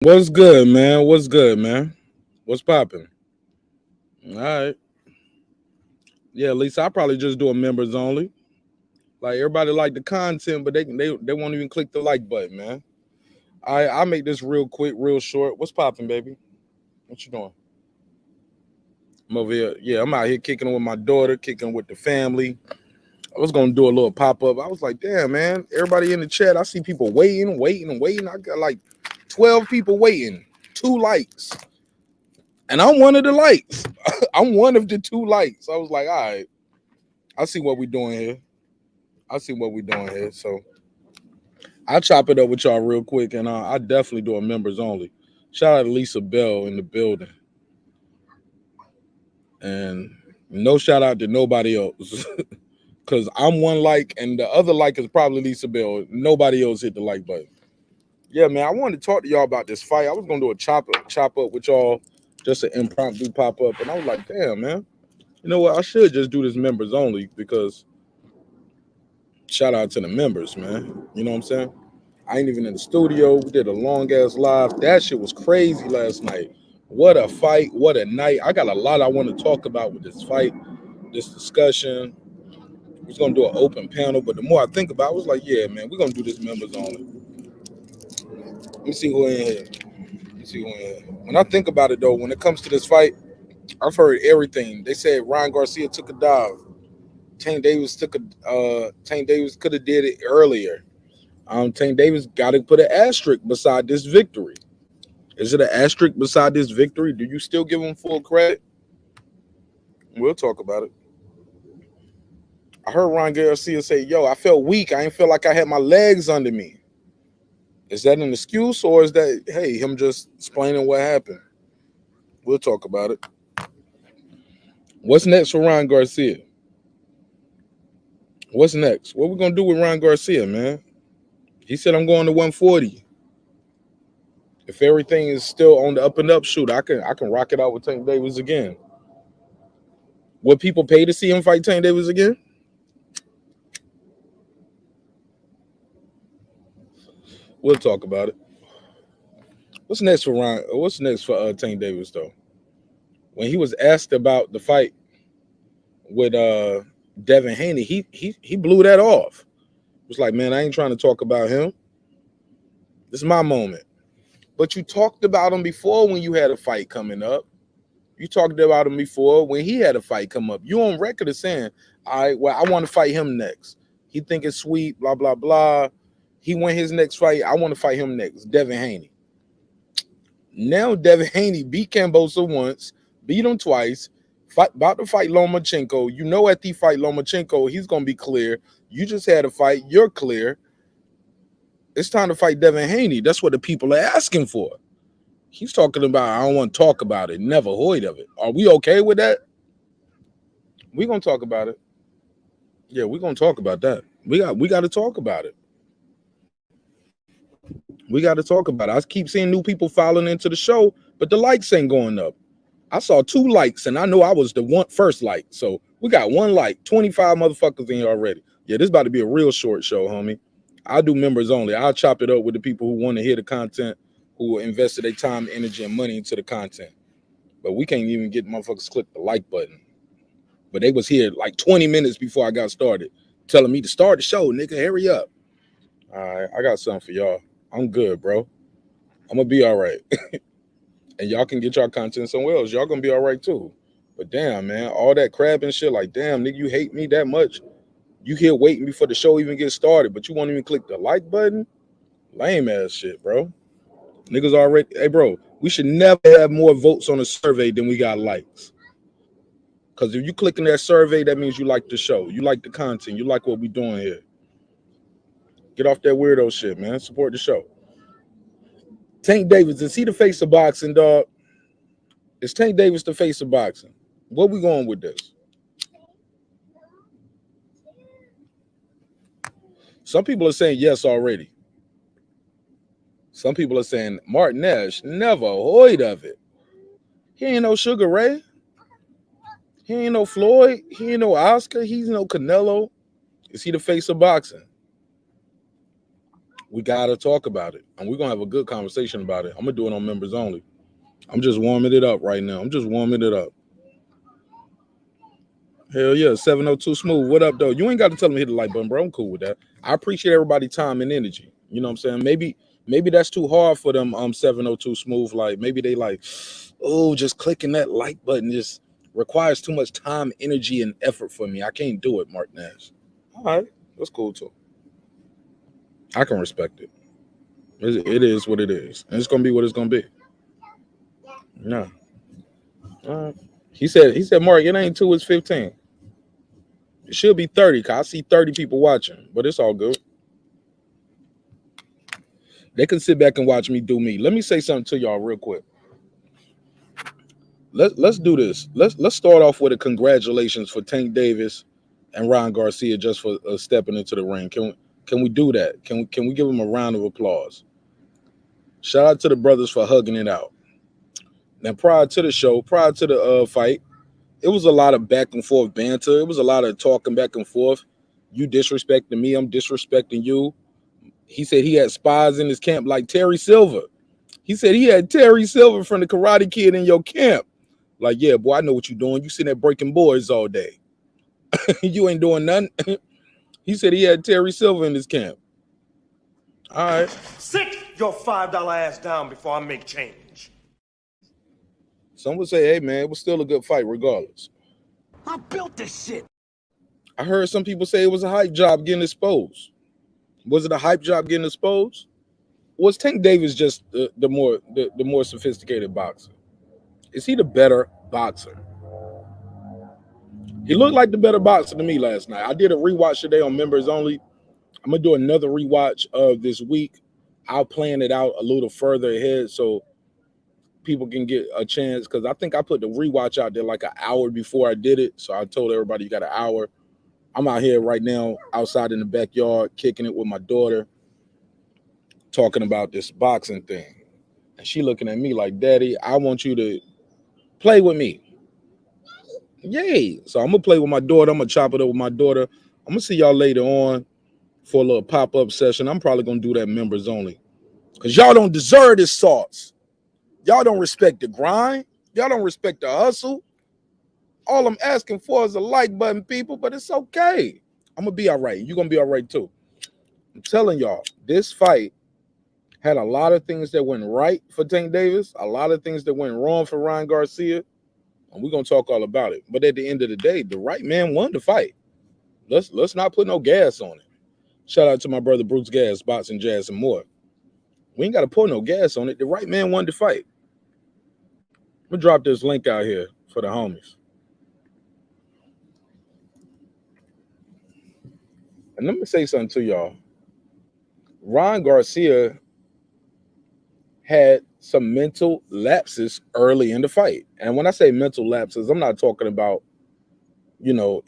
What's good, man? What's good, man? What's popping? All right. Yeah, Lisa, I probably just do a members only. Like everybody like the content, but they won't even click the like button, man. I make this real quick, real short. What's popping, baby? What you doing? I'm over here. Yeah, I'm out here kicking with my daughter, kicking with the family. I was gonna do a little pop up. I was like, damn, man. Everybody in the chat, I see people waiting. I got like 12 people waiting, 2 likes. And I'm one of the likes. I'm one of the 2 likes. I was like, all right, I see what we're doing here. So I'll chop it up with y'all real quick, and I definitely do a members only. Shout out to Lisa Bell in the building, and no shout out to nobody else, because I'm one like, and the other like is probably Lisa Bell. Nobody else hit the like button. Yeah, man, I wanted to talk to y'all about this fight. I was gonna do a chop up with y'all, just an impromptu pop up, and I was like, damn, man, you know what? I should just do this members only because shout out to the members, man. You know what I'm saying? I ain't even in the studio. We did a long ass live. That shit was crazy last night. What a fight. What a night. I got a lot I want to talk about with this fight, this discussion. We was going to do an open panel, but the more I think about it, I was like, yeah, man, we're going to do this members only. Let me see who in here. When I think about it, though, when it comes to this fight, I've heard everything. They said Ryan Garcia took a dive. Tank Davis could have did it earlier. Tank Davis got to put an asterisk beside this victory. Is it an asterisk beside this victory? Do you still give him full credit? We'll talk about it. I heard Ron Garcia say, yo, I felt weak. I didn't feel like I had my legs under me. Is that an excuse or is that, hey, him just explaining what happened? We'll talk about it. What's next for Ron Garcia? What's next? What we going to do with Ron Garcia, man? He said, I'm going to 140. If everything is still on the up and up, shoot, I can rock it out with Tank Davis again. Would people pay to see him fight Tank Davis again? We'll talk about it. What's next for Ron? What's next for Tank Davis though? When he was asked about the fight with Devin Haney, he blew that off. It was like, man, I ain't trying to talk about him. This is my moment. But you talked about him before when you had a fight coming up. You talked about him before when he had a fight come up. You on record as saying, all right, well, I want to fight him next. He think it's sweet, blah, blah, blah. He won his next fight. I want to fight him next. Devin Haney. Now Devin Haney beat Kambosos once, beat him twice, about to fight Lomachenko. You know at the fight Lomachenko, he's going to be clear. You just had a fight. You're clear. It's time to fight Devin Haney. That's what the people are asking for. He's talking about, I don't want to talk about it. Never heard of it. Are we okay with that? We're going to talk about it. Yeah, we're going to talk about that. We got to talk about it. We got to talk about it. I keep seeing new people filing into the show, but the likes ain't going up. I saw 2 likes, and I know I was the first like. So we got 1 like, 25 motherfuckers in here already. Yeah, this about to be a real short show, homie. I'll do members only. I'll chop it up with the people who want to hear the content, who invested their time, energy, and money into the content. But we can't even get motherfuckers click the like button. But they was here like 20 minutes before I got started, telling me to start the show, nigga, hurry up. All right, I got something for y'all. I'm good, bro. I'm going to be all right. And y'all can get y'all content somewhere else. Y'all going to be all right, too. But damn, man, all that crap and shit, like, damn, nigga, you hate me that much? You here waiting before the show even gets started, but you won't even click the like button? Lame ass shit, bro. Niggas already, hey, bro, we should never have more votes on a survey than we got likes. Because if you clicking that survey, that means you like the show. You like the content. You like what we doing here. Get off that weirdo shit, man. Support the show. Tank Davis, is he the face of boxing, dog? Is Tank Davis the face of boxing? Where we going with this? Some people are saying yes already. Some people are saying Martin Nash, never heard of it. He ain't no Sugar Ray. He ain't no Floyd. He ain't no Oscar. He's no Canelo. Is he the face of boxing? We gotta talk about it, and we're gonna have a good conversation about it. I'm gonna do it on members only. I'm just warming it up right now. I'm just warming it up. Hell yeah, 702 Smooth. What up, though? You ain't got to tell them to hit the like button, bro. I'm cool with that. I appreciate everybody's time and energy. You know what I'm saying? Maybe that's too hard for them 702 Smooth. Like maybe they like, oh, just clicking that like button just requires too much time, energy, and effort for me. I can't do it, Mark Nash. All right, that's cool too. I can respect it. It is what it is. And it's gonna be what it's gonna be. No. All right. He said, Mark, it ain't 2, it's 15. It should be 30, cause I see 30 people watching, but it's all good. They can sit back and watch me do me. Let me say something to y'all real quick. Let's do this. Let's start off with a congratulations for Tank Davis and Ryan Garcia just for stepping into the ring. Can we do that? Can we give them a round of applause? Shout out to the brothers for hugging it out. Now, prior to the show, prior to the fight, it was a lot of back and forth banter. It was a lot of talking back and forth. You disrespecting me, I'm disrespecting you. He said he had spies in his camp like Terry Silver. He said he had Terry Silver from the Karate Kid in your camp. Like, yeah, boy, I know what you're doing. You sitting there breaking boards all day. You ain't doing nothing. He said he had Terry Silver in his camp. All right. Sit your $5 ass down before I make change. Some would say, hey, man, it was still a good fight regardless. I built this shit. I heard some people say it was a hype job getting exposed. Was it a hype job getting exposed? Was Tank Davis just the more sophisticated boxer? Is he the better boxer? He looked like the better boxer to me last night. I did a rewatch today on members only. I'm going to do another rewatch of this week. I'll plan it out a little further ahead so people can get a chance, because I think I put the rewatch out there like an hour before I did it. So I told everybody you got an hour. I'm out here right now outside in the backyard kicking it with my daughter, talking about this boxing thing. And she looking at me like, Daddy, I want you to play with me. Yay. So I'm going to play with my daughter. I'm going to chop it up with my daughter. I'm going to see y'all later on for a little pop-up session. I'm probably going to do that members only, because y'all don't deserve this sauce. Y'all don't respect the grind. Y'all don't respect the hustle. All I'm asking for is a like button, people, but it's okay. I'm going to be all right. You're going to be all right, too. I'm telling y'all, this fight had a lot of things that went right for Tank Davis, a lot of things that went wrong for Ryan Garcia, and we're going to talk all about it. But at the end of the day, the right man won the fight. Let's not put no gas on it. Shout out to my brother Bruce Gas, Boxing, Jazz, and more. We ain't got to pour no gas on it. The right man won the fight. I'm going to drop this link out here for the homies. And let me say something to y'all. Ryan Garcia had some mental lapses early in the fight. And when I say mental lapses, I'm not talking about,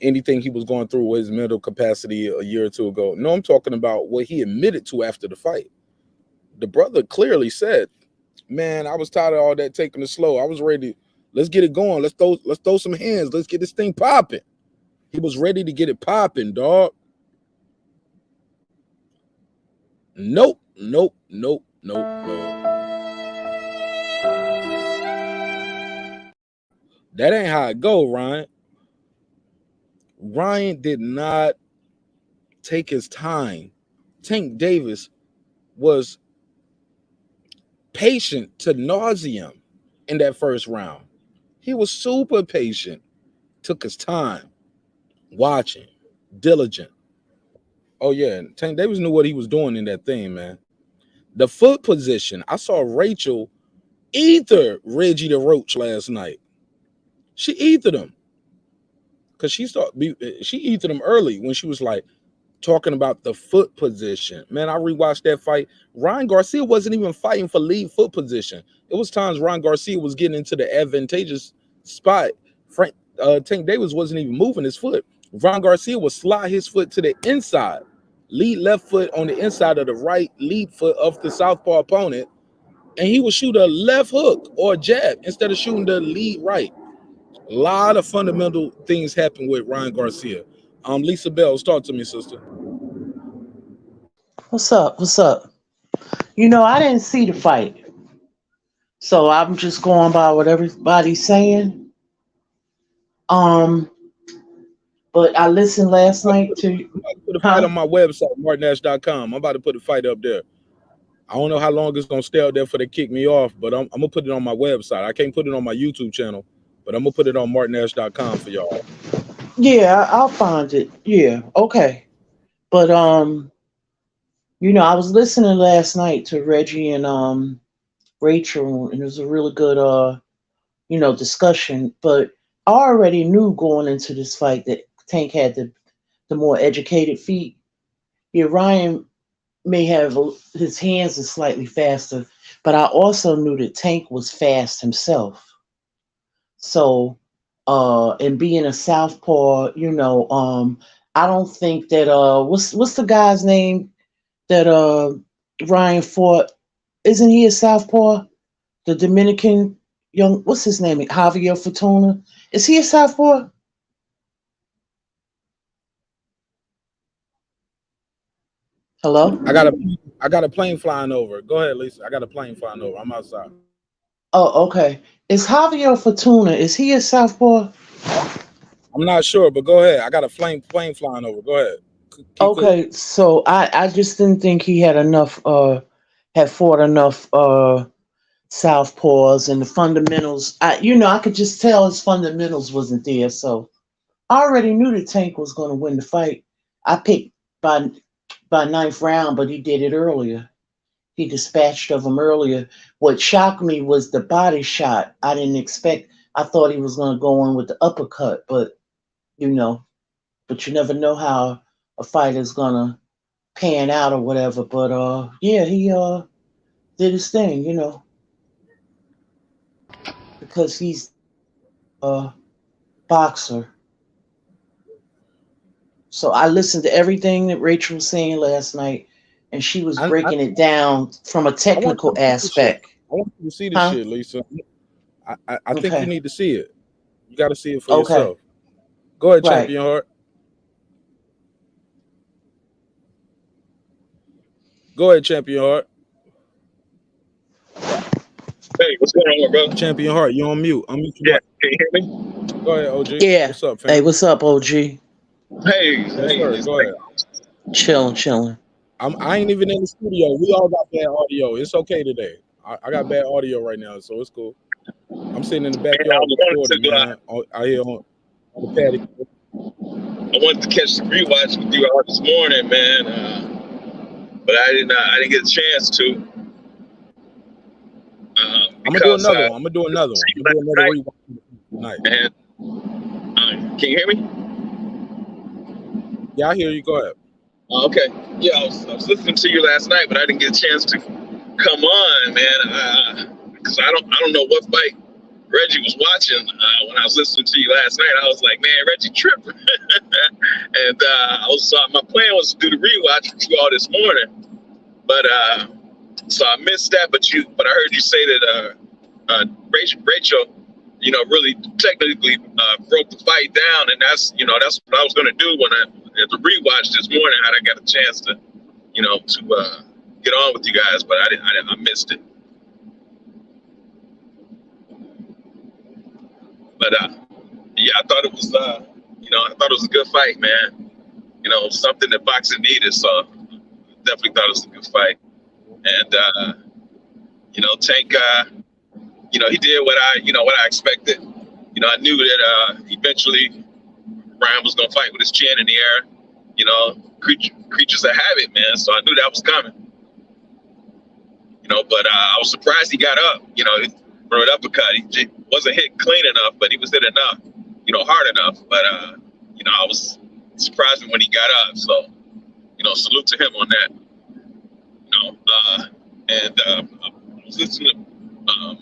anything he was going through with his mental capacity a year or two ago. No, I'm talking about what he admitted to after the fight. The brother clearly said, man, I was tired of all that taking it slow. I was ready. Let's get it going. Let's throw some hands. Let's get this thing popping. He was ready to get it popping, dog. Nope. That ain't how it go, Ryan. Ryan did not take his time. Tank Davis was patient to nauseam in that first round. He was super patient, took his time, watching, diligent. Oh, yeah, Tank Davis knew what he was doing in that thing, man. The foot position, I saw Rachel ether Reggie the Roach last night. She ethered him. Because she ethered him early when she was like talking about the foot position. Man, I rewatched that fight. Ryan Garcia wasn't even fighting for lead foot position. It was times Ryan Garcia was getting into the advantageous spot. Tank Davis wasn't even moving his foot. Ryan Garcia would slide his foot to the inside, lead left foot on the inside of the right lead foot of the southpaw opponent, and he would shoot a left hook or a jab instead of shooting the lead right. A lot of fundamental things happen with Ryan Garcia. Lisa Bell, talk to me, sister. What's up? I didn't see the fight, so I'm just going by what everybody's saying. Um, but I listened last night to, I'm about to put a fight huh? on my website, martinash.com. I'm about to put a fight up there. I don't know how long it's gonna stay out there before they kick me off, but I'm gonna put it on my website. I can't put it on my YouTube channel, but I'm gonna put it on martinash.com for y'all. Yeah, I'll find it. Yeah, okay. But I was listening last night to Reggie and Rachel, and it was a really good discussion. But I already knew going into this fight that Tank had the more educated feet. Yeah, Ryan may have his hands are slightly faster, but I also knew that Tank was fast himself. So, and being a southpaw, I don't think that what's the guy's name that Ryan fought? Isn't he a southpaw? The Dominican young, what's his name? Javier Fortuna. Is he a southpaw? Hello. I got a plane flying over. Go ahead, Lisa. I got a plane flying over. I'm outside. Oh, okay. Is Javier Fortuna? Is he a southpaw? I'm not sure, but go ahead. I got a plane flying over. Go ahead. Keep cooking. Okay, so I just didn't think he had enough had fought enough southpaws and the fundamentals. I could just tell his fundamentals wasn't there. So I already knew the Tank was going to win the fight. I picked by ninth round, but he did it earlier. He dispatched of him earlier. What shocked me was the body shot. I didn't expect. I thought he was going to go in with the uppercut, but you know, but you never know how a fighter's gonna pan out or whatever. But yeah, he did his thing, because he's a boxer. So I listened to everything that Rachel was saying last night, and she was I, I, breaking it down from a I want you technical to see this shit. aspect. I want you to see this Huh? shit, Lisa. I think you Okay. need to see it. You got to see it for Okay. yourself. Go ahead, Right. Champion Heart. Go ahead, Champion Heart. Hey, what's going on, bro? Champion Heart, you on mute. Unmute your Yeah, mic. can you hear me? Go ahead, OG. Yeah. What's up, Hey, fam? what's up, OG? Hey, Yes, sir. it's Go like, ahead. Chilling, chilling. I ain't even in the studio. We all got bad audio. It's okay today. I got bad audio right now, so it's cool. I'm sitting in the man, I backyard with my wanted daughter, to, man. Out here on the patio. I wanted to catch the rewatch with you all this morning, man, but I didn't get a chance to I'm gonna do because another one. I'm gonna do another one. see you I'm gonna do another last rewatch tonight. night, and can you hear me? Yeah, I hear you. Go ahead. Okay, yeah, I was listening to you last night, but I didn't get a chance to come on, man, because I don't know what fight Reggie was watching when I was listening to you last night. I was like, man, Reggie tripping. And my plan was to do the rewatch with you all this morning, but so I missed that. But I heard you say that Rachel, really technically broke the fight down, and that's what I was gonna do when at the rewatch this morning. I got a chance to get on with you guys, but I missed it. But yeah, I thought it was a good fight, man. Something that boxing needed. So definitely thought it was a good fight. And Tank, he did what I expected. I knew that eventually Ryan was gonna fight with his chin in the air. Creatures of habit, man. So I knew that was coming. But I was surprised he got up. He threw an uppercut. He wasn't hit clean enough, but he was hit enough. Hard enough. But I was surprised when he got up. So salute to him on that. And I was listening to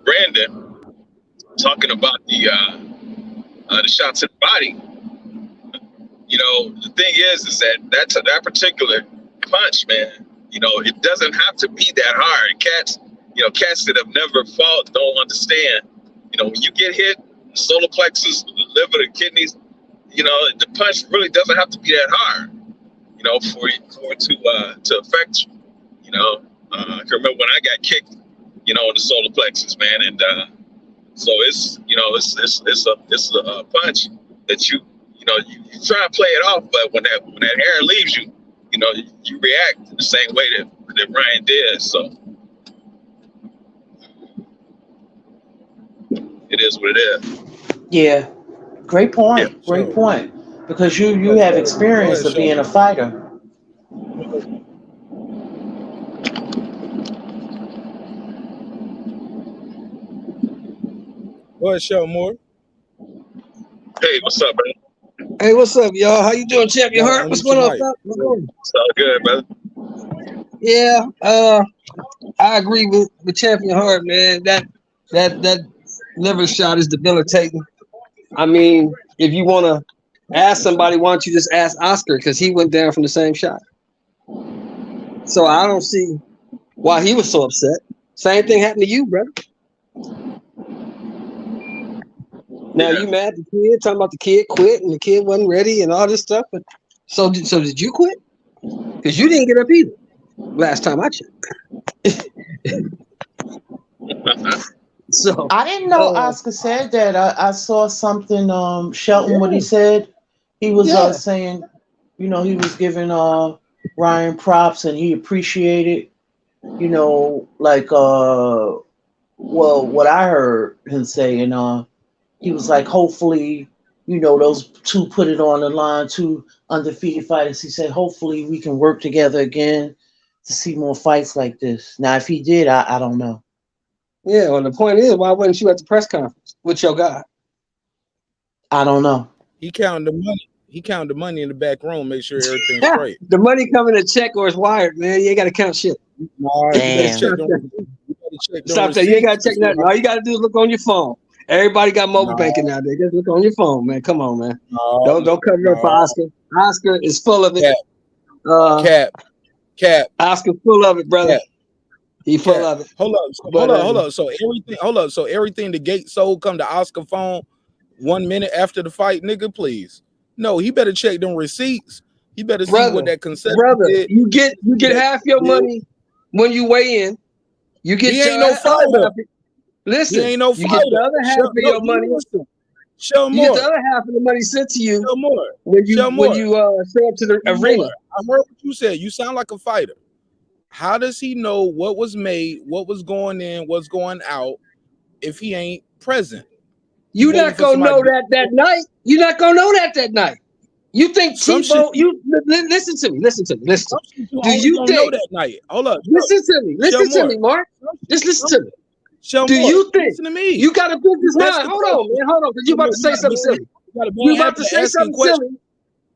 Brandon talking about the shots in the body. The thing is that particular punch, man. It doesn't have to be that hard. Cats that have never fought don't understand. When you get hit, solar plexus, the liver, the kidneys, the punch really doesn't have to be that hard. For it to affect You know, I can remember when I got kicked, you know, in the solar plexus, man, and so it's, you know, it's a punch that you try and play it off, but when that air leaves you, you know, you react the same way that Ryan did. So it is what it is. Yeah, great point. Yeah. Great point. Because you have experience of being a fighter. Go ahead, show more. Hey, what's up, man? Hey, what's up, y'all? How you doing, Champ? You hurt? What's going on? It's all good, brother. Yeah, I agree with Champion Hart, man. That liver shot is debilitating. I mean, if you want to ask somebody, why don't you just ask Oscar, because he went down from the same shot. So I don't see why he was so upset. Same thing happened to you, brother. Now you mad at the kid, talking about the kid quit and the kid wasn't ready and all this stuff. But so did you quit? Because you didn't get up either. Last time I checked. So I didn't know Oscar said that. I saw something, Shelton, what he said. He was saying, you know, he was giving Ryan props and he appreciated, you know, like well, what I heard him say, and he was like, hopefully, you know, those two put it on the line, two undefeated fighters. He said, hopefully we can work together again to see more fights like this. Now, if he did, I don't know. Yeah, well, the point is, why wasn't you at the press conference with your guy? I don't know. He counted the money. He counted the money in the back room, make sure everything's straight. The money coming in a check or it's wired, man. You ain't got to count shit. Nah, Damn. you better check Stop that. You ain't got to check nothing. All you got to do is look on your phone. Everybody got mobile banking now. They just look on your phone, man. Come on, man. Don't cover up for Oscar. Oscar is full of it. Cap. Oscar's full of it, brother. Cap. He full of it. Hold up. So everything the gate sold come to Oscar phone 1 minute after the fight, nigga. Please, no. He better check them receipts. He better see what that concession did. You get half your money when you weigh in. You get he ain't no fighter. Listen, he ain't no you fighter. get the other half of your money. Show more. You get the other half of the money sent to you. Show more. When you show up to the arena. I heard what you said. You sound like a fighter. How does he know what was made, what was going in, what's going out, if he ain't present? You're not gonna know that night. You're not gonna know that night. You think Tebow? You listen to me. Do you think that night? Hold up. Listen to me. Listen to me, Mark. Just listen to me. Do you think? Listen to me. You got a business mind. Hold on, man. Hold on, because you about to say something silly. You about to say something silly.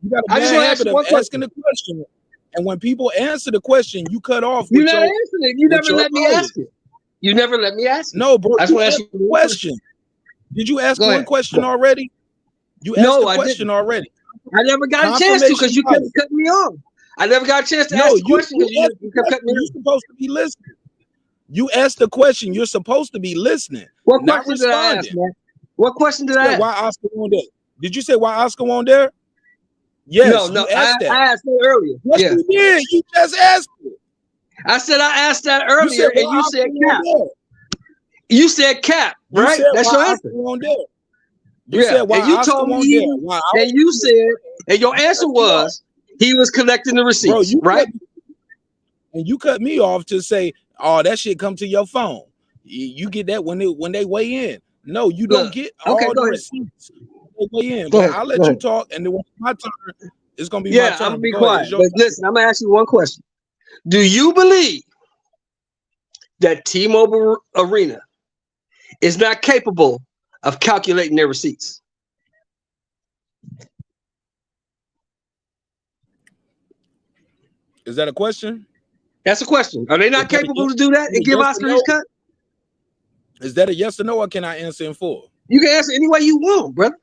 You got a bad habit of asking the question. And when people answer the question, you cut off. You're not answering it. You never let me ask it. You never let me ask it. No, bro. That's why I asked you a question. Did you ask one question already? You asked the question already. I never got a chance to because you kept cutting me off. I never got a chance to ask the question because you kept cutting me off. You're supposed to be listening. You asked the question. You're supposed to be listening. What question did I ask, man? What question did I ask? Why Oscar won there? Did you say why Oscar won there? Yes, no. I asked it earlier. Yes, you did. You just asked it. I said I asked that earlier, and you said cap. You said cap, right? That's your answer. You said why and you Oscar told me, and you said, and your answer was he was collecting the receipts, right? And you cut me off to say, "Oh, that shit come to your phone. You get that when they weigh in." No, you don't get all the receipts. They weigh in. But I'll let you talk, and then when it's my turn, it's gonna be my turn. I'm gonna be quiet. But listen, I'm gonna ask you one question. Do you believe that T-Mobile Arena is not capable of calculating their receipts? Is that a question? That's a question. Are they not capable to do that and give Oscar his cut? Is that a yes or no, or can I answer in full? You can answer any way you want, brother.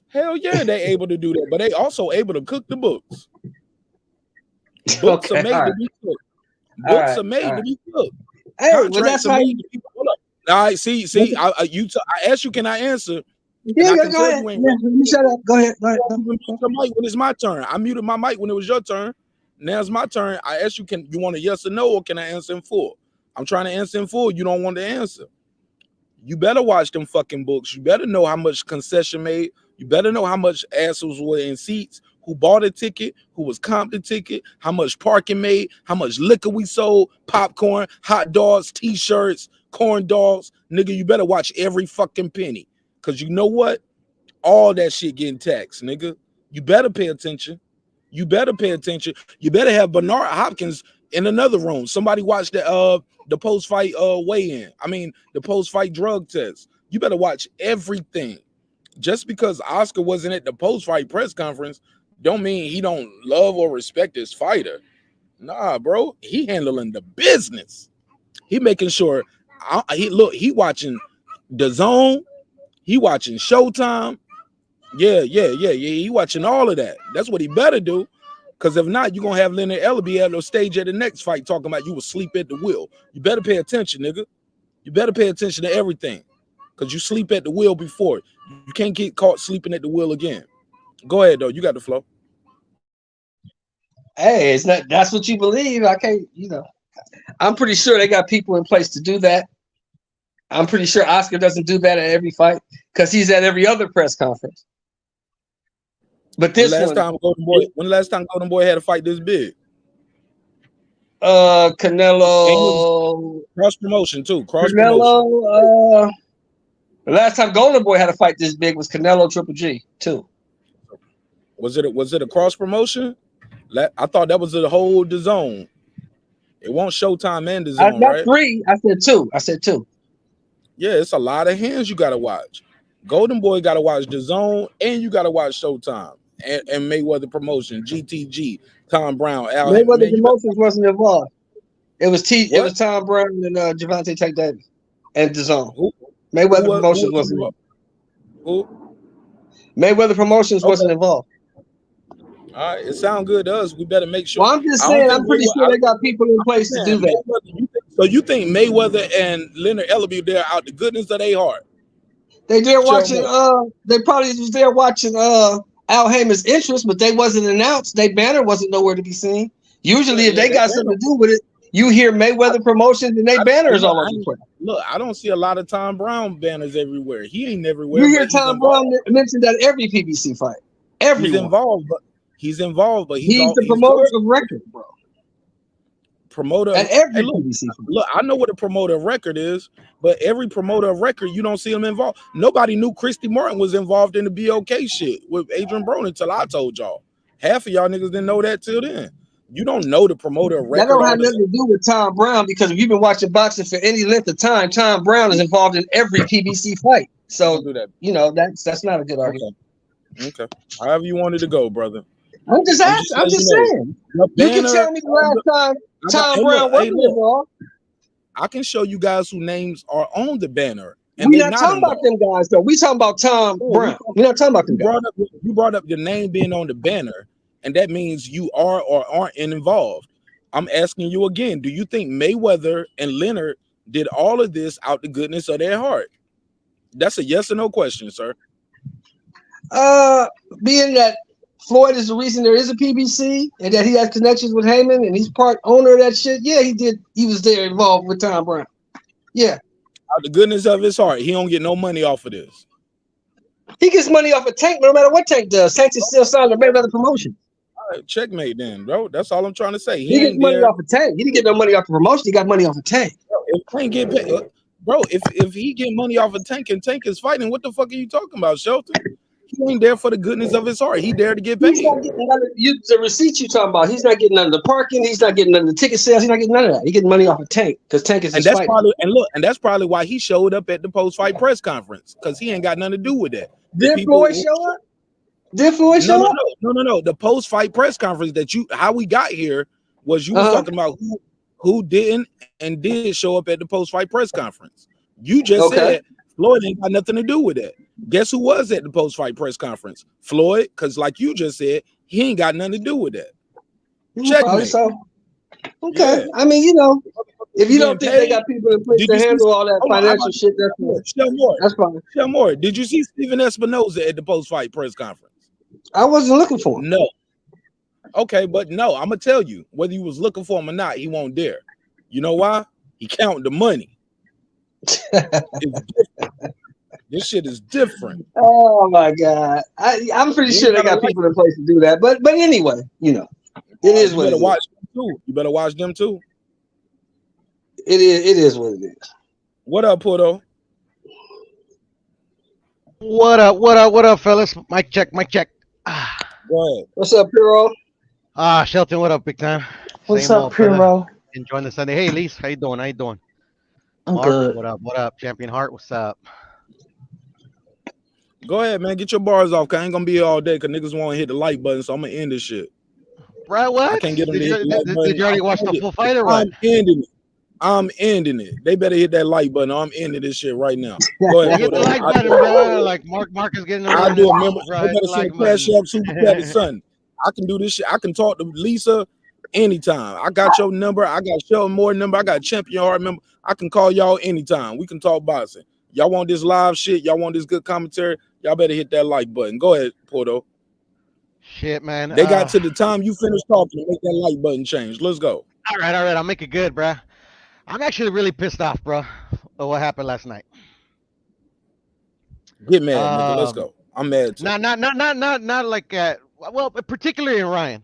Hell yeah, they able to do that, but they also able to cook the books. Books are made to be cooked. Books are made to be cooked. Hey, well, that's how you. Hold up. All right, see. I asked you, can I answer? Yeah, go ahead. You shut up. Go ahead. When it's my turn, I muted my mic when it was your turn. Now it's my turn. I ask you, can you want a yes or no, or can I answer in full? I'm trying to answer in full. You don't want to answer. You better watch them fucking books. You better know how much concession made. You better know how much assholes were in seats, who bought a ticket, who was comped the ticket, how much parking made, how much liquor we sold, popcorn, hot dogs, t-shirts, corn dogs. Nigga, you better watch every fucking penny. Because you know what? All that shit getting taxed, nigga. You better pay attention. You better pay attention. You better have Bernard Hopkins in another room. Somebody watch the post-fight weigh-in. I mean, the post-fight drug test. You better watch everything. Just because Oscar wasn't at the post-fight press conference don't mean he don't love or respect his fighter. Nah, bro. He handling the business. He making sure he watching dazn. He watching Showtime. Yeah. He watching all of that. That's what he better do. Because if not, you're going to have Leonard Ellaby at the stage at the next fight talking about you will sleep at the wheel. You better pay attention, nigga. You better pay attention to everything. Because you sleep at the wheel before. You can't get caught sleeping at the wheel again. Go ahead, though. You got the flow. Hey, it's not. That's what you believe. I can't, I'm pretty sure they got people in place to do that. I'm pretty sure Oscar doesn't do that at every fight because he's at every other press conference. But this when the last time Golden Boy had a fight this big? Canelo. Cross promotion too. Canelo. The last time Golden Boy had a fight this big was Canelo Triple G too. Was it a cross promotion? I thought that was the whole DAZN. It won't Showtime and DAZN, right? 3. I said two. Yeah, it's a lot of hands you gotta watch. Golden Boy gotta watch DAZN and you gotta watch Showtime and Mayweather Promotion, GTG, Tom Brown, Al. Mayweather Promotions wasn't involved. It was Tom Brown and Gervonta Tank Davis and DAZN. Mayweather Promotions wasn't involved. Who? Mayweather Promotions wasn't involved. All right, it sounds good to us. We better make sure. Well, I'm just saying, I'm pretty sure they got people in place to do that. So you think Mayweather and Leonard Ellaby there out the goodness of their heart? They there watching. They probably was there watching Al Haymon's interest, but they wasn't announced. Their banner wasn't nowhere to be seen. Usually, if they got something to do with it, you hear Mayweather Promotions and their banners all over the place. Look, I don't see a lot of Tom Brown banners everywhere. He ain't everywhere. You hear Tom Brown mentioned at every PBC fight. He's involved, but he's the promoter of record, bro. Promoter at every PBC fight. Look, I know what a promoter of record is, but every promoter of record, you don't see him involved. Nobody knew Christy Martin was involved in the BOK shit with Adrian Broner until I told y'all. Half of y'all niggas didn't know that till then. You don't know the promoter of record. That don't have nothing to do with Tom Brown because if you've been watching boxing for any length of time, Tom Brown is involved in every PBC fight. So that's not a good argument. Okay. However you wanted to go, brother. I'm just asking. I'm just saying. You can tell me the last time Tom Brown wasn't involved. I can show you guys whose names are on the banner. We're not talking about them guys, though. We talking about Tom Brown. We're not talking about them guys. You brought up your name being on the banner, and that means you are or aren't involved. I'm asking you again, do you think Mayweather and Leonard did all of this out the goodness of their heart? That's a yes or no question, sir. Being that Floyd is the reason there is a PBC and that he has connections with Heyman and he's part owner of that shit. Yeah, he did. He was there involved with Tom Brown. Yeah. Out the goodness of his heart, he don't get no money off of this. He gets money off of Tank, no matter what Tank does. Tank is still signed to Mayweather Promotion. All right, checkmate then, bro. That's all I'm trying to say. He gets money off of Tank. He didn't get no money off the promotion. He got money off of Tank. Bro, if Tank get paid, bro, if he get money off of Tank and Tank is fighting, what the fuck are you talking about, Shelton? He ain't there for the goodness of his heart. He there to get paid. He's not getting none of the receipts you talking about. He's not getting none of the parking. He's not getting none of the ticket sales. He's not getting none of that. He getting money off of Tank because Tank is his fighter. That's probably why he showed up at the post-fight press conference because he ain't got nothing to do with that. Did Floyd show up? Did Floyd show up? No. The post-fight press conference how we got here was you was talking about who didn't and did show up at the post-fight press conference. You just said Floyd ain't got nothing to do with that. Guess who was at the post-fight press conference? Floyd, because like you just said, he ain't got nothing to do with that. Checkmate. Okay. Yeah. I mean, if you don't think they got people in place to handle all that financial shit, that's fine. Shell Moore, did you see Steven Espinoza at the post-fight press conference? I wasn't looking for him. No. Okay, but no, I'm gonna tell you, whether you was looking for him or not, he won't dare. You know why? He counting the money. This shit is different. Oh my God. I'm pretty sure they got people in place to do that. But anyway, you know, it is what it is. Watch them too. You better watch them too. It is what it is. What up, Puto? What up, fellas? Mic check. Go ahead. What's up, Piro? Shelton, what up, big time? What's Same up, old fella. Piro? Enjoying the Sunday. Hey, Lise, how you doing? I'm Mark, good. What up? Champion Heart, what's up? Go ahead, man. Get your bars off. Cause I ain't gonna be here all day because niggas want to hit the like button, so I'm gonna end this shit. Bro, what? I can't get them to hit the like button. Did you already watch the full fight or what? I'm ending it. They better hit that like button. I'm ending this shit right now. Go ahead. Hit the like button, bro. Like Mark is getting the I do a member. bro. I better send Cash App Super Chat son. I can do this shit. I can talk to Lisa anytime. I got your number. I got Sheldon Moore number. I got Champion Heart number. I can call y'all anytime. We can talk boxing. Y'all want this live shit? Y'all want this good commentary? Y'all better hit that like button. Go ahead, Porto. Shit, man. They got to the time you finish talking to make that like button change. Let's go. All right. I'll make it good, bro. I'm actually really pissed off, bro, of what happened last night. Get mad, nigga. Let's go. I'm mad too. Not like well, particularly in Ryan.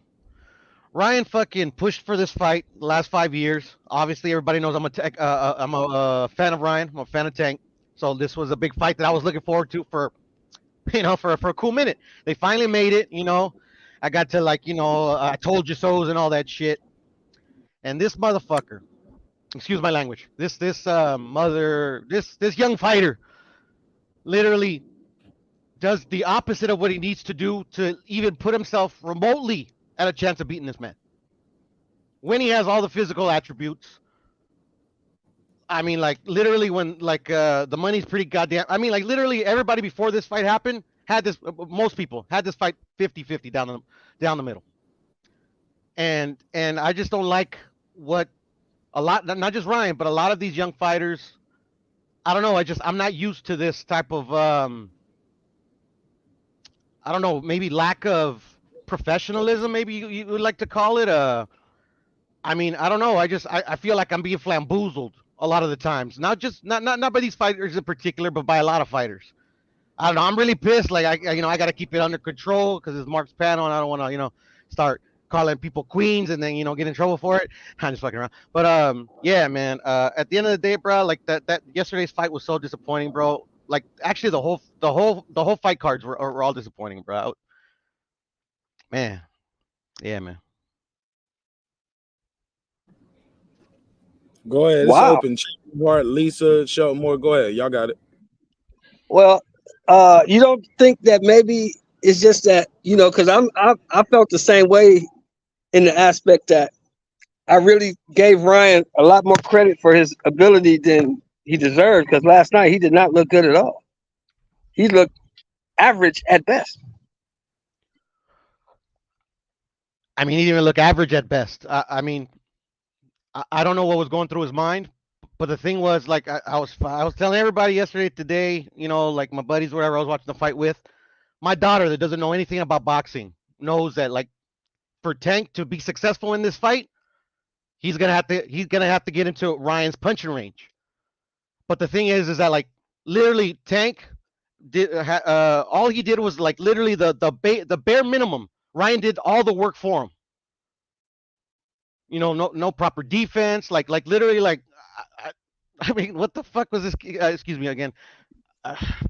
Ryan fucking pushed for this fight the last 5 years. Obviously, everybody knows I'm a fan of Ryan. I'm a fan of Tank. So this was a big fight that I was looking forward to for a cool minute. They finally made it. I got to I told you so's and all that shit. And this motherfucker, excuse my language, this young fighter, literally does the opposite of what he needs to do to even put himself remotely at a chance of beating this man. When he has all the physical attributes. I mean, literally when the money's pretty goddamn. I mean, literally everybody before this fight happened had this. Most people had this fight 50-50 down the middle. And I just don't like what a lot, not just Ryan, but a lot of these young fighters. I don't know. I'm not used to this type of. I don't know. Maybe lack of professionalism. Maybe you would like to call it. I mean, I don't know. I feel like I'm being flamboozled a lot of the times. Not by these fighters in particular, but by a lot of fighters. I don't know. I'm really pissed. Like I got to keep it under control because it's Mark's panel, and I don't want to start calling people queens and then get in trouble for it. I'm just fucking around. But yeah, man. At the end of the day, bro, like that yesterday's fight was so disappointing, bro. Like actually, the whole fight cards were all disappointing, bro. Man, yeah, man. Go ahead. Wow. It's open. Heart, Lisa, Sheldon Moore. Go ahead. Y'all got it. Well, you don't think that maybe it's just that because I felt the same way in the aspect that I really gave Ryan a lot more credit for his ability than he deserved, because last night he did not look good at all. He looked average at best. I mean, he didn't even look average at best. I mean, I don't know what was going through his mind, but the thing was, like, I was telling everybody yesterday, today, like my buddies, whatever I was watching the fight with, my daughter that doesn't know anything about boxing knows that, like, for Tank to be successful in this fight, he's gonna have to get into Ryan's punching range. But the thing is that, like, literally Tank did all he did was, like, literally the bare minimum. Ryan did all the work for him. No proper defense, like literally, like, I mean, what the fuck was this? Excuse me again,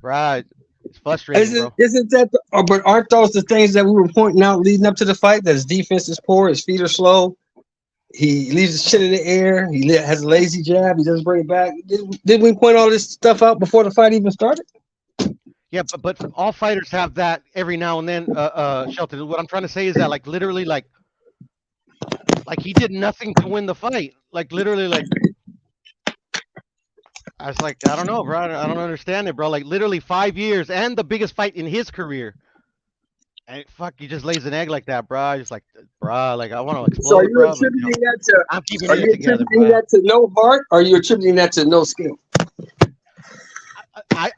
right? It's frustrating, bro. Isn't that? But aren't those the things that we were pointing out leading up to the fight? That his defense is poor, his feet are slow, he leaves his chin in the air, he has a lazy jab, he doesn't bring it back. Didn't we point all this stuff out before the fight even started? Yeah, but all fighters have that every now and then. Shelton, what I'm trying to say is that, like, literally, like he did nothing to win the fight. Like, literally, like, I was like, I don't know, bro. I don't understand it, bro. Like, literally 5 years and the biggest fight in his career. And fuck, he just lays an egg like that, bro. I just like, bro, like, I want to explode. So are you bro, attributing but, that to? I'm keeping Are it you together, attributing bro. that to no heart, or are you attributing that to no skill?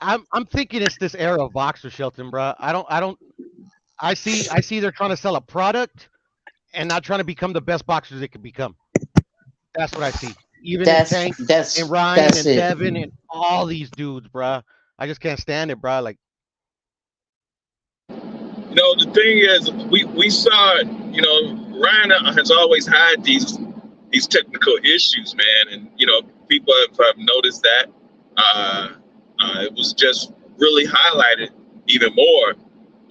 I'm thinking it's this era of boxer, Shelton, bro. I see they're trying to sell a product, and not trying to become the best boxers it could become. That's what I see. Even in That's Tank and that's Ryan that's and it. Devin and all these dudes, bruh. I just can't stand it, bruh. Like, The thing is, we saw it. Ryan has always had these technical issues, man, and people have noticed that. It was just really highlighted even more,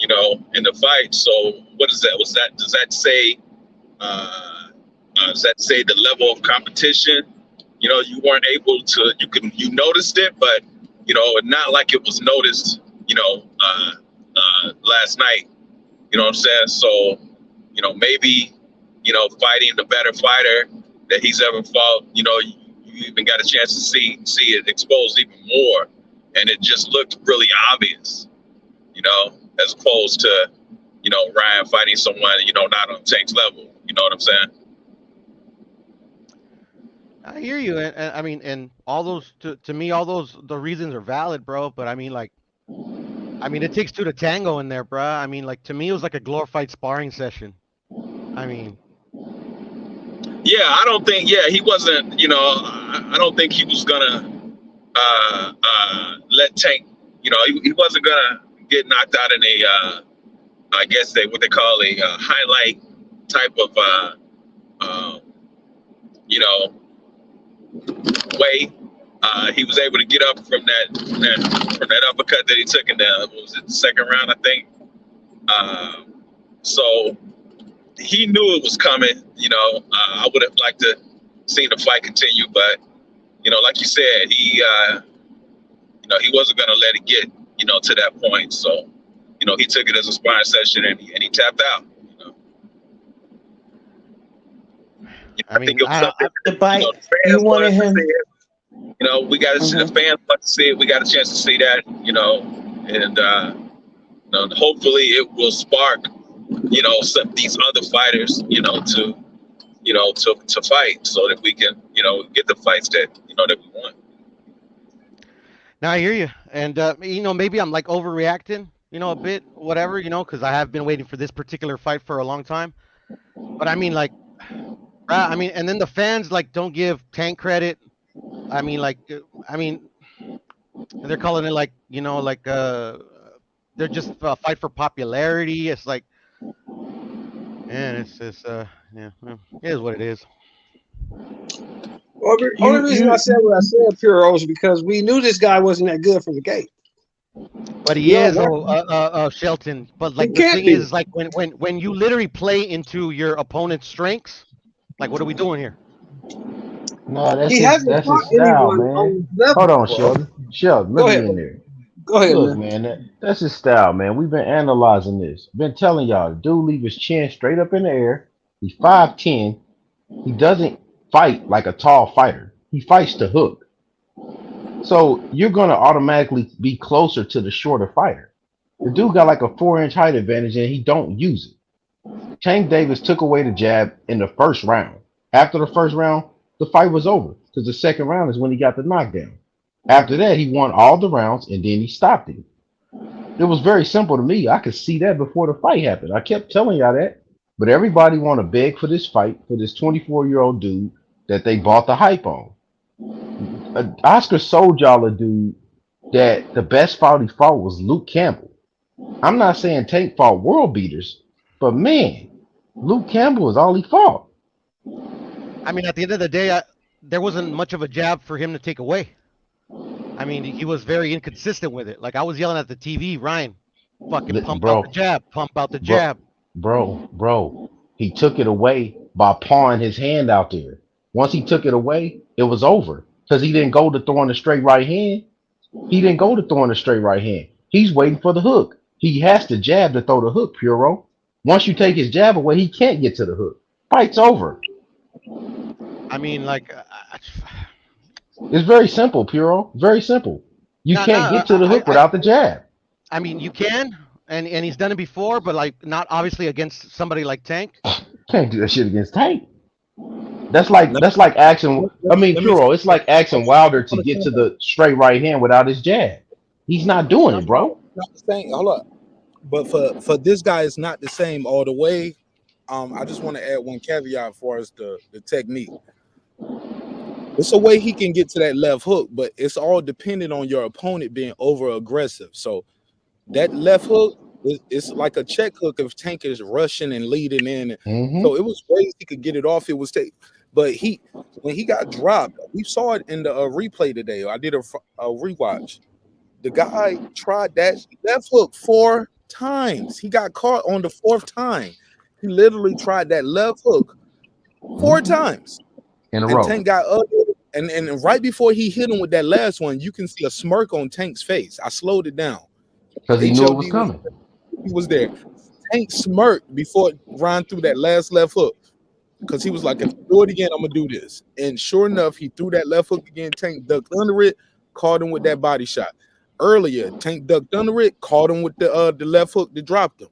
in the fight. So what is that? Does that say? Does that say the level of competition? You weren't able to. You noticed it, but not like it was noticed. Last night. You know what I'm saying? So, maybe, fighting the better fighter that he's ever fought, you even got a chance to see it exposed even more. And it just looked really obvious, as opposed to, Ryan fighting someone, not on Tank's level. You know what I'm saying? I hear you, and I mean, and all those to me, all those the reasons are valid, bro. But I mean, like, it takes two to tango in there, bruh. I mean, like to me, it was like a glorified sparring session. I mean, Yeah, I don't think, he wasn't, I don't think he was going to let Tank, he wasn't going to get knocked out in a, I guess what they call a highlight type of, you know, way. He was able to get up from that uppercut that he took in the second round, I think. So he knew it was coming. I would have liked to see the fight continue, but like you said, he wasn't going to let it get to that point. So he took it as a sparring session and he tapped out. I think mean, it was something The bite, the you fans wanted wanted to him. see it. We got to see the fans want to see it. We got a chance to see that. And hopefully it will spark these other fighters to fight so that we can get the fights that that we want. now I hear you, and maybe I'm like overreacting, a bit, whatever, because I have been waiting for this particular fight for a long time. But I mean, like, and then the fans like don't give Tank credit. I mean, like, they're calling it like, they're just fight for popularity. It's like, and it's yeah, well, it is what it is. Only You reason I you said what I said, Pure, was because we knew this guy wasn't that good from the gate. But he We all is, know Shelton. But he like the can't thing be. is like when you literally play into your opponent's strengths, like what are we doing here? No, He hasn't that's his fought style, anyone man. on his level, Hold on, bro. Sheldon. Sheldon, let Go me ahead, in bro. there. Go ahead, Look, man. man, that's his style, man. We've been analyzing this. Been telling y'all, dude leave his chin straight up in the air. He's 5'10". He doesn't fight like a tall fighter. He fights to hook. So you're gonna automatically be closer to the shorter fighter. The dude got like a 4-inch height advantage and he don't use it. Tank Davis took away the jab in the first round. After the first round, the fight was over because the second round is when he got the knockdown. After that, he won all the rounds and then he stopped it. It was very simple to me. I could see that before the fight happened. I kept telling y'all that. But everybody want to beg for this fight for this 24-year-old dude that they bought the hype on. Oscar sold y'all a dude that the best fight he fought was Luke Campbell. I'm not saying Tank fought world beaters, but man, Luke Campbell is all he fought. I mean, at the end of the day, there wasn't much of a jab for him to take away. I mean, he was very inconsistent with it. Like I was yelling at the TV, Ryan, fucking pump out the Bro, jab, pump out the bro, jab. bro. He took it away by pawing his hand out there. Once he took it away, it was over because he didn't go to throwing a straight right hand. He didn't go to throwing a straight right hand. He's waiting for the hook. He has to jab to throw the hook, Puro. Once you take his jab away, he can't get to the hook. Fight's over. I mean, like, It's very simple, Puro. Very simple. You no, can't no. get to the hook without the jab. I mean, you can, and he's done it before, but like not obviously against somebody like Tank. Can't do that shit against Tank. That's Let, like asking. I mean, let me Puro. It's like asking Wilder to get to the straight right hand without his jab. He's not doing it, bro. not the same. Hold up. But for this guy, it's not the same all the way. I just want to add one caveat as far as the technique. It's a way he can get to that left hook, but it's all dependent on your opponent being over aggressive. So that left hook it's like a check hook if Tank is rushing and leading in. Mm-hmm. So it was ways he could get it off. It was but when he got dropped, we saw it in the replay today. I did a rewatch. The guy tried that left hook 4 times. He got caught on the 4th time. He literally tried that left hook 4 times. In a And row. Tank got up. And right before he hit him with that last one, you can see a smirk on Tank's face. I slowed it down. Because he knew it was HLD coming. He was there. Tank smirked before Ryan threw that last left hook. Because he was like, if you do it again, I'm going to do this. And sure enough, he threw that left hook again. Tank ducked under it, caught him with that body shot. Earlier, Tank ducked under it, caught him with the left hook that dropped him.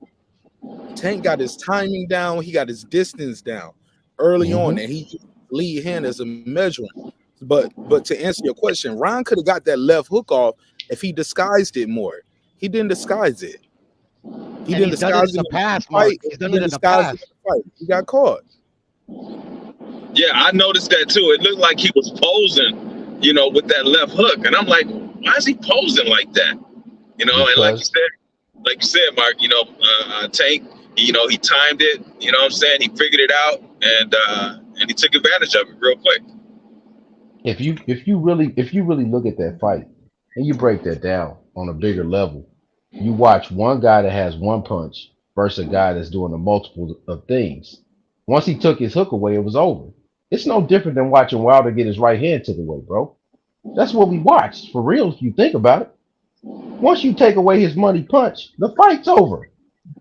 Tank got his timing down. He got his distance down early on, and he used lead hand as a measurement. But to answer your question, Ryan could have got that left hook off if he disguised it more. He didn't disguise it. He didn't disguise it in the past, Mark. He's done it in the past. He got caught. Yeah, I noticed that too. It looked like he was posing, with that left hook, and I'm like, why is he posing like that? And like you said, Mark, Tank, he timed it. You know what I'm saying? He figured it out, and he took advantage of it real quick. If you really look at that fight and you break that down on a bigger level, you watch one guy that has one punch versus a guy that's doing a multiple of things. Once he took his hook away, it was over. It's no different than watching Wilder get his right hand took away, bro. That's what we watched, for real, if you think about it. Once you take away his money punch, the fight's over.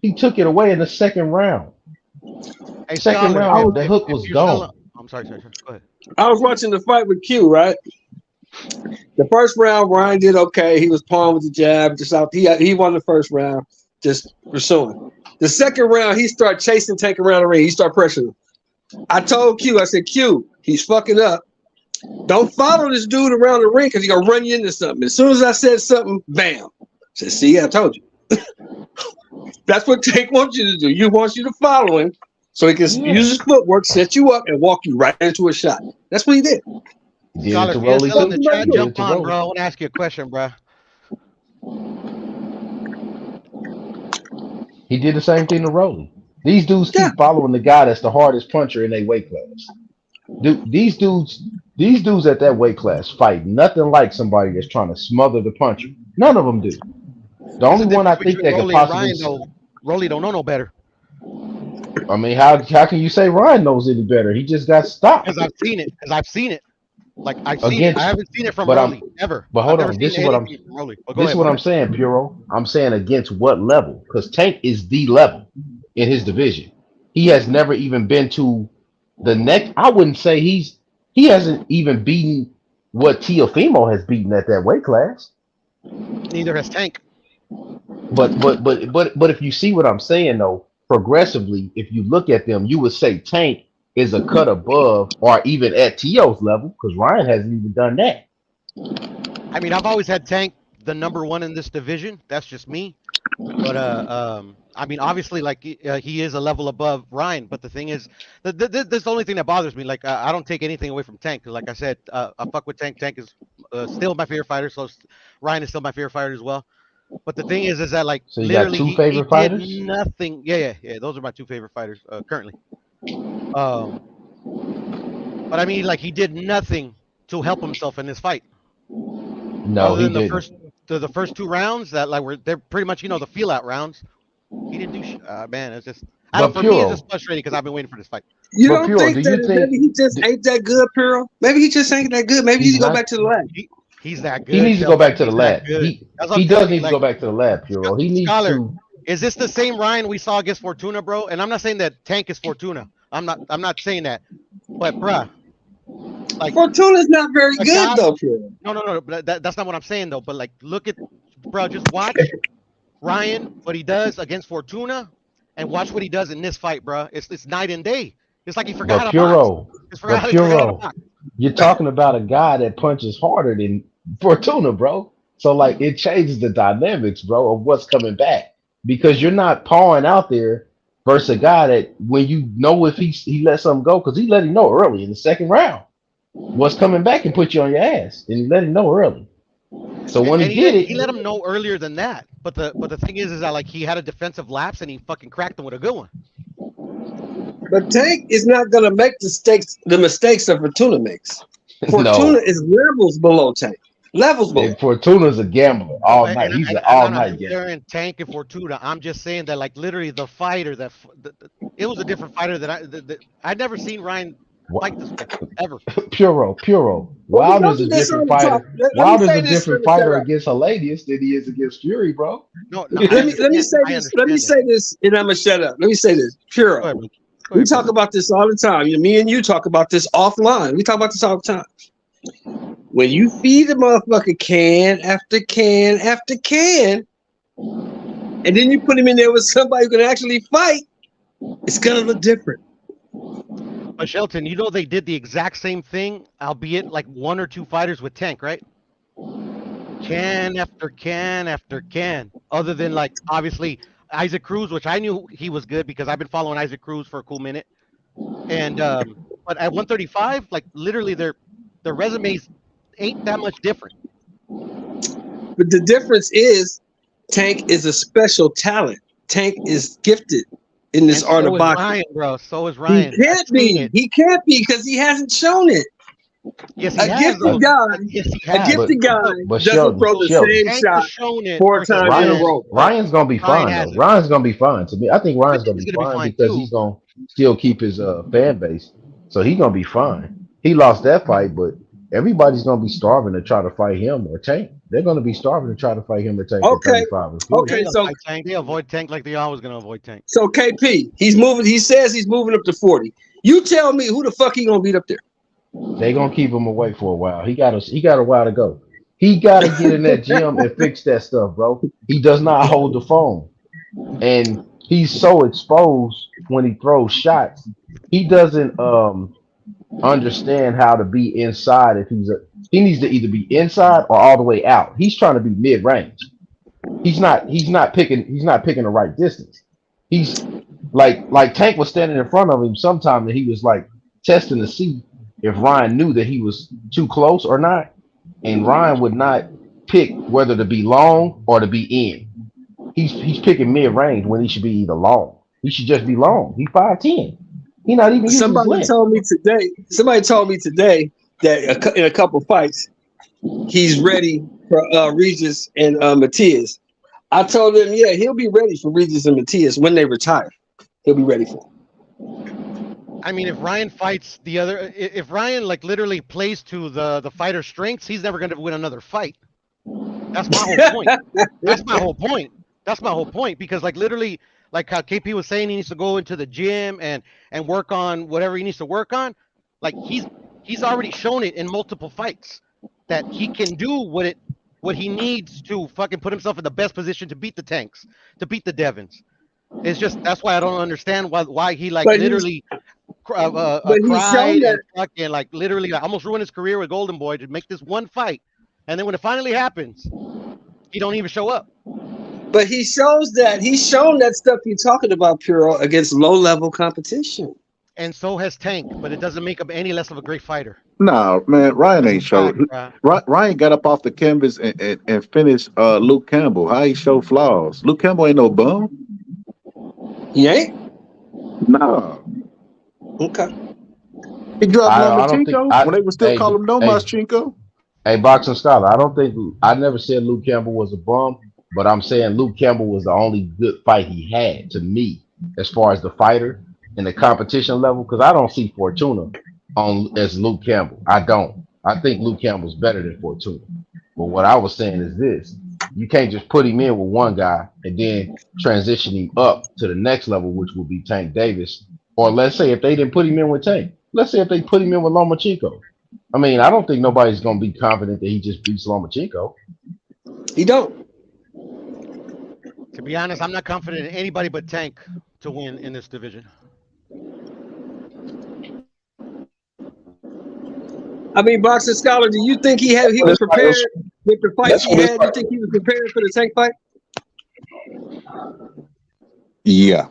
He took it away in the 2nd round. Hey, Second Scholar, round, the hook was you're gone. I'm sorry. Go ahead. I was watching the fight with Q, right? The first round, Ryan did okay. He was pawing with the jab. Just out. He won the first round, just pursuing. The second round, he started chasing Tank around the ring. He started pressuring him. I told Q, I said, Q, he's fucking up. Don't follow this dude around the ring because he's going to run you into something. As soon as I said something, bam. I said, see, I told you. That's what Tank wants you to do. He wants you to follow him so he can use his footwork, set you up, and walk you right into a shot. That's what he did. Scholar, if you're still in the chat, jump on, bro. I want to ask you a question, bro. He did the same thing to Rolly. These dudes keep following the guy that's the hardest puncher in their weight class. These dudes at that weight class fight nothing like somebody that's trying to smother the puncher. None of them do. The only one I think that could possibly. Rolly don't know no better. I mean, how can you say Ryan knows any better? He just got stopped. Because I've seen it. Like I've seen it. I haven't seen it from Rolly ever. But hold on, this is what I'm saying, Puro. I'm saying against what level? Because Tank is the level in his division. He has never even been to the next. I wouldn't say he hasn't even beaten what Teofimo has beaten at that weight class. Neither has Tank. But if you see what I'm saying though, progressively, if you look at them, you would say Tank is a cut above or even at T.O.'s level, because Ryan hasn't even done that. I mean, I've always had Tank the number one in this division. That's just me. But I mean, obviously, like he is a level above Ryan. But the thing is, this is the only thing that bothers me. Like I don't take anything away from Tank. Cause like I said, I fuck with Tank. Tank is still my favorite fighter. So Ryan is still my favorite fighter as well. But the thing is that like so you literally got two favorite fighters? Did nothing. Yeah. Those are my two favorite fighters currently. But I mean, like he did nothing to help himself in this fight. No, other than he didn't. The first 2 rounds that they're pretty much the feel out rounds. He didn't do man. It's just for me it's just frustrating because I've been waiting for this fight. You don't think maybe he just ain't that good, Puro? Maybe he just ain't that good. Maybe he needs to go back to the lab. He's that good. He needs to go back to the lab. He does need to like, go back to the lab, Puro. He needs to. Is this the same Ryan we saw against Fortuna, bro? And I'm not saying that Tank is Fortuna. I'm not saying that. But bruh, like Fortuna's not very good though, Puro. No. But that's not what I'm saying though. But like, look at, bro. Just watch Ryan what he does against Fortuna, and watch what he does in this fight, bro. It's night and day. It's like he forgot how to box. Puro, you're talking about a guy that punches harder than Fortuna, bro. So like it changes the dynamics, bro, of what's coming back. Because you're not pawing out there versus a guy that when you know if he let something go, because he let him know early in the second round what's coming back and put you on your ass, and he let him know early. So when he And did he it, let him know earlier than that. But the thing is that like he had a defensive lapse and he fucking cracked him with a good one. But Tank is not gonna make the mistakes that Fortuna makes. Fortuna no, is levels below Tank. Levels below. and Fortuna's a gambler No, all night. He's an and all I'm not night gambler. comparing Tank and Fortuna. I'm just saying that like literally the fighter it was a different fighter I'd never seen Ryan fight this way ever. Puro. Well, we go Wilder's through a this different on the top. fighter. Let me Wilder's say a this. Let different me shut fighter up. against Helenius than he is against Fury, bro. No, Let me say I this. Let me understand that. say this, and I'm gonna shut up. Let me say this. Go Puro. ahead, Blake. Go We ahead, talk brother. about this all the time. Me and you talk about this offline. We talk about this all the time. When you feed a motherfucker can after can after can, and then you put him in there with somebody who can actually fight, it's gonna look different. But Shelton, you know they did the exact same thing, albeit like one or two fighters with Tank, right? Can after can after can. Other than like obviously Isaac Cruz, which I knew he was good because I've been following Isaac Cruz for a cool minute. And but at 135, like literally their resumes ain't that much different. But the difference is Tank is a special talent. Tank is gifted in this And art so of is boxing. Ryan, bro. So is He Ryan. I've can't seen be. it. He can't be because he hasn't shown it. Yes, he A has gifted though. But guy, Yes, he a has. but gifted guy So but doesn't Sheldon, throw the so Sheldon, same Tank has shot shown it 4 times versus in a Ryan, row. but Ryan's gonna be Ryan fine though. hasn't. Ryan's gonna be fine to me. I think I Ryan's think gonna he's be gonna be fine fine because too. he's gonna still keep his fan base. So he's gonna be fine. He lost that fight, but everybody's gonna be starving to try to fight him or Tank. They're gonna be starving to try to fight him or Tank at Okay, 35 and They 40. okay. ain't gonna fight Tank. They avoid Tank like they always gonna avoid Tank. So KP, he's moving. He says he's moving up to 40. You tell me who the fuck he gonna beat up there? They gonna keep him away for a while. He got a while to go. He gotta get in that gym and fix that stuff, bro. He does not hold the phone. And he's so exposed when he throws shots. He doesn't understand how to be inside if he needs to either be inside or all the way out. He's trying to be mid range. He's not picking the right distance. He's like Tank was standing in front of him sometime and he was like testing to see if Ryan knew that he was too close or not. And Ryan would not pick whether to be long or to be in. He's picking mid range when he should be either long. He should just be long. He's 5'10". He's not even using his Somebody length. told me today. Somebody told me today that in a couple fights he's ready for Regis and Matias. I told him, yeah, he'll be ready for Regis and Matias when they retire. He'll be ready for them. I mean, if Ryan fights if Ryan like literally plays to the fighter's strengths, he's never gonna win another fight. That's my whole point. That's my whole point. That's my whole point because like literally, like how KP was saying, he needs to go into the gym and work on whatever he needs to work on. Like he's already shown it in multiple fights that he can do what he needs to fucking put himself in the best position to beat the Tanks, to beat the Devons. It's just that's why I don't understand why he like But he's literally but he's shown cried and that. fucking like literally almost ruined his career with Golden Boy to make this one fight, and then when it finally happens, he don't even show up. But he's shown that stuff you're talking about, Puro, against low level competition. And so has Tank, but it doesn't make him any less of a great fighter. Nah, man, Ryan That's a ain't showed. fact, bro. Ryan got up off the canvas and finished Luke Campbell. How he show flaws? Luke Campbell ain't no bum. He ain't? Nah, Okay. he dropped I don't think Lomachenko when they were still calling him hey Lomachenko. boxing scholar. I never said Luke Campbell was a bum, but I'm saying Luke Campbell was the only good fight he had to me as far as the fighter and the competition level. Because I don't see Fortuna on as Luke Campbell. I don't. I think Luke Campbell's better than Fortuna. But what I was saying is this: you can't just put him in with one guy and then transition him up to the next level, which would be Tank Davis. Or let's say if they didn't put him in with Tank, let's say if they put him in with Lomachenko. I mean, I don't think nobody's gonna be confident that he just beats Lomachenko. He don't. To be honest, I'm not confident in anybody but Tank to win in this division. I mean, boxing scholar, do you think he was prepared with the fights he had? You think he was prepared for the Tank fight? Yeah,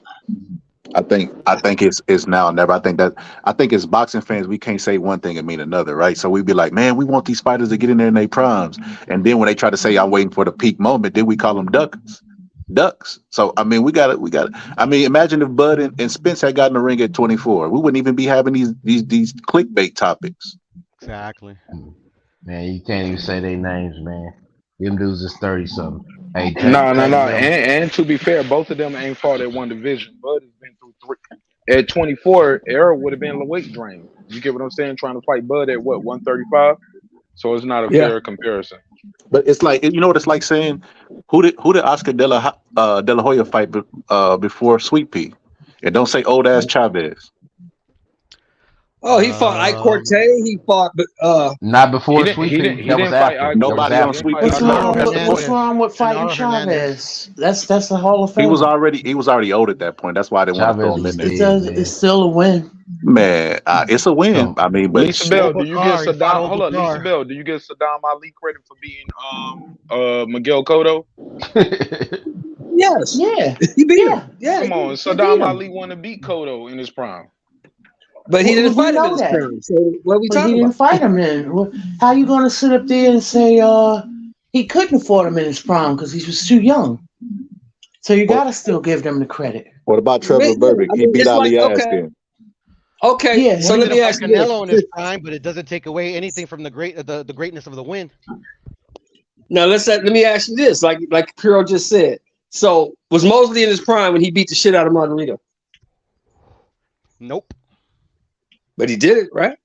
I think it's now or never. I think as boxing fans, we can't say one thing and mean another, right? So we be like, man, we want these fighters to get in there in their primes, and then when they try to say I'm waiting for the peak moment, then we call them ducks. So I mean, we got. I mean, imagine if Bud and Spence had gotten the ring at 24, we wouldn't even be having these clickbait topics. Exactly. Man, you can't even say their names, man. Them dudes is 30 something. Hey, No, no, no. them. And to be fair, both of them ain't fought at one division. Bud has been through three. At 24, Errol would have been the weight drain. You get what I'm saying? Trying to fight Bud at what 135. So it's not a Yeah. fair comparison. But it's like you know what it's like saying who did Oscar De La Hoya fight before Sweet Pea, and don't say old ass Chavez. Oh, he fought Ike Cortez. He fought, Not He before didn't. Sweet He Pea. didn't. He That was didn't fight after. Ike. That was Nobody on He after. didn't Sweet fight Pea. What's Ike wrong? Hernandez. What's wrong with fighting Genaro Hernandez. Chavez? That's a Hall of He was Famer. already old at that point. That's why I didn't want to throw Chavez him was in there. It dead, does. man. It's still a win. Man, it's a win. So, I mean, but Lisa Bell, do you give Obakar, he fought Saddam? Hold up, Lisa Obakar. Bell, do you give Saddam Ali credit for being Miguel Cotto? yes, Yeah, he beat yeah. him. Yeah, Come on, He beat Saddam him. Ali wanted to beat Cotto in his prime. but he didn't We fight him in know his that. prime. So what are we But he talking didn't about? fight him then. How you gonna sit up there and say he couldn't afford him in his prime because he was too young? So you what, gotta still give them the credit. what about Yeah, Trevor Burbick? I He mean, beat it's like Ali ass okay, then. okay. Yeah, So He let could have me fought ask you Canelo in his this. prime, but it doesn't take away anything from the greatness of the win. Now let me ask you this. Like Piro just said. So was Mosley in his prime when he beat the shit out of Margarito? Nope. But he did it, right?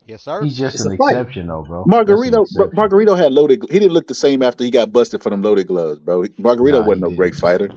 Yes, sir. he's just It's an a fight. exception, though, bro. That's an exception. Margarito had loaded. He didn't look the same after he got busted for them loaded gloves, bro. Margarito Nah, he wasn't no great didn't. fighter.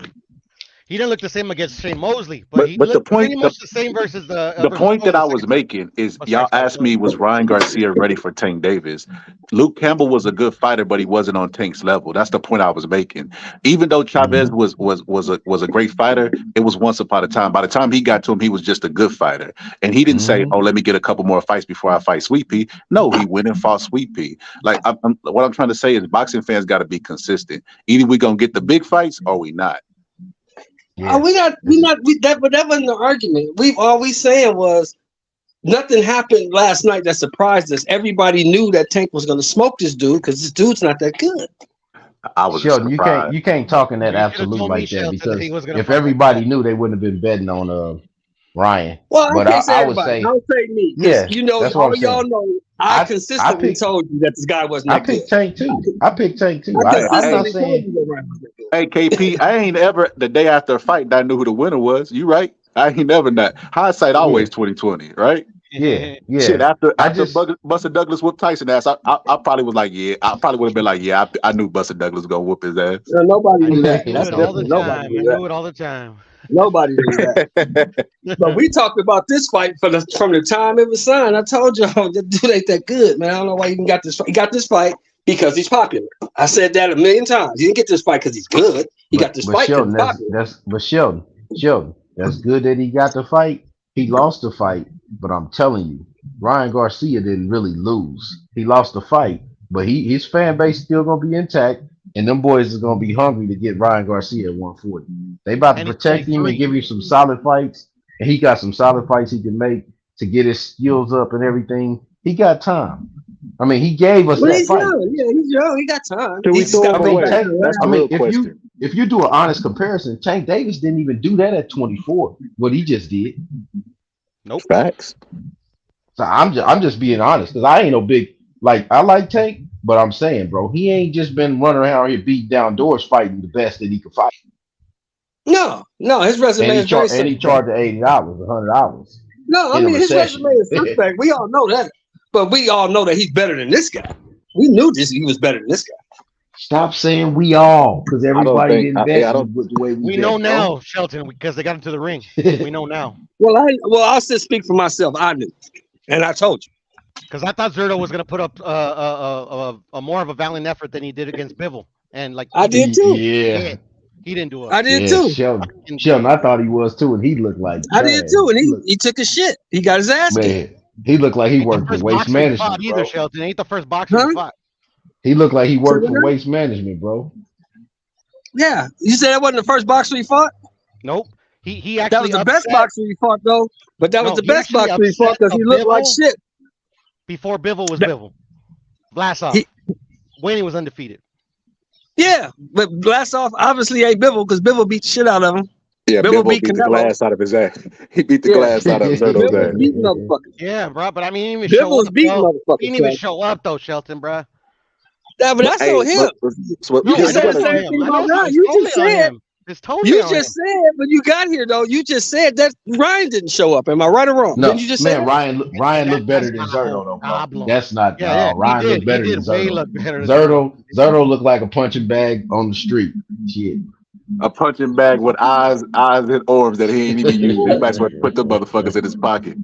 He didn't look the same against Shane Mosley, but But he but the looked point pretty the, much the same versus the versus point Floyd that the I was second time. making is Oh, sorry, y'all sorry. asked Go ahead. me was Ryan Garcia ready for Tank Davis? Luke Campbell was a good fighter, but he wasn't on Tank's level. That's the point I was making. Even though Chavez Mhm. was a great fighter, it was once upon a time. By the time he got to him, he was just a good fighter, and he didn't say, Mhm. "Oh, let me get a couple more fights before I fight Sweet Pea." No, he went and fought Sweet Pea. Like what I'm trying to say is, boxing fans got to be consistent. Either we gonna get the big fights or we not. Yeah. But that wasn't the argument. All we saying was nothing happened last night that surprised us. Everybody knew that Tank was going to smoke this dude because this dude's not that good. I was Sheldon, surprised. you can't talk in that You should have absolute told me, like that Shelton, that he because was gonna if fight like everybody that. knew, they wouldn't have been betting on Ryan. Well, I But can't say I would everybody. say, I'll say me because yeah, you know that's what all I'm y'all saying. know. I I consistently picked told you that this guy wasn't I that good. picked Tank too. I picked Tank too. I Hey, I'm hey, not consistently told saying you that Ryan wasn't that good. Hey KP, I ain't ever the day after a fight that I knew who the winner was. You right? I ain't never not. Hindsight yeah, always 2020, right? yeah, Shit, yeah. after I after just Buster Douglas whooped Tyson ass, I probably was like, yeah, I probably would have been like, yeah, I knew Buster Douglas was gonna whoop his ass. No, nobody I knew that. knew That's it all the different. Nobody time. I knew that. knew it all the time. Nobody knew that. But we talked about this fight from the time it was signed. I told y'all the dude ain't that good, man. I don't know why he even got this. He got this fight because he's popular. I said that a million times. He didn't get this fight because he's good. He got this but fight because Sheldon, he's popular. Sheldon, that's good that he got the fight. He lost the fight, but I'm telling you, Ryan Garcia didn't really lose. He lost the fight, but his fan base still gonna be intact, and them boys is gonna be hungry to get Ryan Garcia at 140. They about to And he's protect him and 23. give him some solid fights, and he got some solid fights he can make to get his skills up and everything. He got time. I mean, he gave us Well, that he's fight. young. Yeah, he's young. He got time. Should He we just throw got him to go back away? to the That's I the lab. mean, real question. if you do an honest comparison, Tank Davis didn't even do that at 24. What he just did. Nope. Facts. So I'm just being honest because I ain't no big like I like Tank, but I'm saying, bro, he ain't just been running around here beating down doors fighting the best that he could fight, No, his resume is very and he suspect. charged $80, $100 No, I in a mean his resume recession. is suspect. We all know that, but we all know that he's better than this guy. We knew this. He was better than this guy. Stop saying we all because I don't everybody think. didn't Yeah, bet I don't. with the way we We know bet, bro. now, Shelton, because they got into the ring. We know now. I'll just speak for myself. I knew, and I told you. Because I thought Zerto was gonna put up a more of a valiant effort than he did against Bivol, and like I he did did too. Yeah, shit. He didn't do I a did yeah, too. fucking Sheldon, thing. I thought he was too, and he looked like I did trash. too. And He looked, he took a shit. He got his ass kicked. man, he looked like he Ain't the worked for first waste boxer he fought management, either, bro. Shelton. Ain't the first boxer he Huh? fought. He looked like he So worked what for now? waste management, bro. Yeah. You said that wasn't the first boxer he fought? Nope. He That was actually the best upset. boxer he fought, though. But that was No, the he best actually boxer he fought upset because a he looked like Bivol shit. before Bivol was That- Bivol. Vlasov. He, When he was undefeated. yeah, but Blasov obviously ain't Bivol because Bivol beat the shit out of him. Yeah, Bivol Bivol beat beat the Canelo. glass out of his ass. He beat the Yeah, glass out of Zerto's Bivol ass. beat motherfuckers. Yeah, bro. But I mean, he didn't even show Bivol's up, beating bro. He motherfuckers. didn't even Son. show up though, Shelton, bro. Yeah, but that's Hey, on him. so No, You I just you know said it's the gotta on same him. thing I know about it's, Ryan. it's You totally just on said. him. It's totally You on just him. said when you got here though. You just said that Ryan didn't show up. Am I right or wrong? No, Didn't you just say man, that? Ryan That, looked that's better than not a whole Zerto though, bro. problem. That's not Yeah, yeah, no. Ryan looked he better did than way Zerto. look better than Zerto. Zerto looked like a punching bag on the street. Shit. a punching bag with eyes and orbs that he ain't even used. He might as well put the motherfuckers in his pocket.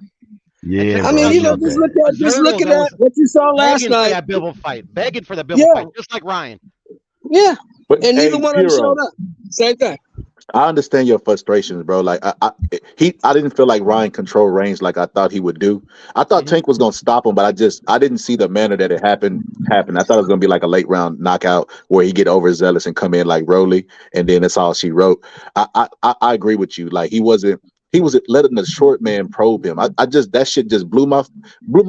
And Yeah, check I this bro, mean, out, he you know, looked Shelton. bad. just Zerto looking that at was what you saw last begging for night. that Bivol fight, begging for the Bivol Yeah, fight, just like Ryan. yeah, But and neither hey, one of them Puro, showed up. Same thing. I understand your frustrations, bro. Like I didn't feel like Ryan controlled range like I thought he would do. I thought Mhm. Tank was gonna stop him, but I didn't see the manner that it happened happen. I thought it was gonna be like a late round knockout where he get overzealous and come in like Rolly, and then that's all she wrote. I agree with you. Like he wasn't letting the short man probe him. I just that shit just blew my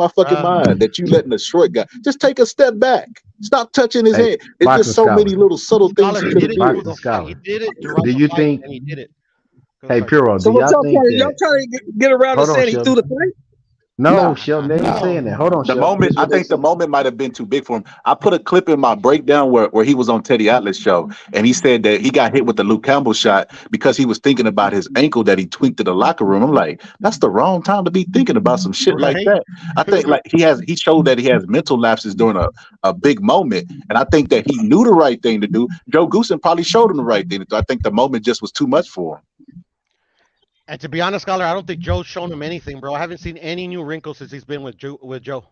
fucking mind that you letting the short guy just take a step back. Stop touching his Hey, hand. It's boxing just so scholar. many little subtle things Scholar, he he could did have it through did. Boxing the fight. He scholar. did it throughout Do the you fight, think and he did it. hey Puro, So do what y'all y'all think trying? Y'all that trying to get around to hold on, saying he threw Shelton? the fight? No, Nah, Shelton, they ain't saying that. Hold on, the Shelton. moment This is I what they think the said. moment might have been too big for him. I put a clip in my breakdown where he was on Teddy Atlas show and he said that he got hit with the Luke Campbell shot because he was thinking about his ankle that he tweaked in the locker room. I'm like, that's the wrong time to be thinking about some shit like Right? that. I think like he showed that he has mental lapses during a big moment, and I think that he knew the right thing to do. Joe Goosen probably showed him the right thing to do. I think the moment just was too much for him. And to be honest, Scholar, I don't think Joe's shown him anything, bro. I haven't seen any new wrinkles since he's been with Joe.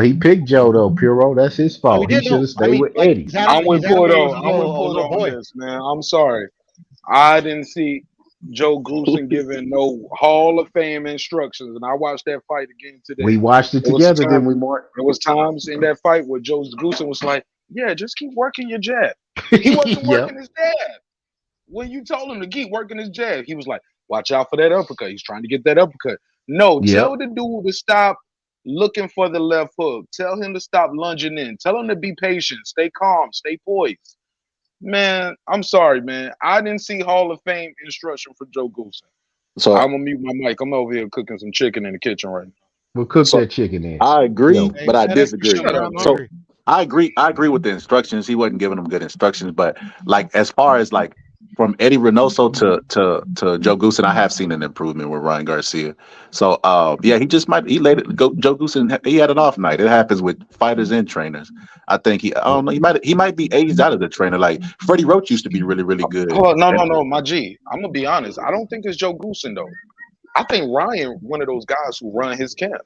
He picked Joe though, Puro. That's his No, he fault. He did should no. have I stayed mean, with like Eddie. I'm He's with had him ever Porto. since I'm with a Porto little on boy. this, man. I'm sorry. I didn't see Joe Goosen giving no Hall of Fame instructions, and I watched that fight again We today. watched it There was together, time. didn't we, Mark? There was times in that fight where Joe Goosen was like, "Yeah, just keep working your jab." He wasn't Yep. working his jab. When you told him to keep working his jab, he was like, "Watch out for that uppercut." He's trying to get that uppercut. No, Yep. tell the dude to stop looking for the left hook. Tell him to stop lunging in. Tell him to be patient, stay calm, stay poised. Man, I'm sorry, man. I didn't see Hall of Fame instruction for Joe Goosen. So I'm gonna mute my mic. I'm over here cooking some chicken in the kitchen right now. We'll cook so that chicken in. I agree, Yo. Hey, but I FedEx me disagree. some, Shut bro. up, I'm man. So hungry. I agree with the instructions. He wasn't giving them good instructions, but like as far as like from Eddie Reynoso to Joe Goosen, I have seen an improvement with Ryan Garcia. So yeah, he laid it go Joe Goosen he had an off night. It happens with fighters and trainers. I don't know, he might be aged out of the trainer. Like Freddie Roach used to be really, really good. Oh, no, And no, no, my G. I'm gonna be honest. I don't think it's Joe Goosen though. I think Ryan, one of those guys who run his camp.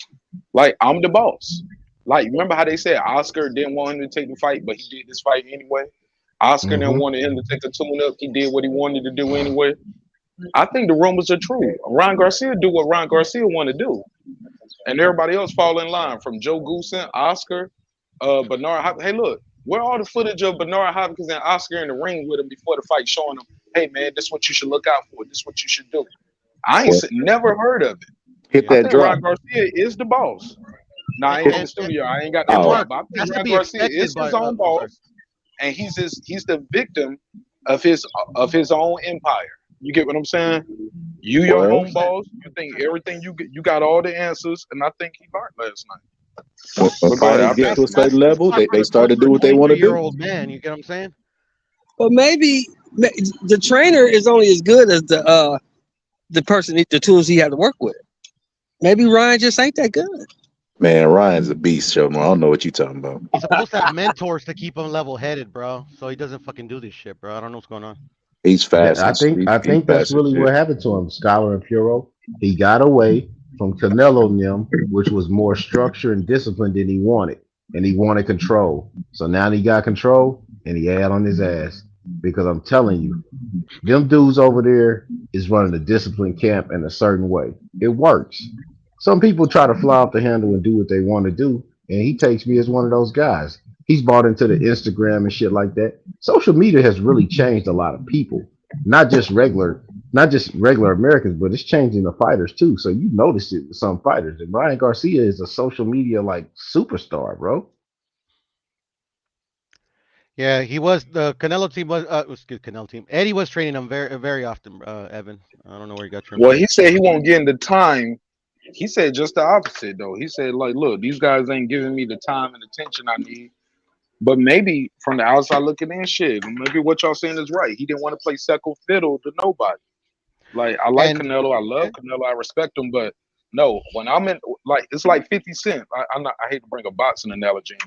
Like I'm the boss. Like remember how they said Oscar didn't want him to take the fight, but he did this fight anyway. Oscar didn't Mm-hmm. want him to take a tune up. He did what he wanted to do anyway. I think the rumors are true. Ryan Garcia do what Ryan Garcia want to do, and everybody else fall in line from Joe Goosen, Oscar, Bernard. Hey, look, where all the footage of Bernard Hopkins and Oscar in the ring with him before the fight, showing him, hey man, this is what you should look out for. This is what you should do. I ain't never heard of it. hit I that think drop. Ryan Garcia is the boss. Now I ain't Hit, in the studio. I ain't got that And oh, drop, Mark, but I think that's to Ryan be Garcia expected is by. his own I'm sorry. boss, and he's the victim of his own empire. You get what I'm saying? You your well, own boss. You think everything you got all the answers, and I think he learned last night. when But go ahead. fighters I get pass to a the mic. certain That's level, par they for the start course to for do a what they want to do. 23-year-old man. You get what I'm saying? But maybe the trainer is only as good as the person, the tools he had to work with. Maybe Ryan just ain't that good. Man, Ryan's a beast, Shelton. I don't know what you talking about. He's supposed to have mentors to keep him level-headed, bro. So he doesn't fucking do this shit, bro. I don't know what's going on. He's fast I and think he's, I he's think that's fast as really shit. what happened to him, Scholar and Puro. He got away from Canelo and them, which was more structure and discipline than he wanted. And he wanted control. So now he got control and he had on his ass. Because I'm telling you, them dudes over there is running a disciplined camp in a certain way. It works. Some people try to fly off the handle and do what they want to do, and he takes me as one of those guys. He's bought into the Instagram and shit like that. Social media has really changed a lot of people, not just regular not just regular Americans, but it's changing the fighters too. So you notice it with some fighters. And Ryan Garcia is a social media like superstar, bro. Yeah, he was the Canelo team was excuse Canelo team. Eddie was training him very often. Evan, I don't know where you got your Well, information. he said he won't get in the time. He said just the opposite though. He said like, look, these guys ain't giving me the time and attention I need. But maybe from the outside looking in, shit, maybe what y'all saying is right. He didn't want to play second fiddle to nobody. Like I like And Canelo, I love yeah, Canelo, I respect him, but no, when I'm in like it's like 50 Cent. I hate to bring a boxing analogy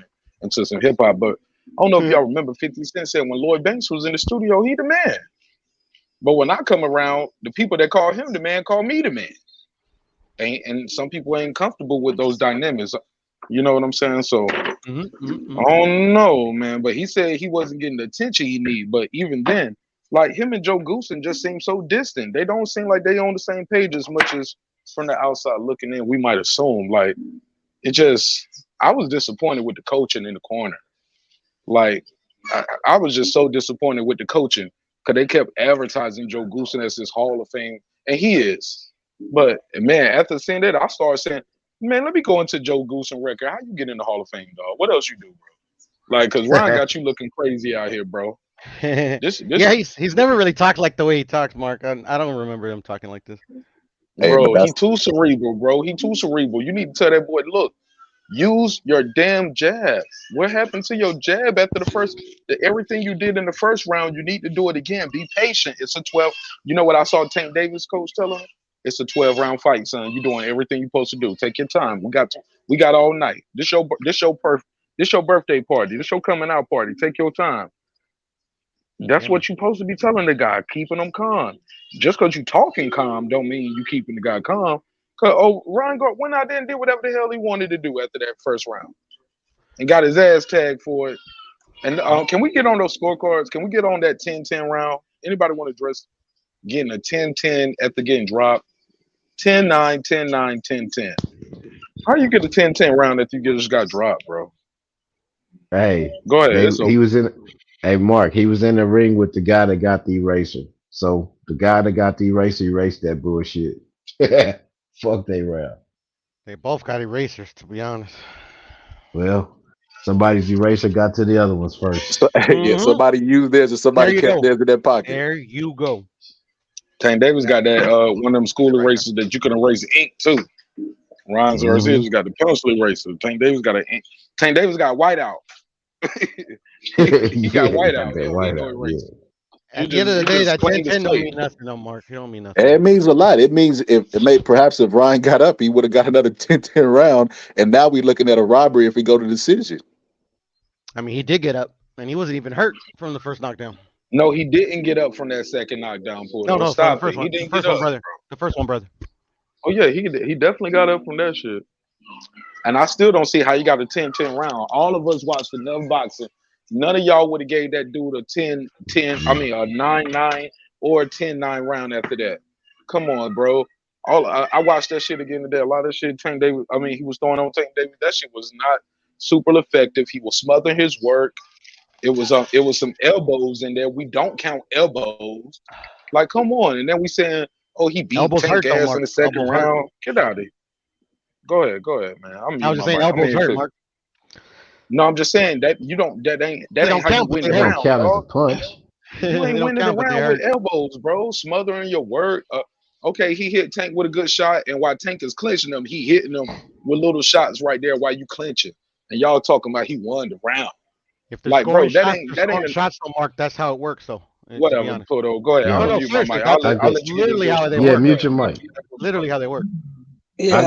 into some hip hop, but I don't know if y'all remember 50 Cent said when Lloyd Banks was in the studio, he the man. But when I come around, the people that call him the man call me the man. And some people ain't comfortable with those dynamics. You know what I'm saying? So mhm, mhm, I mhm. don't know, man. But he said he wasn't getting the attention he need. But even then, like him and Joe Goosen just seem so distant. They don't seem like they on the same page as much as from the outside looking in, we might assume. Like it just I was disappointed with the coaching in the corner. Like I was just so disappointed with the coaching because they kept advertising Joe Goosen as this Hall of Fame, and he is. But man, after seeing that, I started saying, man, let me go into Joe Goosen record. How you get in the Hall of Fame, dog? What else you do, bro? Like, cause Ron got you looking crazy out here, bro. This, Yeah, he's never really talked like the way he talks, Mark. I don't remember him talking like this. Hey, but bro, he that's too cerebral, bro. He too cerebral. You need to tell that boy, look, use your damn jab. What happened to your jab after everything you did in the first round? You need to do it again. Be patient. It's a 12. You know what I saw Tank Davis coach tell him? It's a 12-round fight, son. You're doing everything you're supposed to do. Take your time. We got all night. This your birthday party. This your coming out party. Take your time. That's Yeah, man. what you're supposed to be telling the guy, keeping him calm. Just because you talking calm don't mean you keeping the guy calm. Cause Ryan Gart went out there and did whatever the hell he wanted to do after that first round and got his ass tagged for it. And can we get on those scorecards? Can we get on that 10-10 round? Anybody want to address getting a 10-10 after getting dropped? 10-9, 10-9, 10-10. How you get a 10-10 round if you just got dropped, bro? Hey, Go ahead. they It's he open. was in. Hey, Mark, he was in the ring with the guy that got the eraser. So the guy that got the eraser erased that bullshit. Fuck they round. They both got erasers, to be honest. Well, somebody's eraser got to the other ones first. so, yeah. Hmm. Somebody used theirs, and There somebody you kept go. theirs in their pocket. There you go. Tank Davis got that one of them school erasers that you can erase ink too. Ron Garcia Hmm just got the pencil eraser. Tank Davis got Tank Davis got whiteout. he got Yeah, got whiteout. He that don't need white no out. Yeah. eraser. At the end of the You day, just that clean the 10-10 don't slate. mean nothing no more. It don't mean nothing, And it man. means a lot. It means if it may perhaps if Ryan got up, he would have got another 10-10 round. And now we're looking at a robbery if we go to decision. I mean, he did get up, and he wasn't even hurt from the first knockdown. No, he didn't get up from that second knockdown, No, Pudo. no, from the Stop it. first He one. The didn't get first one, up. brother. The first one, brother. Oh yeah, he definitely got up from that shit. And I still don't see how you got a 10-10 round. All of us watched enough boxing. None of y'all would have gave that dude a 10-10, I mean a 9-9 or a 10-9 round after that. Come on, bro. I watched that shit again today. A lot of shit Tank Davis, I mean, he was throwing on Tank Davis. That shit was not super effective. He was smothering his work. It was some elbows in there. We don't count elbows. Like, come on. And then we saying, oh, he beat Elbows Tank hurt, though, ass in Mark. the second Elbows hurt. round. Get out of here. Go ahead, man. I'm I was muting just my saying mic. I elbows mean, hurt, 'cause Mark. no, I'm just saying that you don't. That ain't They that ain't don't how you count, but win they the They hurt. don't round, count as a dog. punch. You They ain't don't winning the count, but they round with hurt. elbows, bro. Smothering your work. Okay, he hit Tank with a good shot, and while Tank is clinching them, he hitting them with little shots right there while you clinching. And y'all talking about he won the round. If they're Like, scoring bro, that shots, ain't they're that scoring ain't a, shots, though, Mark. That's how it works, though. To be whatever. honest. Puto, go ahead. I'm No, Yeah, gonna no, mute my seriously, mic. that's I I'll get. let you get literally into how it. they Yeah, work. Go mute ahead. your mic. Literally how they work. Yeah, I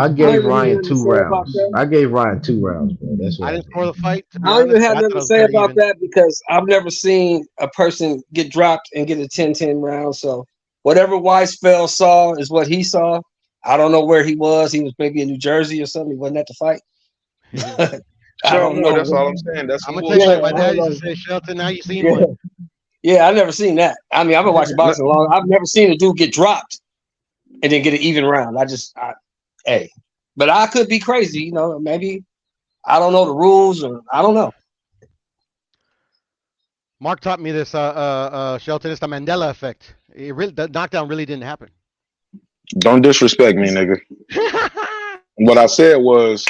I gave don't really have Ryan nothing to two say about rounds. that. I gave Ryan 2 rounds, bro. That's I what I didn't score gave. the fight, to I be don't even honest, but have I thought nothing it to was say very about even. that because I've never seen a person get dropped and get a 10-10 round. So whatever Weisfeld saw is what he saw. I don't know where he was. He was maybe in New Jersey or something. He wasn't at the fight. But I Show don't more. That's know. all I'm saying. That's I'm some gonna tell you, Yeah, like bullshit, my I bro. dad don't used to know. say, Shelton, now you seen Yeah, one. yeah, I've never seen that. I mean, I've been watching boxing long. I've never seen a dude get dropped and then get an even round. Hey, but I could be crazy. You know, maybe I don't know the rules or I don't know. Mark taught me this, Shelton. It's the Mandela effect. The knockdown really didn't happen. Don't disrespect me, nigga. What I said was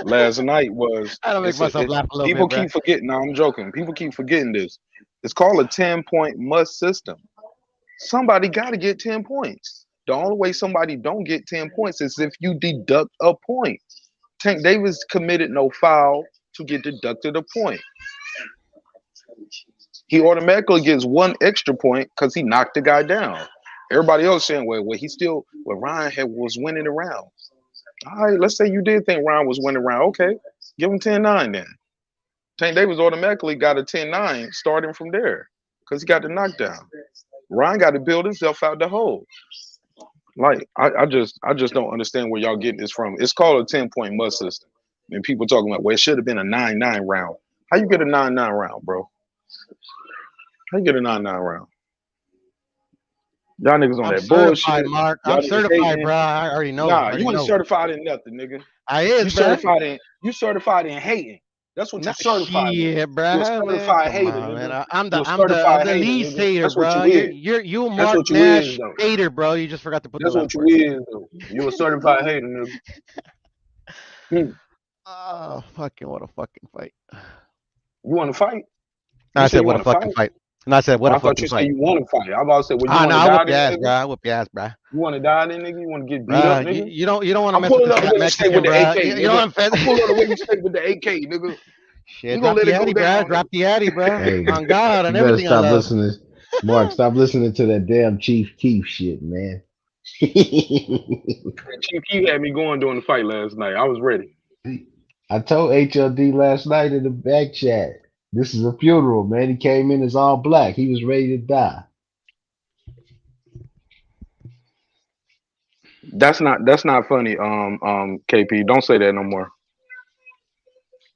last night was I don't make myself laugh a little people bit, bro. keep forgetting. No, I'm joking. People keep forgetting this. It's called a 10-point must system. Somebody got to get 10 points. The only way somebody don't get 10 points is if you deduct a point. Tank Davis committed no foul to get deducted a point. He automatically gets 1 extra point because he knocked the guy down. Everybody else saying, well, Ryan was winning the round. All right, let's say you did think Ryan was winning the round. Okay, give him 10-9 then. Tank Davis automatically got a 10-9 starting from there because he got the knockdown. Ryan got to build himself out the hole. Like, I just don't understand where y'all getting this from. It's called a 10-point must system. And people talking about, well, it should have been a 9-9 round. How you get a 9-9 round, bro? How you get a 9-9 round? Y'all niggas on I'm that certified, bullshit. Mark. Y'all I'm niggas certified, hating. bro. I already know. Nah, you ain't certified in nothing, nigga. I You is, bro. certified in hating. That's what Not you're certified in. shit, bro. You're a certified Come hater, on, man. nigga. I'm You're a the certified hater, least nigga. hater, That's what bro. you is. You That's Mark what you Nash is, though. hater, bro. You just forgot to put That's the what last you word. is, though. You a certified hater, nigga. Oh, fucking what a fucking fight. You want to fight? I said you what a wanna fucking fight? fight. And I said what I a thought fucking you said fight. you want to fight. I about to say, well, you Ah, want no, to I die whoop your then, ass, nigga? bro. I whoop your ass, bro. You want to die then, nigga? You want to get beat Bruh, up, nigga? you don't want to I'm mess with pulling this up the fat way you stay with Mexican, the bro. AK, You nigga. know what I'm saying? I'm pulling up the way you stay with the AK, nigga. Shit, You drop gonna let the it go addy, bro. down, Drop the addy, bro. Hey, On God, you on better everything I stop love. listening. Mark, stop listening to that damn Chief Keef shit, man. Chief Keef had me going during the fight last night. I was ready. I told HLD last night in the back chat, this is a funeral, man. He came in as all black. He was ready to die. That's not funny. KP, don't say that no more.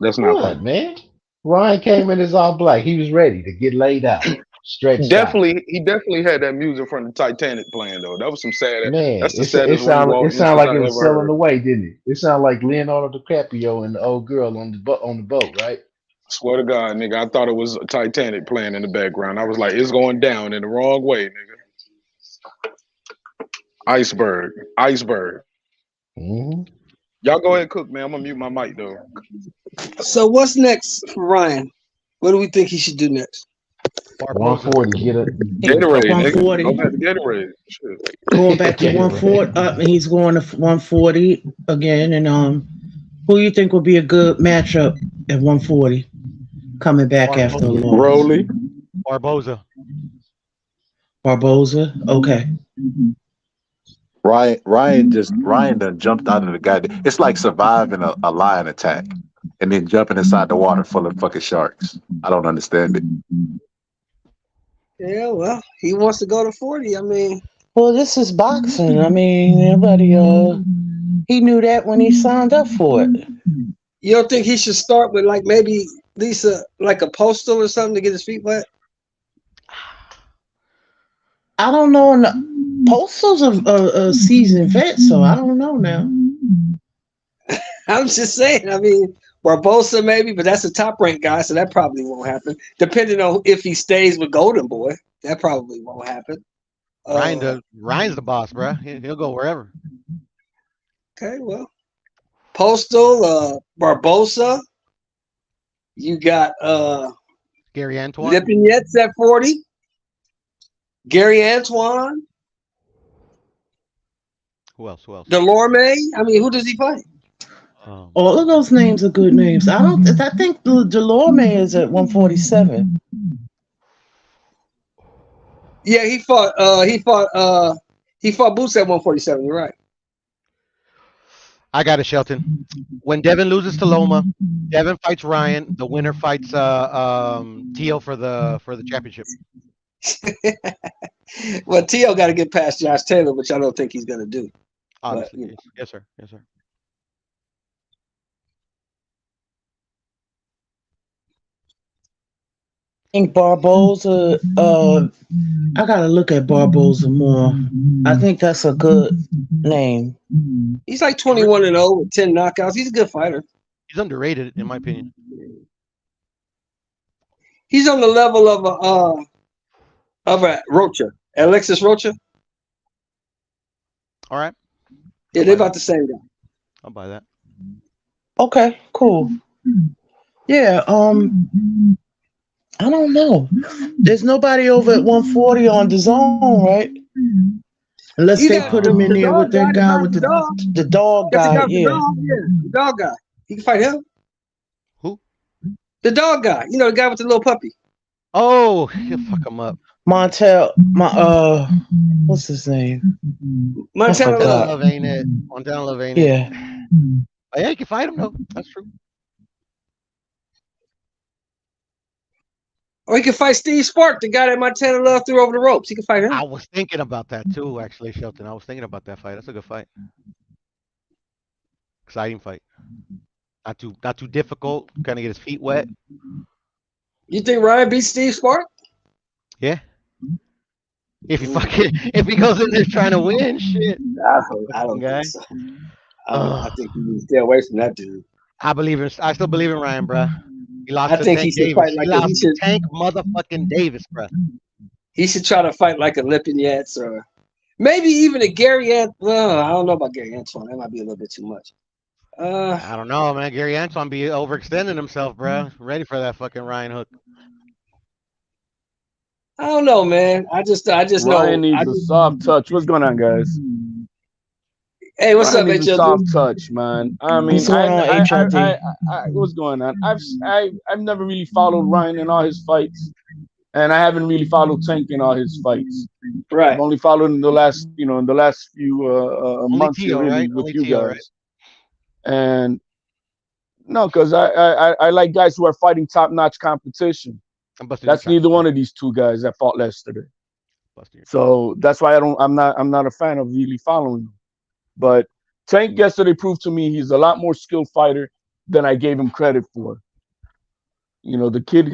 That's not What, funny. man? Ryan came in as all black. He was ready to get laid out, stretched out. He definitely had that music from the Titanic playing though. That was some sad. Man, That's the it saddest ring sounded walk music like I it was ever selling heard. away, didn't it? It sounded like Leonardo DiCaprio and the old girl on the boat, right? Swear to God, nigga, I thought it was Titanic playing in the background. I was like, it's going down in the wrong way, nigga. Iceberg. Mm-hmm. Y'all go ahead and cook, man. I'm gonna mute my mic though. So what's next for Ryan? What do we think he should do next? 140, get a Gatorade, nigga. 140. Go back to Gatorade. Shit. Going back to Gatorade. 140. He's going to 140 again. And who you think will be a good matchup at 140? Coming back after a loss. Rolly. Barboza. Barboza. Okay. Ryan done jumped out of the guy. It's like surviving a lion attack and then jumping inside the water full of fucking sharks. I don't understand it. Yeah, well, he wants to go to 40. I mean, Well, this is boxing. I mean, everybody. He knew that when he signed up for it. you don't think he should start with like maybe Lisa, like a postal or something to get his feet wet? I don't know. Postal's a seasoned vet, so I don't know now. I'm just saying. I mean, Barbosa maybe, but that's a top ranked guy, so that probably won't happen. Depending on if he stays with Golden Boy, that probably won't happen. Ryan's the boss, bro. He'll go wherever. Okay, well, Postal, Barbosa. You got Gary Antoine. Lipinets at 40. Gary Antoine. Who else? Delorme. I mean, who does he fight? All of those names are good names. I think Delorme is at 147. Yeah, he fought Boots at 147. You're right. I got it, Shelton. When Devin loses to Loma, Devin fights Ryan. The winner fights Tio for the championship. Well, Tio got to get past Josh Taylor, which I don't think he's going to do. Obviously, but, yes, sir. I think Barboza. I gotta look at Barboza more. I think that's a good name. He's like 21-0 with 10 knockouts. He's a good fighter. He's underrated, in my opinion. He's on the level of a Rocha, Alexis Rocha. All right. Yeah, they're about the same guy. I'll buy that. Okay, cool. Yeah, I don't know. There's nobody over at 140 on dazn, right? Unless You they got put him in the there with dog that guy, guy with the dog. the dog That's the guy. guy with the Yeah. dog. Yeah, the dog guy. You can fight him. Who? The dog guy. You know, the guy with the little puppy. Oh, he'll fuck him up. Montel, what's his name? Montana Montana Love. Love ain't it? Montana Love ain't it? Yeah. Oh, yeah, you can fight him though. That's true. Or he can fight Steve Spark, the guy that Montana Love threw over the ropes. He can fight him. I was thinking about that too, actually, Shelton. I was thinking about that fight. That's a good fight. Exciting fight. Not too difficult. Kind of get his feet wet. You think Ryan beats Steve Spark? Yeah. If he goes in there trying to win, shit. I don't Guy. think so. I think he needs to stay away from that dude. I still believe in Ryan, bruh. He lost I to think Tank he should Davis. fight like He a, lost to Tank motherfucking Davis, bruh. He should try to fight like a Lipinets or maybe even a Gary Well, I don't know about Gary Antoine. That might be a little bit too much. I don't know, man. Gary Antoine be overextending himself, bruh. Ready for that fucking Ryan hook. I don't know, man. I just Ryan know. needs a soft touch. What's going on, guys? Hey, what's Ryan up, needs a HLD? soft touch, man. I mean, What's going on, HLD? what's going on? I've never really followed Ryan in all his fights, and I haven't really followed Tank in all his fights. Right. I've only followed in the last few Only months Tio, really right? with Only you Tio, guys. right? And no, because I like guys who are fighting top-notch competition. That's neither one of these two guys that fought yesterday. So that's why I'm not a fan of really following him. But Tank yesterday proved to me he's a lot more skilled fighter than I gave him credit for. You know, the kid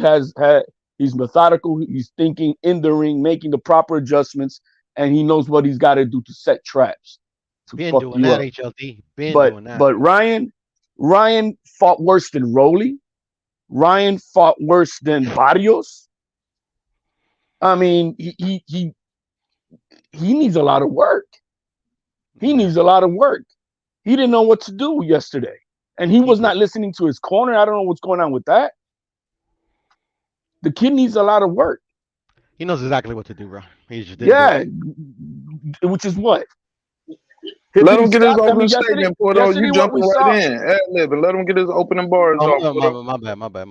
he's methodical, he's thinking in the ring, making the proper adjustments, and he knows what he's got to do to set traps to Been fuck doing you that, up. HLD. Doing that. But Ryan fought worse than Rolly. Ryan fought worse than Barrios. I mean, he needs a lot of work. He needs a lot of work. He didn't know what to do yesterday. And he was not listening to his corner. I don't know what's going on with that. The kid needs a lot of work. He knows exactly what to do, bro. He just which is what? Let him get his opening statement, Porto. You jumping right in. Ad-lib, and let him get his opening bars off. My bad.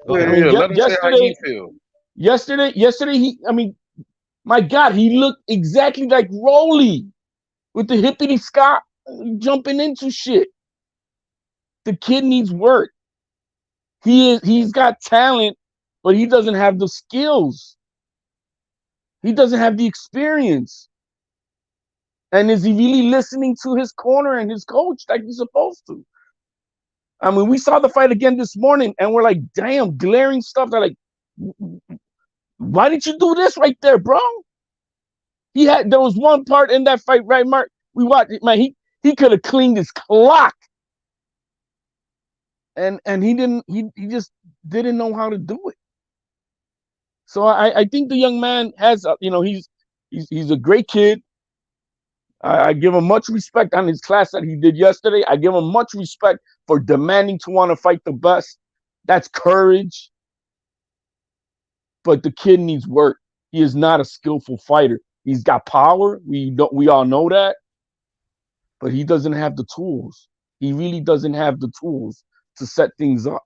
Let him say how he feel. Yesterday, my God, he looked exactly like Rolly with the hippity Scott jumping into shit. The kid needs work. He's got talent, but he doesn't have the skills. He doesn't have the experience. And is he really listening to his corner and his coach like he's supposed to? I mean, we saw the fight again this morning, and we're like, damn, glaring stuff. They're like, why did you do this right there, bro? There was one part in that fight, right, Mark? We watched it, man. He could have cleaned his clock. And he just didn't know how to do it. So I think the young man has, he's a great kid. I give him much respect on his class that he did yesterday. I give him much respect for demanding to want to fight the best. That's courage. But the kid needs work. He is not a skillful fighter. He's got power. We all know that. But he doesn't have the tools. He really doesn't have the tools to set things up.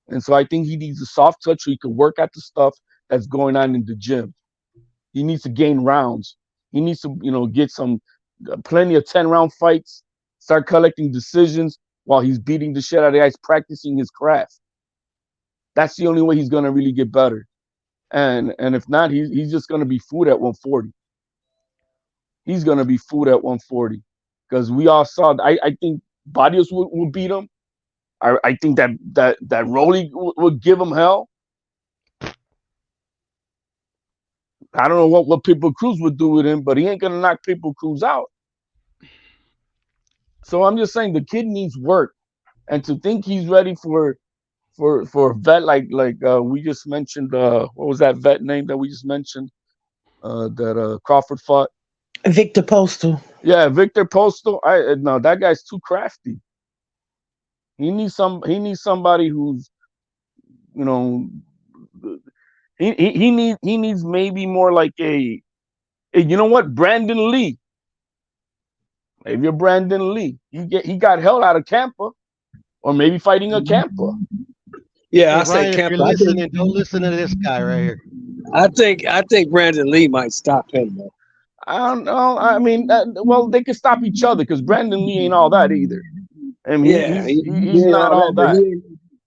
And so I think he needs a soft touch so he can work at the stuff that's going on in the gym. He needs to gain rounds. He needs to, get plenty of 10-round fights, start collecting decisions while he's beating the shit out of the guys, practicing his craft. That's the only way he's going to really get better. And if not, he's just going to be food at 140. He's going to be food at 140 because we all saw. I think Barrios will beat him. I think that Rolly would give him hell. I don't know what Pitbull Cruz would do with him, but he ain't gonna knock Pitbull Cruz out. So I'm just saying the kid needs work, and to think he's ready for for a vet like we just mentioned. What was that vet name that we just mentioned? That Crawford fought. Victor Postal. Yeah, Victor Postal. No, that guy's too crafty. He needs somebody who's, you know, he needs maybe more like a you know what, Brandon Lee. Maybe you're Brandon Lee. He got held out of Campa, or maybe fighting a Campa. Yeah, Hey, I say Ryan, if you're Campa. listening, don't listen to this guy right here. I think Brandon Lee might stop him, though. I don't know. I mean, well, they could stop each other because Brandon Lee ain't all that either. I mean, Yeah, he's ain't not all but that.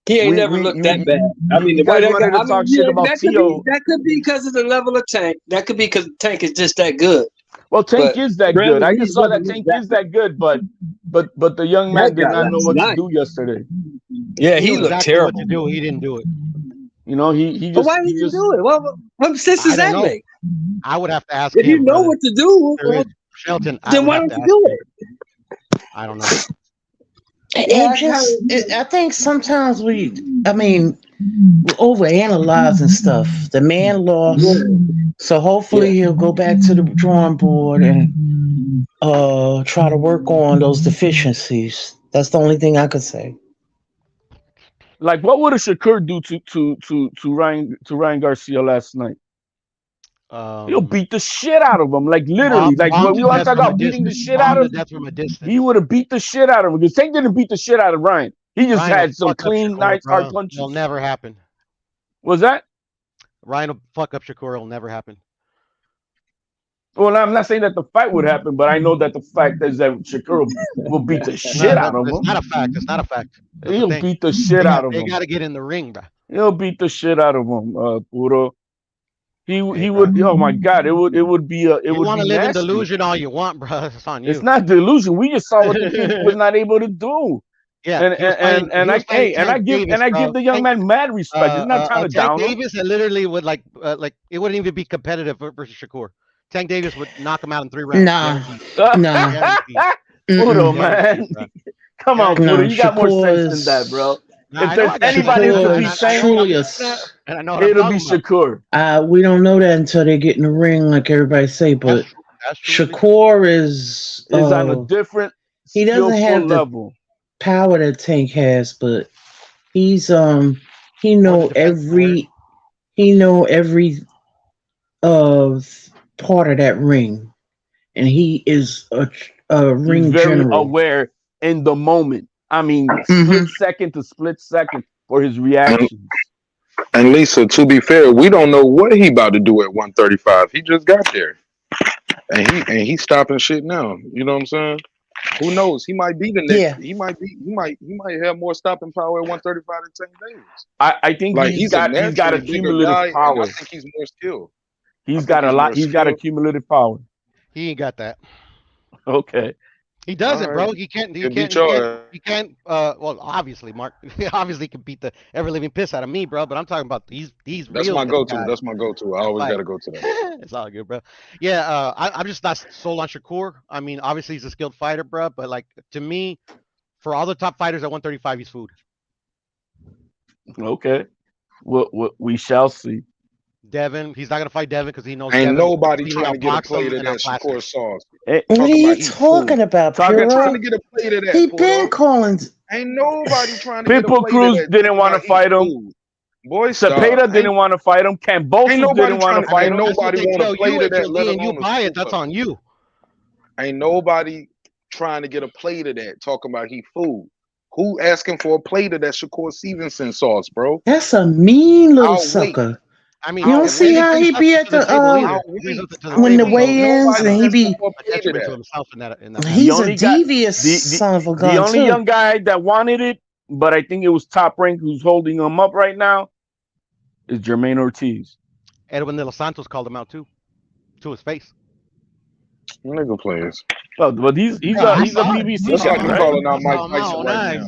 he ain't never looked that bad. I mean, You the way guys that wanted guy. to talk shit about Tio. That could be because of the level of Tank. That could be because Tank is just that good. Well, Tank But is that good. Brandon I Lee just saw that doesn't look Tank that is that good, but the young man That did guy not know last what to night. do yesterday. Yeah, He he knew looked exactly what terrible. to do. He didn't do it. You know, he But just why did you do it? What sense I does don't that know. make? I would have to ask If you him, know brother. what to do, There is Shelton. I then would why have don't to you ask do him. it? I don't know. I think sometimes I mean, we're overanalyzing stuff. The man lost, so hopefully he'll go back to the drawing board and try to work on those deficiencies. That's the only thing I could say. like, what would a Shakur do to Ryan Garcia last night? He'll beat the shit out of him, like literally. Like Bomb when to we want to death talk from a about beating the distance. shit out Bomb to of him, death from a distance. he would have beat the shit out of him because Tank didn't beat the shit out of Ryan. He just Ryan will had some fuck up clean, Shakur, nice, hard bro. punches. It'll never happen. Was that? Ryan will fuck up Shakur. It'll never happen. Well, I'm not saying that the fight would happen, but I know that the fact is that Shakur will beat the shit out of It's him. not a fact. It's not a fact. That's He'll the thing. beat the shit out of They him. got to get in the ring, bro. He'll beat the shit out of him, Puro. He Hey, would. bro. Oh my God! It would be You want to be live in nasty. delusion all you want, bro. It's on you. It's not delusion. We just saw what the kid was not able to do. Yeah, And he was fighting. He was fighting I Tank Davis, give bro. the young man mad respect. It's not trying to Tank down him. Davis, and literally would like it wouldn't even be competitive versus Shakur. Tank Davis would knock him out in 3 rounds. Nah, nah. Puro, Mm-mm. man. Come on, No, Puro. You got more Shakur sense than that, bro. Nah, If there's I got anybody sense, to Shakur beat is Tank, truly and I know what I'm it'll be talking about. Shakur. We don't know that until they get in the ring, like everybody say. But That's true. Shakur is Is on a different he doesn't skillful have the level. power that Tank has, but he's he know every part of that ring, and he is a ring He's very general. aware in the moment. I mean, split second to split second for his reactions. And Lisa, to be fair, we don't know what he about to do at 135. He just got there, and he's stopping shit now. You know what I'm saying? Who knows? He might be the next. Yeah. He might have more stopping power at 135 than Tank Davis. I think Like he's got naturally bigger accumulative guy, power. and I think he's more skilled. He's got a lot. He's got accumulative power. He ain't got that. Okay. He doesn't, All bro. right. He can't. Well, obviously, Mark. He obviously can beat the ever living piss out of me, bro. But I'm talking about these That's real my good go-to. guys. That's my go-to. I always got to go to that. It's all good, bro. Yeah, I'm just not sold on Shakur. I mean, obviously he's a skilled fighter, bro. But like to me, for all the top fighters at 135, he's food. Okay. We shall see. Devin, he's not gonna fight Devin because he knows. Ain't Devin nobody will trying to get a outbox plate him of and that outclass Shakur him. sauce. What are Talking you about he talking food. about, Trying Puro? to get a plate of that. He been Puro. calling. Ain't nobody trying to get a Pitbull plate Cruz of that. didn't Talking want to about he fight him. food. Boy, stop. Cepeda didn't want to fight him. Cambosos Ain't nobody didn't want trying to to. fight Ain't him. That's what nobody they want tell to plate you, of that. Let HOD, and you alone a buy it. scoop That's of on you. Ain't nobody trying to get a plate of that. Talking about he food. Who asking for a plate of that Shakur Stevenson sauce, bro? That's a mean little I'll wait. sucker. I mean, You don't and see he how brings he be nothing at to the table the either. He brings nothing to the when the table. So weigh-ins, and he Nobody be asking for a a plate of detriment to that. himself in that matter. he's a devious son of a gun The only too. young guy that wanted it, but I think it was Top Rank who's holding him up right now, is Jermaine Ortiz. Edwin de los Santos called him out too, to his face. Nigga players. Oh, but he's a PBC Just like guy, you right? calling out Mike Oh, Tyson right now.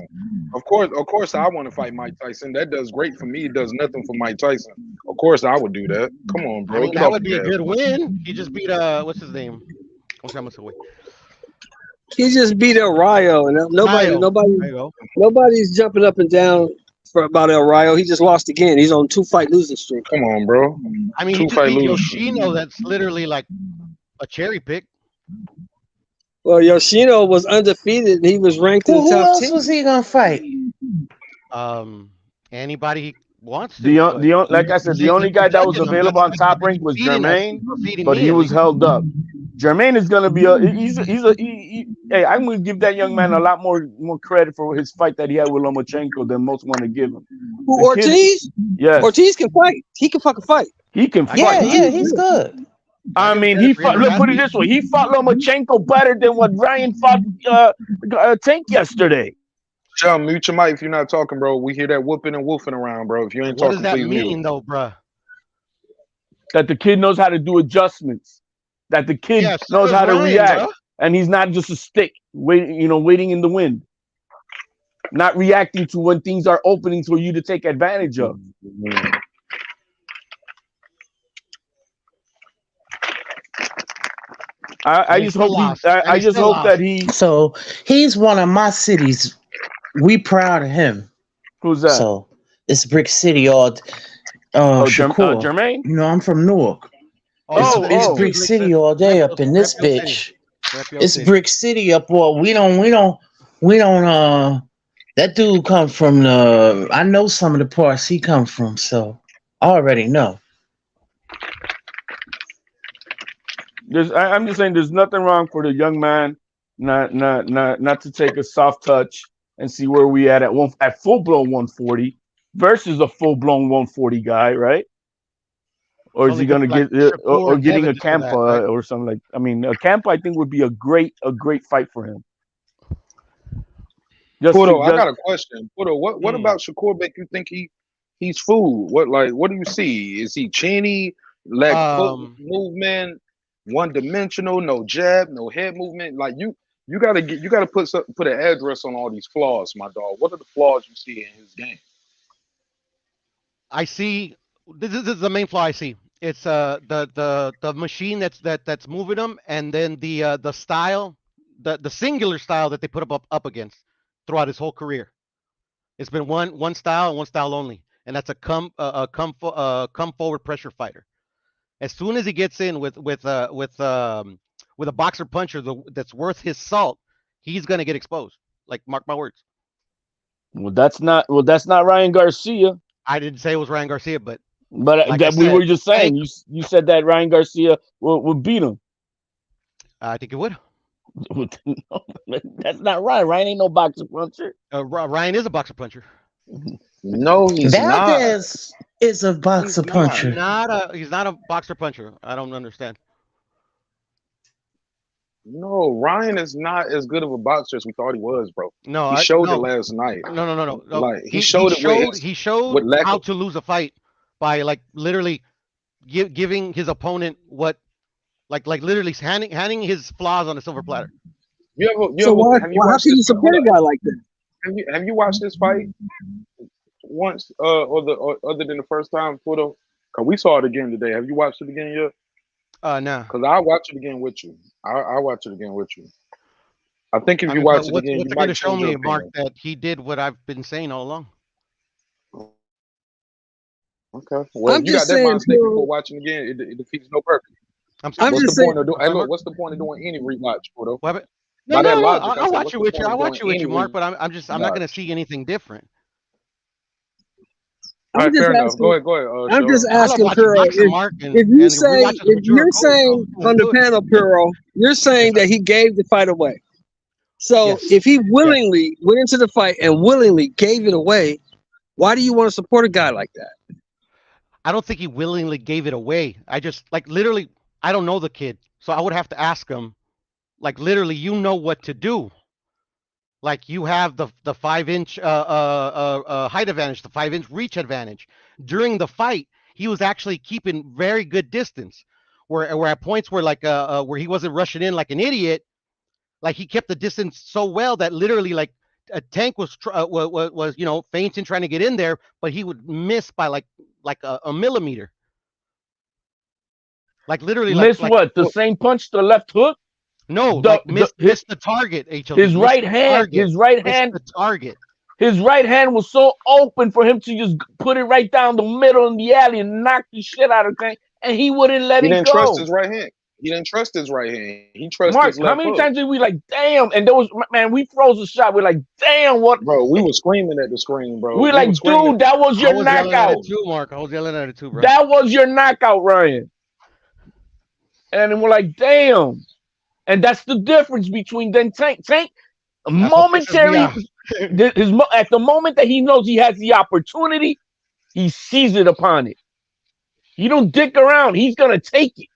Of course, I want to fight Mike Tyson. That does great for me. It does nothing for Mike Tyson. Of course, I would do that. Come on, bro. I mean, Get that off would be a the good win. He just beat what's his name? He just beat up Ryo, and There you go. nobody's jumping up and down about El Rayo. He just lost again. He's on 2-fight losing streak. Come on, bro. I mean, he just 2-fight beat losing. Yoshino. That's literally like a cherry pick. Well, Yoshino was undefeated and he was ranked in Well, the who top else 10. was he gonna fight? Anybody he wants to. Like I said, the only guy that was available on Top Rank was Jermaine, but he was held up. Jermaine is gonna be hey, I'm gonna give that young man a lot more credit for his fight that he had with Lomachenko than most want to give him. Who, Ortiz? Yes. Ortiz can fight. He can fucking fight. He can fight. Yeah, he's good. I mean, he fought. Look, put it this way: he fought Lomachenko better than what Ryan fought Tank yesterday. Shall mute your mic if you're not talking, bro. We hear that whooping and woofing around, bro. If you ain't What talking, does that please mean, mute. though, bruh? That the kid knows how to do adjustments. That the kid knows how to react, and he's not just a stick waiting in the wind, not reacting to when things are opening for you to take advantage of. I just hope that he. So he's one of my cities. We proud of him. Who's that? So it's Brick City or Shakur. Jermaine. You know, I'm from Newark. It's Brick City all day up in this bitch. It's Brick City up all. We don't. That dude come from the. I know some of the parts he come from, so I already know. I'm just saying, there's nothing wrong for the young man not to take a soft touch and see where we at full blown 140 versus a full blown 140 guy, right? Or is he gonna get or getting a Campa or something like? I mean, a Campa I think would be a great fight for him. Puto, I got a question. Puto, what about Shakur make you think he's food? What do you see? Is he chinny, leg foot movement, one dimensional, no jab, no head movement? Like you gotta put an address on all these flaws, my dog. What are the flaws you see in his game? I see. This is the main flaw I see. It's the machine that's moving him, and then the style, the singular style that they put up against throughout his whole career. It's been one style and one style only, and that's a come forward pressure fighter. As soon as he gets in with a boxer puncher that's worth his salt, he's gonna get exposed. Like, mark my words. Well, that's not Ryan Garcia. I didn't say it was Ryan Garcia, but like that we were just saying. You said that Ryan Garcia would beat him. I think it would. No, that's not Ryan. Ryan ain't no boxer puncher. Ryan is a boxer puncher. No, he's Valdez is a boxer puncher. He's not a boxer puncher. I don't understand. No, Ryan is not as good of a boxer as we thought he was, bro. No, he showed it last night. No. Like he showed how to lose a fight by like literally giving his opponent what, like literally handing his flaws on a silver platter. How can you support a guy like that? Have you watched this fight once, or other than the first time, Puto? Cause we saw it again today. Have you watched it again yet? No. Cause I'll watch it again with you. I'll watch it again with you. I think if you watch it again, you might to show me, Mark, that he did what I've been saying all along. Okay. Well, I'm you got just that saying, mindset before watching again. It defeats no purpose. I'm What's the point of doing? Hey, look, what's the point of doing any rewatch, Puto? No, I'll watch it with you. I'll watch it with you, Mark. But I'm not going to see anything different. All right, fair enough. Go ahead. I'm just asking, Puro, if you're saying on the panel, Puro, you're saying that he gave the fight away. So if he willingly went into the fight and willingly gave it away, why do you want to support a guy like that? I don't think he willingly gave it away. I just, like, literally, I don't know the kid, so I would have to ask him, like, literally, you know what to do. Like, you have the 5-inch height advantage, the 5-inch reach advantage. During the fight, he was actually keeping very good distance. Where at points where where he wasn't rushing in like an idiot, like he kept the distance so well that literally like a Tank was feinting trying to get in there, but he would miss by like a millimeter. Like literally miss the same punch, the left hook. No, miss the target. HLD. His right hand. The target. His right hand was so open for him to just put it right down the middle in the alley and knock the shit out of Tank, and he wouldn't let He it didn't trust go. his right hand. He didn't trust his right hand. He trusted Mark, his how left many hook. times did we like, damn? And there was, man, we froze a shot. We're like, damn, what? Bro, we were screaming at the screen, bro. We're We like, were screaming. dude, that was I your was yelling at knockout. it too, Mark. I was yelling at it too, bro. That was your knockout, Ryan. And then we're like, damn. And that's the difference between then Tank. Tank, That's what pisses me momentary, off. at the moment that he knows he has the opportunity, he seizes it upon it. He don't dick around. He's gonna take it.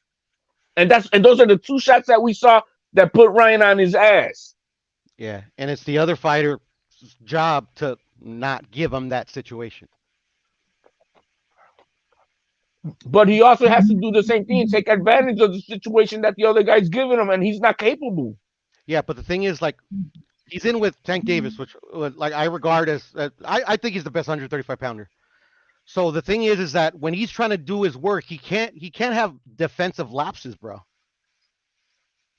And those are the two shots that we saw that put Ryan on his ass. Yeah, and it's the other fighter's job to not give him that situation. But he also has to do the same thing and take advantage of the situation that the other guy's giving him, and he's not capable. Yeah, but the thing is, like, he's in with Tank Davis, which, like, I regard as, I think he's the best 135 pounder. So the thing is that when he's trying to do his work, he can't have defensive lapses, bro.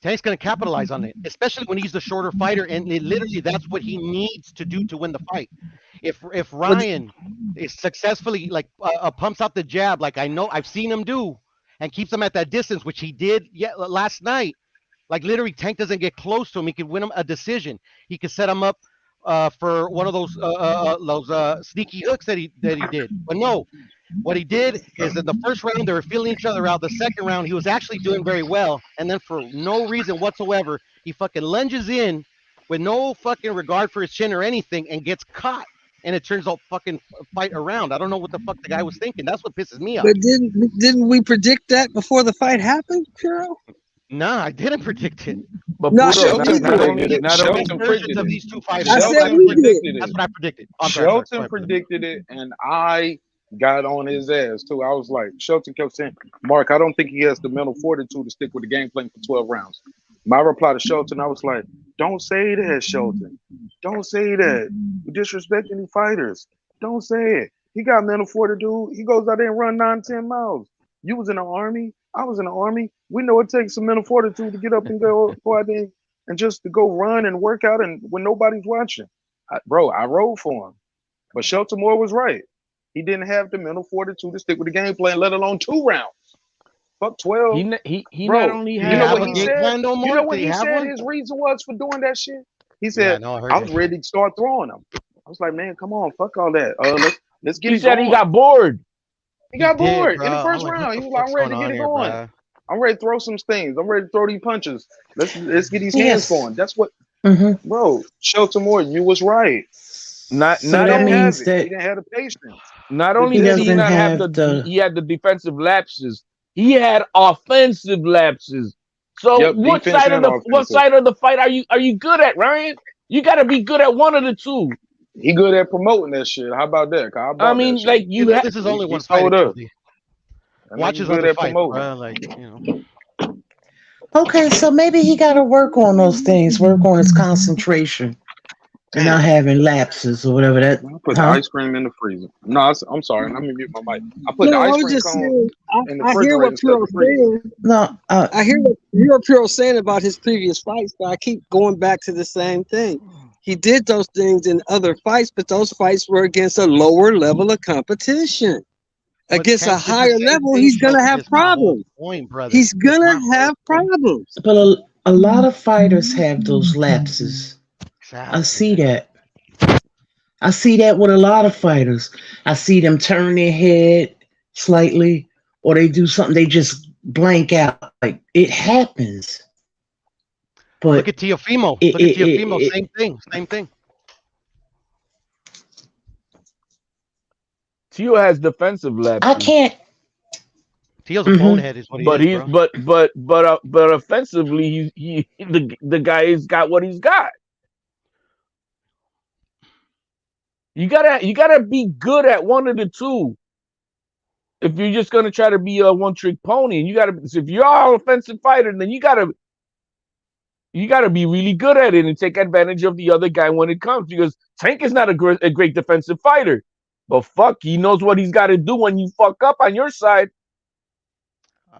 Tank's going to capitalize on it, especially when he's the shorter fighter, and literally that's what he needs to do to win the fight. If Ryan is successfully like pumps out the jab, like I know I've seen him do, and keeps him at that distance, which he did last night. Like literally, Tank doesn't get close to him. He could win him a decision. He could set him up for one of those sneaky hooks that he did. But no, what he did is in the first round they were feeling each other out. The second round he was actually doing very well, and then for no reason whatsoever, he fucking lunges in with no fucking regard for his chin or anything, and gets caught. And it turns out fucking fight around. I don't know what the fuck the guy was thinking. That's what pisses me off. But didn't we predict that before the fight happened, Puro? Nah, I didn't predict it. But No, Puro, Shelton predicted it. not only Shelton Versions predicted of it. these two fighters. I said Shelton we did. predicted That's it. what I predicted. I'm sorry, Shelton predicted it, and I got on his ass too. I was like, Shelton kept saying, Mark, I don't think he has the mental fortitude to stick with the game plan for 12 rounds. My reply to Shelton, I was like, don't say that, Shelton. Don't say that. You're disrespecting the fighters. Don't say it. He got mental fortitude. He goes out there and run 9-10 miles. You was in the army. I was in the army. We know it takes some mental fortitude to get up and go out there and just to go run and work out and when nobody's watching. I rode for him. But Shelton Moore was right. He didn't have the mental fortitude to stick with the game plan, let alone 2 rounds. Fuck 12. he Bro, not only you had know have what a he game said? plan no You more? know Did what he he have said one? his reason was for doing that shit? He Yeah, said, no, I heard I that was shit. ready to start throwing them. I was like, man, come on, fuck all that. Let's get he it said going. he got bored. He got did, bored bro. in the I'm first like, what round. the He was like, fuck's I'm ready going to get on it here, going. bro? I'm ready to throw some things. I'm ready to throw these punches. Let's get these hands Yes. going. That's what, Mm-hmm. bro. Shelton Moore, you was right. Not So not that Didn't only have means it. that He didn't have the patience. not The only he did he doesn't not have have he had the defensive lapses, he had offensive lapses. So Yep, defense and what offensive. side of the fight are you good at, Ryan? You got to be good at one of the two. He good at promoting that shit. How about that? 'Cause I I bought that mean, shit. like you This ha- is only He one fight. told us. That Watch nigga his good other at fights, promoting. bro. Like, you know. okay, so maybe he got to work on those things, work on his concentration and not having lapses or whatever that. I put the Huh? ice cream in the freezer. No, I'm sorry. Let me mute my mic. I put the No, I ice was cream just cone saying. in the I hear refrigerator what instead of Puro's the freezer. saying. No, I hear what Puro's saying about his previous fights, but I keep going back to the same thing. He did those things in other fights, but those fights were against a lower level of competition. But Against a Tank did the higher same level, thing, he's gonna Shelton. have It's my whole problems. point, brother. He's It's my gonna whole have point. problems. but a lot of fighters have those lapses. I Exactly. see that. I see that with a lot of fighters. I see them turn their head slightly, or they do something, they just blank out. Like it happens. Look But at Teofimo. it, Look at it, Teofimo. it, Same thing. Same thing. Tio has defensive I lapses, can't. Teo's a hmm bonehead, is what he but is, he's bro. but offensively the guy's got what he's got. You gotta be good at one of the two. If you're just gonna try to be a one trick pony, and if you're all offensive fighter, then you gotta be really good at it and take advantage of the other guy when it comes. Because Tank is not a great defensive fighter, but fuck, he knows what he's got to do when you fuck up on your side.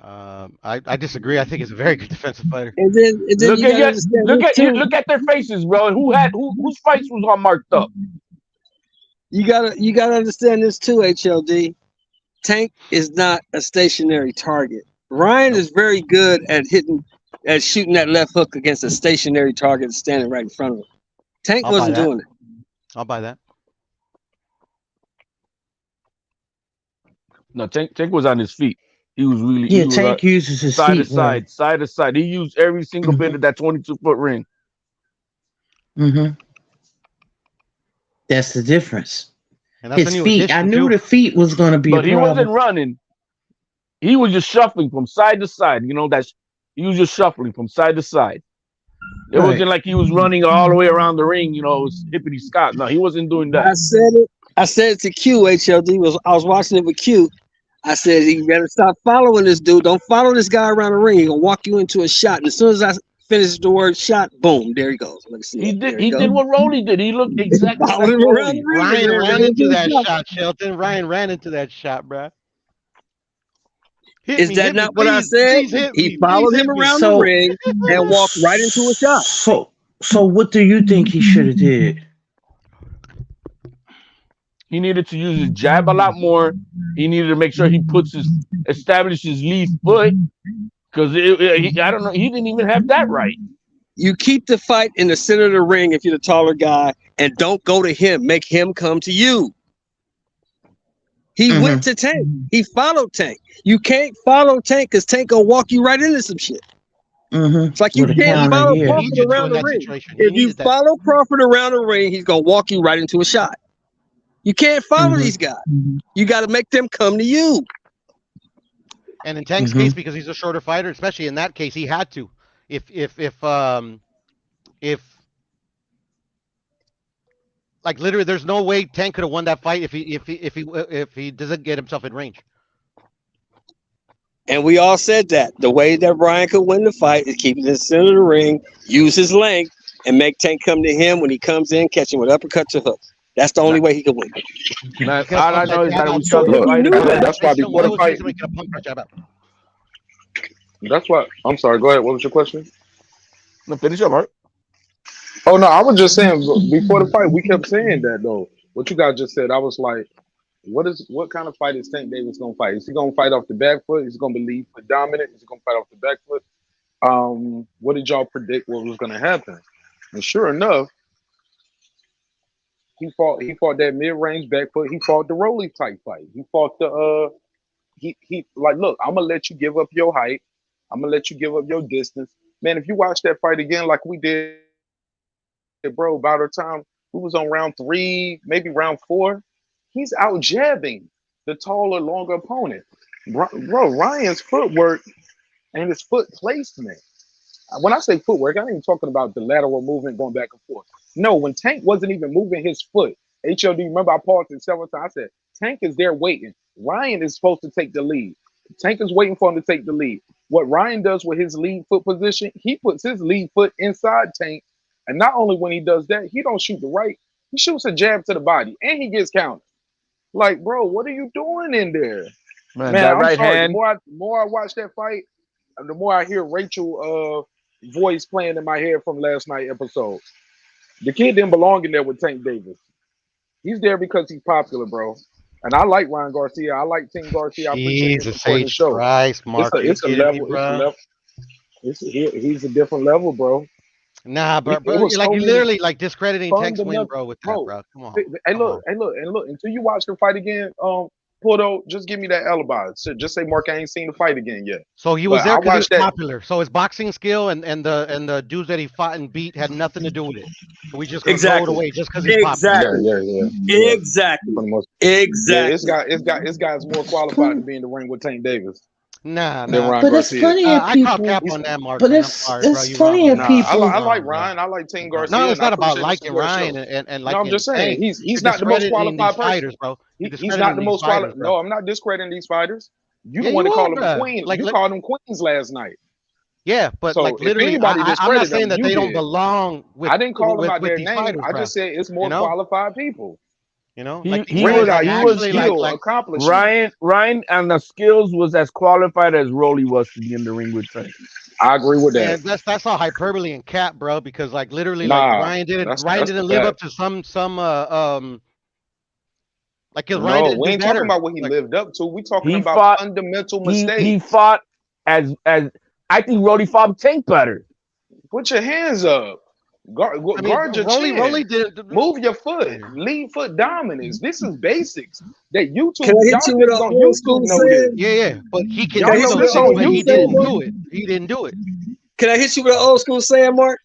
I disagree. I think he's a very good defensive fighter. And then Look you gotta at understand this too. look at their faces, bro. And whose fights was all marked up? You gotta understand this too, HLD. Tank is not a stationary target. Ryan is very good at shooting that left hook against a stationary target standing right in front of him. Tank I'll buy wasn't that. doing it. I'll buy that. No, Tank was on his feet. He was Tank uses his side to feet well. side to side. He used every single bit of that 22-foot ring. Mm-hmm. That's the difference. And that's His a new feet. addition, I knew too. the feet was going to be But a he problem. wasn't running. He was just shuffling from side to side. You know, he was just shuffling from side to side. It wasn't like he was running all the way around the ring, you know, hippity Scott. No, he wasn't doing that. I said it to Q. HLD I was watching it with Q. I said, you better stop following this dude. Don't follow this guy around the ring. He's gonna walk you into a shot. And as soon as I finish the word shot, boom, there he goes. Let me see. He did what Rolly did. He looked exactly like Following him around Rolly. the ring. Ryan They're ran gonna into do a that shot. shot, Shelton. Ryan ran into that shot, bruh. Hit Is me, that hit me, not what I please, said? please hit He me. followed Please him hit me. around the ring and walked right into a shot. So what do you think he should have did? He needed to use his jab a lot more. He needed to make sure he establishes lead foot. Because I don't know, he didn't even have that right. You keep the fight in the center of the ring if you're the taller guy, and don't go to him. Make him come to you. He went to Tank. He followed Tank. You can't follow Tank because Tank gonna walk you right into some shit. It's like you can't follow Crawford around the ring. If you follow Crawford around the ring, he's gonna walk you right into a shot. You can't follow these guys. You got to make them come to you. And in Tank's case, because he's a shorter fighter, especially in that case, he had to. If like literally, there's no way Tank could have won that fight if he doesn't get himself in range. And we all said that the way that Brian could win the fight is keep it in the center of the ring, use his length, and make Tank come to him when he comes in, catch him with uppercuts or hooks. That's the only way he could win. Man, all I know is that we So saw the fight. That's why before the fight. That's why. I'm sorry. Go ahead. What was your question? No, finish up, Mark. Oh no, I was just saying before the fight, we kept saying that though. What you guys just said, I was like, what kind of fight is Tank Davis gonna fight? Is he gonna fight off the back foot? Is he gonna be lead foot dominant? Is he gonna fight off the back foot? What did y'all predict what was gonna happen? And sure enough, he fought that mid-range back foot. He fought the Rolly type fight. He fought the he like, look, I'm gonna let you give up your height. I'm gonna let you give up your distance. Man, if you watch that fight again like we did, bro, by the time we was on round 3, maybe round 4, he's out jabbing the taller, longer opponent. Bro, Ryan's footwork and his foot placement. When I say footwork, I ain't even talking about the lateral movement going back and forth. No, when Tank wasn't even moving his foot, HLD, remember I paused it several times. I said, Tank is there waiting. Ryan is supposed to take the lead. Tank is waiting for him to take the lead. What Ryan does with his lead foot position, he puts his lead foot inside Tank. And not only when he does that, he don't shoot the right. He shoots a jab to the body, and he gets countered. Like, bro, what are you doing in there? Man, Man, that I'm right sorry. hand. The more I watch that fight, the more I hear Rachel voice playing in my head from last night episode. The kid didn't belong in there with Tank Davis. He's there because he's popular, bro. And I like Ryan Garcia. I like Team Garcia. I appreciate him Jesus supporting the H show. Christ, Mark, It's a level. It's a level. He's a different level, bro. Nah, bro, It was like so you many literally like discrediting Tank's win, fundamental, bro, with that, bro. bro. Come on. Hey, look. Until you watch the fight again, Porto, just give me that alibi. So just say, Mark, I ain't seen the fight again yet. So he was But there I because he was watched that. popular. So his boxing skill and the dudes that he fought and beat had nothing to do with it. So we just gonna throw it away just because he's popular. Yeah. Exactly. Yeah, it's guys more qualified to be in the ring with Tank Davis. Nah. Than Ryan But there's Garcia. plenty of I call people. cap on that, Mark. But Man. I'm there's sorry, bro. there's You plenty wrong, of bro. people. I like Ryan. I like Team Garcia. No, it's not and I about appreciate liking the support Ryan show. and No, I'm liking just saying Tank. he's You're not the most discrediting qualified these person. fighters, bro. You're He's not discrediting the these most fighters, qualified. bro. No, I'm not discrediting these fighters. You Yeah, the one you to are, call them bro. queens. Like, You called them queens last night. yeah, but like So if literally, anybody I'm not discredited saying them, that you they don't did. belong with I didn't call them out with their these name. fighters, I bro. just said it's You more know, qualified people. like these Range, guys that actually skill, like accomplishment. Ryan and the skills was as qualified as Rolly was to be in the ring with Tank. I agree with that. And that's all hyperbole and cap, bro. Because like literally, like Nah, Ryan didn't that's the live up fact. to some Like, is Ryan No, didn't we do ain't talking better? about what he Like, lived up to. We talking He about fought. fundamental He mistakes. fought as I think Roddy fought Tank better. Put your hands up. I mean, Guard your Rolly chin. did. Move your foot. Lead foot dominance. This is basics that Can YouTube. I hit Y'all you with niggas an on old YouTube school know this. saying? Yeah, but he can Can I Y'all do hit know you those with this an things, on old but school he saying, didn't YouTube. Mark? do it. He didn't do it. Can I hit you with an old school saying, Mark?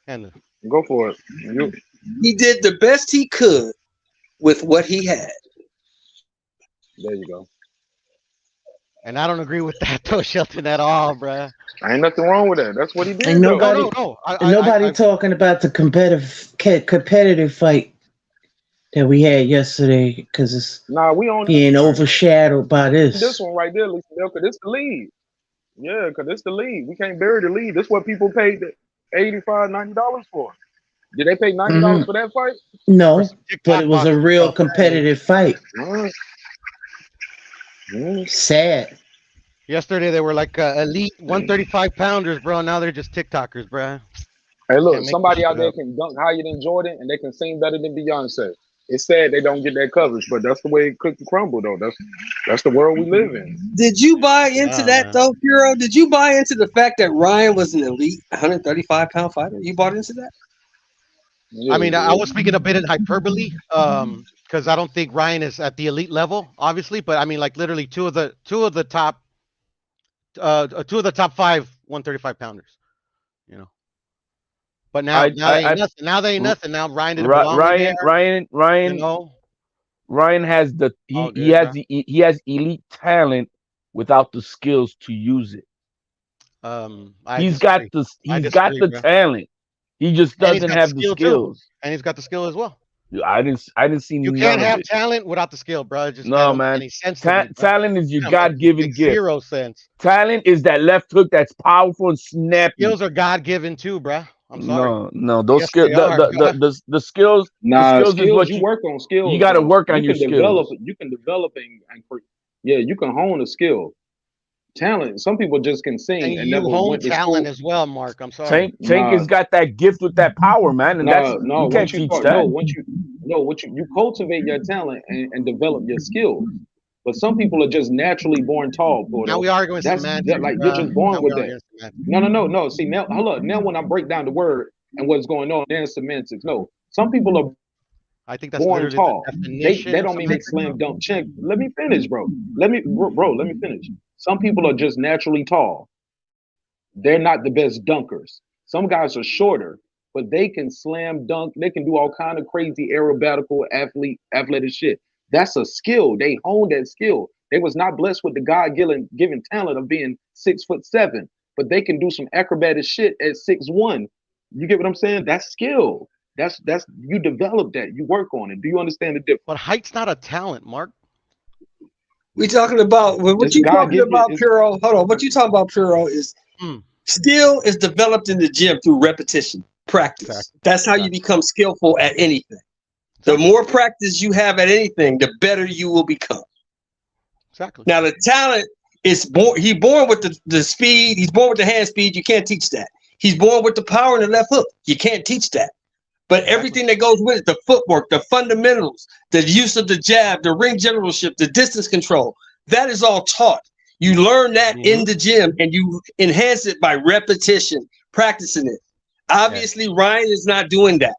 And Go for it. You, He did the best he could with what he had. there you go. I don't agree with that though, Shelton, at all, bruh. Ain't nothing wrong with that. That's what he And did though. nobody No. and nobody I talking about the competitive fight that we had yesterday because it's Nah, we on being overshadowed by this this. one right there, Lisa Bell, because it's the lead. Yeah, because it's the lead. We can't bury the lead. This is what people paid the $85, $90 for. Did they pay $90 Hmm. for that fight? for No, some but it TikTok was a boxing real stuff, apparently. competitive fight. Mm, mm. Sad. Yesterday they were like elite 135 pounders, bro. Now they're just TikTokers, bro. Hey, look, Can't make this somebody out shit there up. can dunk higher than Jordan, and they can sing better than Beyonce. It's sad they don't get that coverage, but that's the way it cooked and crumble, though. That's the world we live in. Did you buy into Nah, that man. though, Puro? Did you buy into the fact that Ryan was an elite 135-pound fighter? You bought into that? Yeah, I he mean, I did. was speaking a bit in hyperbole, because I don't think Ryan is at the elite level, obviously. But I mean, like literally two of the top five 135 pounders, you know. But now they ain't I nothing. Now they ain't nothing. Now Ryan didn't belong in there, you know. Ryan has All he good, has bro. he has elite talent without the skills to use it. I disagree. I He's got disagree, the bro. talent. He just And he's doesn't got the have the skill too. skills. And he's got the skill as well. I didn't see You none can't of have it. talent without the skill, bro. That No, don't make man. any sense to me, bro. Talent is your That don't God-given make gift. zero sense. Talent is that left hook that's powerful and snappy. Skills are God given too, bro. I'm sorry. No, those Yes, skills, they are, bro. the Nah, skills is skills. what You work on you skills got to though. work on your skills. You can develop yeah, you can hone a skill. Talent. Some people just can And sing and you never hone went to talent school. as well, Mark. I'm sorry. Tank Nah, has got that gift with that power, man, and that's no. you can't teach that. Once you cultivate your talent and develop your skills. But some people are just naturally born tall, Now Porto. we arguing That's that, semantics, like you're bro. just born Now we with that. arguing semantics. No. See now, hold up. Now when I break down the word and what's going on, there's semantics. No, some people are I think that's born literally the tall. definition They of don't mean they semantics, slam though. dunk check. Let me finish, bro. Let me finish. Some people are just naturally tall. They're not the best dunkers. Some guys are shorter, but they can slam dunk. They can do all kind of crazy aerobatical athletic shit. That's a skill. They honed that skill. They was not blessed with the God given talent of being 6'7", but they can do some acrobatic shit at 6'1". You get what I'm saying? That's skill. That's you develop that. You work on it. Do you understand the difference? But height's not a talent, Mark. We talking about what It's you God talking given. about, Puro? Hold on. What you talking about, Puro, is Hmm. skill is developed in the gym through repetition, practice. Exactly. That's how you Exactly. become skillful at anything. The Exactly. more practice you have at anything, the better you will become. Exactly. Now the talent is born. He's born with the speed. He's born with the hand speed. You can't teach that. He's born with the power in the left hook. You can't teach that. But Exactly. everything that goes with it, the footwork, the fundamentals, the use of the jab, the ring generalship, the distance control, that is all taught. You learn that in the gym and you enhance it by repetition, practicing it. Obviously, Ryan is not doing that.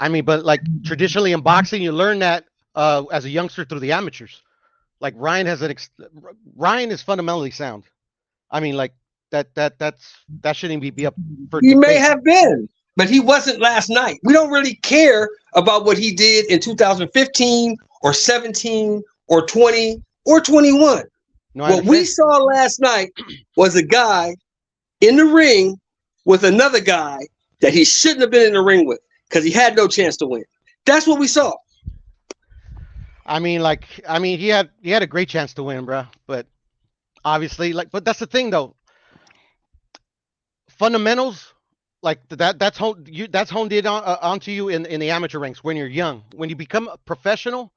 I mean, but like traditionally in boxing, you learn that as a youngster through the amateurs. Like Ryan Ryan is fundamentally sound. I mean, like that shouldn't be up for He may debate. have been, but he wasn't last night. We don't really care about what he did in 2015 or 17 or 20 or 21. No, I What we understand. saw last night was a guy in the ring with another guy that he shouldn't have been in the ring with because he had no chance to win. That's what we saw. I mean, he had a great chance to win, bro. But obviously, but that's the thing though. Fundamentals, like that's honed in onto you in the amateur ranks when you're young. When you become a professional,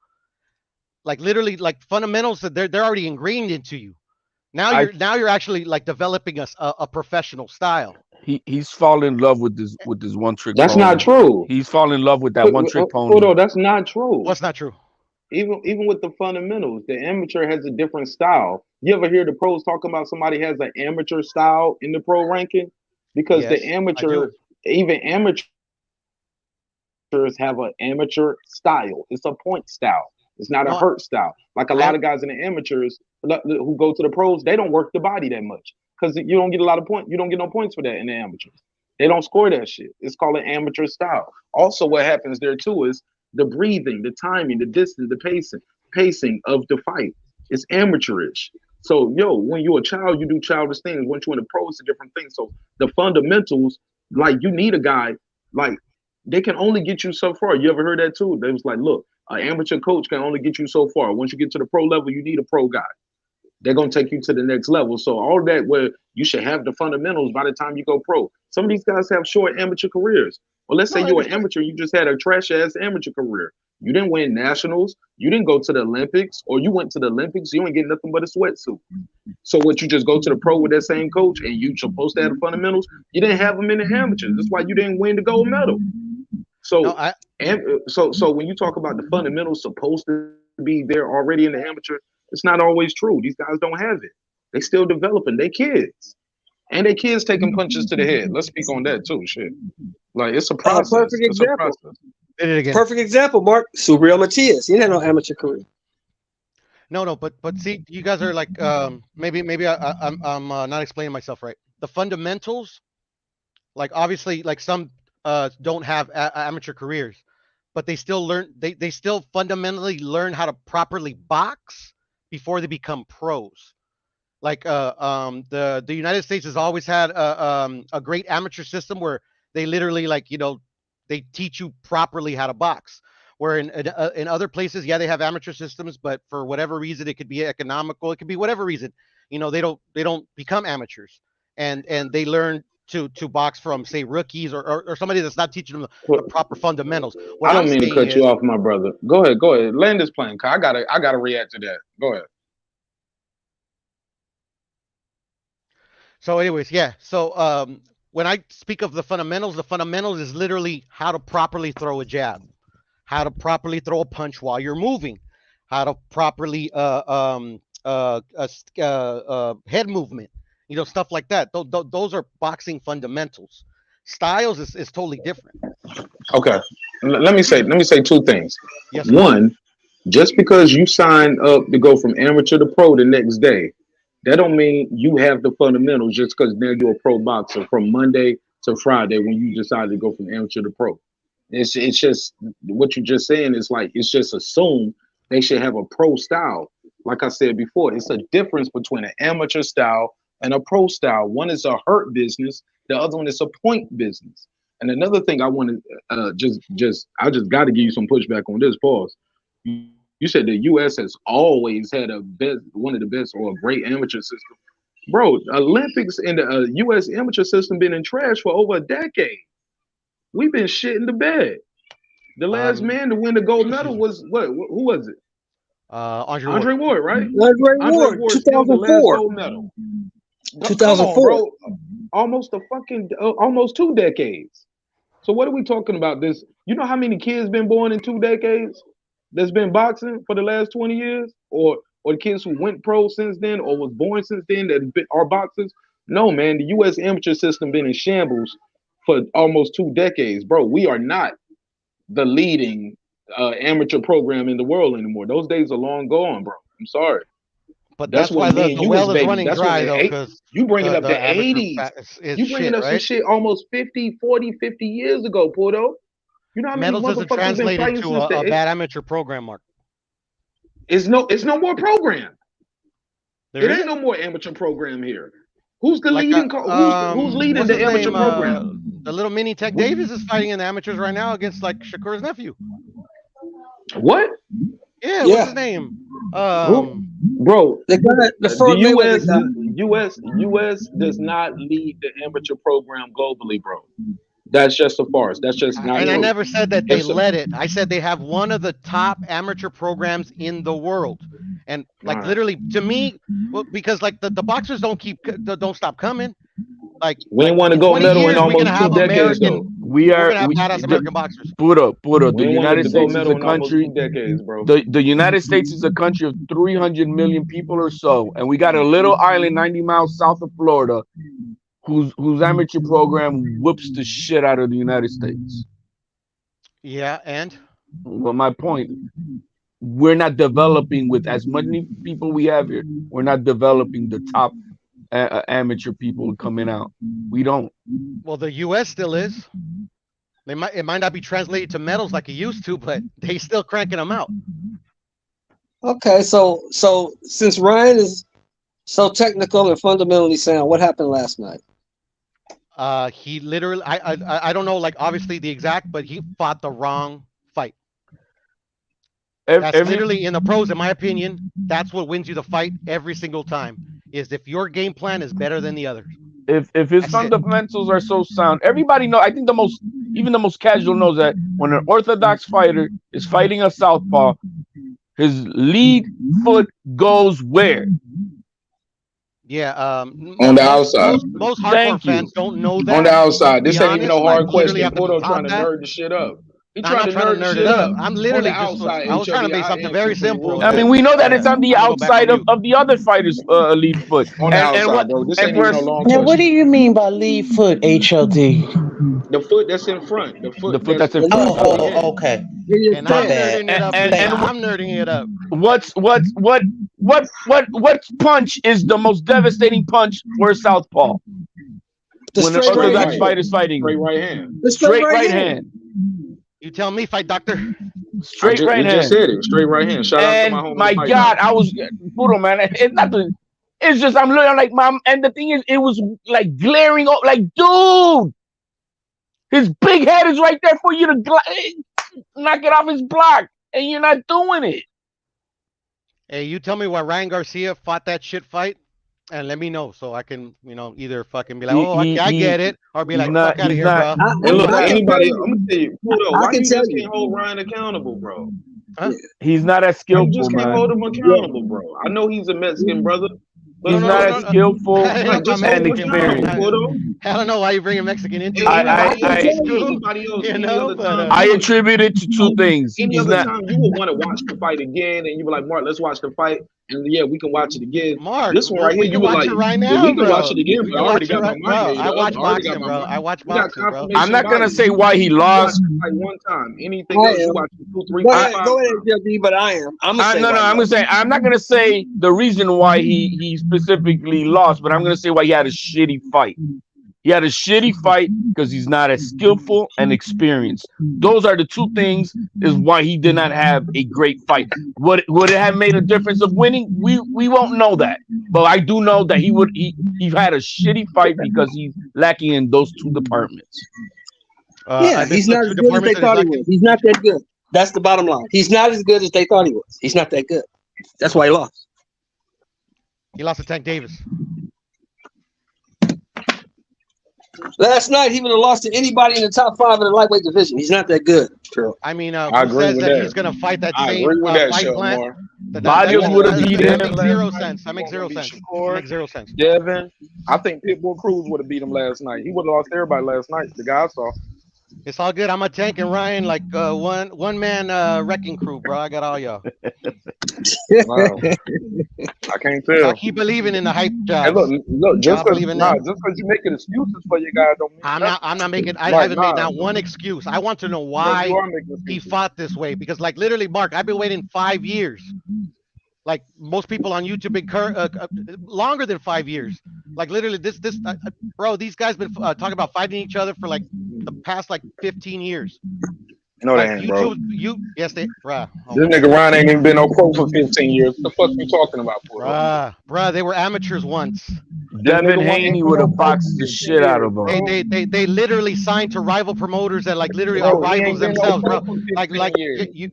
like literally, like fundamentals that they're already ingrained into you. Now you're actually like developing a professional style. He's fallen in love with this one trick That's pony. not true. He's fallen in love with that one trick pony. Hold on, that's not true. What's not true? even with the fundamentals, the amateur has a different style. You ever hear the pros talking about somebody has an amateur style in the pro ranking? Because the Yes, I amateur, do. even amateurs have an amateur style. It's a point style. It's not a No, hurt style. Like a I lot of guys in the amateurs who go to the pros, they don't work the body that much because you don't get a lot of points. You don't get no points for that in the amateurs. They don't score that shit. It's called an amateur style. Also, what happens there too is the breathing, the timing, the distance, the pacing of the fight. It's amateurish. So, when you're a child, you do childish things. Once you're in the pro, it's a different thing. So the fundamentals, like you need a guy, like they can only get you so far. You ever heard that too? They was like, look, an amateur coach can only get you so far. Once you get to the pro level, you need a pro guy. They're gonna take you to the next level. So all that where you should have the fundamentals by the time you go pro. Some of these guys have short amateur careers. Well, let's say no, I you're an understand. amateur, you just had a trash ass amateur career. You didn't win nationals, you didn't go to the Olympics, or you went to the Olympics, you ain't get nothing but a sweatsuit. So what you just go to the pro with that same coach and you supposed to have the fundamentals, you didn't have them in the amateurs. That's why you didn't win the gold medal. No, So so when you talk about the fundamentals supposed to be there already in the amateur, it's not always true. These guys don't have it. They still developing. They kids. And they kids taking punches to the head. Let's speak on that too. Shit. Like it's a process. Perfect It's a example. process. did it again. Perfect example, Mark. Subriel Matias. He had no amateur career. No, but see, you guys are like maybe I'm not explaining myself right. The fundamentals, like obviously, like some don't have amateur careers, but they still learn. They still fundamentally learn how to properly box before they become pros. Like the United States has always had a great amateur system where they literally like they teach you properly how to box. Where in other places, yeah, they have amateur systems, but for whatever reason, it could be economical, it could be whatever reason, they don't become amateurs, and they learn to box from say rookies or somebody that's not teaching them the Well, proper fundamentals. What I I'm don't mean to saying cut you is, off, my brother. Go ahead, go ahead. Land this plane. I gotta react to that. Go ahead. so anyways, yeah. So when I speak of the fundamentals is literally how to properly throw a jab, how to properly throw a punch while you're moving, how to properly head movement, stuff like that. Those are boxing fundamentals. Styles is totally different. Okay. Let me say two things. Yes, sir. One, just because you sign up to go from amateur to pro the next day, that don't mean you have the fundamentals just because now you're a pro boxer from Monday to Friday when you decide to go from amateur to pro. It's just what you're just saying is like it's just assumed they should have a pro style. Like I said before, it's a difference between an amateur style and a pro style. One is a hurt business, the other one is a point business. And another thing I want to I just got to give you some pushback on this. Pause. You said the U.S. has always had one of the best or a great amateur system. Bro, Olympics and the U.S. amateur system been in trash for over a decade. We've been shit in the bed. The last Um, man to win the gold medal was what? Who was it? Andre Ward. Andre Ward, right? Andre Andre Ward, Ward still the last 2004. gold medal. Come on, 2004. bro. Almost 2 decades. So what are we talking about? This, you know how many kids been born in 2 decades that's been boxing for the last 20 years, or the kids who went pro since then or was born since then that are boxers? No, man. The U.S. amateur system been in shambles for almost 2 decades, bro. We are not the leading amateur program in the world anymore. Those days are long gone, bro. I'm sorry. But That's that's what why the me and the you was well is baby. running That's what dry the though, eight. because You bringing the up the the amateur 80s. is You bringing shit, up some right? shit almost 50, 40, 50 years ago, Porto. You know how many Medals doesn't motherfuckers been translate fighting into since a the bad amateur program, Mark. it's no more program. There It ain't isn't. no more amateur program here. Who's the Like leading who's leading what's his the amateur name? program? The little mini Tech Who, Davis is fighting in the amateurs right now against like Shakur's nephew. what? Yeah, what's his Yeah. name? Who? Um, Bro, The the Floyd Mayweather guy. US does not lead the amateur program globally, bro. That's just a farce. That's just not and I true. never said that they If so, led it. I said they have one of the top amateur programs in the world. And all like right. literally to me, well, because like the boxers don't stop coming. Like We ain't won a in gold 20 medal in years we're gonna almost two have decades American though. We We're are gonna have badass American boxers. Pura. We The ain't won United the gold States is medal a in almost country. 2 decades, bro. The United States is a country of 300 million people or so, and we got a little island 90 miles south of Florida, whose amateur program whoops the shit out of the United States. Yeah, and Well, my point, we're not developing with as many people we have here. We're not developing the top amateur people coming out. We don't. well, the U.S. still is. It might not be translated to medals like it used to, but they still cranking them out. Okay, so since Ryan is so technical and fundamentally sound, what happened last night? He literally, I don't know, like obviously the exact, but he fought the wrong fight. That's literally in the pros, in my opinion. That's what wins you the fight every single time. Is if your game plan is better than the others. If his fundamentals are so sound, everybody know. I think even the most casual knows that when an orthodox fighter is fighting a southpaw, his lead foot goes where? Yeah, on the outside. Most hardcore fans don't know that. On the outside. This ain't even no hard question. Like, Porto trying to nerd the shit up. He I'm not trying to nerd it up. I'm literally just, I was trying to make something very simple. I mean, we know that it's on the outside of the other fighters' lead foot. On the outside, bro. This ain't even no long Now, question. what do you mean by lead foot, HLD? The foot that's in front. The foot that's in front. Oh, okay. And I'm nerding it up. I'm nerding it up. What punch is the most devastating punch for a southpaw? When an orthodox fighter is fighting, straight right hand. Straight right hand. You tell me, fight doctor. Straight right hand. Just said it. Straight right hand. Shout out to my homie. My God, I was Puro, man. It's not the. It's just I'm looking like mom, and the thing is, it was like glaring up, like dude, his big head is right there for you to knock it off his block, and you're not doing it. Hey, you tell me why Ryan Garcia fought that shit fight, and let me know so I can, either fucking be like, I get it, or be like, fuck out of here, bro. Hey, look, anybody, I'm gonna tell you, Pluto, why you just can't hold Ryan accountable, bro? Huh? He's not as skillful, you just can't hold him accountable, bro. I know he's a Mexican brother. But he's not as skillful and experienced. I don't know why you bring a Mexican into it. I attribute it to two things. Any other time you would want to watch the fight again, and you were like, Mark, let's watch the fight. And yeah, we can watch it again. Mark, this one right here, you were like, right now, we can watch it again. But I already got my mind made up. I watch boxing, bro. I watch boxing, bro. I'm not gonna say why he lost. Like one time, anything else you watch 2, 3, 4, 5. Go ahead, JB, but I'm gonna say I'm not gonna say the reason why he specifically lost, but I'm gonna say why he had a shitty fight. He had a shitty fight because he's not as skillful and experienced. Those are the two things is why he did not have a great fight. Would it have made a difference of winning? We won't know that. But I do know that he had a shitty fight because he's lacking in those two departments. He's not as good as they thought he was. He's not that good. That's the bottom line. He's not as good as they thought he was. He's not that good. That's why he lost. He lost to Tank Davis. Last night, he would have lost to anybody in the top 5 in the lightweight division. He's not that good. True. I mean, I agree says with that that. he's going to fight that I same agree with that fight shit, plan? More. Bodios would have beat him. That makes zero sense. That makes zero sense. That makes zero sense. Devin, I think Pitbull Cruz would have beat him last night. He would have lost everybody last night. The guy I saw. It's all good. I'm a Tank and Ryan like one man wrecking crew, bro. I got all y'all. Wow. I can't tell. I keep believing in the hype job. Hey, look, just because you making excuses for your guy don't mean I'm not making. I haven't made not one excuse. I want to know why he fought this way because, like, literally, Mark, I've been waiting 5 years. Like most people on YouTube, longer than 5 years. Like literally, bro, these guys been talking about fighting each other for like the past 15 years. No, like, they ain't, bro. Yes, they, bruh. This nigga Ryan ain't even been no pro for 15 years. What the fuck you talking about, bro? Bruh, they were amateurs once. Devin Haney would have boxed the shit out of him. They literally signed to rival promoters that literally are rivals themselves, bro. Like you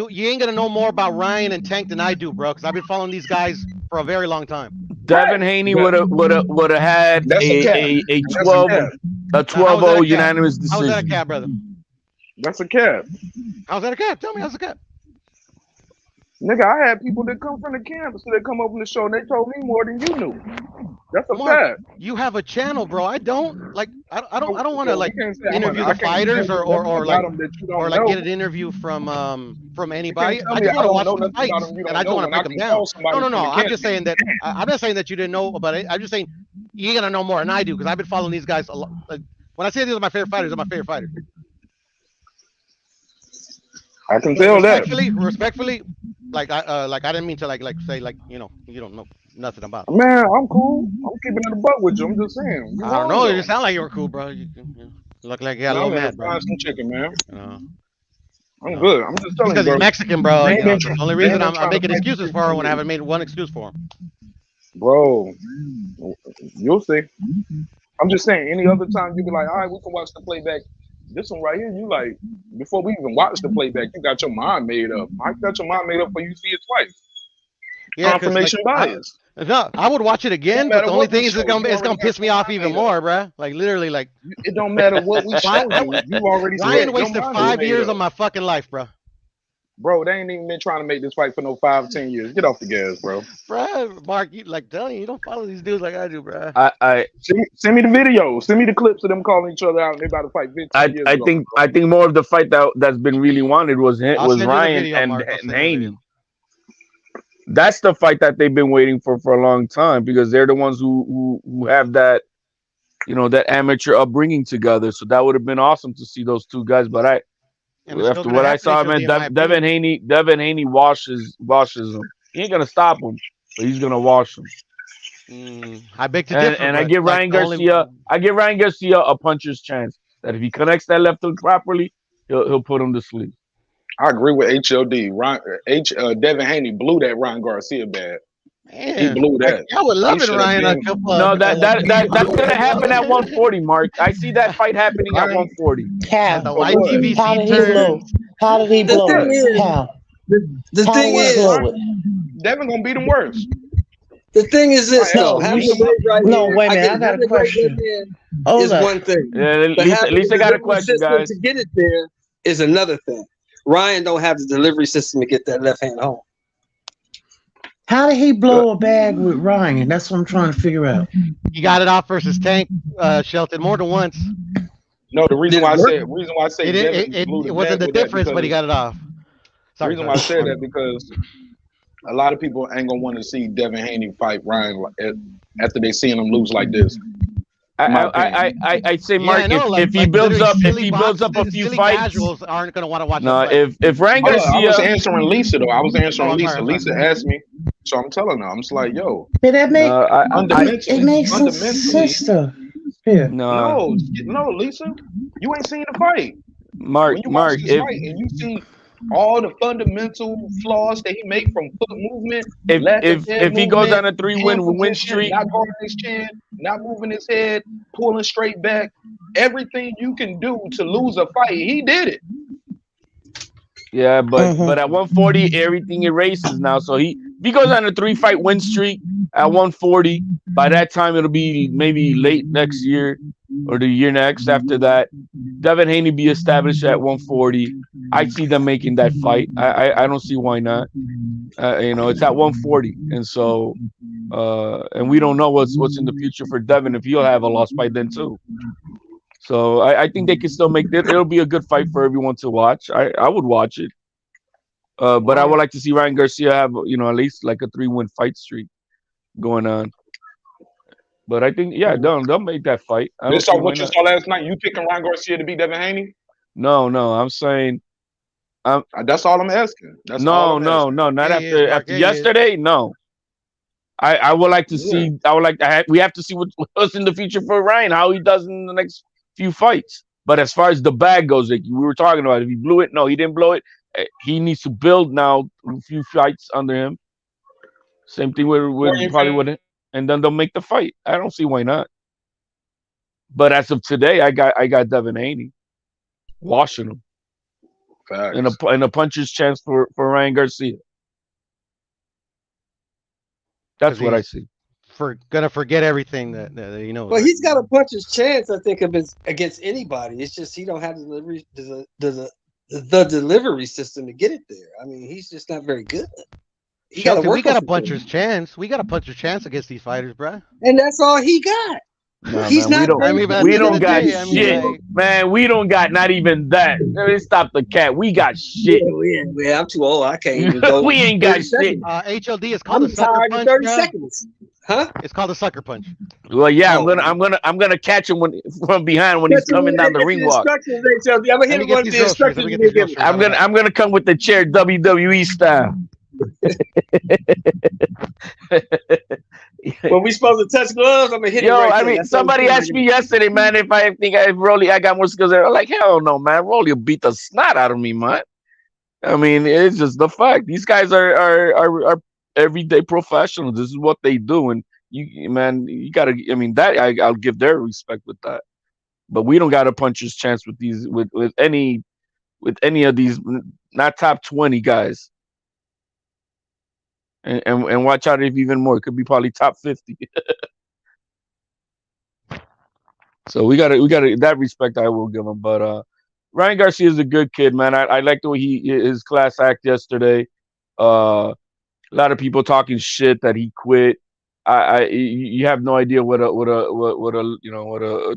ain't gonna know more about Ryan and Tank than I do, bro, because I've been following these guys for a very long time. Devin Haney would have had a 12-0 unanimous decision. How's that a cap, brother? That's a cap. How's that a cap? Tell me, how's a cap? Nigga, I had people that come from the camp, so they come up on the show and they told me more than you knew. That's a Mark, fact. you have a channel, bro. I don't. Like, I don't want to So we like can't say interview I the can't tell fighters you nothing like about them that you or don't like get know. an interview from You can't anybody. tell I me just I want to don't watch know the nothing about fights them you and I don't just know. want to When I break them can down. call somebody No, from the I'm just academy, saying that I'm not saying that you didn't know, but I'm just saying you're gonna know more than I do because I've been following these guys a lot. Like, when I say these are my favorite fighters, they're my favorite fighters. I can But tell that. respectfully, like I didn't mean to like say like you don't know nothing about them. Man, I'm cool. I'm keeping it a buck with you. I'm just saying. You I don't wrong know. It though. just sound like you were cool, bro. You look like you got a Man, little I'm here to mad, bro. find some chicken, man. You know, I'm good. I'm just it's telling you, because he's bro. Mexican, bro. They You ain't know, been that's trying. the only They ain't reason been I'm trying to making fight excuses for for her when I 15 years, haven't made one excuse for him. bro. You'll see. I'm just saying. Any other time you be like, all right, we can watch the playback. This one right here, you like before we even watch the playback, you got your mind made up. I got your mind made up before you see it twice. Yeah, because like Confirmation bias. no, I would watch it It don't again, but matter the only what we thing is show you, it's already gonna got piss your me off mind even made up. more, bro. Like literally, like It don't matter what we why show you, you already Ryan said your wasted mind is 5 years made of up. my fucking life, bro. Bro, they ain't even been trying to make this fight for no 5, 10 years. Get off the gas, bro. Bro, Mark, you like telling you don't follow these dudes like I do, bro. I Send me the video. Send me the clips of them calling each other out and they about to fight 15 years I ago. think more of the fight that's been really wanted I'll was send you the Ryan video, Mark. I'll and send you the video. Haney. That's the fight that they've been waiting for a long time because they're the ones who have that that amateur upbringing together. So that would have been awesome to see those two guys. But And it's still after gonna what I happen, saw, HOD, man, in my opinion. Devin Haney washes him. He ain't gonna stop him, but he's gonna wash him. I beg to differ, And I but give like Ryan the only Garcia a puncher's chance that if he connects that left hook properly, he'll put him to sleep. I agree with HLD. Devin Haney blew that Ryan Garcia bad. He man, blew like that. I would He love it, should have Ryan, a been. couple No, He that's blew gonna that happen at Ryan. 140, Mark. I see that fight happening at Ryan, 140. as the How? for what? How YTVC did he blow? turns. How did he The blow thing it? is, How? the How thing did he is, blow it? Devin gonna beat him worse. the thing is Ryan, this though. No, you Having a beat him up. great right no. hand, Wait a I minute. get I it. got a Having a great question. right hand Hold is up. one thing, Yeah, but having Lisa the got a delivery question, system guys. to get it there is another thing. Ryan don't have the delivery system to get that left hand home. How did he blow a bag with Ryan? That's what I'm trying to figure out. He got it off versus Tank, Shelton more than once. No, the reason Did it why I work? say It it, Devin it, blew the it bag wasn't the with that difference, but he because got it off. the Sorry, reason why I sorry. said that because a lot of people ain't gonna want to see Devin Haney fight Ryan after they seeing him lose like this. In my opinion. I'd say Yeah, I Mark know. if he Like builds literally, up silly a boxes, few silly fights. casuals aren't gonna want to watch that No, fight. if Ryan Hold up, I was Garcia answering Lisa though. I was Oh, answering I'm sorry. Lisa. I'm sorry. Lisa asked me, so I'm telling her. I'm just like, yo, Did that make no it fundamentally, makes some fundamentally, sense though? Here. no no, Lisa, you ain't seen the fight. When you watch Mark this fight and you see all the fundamental flaws that he make from foot movement, lack of head if he goes movement, on a hand win position, streak. not guarding his chin, not moving his head, pulling straight back, everything you can do to lose a fight, he did it. Yeah, but Mm-hmm. at 140 everything erases now. So if he goes on a 3-fight win streak at 140, by that time it'll be maybe late next year or the year next after that. Devin Haney be established at 140. I see them making that fight. I don't see why not. It's at 140, and so and we don't know what's in the future for Devin if he'll have a loss by then too. So I think they can still make it. It'll be a good fight for everyone to watch. I would watch it. But I would like to see Ryan Garcia have at least like a 3-win fight streak going on. But I think they'll make that fight. I don't Based see off why what you not. saw last night, you picking Ryan Garcia to beat Devin Haney? No, I'm saying That's all I'm asking. That's all no, I'm asking. not Yeah, he is, Mark. after Yeah, he is. yesterday. No, I would like to Yeah. see. I would like to. We have to see what's in the future for Ryan, how he does in the next few fights. But as far as the bag goes, like we were talking about, if he blew it, no, he didn't blow it. He needs to build now a few fights under him. Same thing with probably with it, and then they'll make the fight. I don't see why not. But as of today, I got Devin Haney washing him Facts. and a puncher's chance for Ryan Garcia. That's what I see. Gonna forget everything that he knows. Well, right? he's got a puncher's chance, I think, against anybody. It's just he don't have the delivery system to get it there. I mean, he's just not very good. He got to Shelton, we work on got a some puncher's things. chance. We got a puncher's chance against these fighters, bro. And that's all he got. Nah, He's man, not I mean, but at we the end of don't the got day, I mean, shit, like, man. We don't got not even that. Let me stop the cat. We got shit. Yeah, I'm too old. I can't even go. We ain't 30 got shit. seconds. HLD is called I'm a sucker tired in punch, 30 bro. seconds. Huh? It's called a sucker punch. Well, yeah, Oh. I'm gonna catch him from behind when he's Catch him coming with down the the ring walk. instructions, HLD. I'm gonna hit Let me him get with these the groceries. Let instructions me you get these give me. groceries. I'm gonna come with the chair WWE style. When we supposed to touch gloves, I'm gonna hit it Yo, right I there. mean, That's the only somebody thing I asked can me do. yesterday, man, if I think I got more skills. I'm like, hell no, man. Rolly will beat the snot out of me, man. I mean, it's just the fact. These guys are everyday professionals. This is what they do, and you gotta. I mean, I'll give their respect with that. But we don't got a puncher's chance with these with any of these not top 20 guys. And watch out if even more. It could be probably top 50. So we gotta that respect I will give him. But Ryan Garcia is a good kid, man. I like the way his class act yesterday. A lot of people talking shit that he quit. You have no idea what a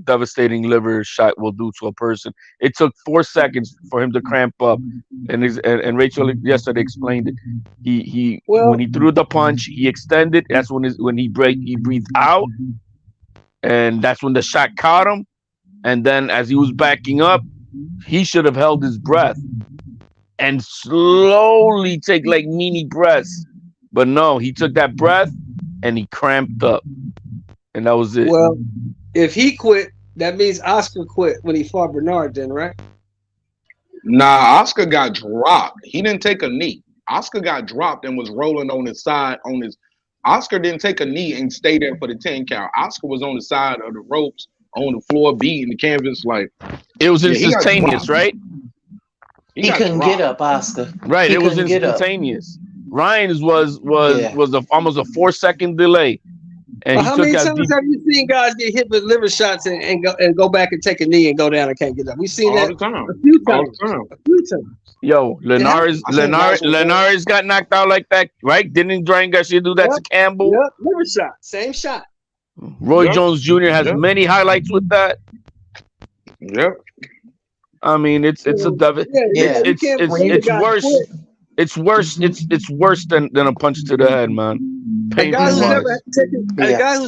devastating liver shot will do to a person. It took 4 seconds for him to cramp up, and Rachel yesterday explained it. He when he threw the punch, he extended. That's when he breathed out, and that's when the shot caught him. And then as he was backing up, he should have held his breath and slowly take like mini breaths. But no, he took that breath and he cramped up. And that was it. Well, if he quit, that means Oscar quit when he fought Bernard then, right? Nah, Oscar got dropped. He didn't take a knee. Oscar got dropped and was rolling on his side on his. Oscar didn't take a knee and stay there for the 10 count. Oscar was on the side of the ropes on the floor beating the canvas like it was he got instantaneous, dropped. right? He got couldn't dropped. get up, Oscar. Right, He it was couldn't get up. instantaneous. Ryan's was Yeah. almost a 4-second delay. And Well, he how took many as times deep have you seen guys get hit with liver shots and go back and take a knee and go down and can't get up? We've seen all that the time. a few All times. the time. A few times. Yo, Linares got knocked out like that, right? Didn't Ryan Garcia do that to Campbell? Yep, liver shot, same shot. Roy Jones Jr. has many highlights with that. Yep. I mean, it's worse. It's worse. It's worse than a punch to the head, man. A guy who's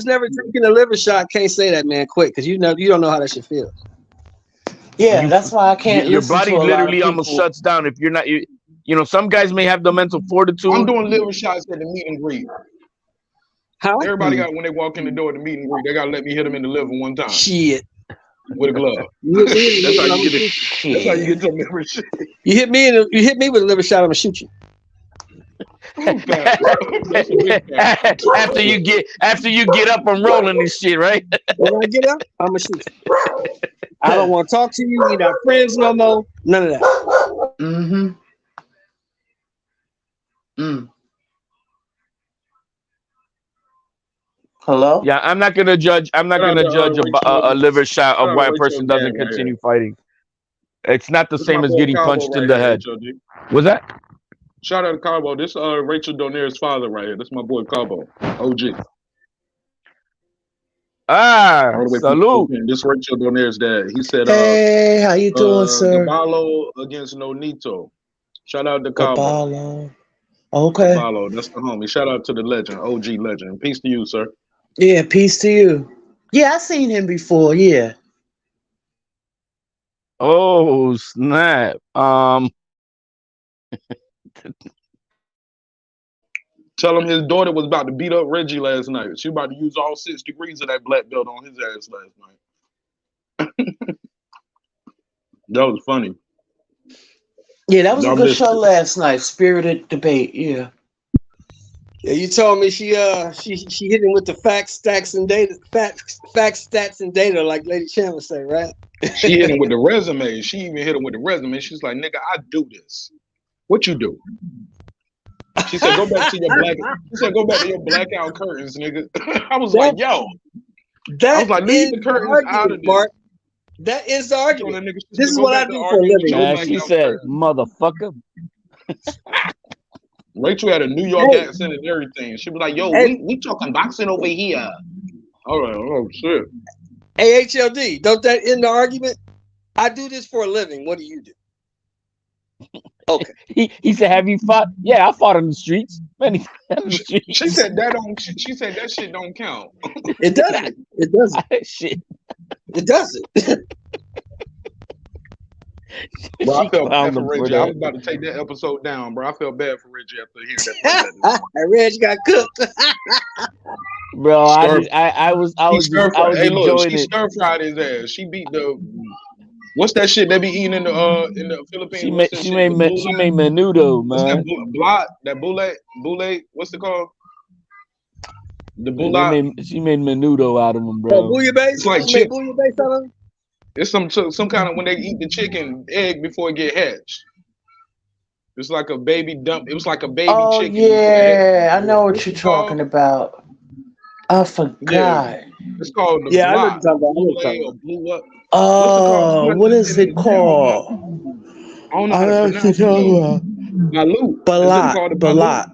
never taken a liver shot can't say that, man, quick, because you don't know how that shit feels. Yeah, that's why I can't. Your listen body to a lot of literally people. almost shuts down if you're not. Some guys may have the mental fortitude. I'm doing liver shots at the meet and greet. How? Everybody got when they walk in the door at the meet and greet, they gotta let me hit them in the liver one time. Shit. With a glove. That's how you get it. That's how you get your liver shit. You hit me with a liver shot, I'm gonna shoot you. after you get up and rolling this shit, right? When I get up, I'm gonna shoot you. I don't want to talk to you. We're not friends no more. None of that. Mm-hmm. Hello? Yeah, I'm not gonna judge. I'm not gonna judge a liver shot of why a person doesn't continue fighting. It's not the same as getting punched in the head. Was that? Shout out to Cabo. This Rachel Donaire's father right here. This is my boy Cabo. OG. Salute. This Rachel Donaire's dad. He said, "Hey, how you doing, sir?" Gabalo against Nonito. Shout out to Cabo. Gabalo. Okay. Gabalo, that's the homie. Shout out to the legend, OG legend. Peace to you, sir. Yeah, peace to you. Yeah, I seen him before. Yeah. Oh snap! Tell him his daughter was about to beat up Reggie last night. She about to use all 6 degrees of that black belt on his ass last night. That was funny. Yeah, that was a good show last night. Spirited debate. Yeah. Yeah, you told me she hit him with the facts, stats, and data. Facts, stats, and data, like Lady Chandler say, right? She hit him with the resume. She even hit him with the resume. She's like, "Nigga, I do this. What you do?" She said, "Go back to your black." She said, "Go back to your blackout curtains, nigga." I was like, "Yo." I was like, "Leave the curtains out of this." That is the argument. This is what I do for a living. She said, "Motherfucker." Rachel had a New York Hey, accent and everything. She was like, "Yo, hey, we talking boxing over here." All right, oh shit. hey, HLD, don't that end the argument? I do this for a living. What do you do? Okay. He said, "Have you fought?" Yeah, I fought on the streets. Many on the She streets. said that don't. She said that shit don't count. It doesn't. It doesn't. Shit. It doesn't. Bro, I She felt bad clowned for him for Reggie. I was that. about to take that episode down, bro. I felt bad for Reggie after hearing that. Reg got cooked. Bro, Stir, I was she enjoying it. stir fried his ass. She beat the what's that shit they be eating in the Philippines? She What's made that she shit? made The she bullet? made menudo, What's that man. blat? That bullet? What's it called? The They bullet. she made menudo out of them, Oh, bro. bouillabaisse. It's like She made chick. bouillabaisse out of it? It's some kind of when they eat the chicken egg before it get hatched. It's like a baby dump. It was like a baby Oh chicken before it yeah, I know what what's you're it talking called? about. I Yeah, forgot. it's called the Yeah, I know what blot, you're talking about. I know what you're bullet or talking blue up. What's it called? Oh, Somebody what just said is it in it the chat. called? I don't know I how to know what you're pronounce it talking though. about. Balut. Is it Balat, called the Balut?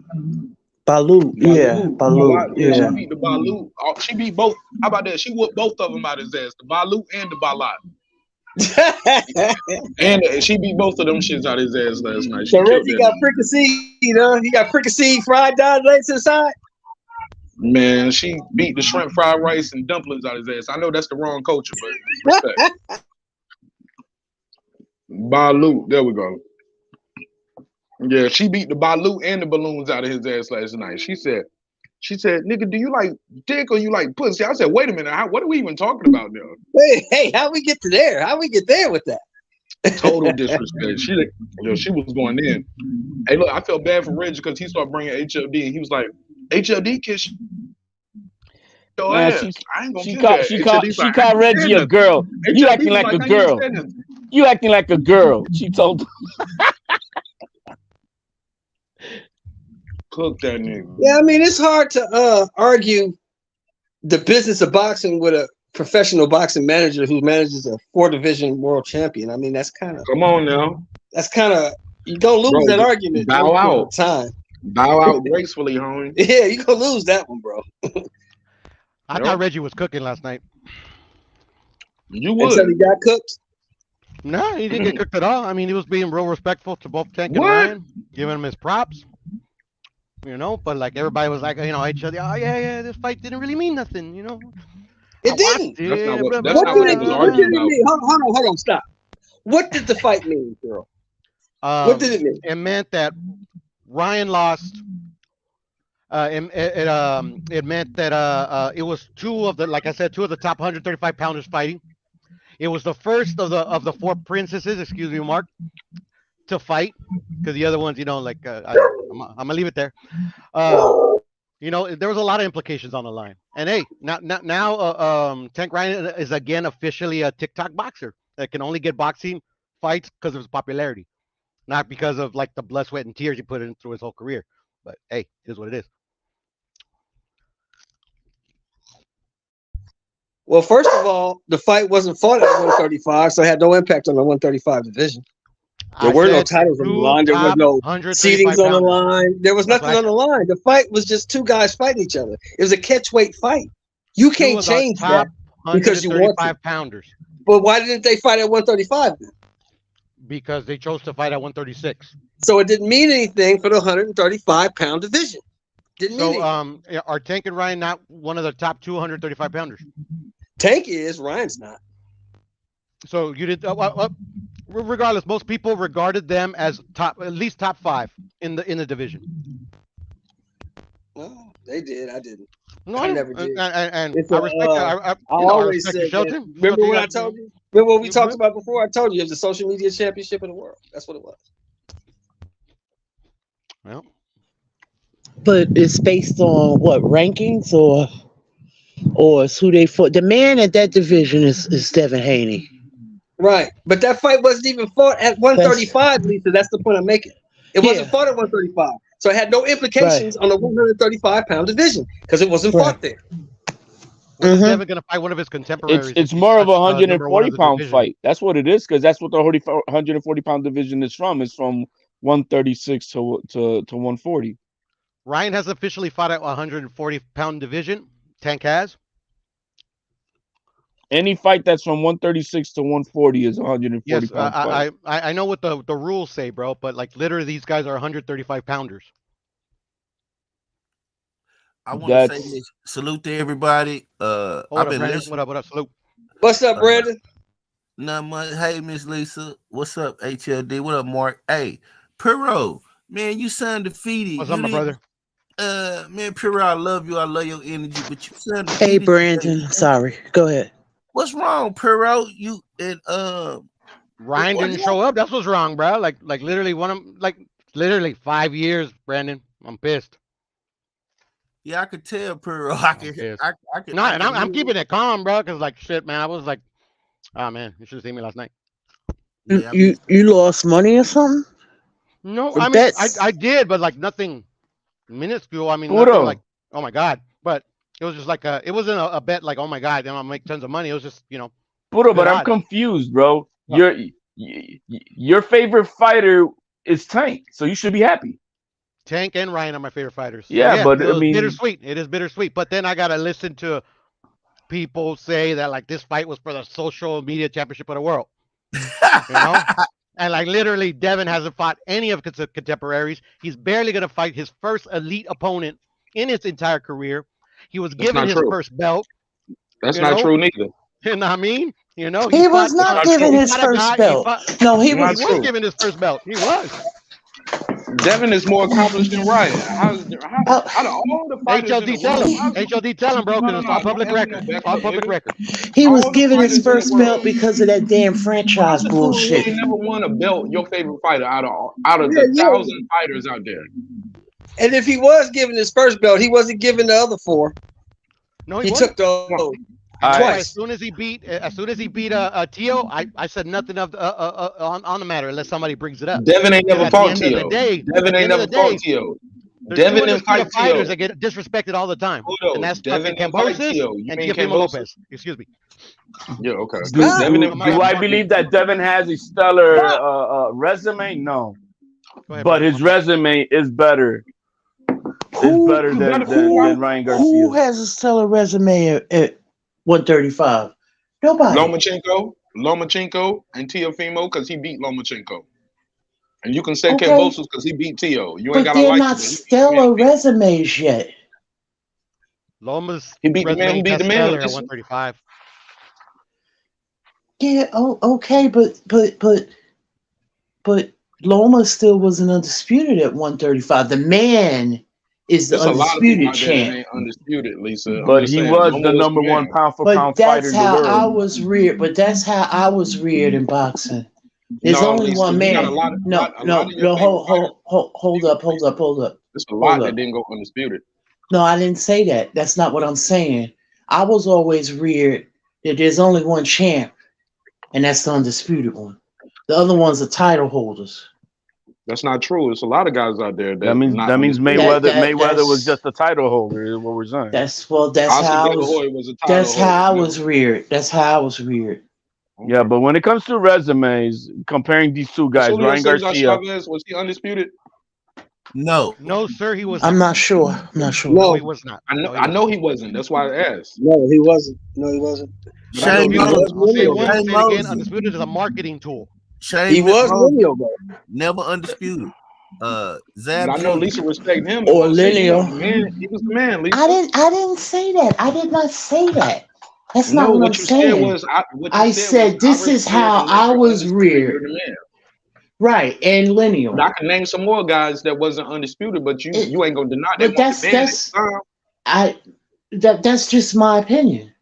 Balat, Balut. Yeah, Balut. Balut. Balut. Yeah, she Yeah. beat the Balut. She beat both. How about that? She whooped both of them out his ass. The Balut and the Balat. And she beat both of them shits out his ass last night. She So killed Reggie that got nigga. fricassee, He got fricassee fried down legs inside. Man, she beat the shrimp fried rice and dumplings out his ass. I know that's the wrong culture, but respect. Balut. There we go. Yeah, she beat the Balut and the balloons out of his ass last night. She said, nigga, do you like dick or you like pussy? I said, wait a minute, what are we even talking about now? Hey, how we get to there? How we get there with that? Total disrespect. She was going in. Hey, look, I felt bad for Reggie because he started bringing HLD and he was like, HLD kiss your Man, ass. I ain't gonna she kiss that. she called Reggie a girl. You acting like a girl. You acting like a girl. She told Cook that nigga. Yeah, I mean, it's hard to argue the business of boxing with a professional boxing manager who manages a 4-division world champion. I mean, that's kind of Come on now. You gonna lose Bro, that argument. bow out. Time. Bow out gracefully, homie. Yeah, you gonna lose that one, bro. I thought Reggie was cooking last night. You would. Until he got cooked. No, he didn't get cooked at all. I mean, he was being real respectful to both Tank and What? Ryan, giving him his props. But like everybody was like, HLD, oh yeah, this fight didn't really mean nothing, It didn't. That's not what What he was did arguing it about. mean? Hold on, stop. What did the fight mean, girl? What did it mean? It meant that Ryan lost. It meant that it was two of the top 135 pounders fighting. It was the first of the four princesses, excuse me, Mark, to fight, because the other ones, I'm gonna leave it there. There was a lot of implications on the line. And hey, now Tank Ryan is again officially a TikTok boxer that can only get boxing fights because of his popularity, not because of like the blood, sweat, and tears he put in through his whole career. But hey, it is what it is. Well, first of all, the fight wasn't fought at 135, so it had no impact on the 135 division. There were no titles on the line. There was no seedings on the line. There was nothing on the line. The fight was just two guys fighting each other. It was a catch-weight fight. You can't change that because you want to. Pounders. But why didn't they fight at 135 then? Because they chose to fight at 136. So it didn't mean anything for the 135-pound division. Didn't mean anything. Are Tank and Ryan not one of the top 235 pounders? Tank is, Ryan's not. So you did. Regardless, most people regarded them as at least top 5 in the division. No, they did. I didn't. No, I never did. And I respect that. I always said that. Remember what I told you? Remember what we talked about before? I told you it was the social media championship in the world. That's what it was. Well, but it's based on what rankings or it's who they fought. The man at that division is Devin Haney. Right, but that fight wasn't even fought at 135, Lisa. That's the point I'm making. It wasn't fought at 135, so it had no implications on the 135-pound division because it wasn't fought there. When Devin going to fight one of his contemporaries? It's more of a 140-pound fight. That's what it is, because that's what the 140-pound division is from. It's from 136 to 140. Ryan has officially fought at 140-pound division. Tank has. Any fight that's from 136 to 140 is a 140 Yes, pound fight. I know what the rules say, bro, but like literally these guys are 135 pounders. I want to say That's this. Salute to everybody. What I've up, been Brandon? listening. What up? Salute. What's up, Brandon? Not much. Hey, Miss Lisa. What's up, HLD? What up, Mark? Hey, Perot, man, you sound defeated. What's You up, my didn't- brother? Man, Perot, I love you. I love your energy, but you sound defeated. Hey, today. Brandon. Sorry. Go ahead. What's wrong, Perot? You and Ryan didn't show up. That's what's wrong, bro. Like literally literally 5 years, Brandon. I'm pissed. Yeah, I could tell, Perot. I'm pissed. No, and I'm keeping it calm, bro, because like shit, man. I was like, oh man, you should have seen me last night. Yeah, You lost money or something? No, For I mean bets? I did, but like nothing minuscule. I mean, Puro. nothing like, oh my god. But it was just like it wasn't a bet like, oh my god, then I'll make tons of money. It was just, Puro, but good I'm odds. confused, bro. What? Your favorite fighter is Tank, so you should be happy. Tank and Ryan are my favorite fighters. So, Yeah, but it I was mean, bittersweet. It is bittersweet. But then I gotta listen to people say that like this fight was for the social media championship of the world. And like literally, Devin hasn't fought any of his contemporaries. He's barely gonna fight his first elite opponent in his entire career. He was given not his true. first belt. That's You not know? true neither. You know what I mean? He was not given his first belt. No, he Not was. true. given his first belt. He was. Devin is more accomplished than Ryan. How out of all the fighters in the HLD tell world, him. HLD tell him, bro, because it's all public record. It's all public record. He was all the given his fighters in the first world- belt because of that damn franchise You bullshit. ain't never won a belt. Your favorite fighter out of the 1,000 fighters out there. And if he was given his first belt, he wasn't given the other 4. No, He wasn't. took those That's why twice. as soon as he beat Tio, I said nothing on the matter unless somebody brings it up. Devin ain't never At the fought end of the Tio. day- Devin at the ain't end of never the day, fought Tio. There's Devin two didn't fight undisputed fighters Tio. that get disrespected all the time. Hold on. And that's Devin fucking didn't fight Cambosis Tio. You and mean Teofimo Cambosis? Lopez. Excuse me. Yeah, okay. do Devin didn't fight I Tio. believe that Devin has a stellar resume? No, Go ahead, but brother. his resume is better. Is better than Ryan Garcia. Who has a stellar resume at 135? Nobody. Lomachenko and Teofimo because he beat Lomachenko. And you can say Okay. Cambosis because he beat Tio. You ain't But gotta they're like not him. stellar resumes yet. Loma's He beat the man resume who beat test the man. stellar at Listen. 135. Yeah. Oh, okay. But Loma still wasn't undisputed at 135. The man is the There's a lot of people undisputed out there that champ. ain't undisputed, Lisa. I'm But just he saying, was Loma the was number one man. pound for But pound fighter that's in the how world. I was reared. But that's how I was reared in boxing. There's No, only Lisa, one you got man. a lot of your favorite Hold fighters. up. There's a Hold lot that up. didn't go undisputed. No, I didn't say that. That's not what I'm saying. I was always reared that there's only one champ, and that's the undisputed one. The other ones are title holders. That's not true. It's a lot of guys out there That means not Mayweather undisputed. Mayweather was just a title holder, is what we're saying. That's Oscar how I De La was. Hoya was a title That's how I holder. was reared. That's how I was reared. Yeah, but when it comes to resumes, comparing these two guys, Julio Ryan Cesar Garcia. Chavez, was he undisputed? No, sir, he was I'm not. not sure. I'm not sure. No, he was not. I know he wasn't. That's why I asked. No, he wasn't. No, he wasn't. But I know Shane he Moses. was. I'll say it once, Shane say it again. Moses. Undisputed is a marketing tool. Shane He was Moses, Lineal, bro. never undisputed. But Zab I know Judah. Lisa respect him. Or Don't say he was Lineal. the man. He was the man, Lisa. I didn't say that. I did not say that. That's not No, what I'm what you said saying. was I said this is how I was reared. Right, and lineal. But I can name some more guys that wasn't undisputed, but you ain't gonna deny But that's just my opinion.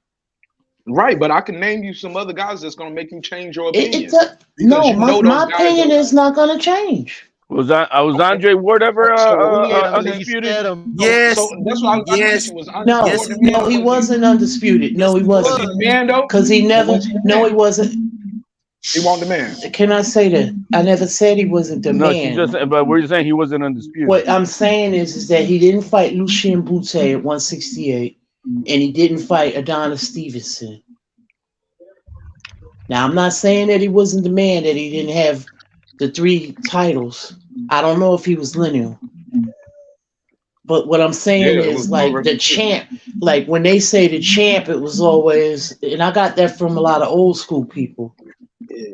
Right, but I can name you some other guys that's gonna make you change your opinion. My opinion is not gonna change. Was Andre Ward ever undisputed? Yes. So that's why I Yes. was No, he wasn't undisputed. No, he wasn't. Was he the man though? Because he never. No, he wasn't. He wasn't the man. Can I say that? I never said he wasn't the No, man. but we're saying he wasn't undisputed. What I'm saying is that he didn't fight Lucien Bute at 168, and he didn't fight Adonis Stevenson. Now, I'm not saying that he wasn't the man, that he didn't have the 3 titles, I don't know if he was lineal. But what I'm saying Yeah, it is was more like the repetition. champ, like when they say the champ, it was always, and I got that from a lot of old school people. Yeah.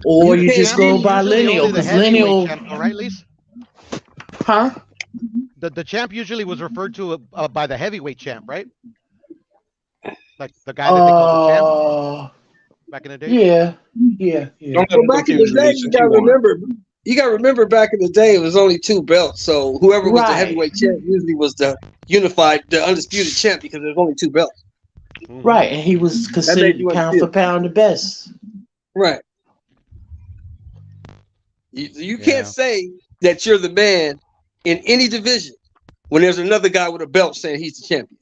Or You you The can't just champ go is be. by usually lineal, only the because heavyweight lineal, champ, though, right, Lisa? huh? The champ usually was referred to by the heavyweight champ, right? Like the guy that they called the champ Uh, back in the day. yeah, yeah, yeah. Don't let Well, them back in the confuse you, day, Lisa. you Keep gotta going. remember. You gotta remember, back in the day, it was only 2 belts. So whoever was the Right, heavyweight champ usually was the unified, the undisputed champ, because there's only 2 belts. right. And he was That made considered you pound for undisputed. pound the best. Right. You can't Yeah. say that you're the man in any division when there's another guy with a belt saying he's the champion.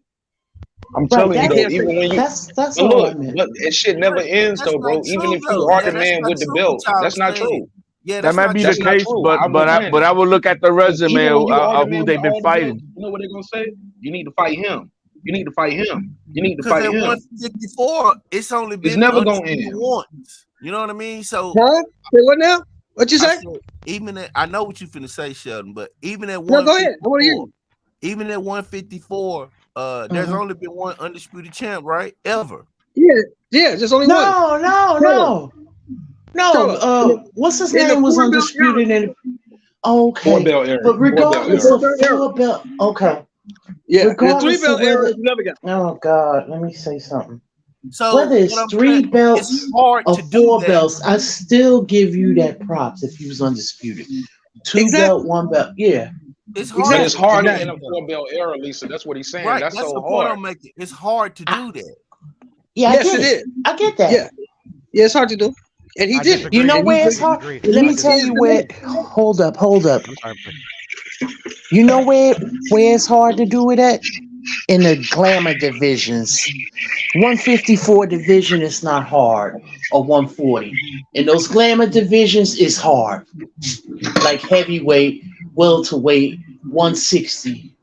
I'm Right, telling you You that though, can't say even when you that's but all I look, meant. but that shit never ends That's though, not bro. Even true if you though. are Yeah, the that's man not with the true what belt, y'all that's not saying. true. Yeah, That that's might not be the That's true. not case, true. but I'm explaining but it. I will look at the Because resume even when you are the of who man with they've been all the belts, fighting. you know what they're gonna say? You need to fight him. You need to fight him. You need to Because fight at him. 154, it's only It's been never gonna undisputed end. once. You know what I mean? So Huh? Say what now? What you I say? said, even at, I know what you finna say, Sheldon, but even at No, go ahead. I want to hear 154, you. even at 154, there's Mhm. only been one undisputed champ, right? Ever. Yeah, yeah. There's only one. No, no, Charlo. no. Charlo. What's his In the name was 4 belt era. undisputed in Four okay. belt era. But 4 belt The regardless 4 era. of belt era. 4 belt, okay. Yeah. In the 3 Regardless of belt era, whether, is another guy. oh God, let me say something. So Whether what it's I'm saying, 3 it's belts hard or to do 4 that. belts, I still give you that props if he was undisputed. 2 belt, Exactly. 1 belt, yeah. It's hard But to it's Exactly. do harder that in a though. 4 belt era, Lisa. That's what he's saying. Right. That's That's so the point hard. I'm making. It's hard to I, do that. yeah, I Yes, get it it. is. I get that. Yeah. Yeah, it's hard to do. And he I did it. You know disagree. And he where did it's it. hard? Disagree. And Let I me he tell is you disagree. the where. man. Hold up, hold up. I'm sorry. You know where it's hard to do it at? In the glamour divisions. 154 division is not hard, or 140. In those glamour divisions, it's hard. Like heavyweight, welterweight, 160,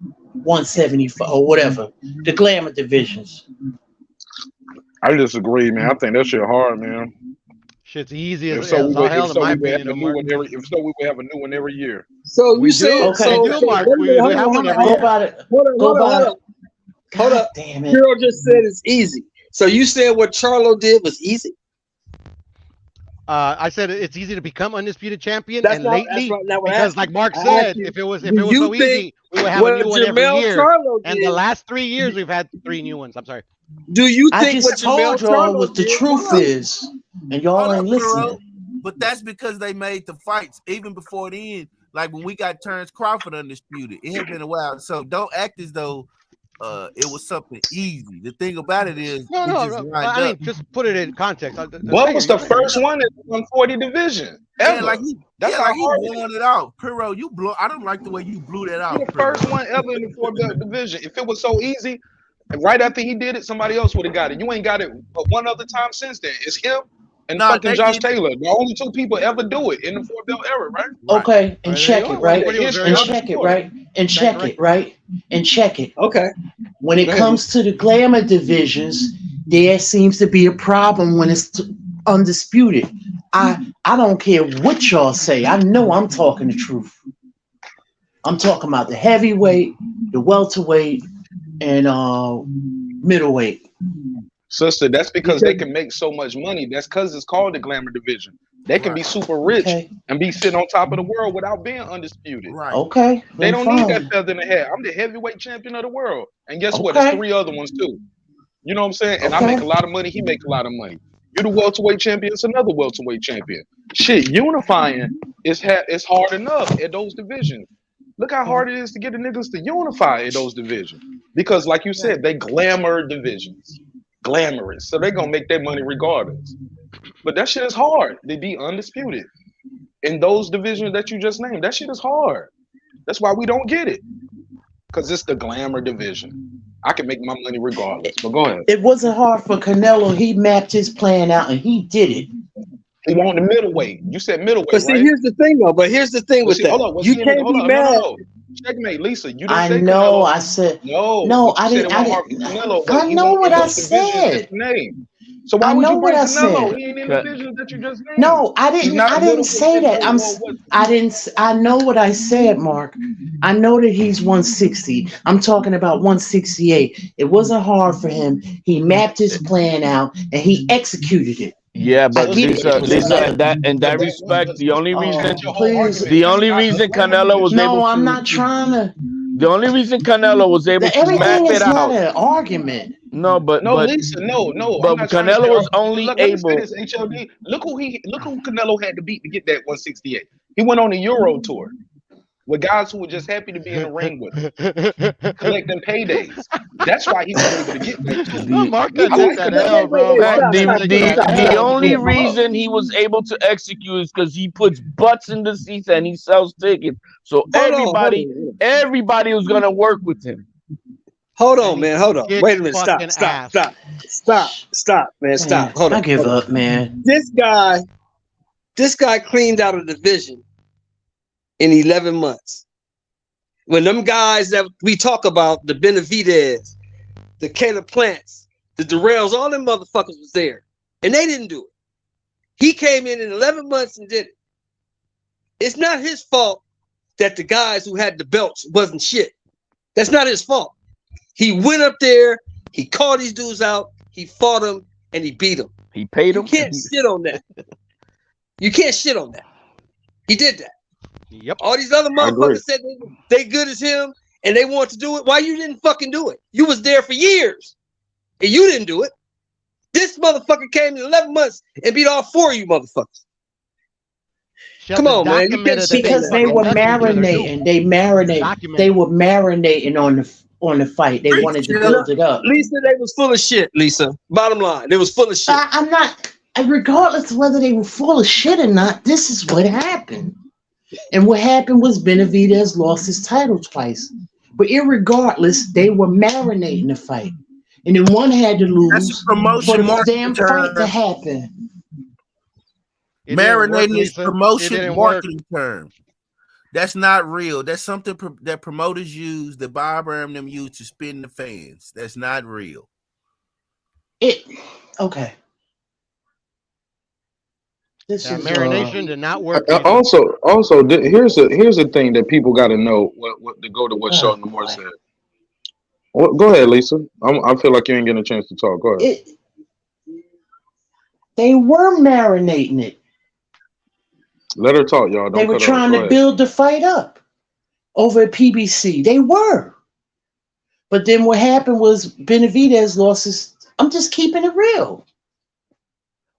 175, or whatever. The glamour divisions. I disagree, man. I think that shit hard, man. Shit's easy If so, as all hell, in my we would have opinion, a though, new Mark. one every. If so, we would have a new one every year. So you We said, do. We Okay, do, so Mark. wait a minute, We hold have on, one hold on, every go hold on. year. by the, Hold go on, by hold the. on. Hold God up. damn it. Hero just said it's easy. So you said what Charlo did was easy? I said it's easy to become undisputed champion, That's and not lately, not what I because asked like you. Mark I asked said, you, if it was do you so think easy, we would have a what new one every Jermell year. Charlo And the did? last 3 years, we've had 3 new ones. I'm sorry. Do you I think what just Jermell told y'all Charlo what the did was truth easy? is, and y'all Hold ain't up, Kuro. listening. But that's because they made the fights even before the end. Like when we got Terrence Crawford undisputed, it had been a while. So don't act as though it was something easy. The thing about it is No, we no, just no. lined I up. mean, just put it in context. I What hear was you. the I hear you. first one in the 140 division Yeah, ever? like he, That's how like he hard it blowing is. it out. Kuro, you blow. I don't like the way you blew that He out, the Kuro. first one ever in the 4 belt division. If it was so easy, and right after he did it, somebody else would have got it. You ain't got it but one other time since then. It's him and Nah, fucking they Josh did. Taylor. The only 2 people ever do it in the 4 belt era, right? Right. Okay, and There you check are. it, Well, right? The everybody was very And history honest. check it, underscore it. right? And Stand check it, corrected. right? And check it. Okay. When it Go ahead, comes to the glamour divisions, there seems to be a problem when it's undisputed. I don't care what y'all say. I know I'm talking the truth. I'm talking about the heavyweight, the welterweight, and middleweight. Sister, that's because they because can make so much money. That's because it's called the glamour division. They can Right, be super rich Okay, and be sitting on top of the world without being undisputed. right. okay, They then don't need that fine. feather in the hat. I'm the heavyweight champion of the world. And guess what? There's Okay, 3 other ones too. You know what I'm saying? And I make a okay. lot of money. He make a lot of money. You're the welterweight champion. It's another welterweight champion. Shit, unifying is hard enough at those divisions. Look how hard it is to get the niggas to unify at those divisions. Because, like you said, they glamour divisions. Glamorous. So they're going to make their money regardless. But that shit is hard to be undisputed. In those divisions that you just named, that shit is hard. That's why we don't get it. Because it's the glamour division. I can make my money regardless. But go ahead. It wasn't hard for Canelo. He mapped his plan out and he did it. He want the middleweight. You said middleweight, But see, right? here's the thing though. But here's the thing Was with he? that. Hold on. Was You he in the? can't Hold be on. No, no, mad. no. Checkmate, Lisa. You didn't I say know. Canelo. I said No, no. but you said it went hard for Canelo. But I he know won't what in I those divisions that said. you named. So why I would know you what bring I Canelo? said. He ain't in the divisions that you just named. No, I He's didn't. not I didn't middleweight say that. I didn't. I know what I said, Mark. I know that he's 160. I'm talking about 168. It wasn't hard for him. He mapped his plan out and he executed it. Yeah, I but give it to Lisa, him. in that respect, the only reason Your whole Please. argument. He's not a Canelo was division. able No, I'm to, not trying to. the only reason Canelo was able to map Everything it is not out. an argument. No, but No, Lisa, no. I'm not trying to say. Canelo was only Let me say able. this, HLD. Look who Canelo had to beat to get that 168. He went on the Euro tour with guys who were just happy to be in the ring with him, collecting paydays. That's why he was able to get that too. The Mark You got I just dick like that wait, Canelo. L, wait, wait, bro. wait, Mark stop, the stop, really the got stop, the stop. L. only Yeah, reason he was able to execute is because he puts butts in the seats and he sells tickets. So hold on. everybody was gonna work with him. Hold And on, he man. Hold on. Wait kicks a minute. fucking ass. Stop, man. Stop. Man, Hold I on. give Hold on. up, man. This guy cleaned out a division in 11 months. When them guys that we talk about, the Benavidez, the Caleb Plants, the Durrells, all them motherfuckers was there. And they didn't do it. He came in 11 months and did it. It's not his fault that the guys who had the belts wasn't shit. That's not his fault. He went up there, he called these dudes out, he fought them, and he beat them. He paid You him. can't shit on that. You can't shit on that. He did that. Yep. All these other I agree. motherfuckers said they good as him and they want to do it. Why you didn't fucking do it? You was there for years and you didn't do it. This motherfucker came in 11 months and beat all four of you motherfuckers. Come on, man. You can't Documented that shit on Because that. they fucking were tested each other too. marinating. They Documented. were marinating on the fight. They wanted to build it up. Lisa, they was full of shit, Lisa. Bottom line, they was full of shit. I'm not. Regardless of whether they were full of shit or not, this is what happened. And what happened was Benavidez lost his title twice. But irregardless, they were marinating the fight. And then one had to That's a lose for promotion the marketing damn fight to term. happen. It didn't work, Marinating is Lisa. It promotion didn't work. marketing term. That's not real. That's something that promoters use, that Bob Arum them use to spin the fans. That's not real. Okay. This That is marination did not work, Lisa. Also, here's the thing that people got to know. What to go to what Sheldon Moore said. Well, go ahead, Lisa. I feel like you ain't getting a chance to talk. Go ahead. They were marinating it. Let her talk, y'all. Don't They were cut her off. trying Go to ahead. build the fight up over at PBC. They were. But then what happened was Benavidez lost his. I'm just keeping it real.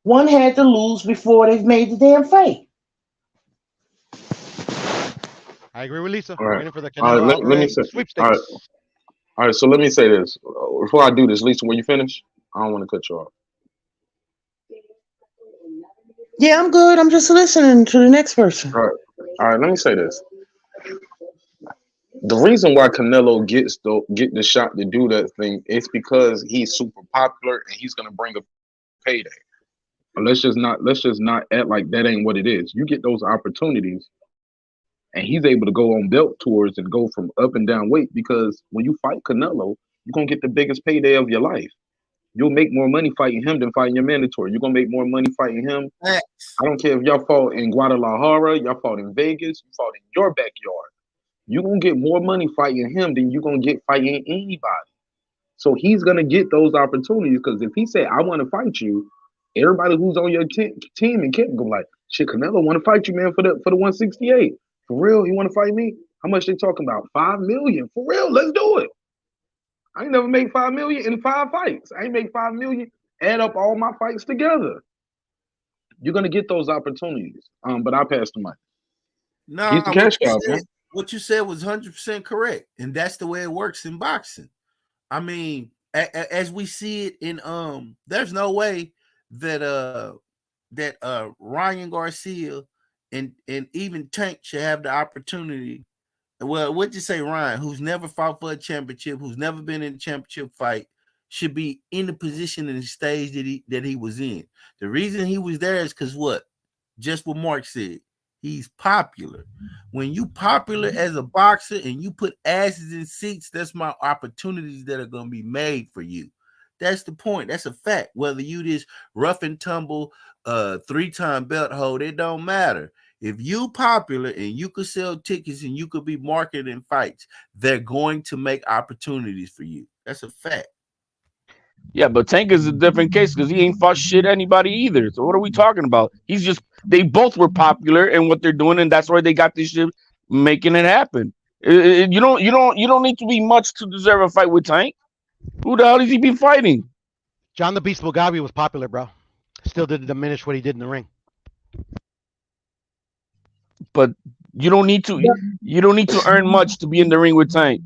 One had to lose before they've made the damn fight. I agree with Lisa. All right. Waiting for the All Canelo right. Let me Alvarez say. sweepstakes. All right. So let me say this before I do this, Lisa. When you finish, I don't want to cut you off. Yeah, I'm good. I'm just listening to the next person. All right. All right. Let me say this. The reason why Canelo get the shot to do that thing is because he's super popular and he's gonna bring a payday. But let's just not act like that ain't what it is. You get those opportunities, and he's able to go on belt tours and go from up and down weight because when you fight Canelo, you're gonna get the biggest payday of your life. You'll make more money fighting him than fighting your mandatory. You're gonna make more money fighting him. I don't care if y'all fought in Guadalajara, y'all fought in Vegas, you fought in your backyard. You're gonna get more money fighting him than you're gonna get fighting anybody. So he's gonna get those opportunities because if he say, I want to fight you, everybody who's on your team and camp go like, shit, Canelo want to fight you, man, for the 168. For real, he want to fight me? How much they talking about? 5 million. For real, let's do it. I ain't never made 5 million in 5 fights. I ain't made 5 million. Add up all my fights together. You're gonna get those opportunities. But I passed the mic. No, He's the cash cow, man. what you said was 100% correct, and that's the way it works in boxing. I mean, as we see it in there's no way that Ryan Garcia and even Tank should have the opportunity. Well, what'd you say, Ryan, who's never fought for a championship, who's never been in a championship fight, should be in the position and the stage that he was in. The reason he was there is because what? Just what Mark said. He's popular. When you popular as a boxer and you put asses in seats, that's my opportunities that are going to be made for you. That's the point. That's a fact. Whether you this rough and tumble 3-time belt hold, it don't matter. If you popular and you could sell tickets and you could be marketing fights, they're going to make opportunities for you. That's a fact. Yeah, but Tank is a different case because he ain't fought shit anybody either. So what are we talking about? They both were popular in what they're doing, and that's why they got this shit making it happen. You don't need to be much to deserve a fight with Tank. Who the hell has he been fighting? John the Beast Mugabe was popular, bro. Still didn't diminish what he did in the ring. But you don't need to earn much to be in the ring with Tank.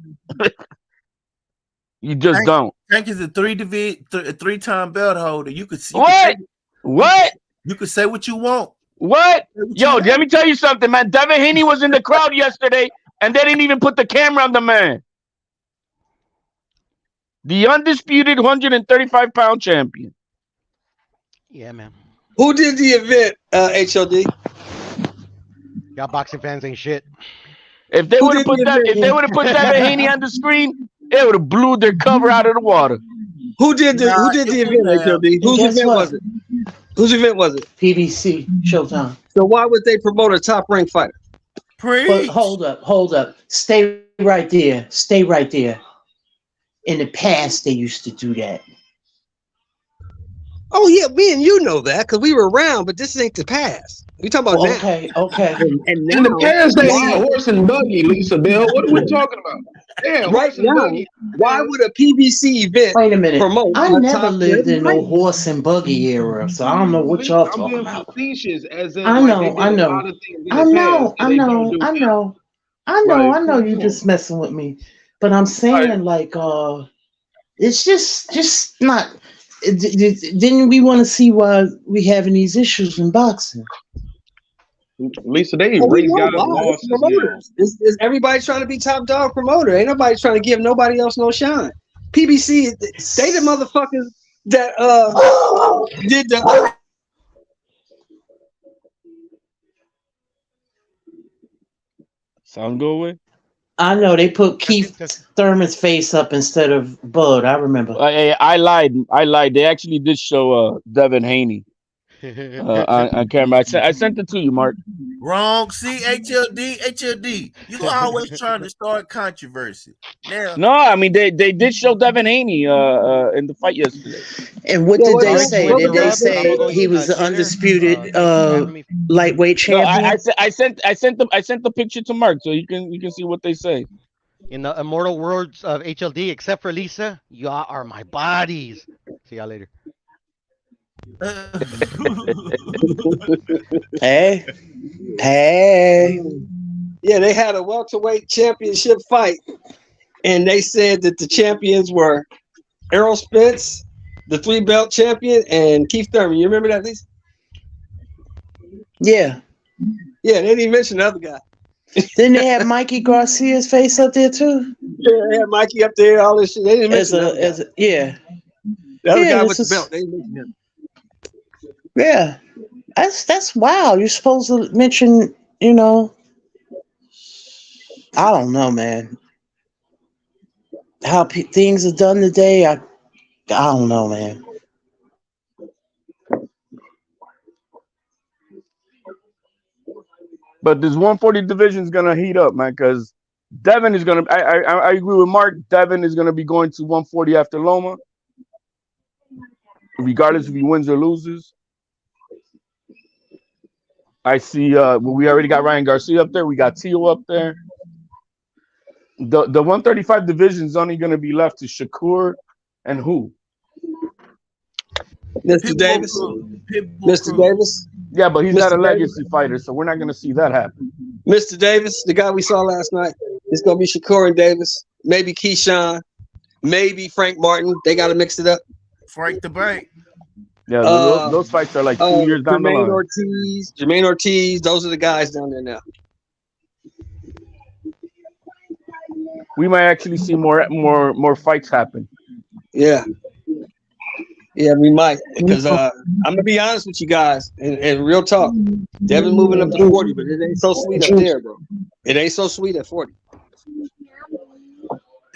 You just don't. Tank is a 3-time belt holder. You could see what? You could say what you want. What? Yo, let me tell you something, man. Devin Haney was in the crowd yesterday, and they didn't even put the camera on the man. The undisputed 135-pound champion. Yeah, man. Who did the event, HOD? Y'all boxing fans ain't shit. If they would have put Devin Haney on the screen, it would have blew their cover out of the water. Who did the event, HOD? Whose event was it? Whose event was it? PBC Showtime. So why would they promote a top ranked fighter? But hold up. Stay right there. In the past, they used to do that. Oh yeah, me and you know that because we were around, but this ain't the past. We talking about now. Okay. And in the past, they had horse and buggy, Lisa Bell. What are we talking about? Damn, right now, why would a PBC event Wait a minute. promote? I never lived in no horse and buggy era, so I don't know what y'all talking about. Facetious, as in, I know. You just messing with me, but I'm saying it's just not. Didn't we want to see why we having these issues in boxing? Lisa, they raise guys losses. Is everybody trying to be top dog promoter? Ain't nobody trying to give nobody else no shine. PBC, they the motherfuckers that did the. Sound go away? I know they put Keith Thurman's face up instead of Bud. I remember. I lied. They actually did show Devin Haney on camera. I sent it to you, Mark. Wrong. See, HLD. You always trying to start controversy. Now, no, I mean they did show Devin Haney in the fight yesterday. And what did they say? Did they say he was the undisputed lightweight champion? No, I sent the picture to Mark so you can see what they say. In the immortal words of HLD, except for Lisa, y'all are my bodies. See y'all later. Hey. Yeah, they had a welterweight championship fight, and they said that the champions were Errol Spence, the 3-belt champion, and Keith Thurman. You remember that, Lisa? Yeah. Yeah, they didn't mention the other guy. Didn't they have Mikey Garcia's face up there too? Yeah, they had Mikey up there, all this shit. They didn't mention yeah. The other guy with the belt. They didn't mention him. Yeah. That's wild. You're supposed to mention, I don't know, man. How things are done today, I don't know, man. But this 140 division is gonna heat up, man, because Devin is gonna. I agree with Mark. Devin is gonna be going to 140 after Loma, regardless if he wins or loses. I see. We already got Ryan Garcia up there. We got Tio up there. The 135 division is only gonna be left to Shakur and who? Mr. Davis. Mr. Davis. Yeah, but he's not a legacy fighter, so we're not going to see that happen. Mr. Davis, the guy we saw last night, it's going to be Shakur and Davis, maybe Keyshawn, maybe Frank Martin. They got to mix it up. Frank the Bank. Yeah, those fights are like 2 years down the line. Jermaine Ortiz, those are the guys down there now. We might actually see more fights happen. Yeah. Yeah, we might, because I'm gonna be honest with you guys, and real talk. Devin moving up to 40, but it ain't so sweet up there, bro. It ain't so sweet at 40.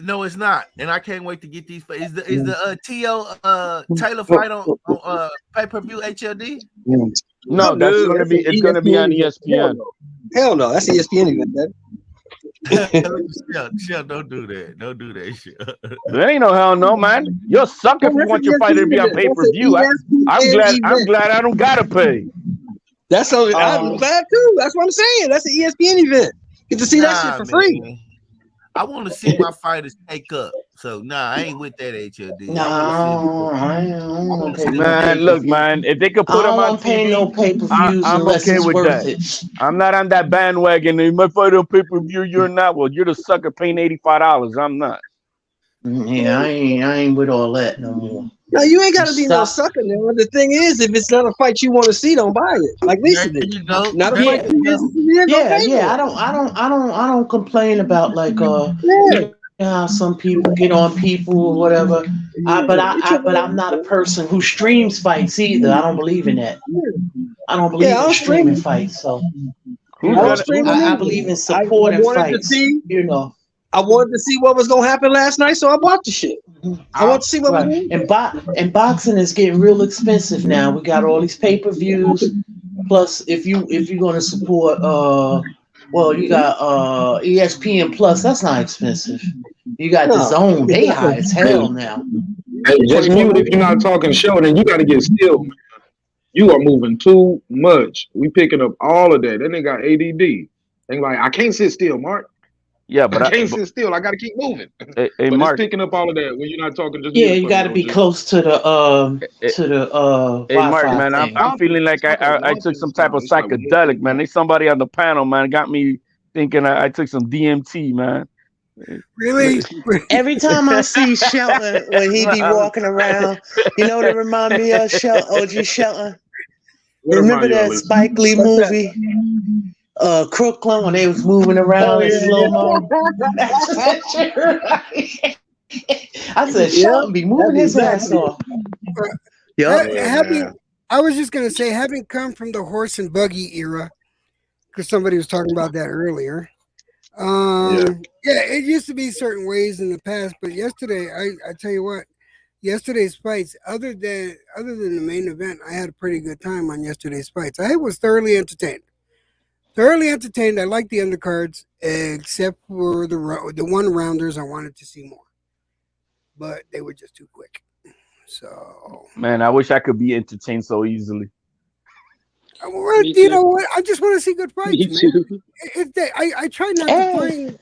No, it's not, and I can't wait to get these. Is the T.O. Taylor fight on pay-per-view HLD? No, that's Dude, gonna that's be. an It's gonna be on ESPN event. ESPN. Hell no, that's ESPN event, man. Shell, don't do that. Don't do that shit. There ain't no hell no, man. You're a sucker if you want your fighter to be on pay-per-view. I'm glad I don't gotta pay. That's so I'm glad too. That's what I'm saying. That's an ESPN event. Get to see that shit for free. Man. I want to see my fighters take up. So I ain't with that HLD. Man, look, man. If they could put them on TV, no pay-per-views I'm unless okay it's with worth that. it. I'm not on that bandwagon. If my fight on pay-per-view, you're not. Well, you're the sucker paying $85. I'm not. Yeah, I ain't with all that no more. No, you ain't gotta be no sucker now. The thing is, if it's not a fight you want to see, don't buy it. Like Lisa did. Not a fight you want to see. I don't complain about like how some people get on people or whatever. But I'm not a person who streams fights either. I don't believe in that. I don't believe in streaming fights. So I believe in supporting fights. I wanted to see what was gonna happen last night, so I bought the shit. I want to see what was going on. And boxing is getting real expensive now. We got all these pay-per-views. Plus, if you're gonna support you got ESPN Plus, that's not expensive. You got the Zone, they high as hell now. Hey, just mute if you're not talking show, then you gotta get still, man. You are moving too much. We picking up all of that. Then they got ADD. They like, I can't sit still, Mark. Yeah, but I can't sit still. I got to keep moving. Hey, but Mark, it's picking up all of that when you're not talking. Just you got to be close to the Hey, Mark, man, I'm feeling like I took some type of psychedelic, man. There's somebody on the panel, man, got me thinking I took some DMT, man. Really? Every time I see Shelton when he be walking around, you know what it remind me of? OG Shelton. Remember that Spike Lee movie? Crooklyn, when they was moving around in slow-mo. I said, Shelton be moving his ass off. I was just gonna say, having come from the horse and buggy era, because somebody was talking about that earlier. It used to be certain ways in the past, but yesterday, I tell you what, yesterday's fights, other than the main event, I had a pretty good time on yesterday's fights. I was thoroughly entertained. I liked the undercards, except for the one rounders. I wanted to see more, but they were just too quick. So, man, I wish I could be entertained so easily. Well, you know what? I just want to see good fights, man. I try not to find.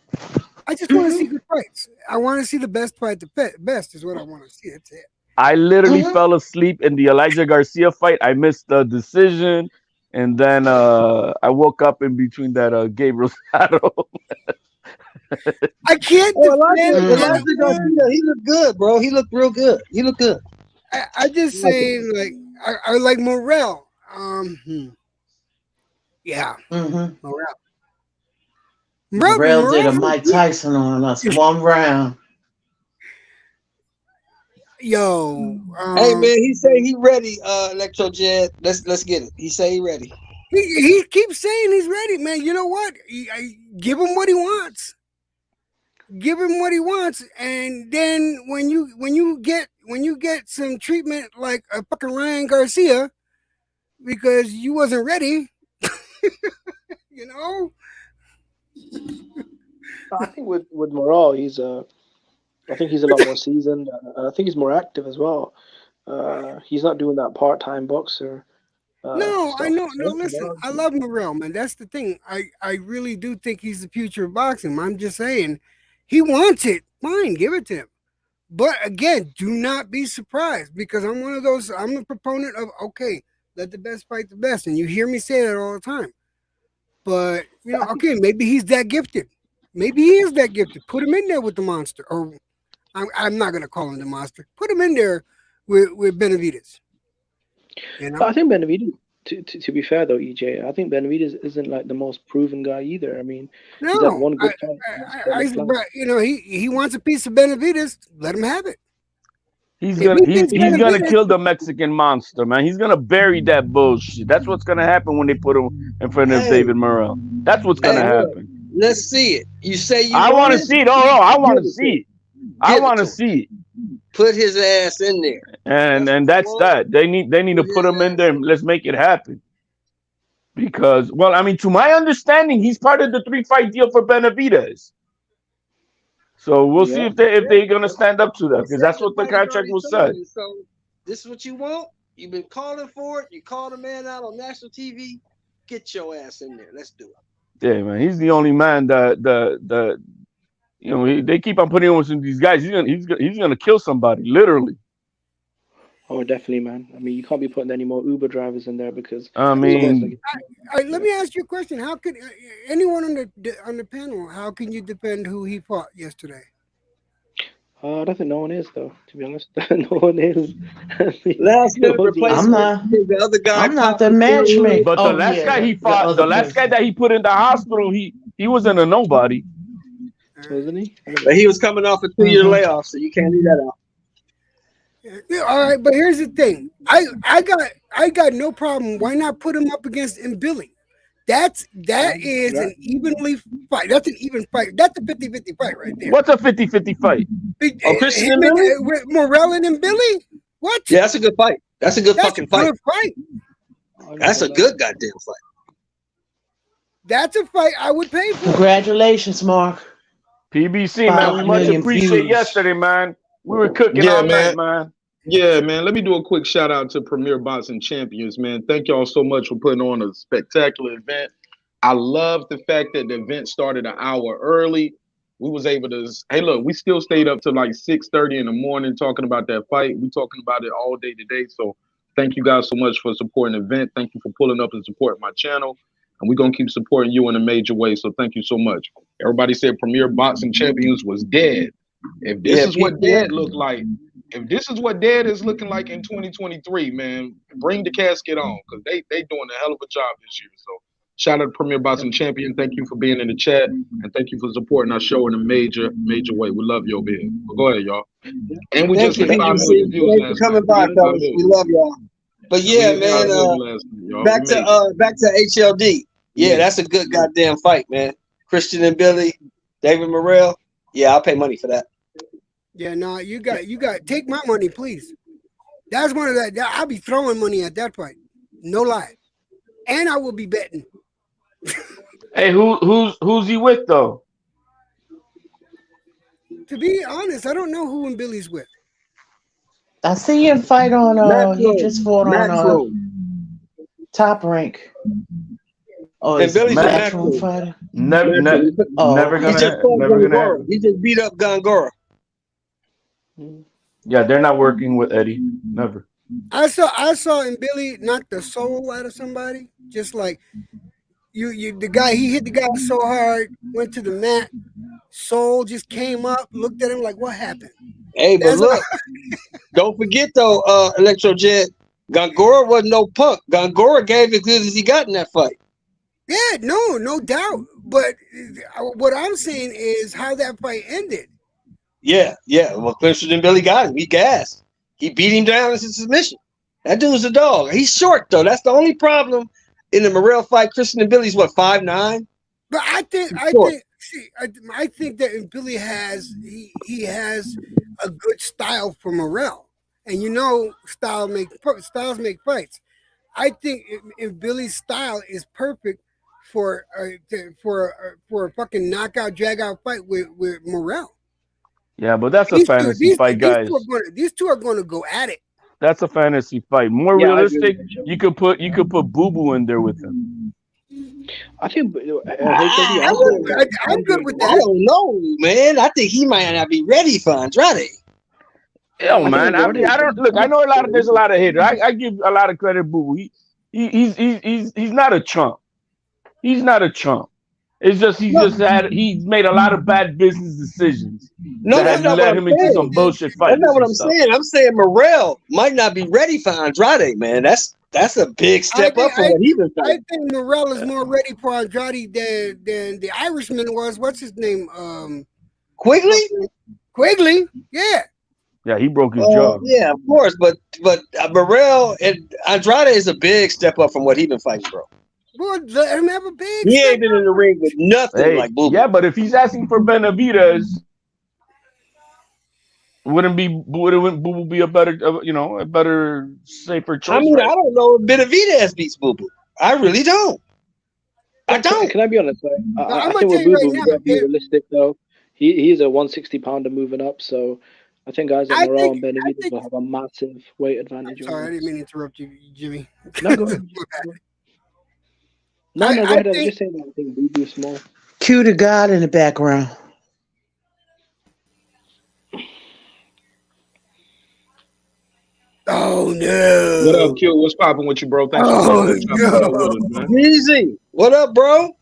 I just want to see good fights. I want to see the best fight. The best is what I want to see. That's it. I literally fell asleep in the Elijah Garcia fight. I missed the decision. And then I woke up in between that Gabriel Rosado. I can't Elijah Garcia, he looked good, bro. He looked real good. He looked good. I just saying, like, I like Morrell. Yeah. Morrell did a Mike Tyson on us 1 round. Yo, hey man, he say he ready. Electro Jet, let's get it. He say he ready. He keeps saying he's ready, man. You know what? Give him what he wants. Give him what he wants, and then when you get some treatment like a fucking Ryan Garcia, because you wasn't ready, you know. I think with Morale, I think he's a lot more seasoned. I think he's more active as well. He's not doing that part-time boxer. No, I know. No, listen, I love Morrell, man. That's the thing. I really do think he's the future of boxing. I'm just saying, he wants it. Fine, give it to him. But again, do not be surprised, because I'm one of those. I'm a proponent of, okay, let the best fight the best, and you hear me say that all the time. But okay, maybe he's that gifted. Maybe he is that gifted. Put him in there with the monster, or I'm not gonna call him the monster. Put him in there with Benavidez. I think Benavidez, to be fair though, EJ, I think Benavidez isn't like the most proven guy either. I mean, he's had one good fight. He wants a piece of Benavidez. Let him have it. He's gonna kill the Mexican monster, man. He's gonna bury that bullshit. That's what's gonna happen when they put him in front of David Morrell. That's what's gonna happen. Let's see it. You say you. I want to see it. Oh, I want to see it. I want to see it. Put his ass in there. And that's that. They need to put him in there and let's make it happen. Because, well, I mean, to my understanding, he's part of the 3-fight deal for Benavidez. So we'll see if they're gonna stand up to that, because that's what the contract was said. So this is what you want. You've been calling for it. You called a man out on national TV. Get your ass in there. Let's do it. Yeah, man, he's the only man that they keep on putting on with these guys. He's gonna kill somebody, literally. Oh, definitely, man. I mean, you can't be putting any more Uber drivers in there because. I mean, let me ask you a question. How could anyone on the panel? How can you defend who he fought yesterday? I don't think no one is, though. To be honest, no one is. Last minute replacement. The other guy. I'm not the matchmaker. But the last guy he fought, the last guy that he put in the hospital, he wasn't a nobody, wasn't he? But he was coming off a 2-year layoff, so you can't leave that out. Yeah, all right, but here's the thing. I got no problem. Why not put him up against Billy? That is an evenly fight. That's an even fight. That's a 50-50 fight right there. What's a 50-50 fight? Christian and Billy? With Morrell and Billy? What? Yeah, that's a good fight. That's a good fucking fight. Good fight. That's a good goddamn fight. That's a fight I would pay for. Congratulations, Mark. PBC, man. We much appreciate yesterday, man. We were cooking all night, man. Yeah, man. Let me do a quick shout out to Premier Boxing Champions, man. Thank y'all so much for putting on a spectacular event. I love the fact that the event started an hour early. We was able to, hey, look, we still stayed up to like 6:30 in the morning talking about that fight. We talking about it all day today. So thank you guys so much for supporting the event. Thank you for pulling up and supporting my channel. And we're going to keep supporting you in a major way. So thank you so much. Everybody said Premier Boxing Champions was dead. If this is what dead looked like, if this is what dead is looking like in 2023, man, bring the casket on, because they doing a hell of a job this year. So shout out to Premier Boxing Champion. Thank you for being in the chat, and thank you for supporting our show in a major way. We love you over here. But go ahead, y'all. And we just hit 5 million views last coming by, fellas. We love y'all. But yeah, man, back to HLD. Yeah, that's a good goddamn fight, man. Christian and Billy, David Morrell. Yeah, I'll pay money for that. Yeah, no, you got take my money, please. That's one of that. I'll be throwing money at that fight. No lie. And I will be betting. Hey, who's he with though? To be honest, I don't know who Billy's with. I see him fight on he just fought on Top Rank. Oh, and Billy's a matchroom fighter. Never gonna. He just beat up Gongora. Yeah, they're not working with Eddie. Never. I saw in Billy knock the soul out of somebody. Just like the guy, he hit the guy so hard, went to the mat. Soul just came up, looked at him like, what happened? Hey, but look, don't forget though, Electrojet, Gongora wasn't no punk. Gongora gave as good as he got in that fight. Yeah, no doubt. But what I'm saying is how that fight ended. Yeah. Well, Christian and Billy got him. He gassed. He beat him down in submission. That dude's a dog. He's short though. That's the only problem in the Morrell fight. Christian and Billy's what, 5'9"? But I think that Billy has he has a good style for Morrell, and styles make fights. I think if Billy's style is perfect for a fucking knockout drag out fight with Morrell. Yeah, but that's a fantasy fight, guys. These two are going to go at it. That's a fantasy fight. More realistic, you could put Boo Boo in there with him. I think I'm good with that. I don't know, man. I think he might not be ready for Andrade. Hell, man. I don't look. I know there's a lot of haters. I give a lot of credit, Boo Boo. He's not a chump. He's not a chump. It's just he's made a lot of bad business decisions. No, that's not what I'm saying. Into some bullshit fights. That's not what I'm saying. I'm saying Morrell might not be ready for Andrade, man. That's a big step up from what he was saying. I think Morrell is more ready for Andrade than the Irishman was. What's his name? Quigley? Quigley, yeah. Yeah, he broke his jaw. Yeah, of course. But Morrell and Andrade is a big step up from what he been fighting, bro. Well, let him have a big. He ain't been in the ring with nothing like Boo Boo. Yeah, but if he's asking for Benavidez, Wouldn't Boo Boo be a better, a better, safer choice? I mean, Right? I don't know if Benavidez beats Boo Boo. I really don't. I don't. Can I be honest? I'm I gonna think tell with you Boo right Boo, we now. gotta be realistic though. He's a 160-pounder moving up, so I think guys like Morel and Benavidez will have a massive weight advantage over Sorry, I us. didn't mean to interrupt you, Jimmy. No, go ahead. No, go I ahead. I was think just saying that I think Boo Boo is small. Cue the God in the background. Oh no! What up, Q? What's popping with you, bro? Thanks for pulling up, chopping it up with us, man. Easy. What up, bro?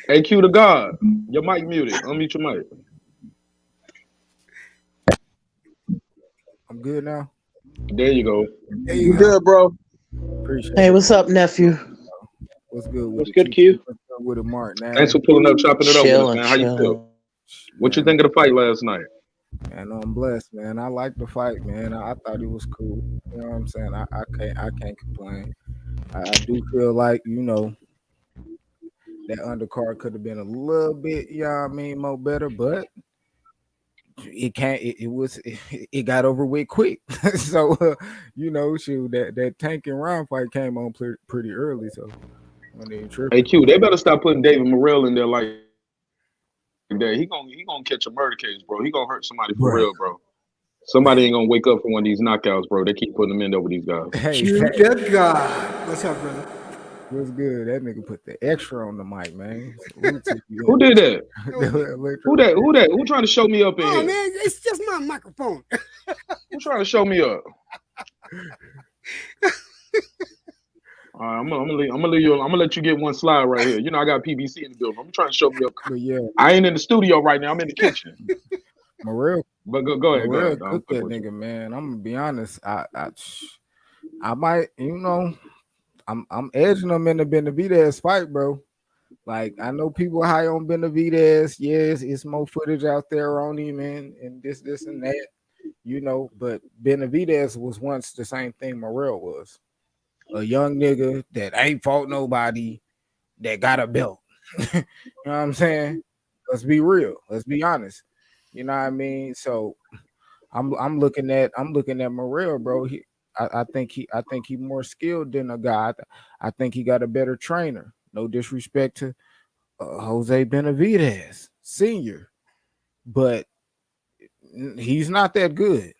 Hey, Q the God. Your mic muted. Unmute your mic. I'm good now. There you go. There you good, bro? Appreciate Hey, it. what's up, nephew? What's good with What's it, good, Q? What's up with it, Mark? Now, Thanks for pulling up, chopping it up with us, Chilling, man. How you feel? chilling. What you think of the fight last night? man, I'm blessed, man. I like the fight, man. I thought it was cool. You know what I'm saying? I can't complain. I do feel like, that undercard could have been a little bit, more better, but it can't. It got over with quick. So shoot, that Tank and Ron fight came on pretty early. So when they tripping. Hey, Q, they better stop putting David Morrell in there like that. He gonna catch a murder case, bro. He gonna hurt somebody for real, bro. Somebody ain't gonna wake up from one of these knockouts, bro. They keep putting them in there with these guys. Hey, Cue the God. What's up, brother? what's good? That nigga put the extra on the mic, man. Who did that? Who that? Who trying to show me up in Oh here? man, it's just my microphone. Who trying to show me up? All right, I'm gonna let you get one slide right here. You know I got PBC in the building. I'm trying to show me up. But yeah, I ain't in the studio right now. I'm in the kitchen. Morrell. But go ahead. Morrell Go ahead. cooked that nigga, man. I'm gonna be honest. I might, I'm edging him in the Benavidez fight, bro. Like I know people high on Benavidez. Yes, it's more footage out there on him and this and that, But Benavidez was once the same thing Morrell was. A young nigga that ain't fought nobody that got a belt. You know what I'm saying? Let's be real. Let's be honest. You know what I mean? So I'm looking at Morrell, bro. I think he more skilled than a guy. I think he got a better trainer. No disrespect to Jose Benavidez Sr., but he's not that good,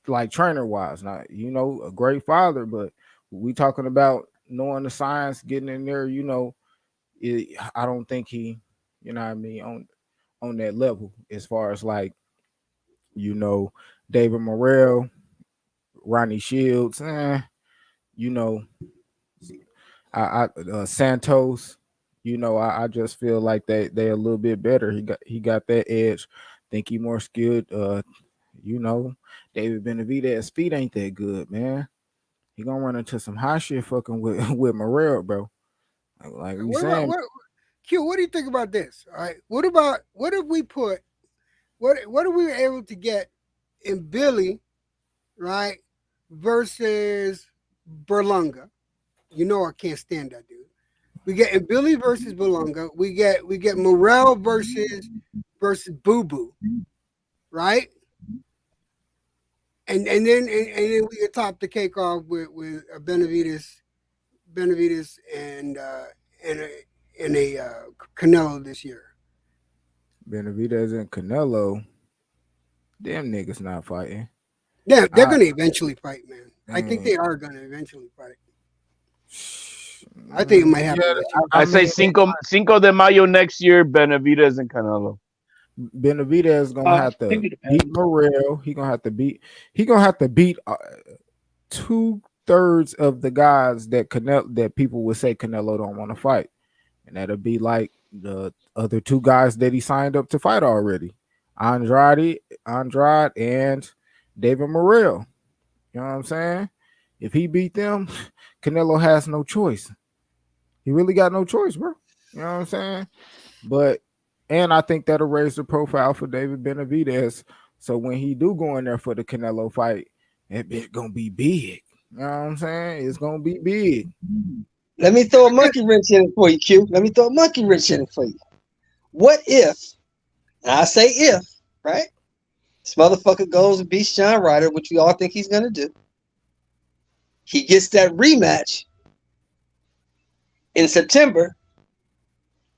like trainer wise. Not a great father, but we talking about knowing the science, getting in there. I don't think he, on that level as far as like, David Morrell, Ronnie Shields, Santos. I just feel like they a little bit better. He got that edge. Think he more skilled. David Benavidez's feet ain't that good, man. He gonna run into some hot shit fucking with Morrell, bro. Like we saying. Q, what do you think about this? All right. What if we put what if we were able to get in Billy, right, versus Berlanga? I can't stand that dude. We get in Billy versus Berlanga. We get Morrell versus Boo Boo, right? And then we can top the cake off with Benavidez and a Canelo this year. Benavidez and Canelo, them niggas not fighting. Yeah, they're gonna eventually fight, man. I think they are gonna eventually fight. I think it might happen. I say Cinco de Mayo next year, Benavidez and Canelo. Benavidez gonna have to beat Morrell. He gonna have to beat 2/3 of the guys that people would say Canelo don't want to fight, and that'll be like the other two guys that he signed up to fight already, Andrade and David Morrell. You know what I'm saying? If he beat them, Canelo has no choice. He really got no choice, bro. You know what I'm saying? And I think that'll raise the profile for David Benavidez. So when he do go in there for the Canelo fight, that bit gonna be big. You know what I'm saying? It's gonna be big. Let me throw a monkey wrench in it for you, Q. Let me throw a monkey wrench in it for you. What if, I say if, right? This motherfucker goes and beats John Ryder, which we all think he's gonna do. He gets that rematch in September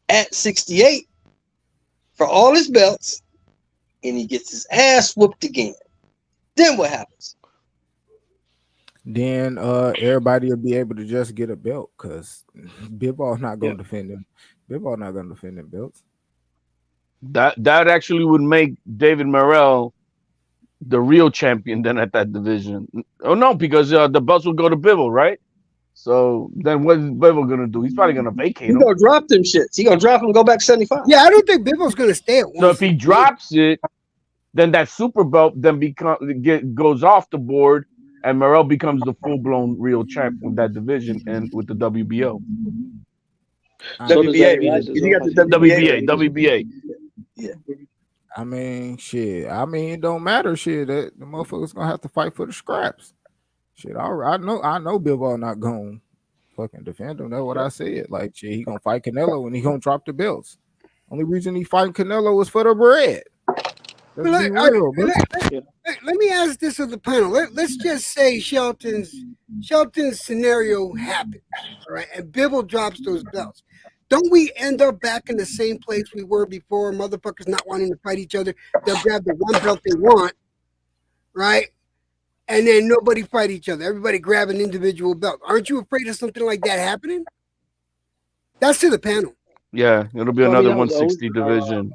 at 68 for all his belts, and he gets his ass whooped again. Then what happens? Then everybody will be able to just get a belt because Bivol not going to defend them. Bivol not going to defend them belts. That actually would make David Morrell the real champion then at that division. Oh no, because the belts will go to Bivol, right? So then what is Bivol gonna do? He's probably gonna vacate He's him. gonna drop them shits. He's gonna drop him and go back 75. Yeah, I don't think Bivol's gonna stay at one. So if he drops it, then that super belt then goes off the board, and Morrell becomes the full blown real champ of that division and with the WBO. WBA, right? You got the WBA. Yeah. I mean, shit. I mean, it don't matter. Shit, that the motherfuckers gonna have to fight for the scraps. Shit, I know Bivol not gonna fucking defend him. That's what I said. Like, shit, he gonna fight Canelo and he gonna drop the belts. Only reason he fighting Canelo was for the bread. Let's be real, bro. Let me ask this of the panel. Let's just say Shelton's scenario happens, all right, and Bivol drops those belts. Don't we end up back in the same place we were before? Motherfuckers not wanting to fight each other. They'll grab the one belt they want, right? And then nobody fight each other. Everybody grab an individual belt. Aren't you afraid of something like that happening? That's to the panel. Yeah, it'll be another 160 division.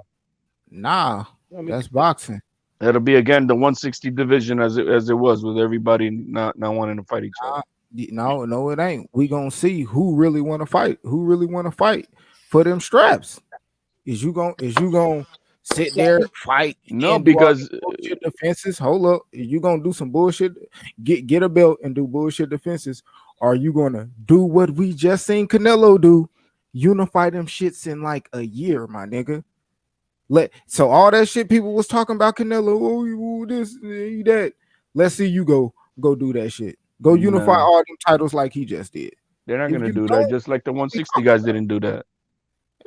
Nah, that's boxing. It'll be again the 160 division as it was with everybody not wanting to fight each other. No, it ain't. We gonna see who really want to fight. Who really want to fight for them straps? Is you gonna sit there fight? No, because bullshit defenses. Hold up, you gonna do some bullshit? Get a belt and do bullshit defenses. Are you gonna do what we just seen Canelo do? Unify them shits in like a year, my nigga. So all that shit people was talking about Canelo, this, that. Let's see you go do that shit. Go unify all them titles like he just did. They're not gonna do that, just like the 160 guys didn't do that.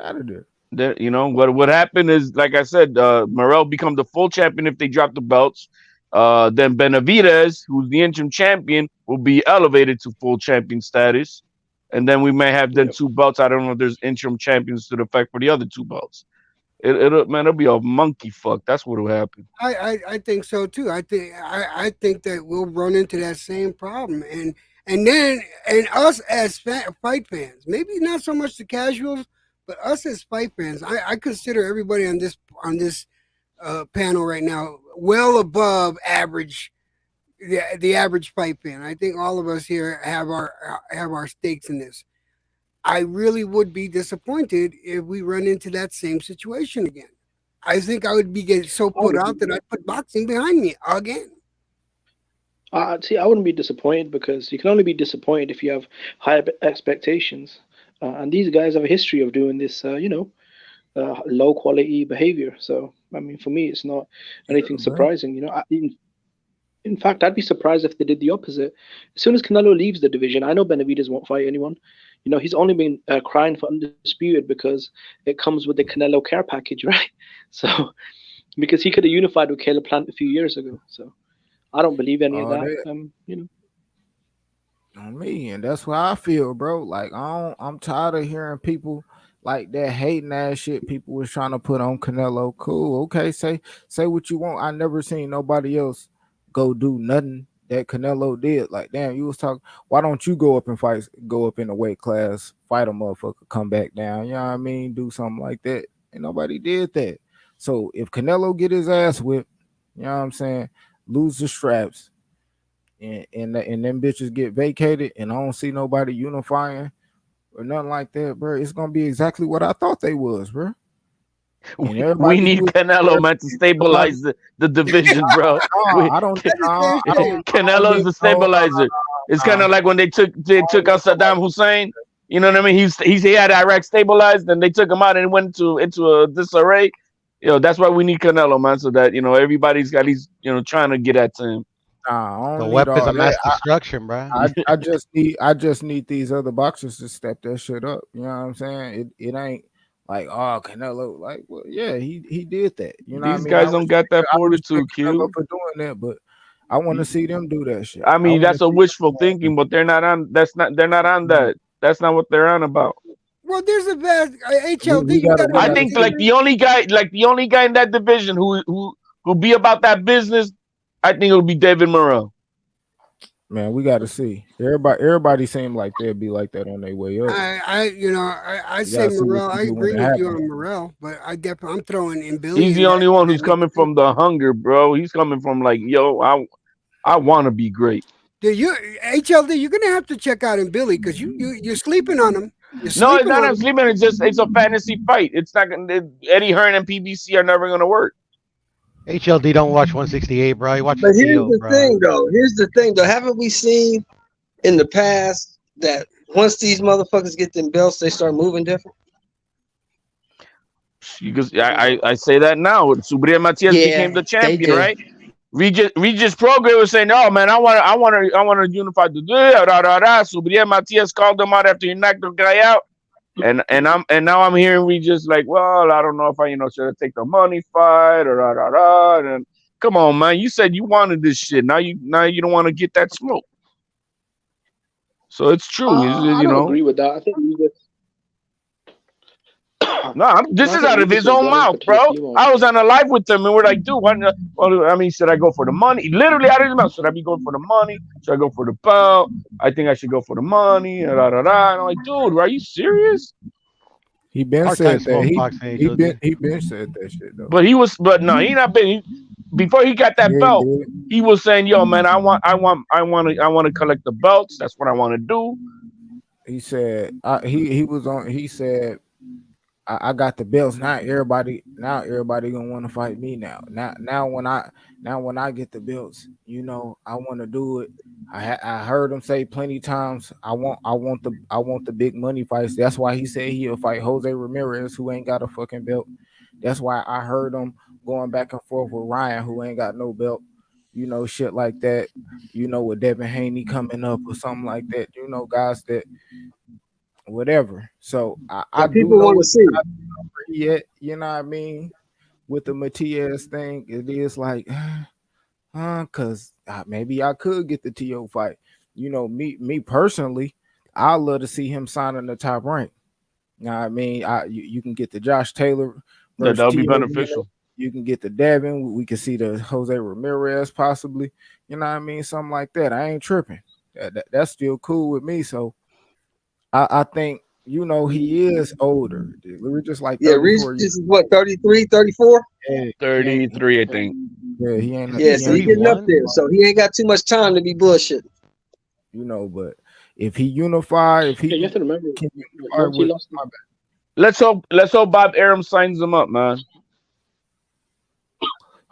Out of there. You know what happened is, like I said, Morrell become the full champion if they drop the belts. Then Benavidez, who's the interim champion, will be elevated to full champion status, and then we may have then two belts. I don't know if there's interim champions to the effect for the other two belts. It'll be a monkey fuck. That's what'll happen. I think so too. I think that we'll run into that same problem, and us as fight fans, maybe not so much the casuals, but us as fight fans, I consider everybody on this panel right now well above average, the average fight fan. I think all of us here have our stakes in this. I really would be disappointed if we run into that same situation again. I think I would be getting so put out that I'd put boxing behind me again. See, I wouldn't be disappointed because you can only be disappointed if you have high expectations. And these guys have a history of doing this, low quality behavior. So, I mean, for me, it's not anything surprising. In fact, I'd be surprised if they did the opposite. As soon as Canelo leaves the division, I know Benavidez won't fight anyone. He's only been crying for undisputed because it comes with the Canelo care package, right? So, because he could have unified with Caleb Plant a few years ago. So, I don't believe any of that. On me, and that's what I feel, bro. Like I'm tired of hearing people like that hating ass shit people was trying to put on Canelo. Cool, okay, say what you want. I never seen nobody else go do nothing that Canelo did. Like, damn, you was talking. Why don't you go up and fight? Go up in the weight class, fight a motherfucker, come back down. You know what I mean? Do something like that. And nobody did that. So if Canelo get his ass whipped, you know what I'm saying, lose the straps, and them bitches get vacated, and I don't see nobody unifying or nothing like that, bro. It's gonna be exactly what I thought they was, bro. We need Canelo, man, to stabilize the division, bro. Canelo is the stabilizer. It's kind of like when they took out Saddam Hussein. You know what I mean? He had Iraq stabilized, and they took him out and went into a disarray. That's why we need Canelo, man, so that everybody's at least trying to get at him. The weapons of mass destruction, bro. I just need these other boxers to step that shit up. You know what I'm saying? It ain't like, oh, Canelo, like, well, yeah, he did that. You know what I These mean? guys don't got that I respect fortitude, Canelo Q. for doing that, but I want to see them do that shit. I I mean, want to that's a see wishful thinking, but they're not on. They're not on that. That's not what they're on about. Well, there's a bad HLD. we You got gotta to we I gotta think see. like the only guy in that division who be about that business, I think it'll be David Morrell. Man, we got to see. Everybody seem like they'll be like that on their way up. I You say gotta see what Morel. you I do when agree it with you happens. on Morel, but I'm throwing in Billy. He's the only one who's coming from the hunger, bro. He's coming from like, yo, I want to be great. Dude, HLD, you're gonna have to check out in Billy because you're sleeping on him. You're No, it's sleeping not on a him. sleeping. It's a fantasy fight. It's not gonna. Eddie Hearn and PBC are never gonna work. HLD don't watch 168, bro. He watches But here's Theo, the bro. thing, though. Here's the thing, though. Haven't we seen in the past that once these motherfuckers get them belts, they start moving different? Because I say that now. Subriel Matias became the Yeah, they champion, do. right? Regis Prograde was saying, "Oh man, I want to unify the Subriel Matias called him out after he knocked the guy out, and now I'm hearing Regis like, well, I don't know if I should I take the money fight or and come on, man, you said you wanted this shit. Now you don't want to get that smoke. So it's true, I don't agree with that. I think Regis. No, this I is think out of Regis his was own gunning mouth, for bro. Teofimo. I was on a live with them, and we're like, dude, well, I mean, should I go for the money? Literally out of his mouth. Should I be going for the money? Should I go for the belt? I think I should go for the money. And I'm like, dude, are you serious? He been Hard time said that. smoke boxing, HLD. He been said that shit though. But no, he not been. Before he got that Yeah, he belt, did. he was saying, yo, man, I want to collect the belts. That's what I want to do. He said he was on. He said I got the belts. Now everybody gonna want to fight me now. Now when I get the belts, I want to do it. I heard him say plenty times. I want the big money fights. That's why he said he'll fight Jose Ramirez, who ain't got a fucking belt. That's why I heard him going back and forth with Ryan, who ain't got no belt. Shit like that. With Devin Haney coming up or something like that. Guys that whatever. So I do people know want to it's see. not yet. You know what I mean? With the Matias thing, it is like, because maybe I could get the TO fight. Me personally, I love to see him sign in the top rank. You know what I mean? You can get the Josh Taylor versus That would be Tio, beneficial. You can get the Devin. We can see the Jose Ramirez possibly. You know what I mean? Something like that. I ain't tripping. That's still cool with me. So I think, he is older. We're just like 34 Regis years. is what, 33, 34? Yeah, 33, I think. Yeah, he ain't. Yeah, so he's getting up there. So he ain't got too much time to be bullshit. But if he unify, if he you have to remember, can unify once he with, lost, Let's hope Bob Arum signs him up, man.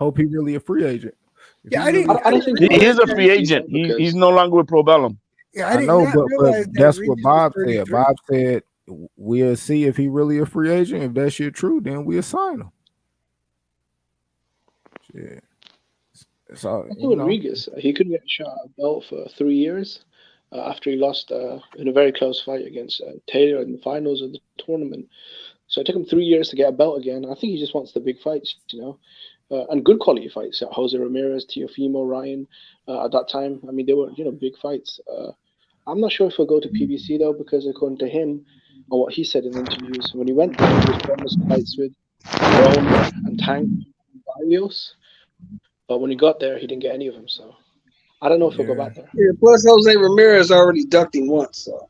hope he really a free agent. Yeah, I don't think He is a free agent. He's no longer with Probellum. Yeah, I know, but that's what Bob said. Bob said we'll see if he really a free agent. If that shit true, then we'll sign him. Shit. So That's Rodriguez. He could get a shot at a belt for 3 years after he lost in a very close fight against Taylor in the finals of the tournament. So it took him 3 years to get a belt again. I think he just wants the big fights, and good quality fights. Jose Ramirez, Teofimo, Ryan. At that time, I mean, they were big fights. I'm not sure if he'll go to PBC though, because according to him, or what he said in interviews, when he went there, he was promised fights with Rome and Tank and Barrios. But when he got there, he didn't get any of them. So I don't know if he'll go back there. Yeah, plus Jose Ramirez already ducked him once. So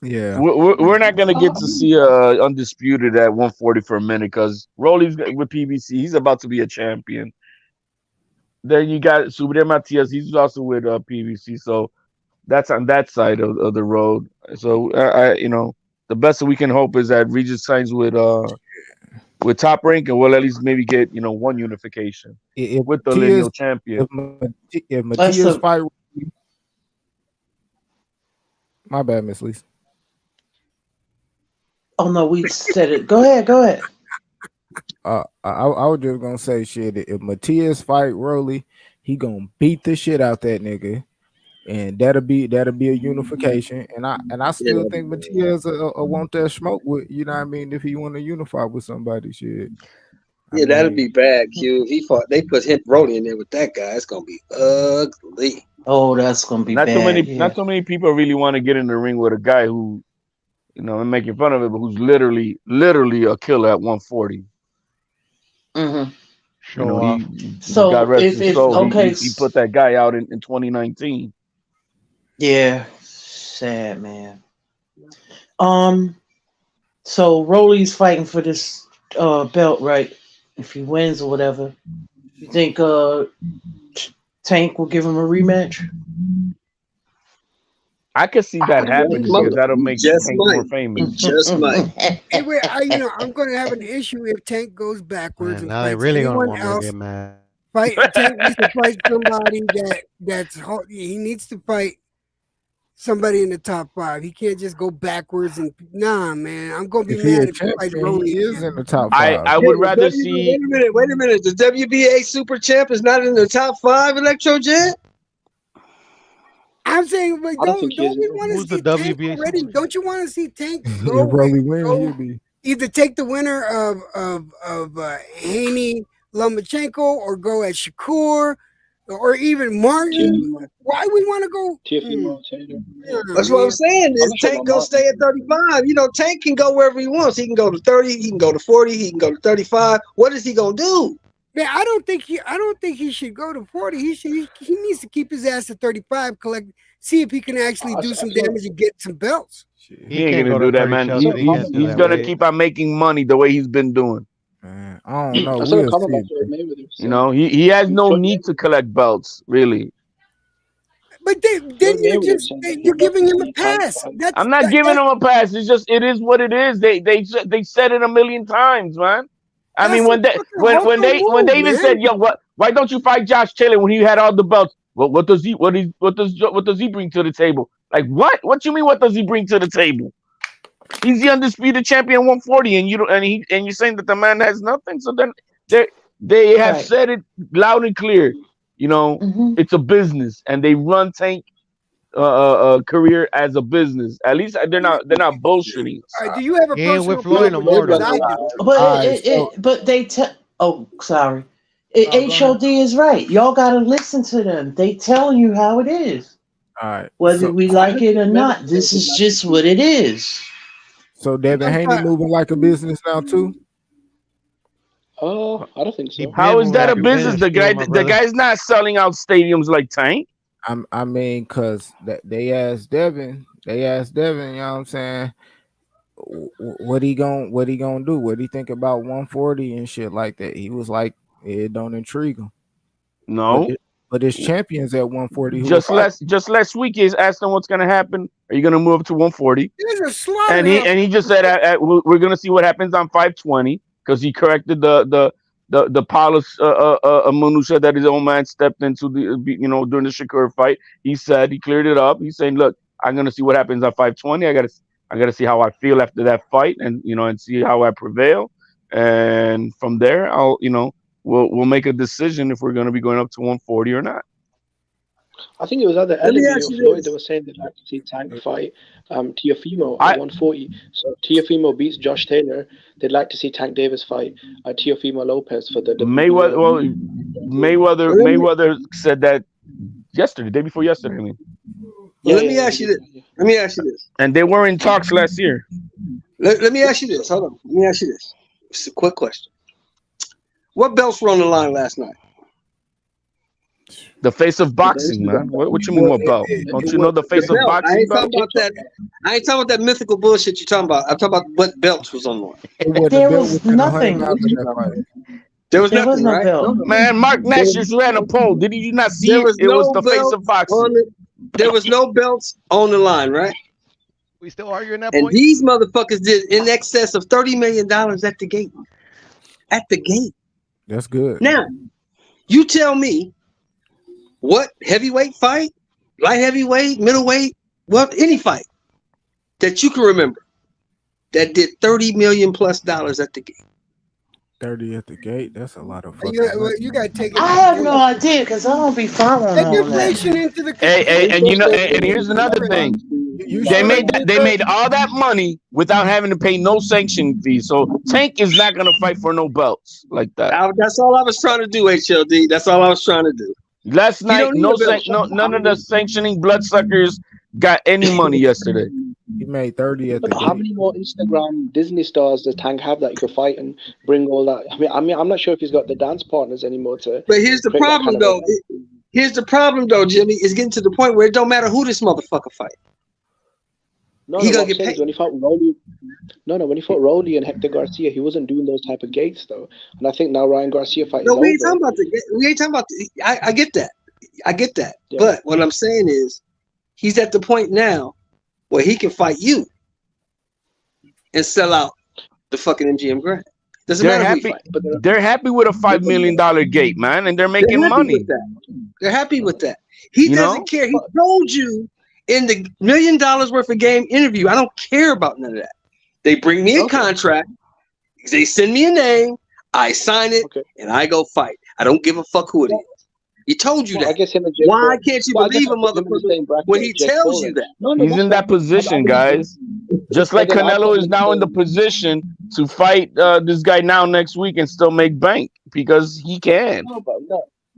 yeah, we're not gonna get to see Undisputed at 140 for a minute because Rolly's with PBC. He's about to be a champion. Then you got Subriel Matias. He's also with PBC. So that's on that side of the road. So the best that we can hope is that Regis signs with Top Rank, and we'll at least maybe get one unification with the lineal champion. If Matias fight, my bad, Miss Lisa. Oh no, we said it. Go ahead. I was just gonna say shit. If Matias fight Rolly, he gonna beat the shit out that nigga. and that'll be a unification. And I still think Matias want that smoke with, you know what I mean, if he want to unify with somebody, shit. Yeah, that'll be bad, Q. He fought. They put him Brody in there with that guy. It's gonna be ugly. Oh, that's gonna be bad. Not too many people really want to get in the ring with a guy who, you know, I'm making fun of it, but who's literally a killer at 140. Mm-hmm. You know, he so God rest his soul. Okay, He put that guy out in 2019. Yeah, sad man. So Rolly's fighting for this belt, right? If he wins or whatever, you think Tank will give him a rematch? I could see that happening because that'll make Tank more famous. Just might. Anyway, I'm going to have an issue if Tank goes backwards and Now they fights really gonna anyone want me to else. get mad. Tank needs to fight somebody he needs to fight somebody in the top 5. He can't just go backwards and man. I'm going to be mad if he fights Rolly. He is in the top 5. I would rather see. Wait a minute. The WBA Super Champ is not in the top 5, Electro Jet? I'm saying, but don't we want to see Tank WBA already? Don't you want to see Tank If go? Rolly wins, he'll be. Either take the winner of Haney Lomachenko or go at Shakur or even Martin. Why we want to go? That's what I'm saying. Is Tank gonna stay at 35? You know, Tank can go wherever he wants. He can go to 30. He can go to 40. He can go to 35. What is he gonna do? Man, I don't think he should go to 40. He needs to keep his ass at 35. See if he can actually do some damage and get some belts. He ain't gonna do that, man. He's gonna keep on making money the way he's been doing. Man, I don't know. We'll see. You know, he has no need to collect belts, really. But you're giving him a pass. I'm not giving him a pass. It's just it is what it is. They said it a million times, man. I mean, when they even said, "Yo, why don't you fight Josh Taylor when he had all the belts?" Well, what does he bring to the table? Like what? What you mean? What does he bring to the table? He's the undisputed champion 140, and you're saying that the man has nothing. So then they have said it loud and clear. You know, it's a business, and they run Tank career as a business. At least they're not bullshitting. Do you have a personal problem with But they tell. Oh, sorry. HOD is right. Y'all gotta listen to them. They tell you how it is. All right. Whether we like it or not, this is just what it is. So Devin Haney moving like a business now too? I don't think so. How is that a business? The guy's not selling out stadiums like Tank. I mean, cause they asked Devin, you know what I'm saying? What he gonna do? What he think about 140 and shit like that? He was like, it don't intrigue him. No. But it's champions at 140. Just last week he's asked him what's gonna happen. Are you gonna move to 140? And he just said we're gonna see what happens on 520 because he corrected the polish minutia that his own man stepped into during the Shakur fight. He said he cleared it up. He's saying, look, I'm gonna see what happens on 520. I gotta see how I feel after that fight, and and see how I prevail. And from there, we'll make a decision if we're gonna be going up to 140 or not. I think it was either Ellie or Floyd that was saying they'd like to see Tank fight Teofimo at 140. So Teofimo beats Josh Taylor. They'd like to see Tank Davis fight Teofimo Lopez for the Mayweather said that day before yesterday. I mean, let me ask you this. And they were in talks last year. Let me ask you this. Hold on. Let me ask you this. It's a quick question. What belts were on the line last night? The face of boxing, man. What you mean what belt? Don't you know the face of boxing? I ain't talking about that mythical bullshit you're talking about. I'm talking about what belts was on the line. There was nothing. There was nothing, no right? belt. Man, Mark Nash just ran a poll. Did you not see it? It was the face of boxing. There was no belts on the line, right? We still arguing that point? point? And these motherfuckers did in excess of $30 million at the gate. At the gate. That's good. Now, you tell me what heavyweight fight, light heavyweight, middleweight, any fight that you can remember that did $30 million plus at the gate. 30 at the gate. That's a lot of fucking You got to take it. I have no idea because I don't be following Take all inflation that. into the Hey, and you know, and consideration. here's another thing. You They sure made did they that? made all that money without having to pay no sanction fees. So Tank is not gonna fight for no belts like that. That's all I was trying to do, HLD. That's all I was trying to do. Last He night, don't need a belt. none of the sanctioning bloodsuckers got any money yesterday. He made 30 at the But how gate. many more Instagram Disney stars does Tank have that you could fight and bring all that? I mean, I'm not sure if he's got the dance partners anymore to. But here's the create that problem, kind of though. event. Here's the problem, though, Jimmy. It's getting to the point where it don't matter who this motherfucker fight. No, He no, gonna what I'm get saying is paid. when he fought Rolly, when he fought Rolly and Hector Garcia, he wasn't doing those type of gates though. And I think now Ryan Garcia fight No, is we ain't over. talking about we ain't talking about. I get that. I get that. Yeah. But what I'm saying is, he's at the point now where he can fight you and sell out the fucking MGM Grand. Doesn't They're matter who happy. he fight. But They're happy with a $5 million gate, man, and they're making they're happy money. with that. They're happy with that. He You doesn't know? care. He told you in the $1 million worth of game interview, I don't care about none of that. They bring me a contract. They send me a name. I sign it, and I go fight. I don't give a fuck who it is. He told you Well, I that. guess him and Jake Why Paul- can't you well, I guess believe a I put him in the same motherfucker bracket when as he Jake tells Paul you then. that? No, He's that's in that fine. position, But I think- guys. Just like But then I Canelo put is him now in the same- position to fight this guy now next week and still make bank because he can.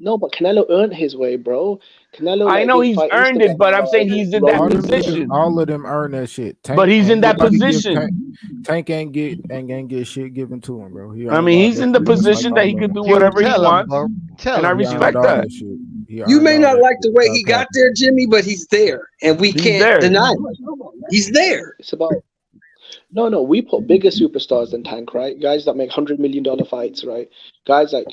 No, but Canelo earned his way, bro. Canelo. I like, know didn't he's fight earned it, Instagram but I'm saying stars, he's in that All them position. niggas, all of them earn that shit. But he's in that nobody give position. Tank ain't get shit given to him, bro. He I earned mean, all he's that in the shit, just like position all that he of can them. do whatever he Tell him, wants, bro. Tell and I him. He respect earned all that. that shit. He You earned may all not that like the shit way without he got capping. there, Jimmy, but he's there, and we He's can't there. deny it. He's there. It's about no. We put bigger superstars than Tank, right? Guys that make $100 million fights, right? Guys like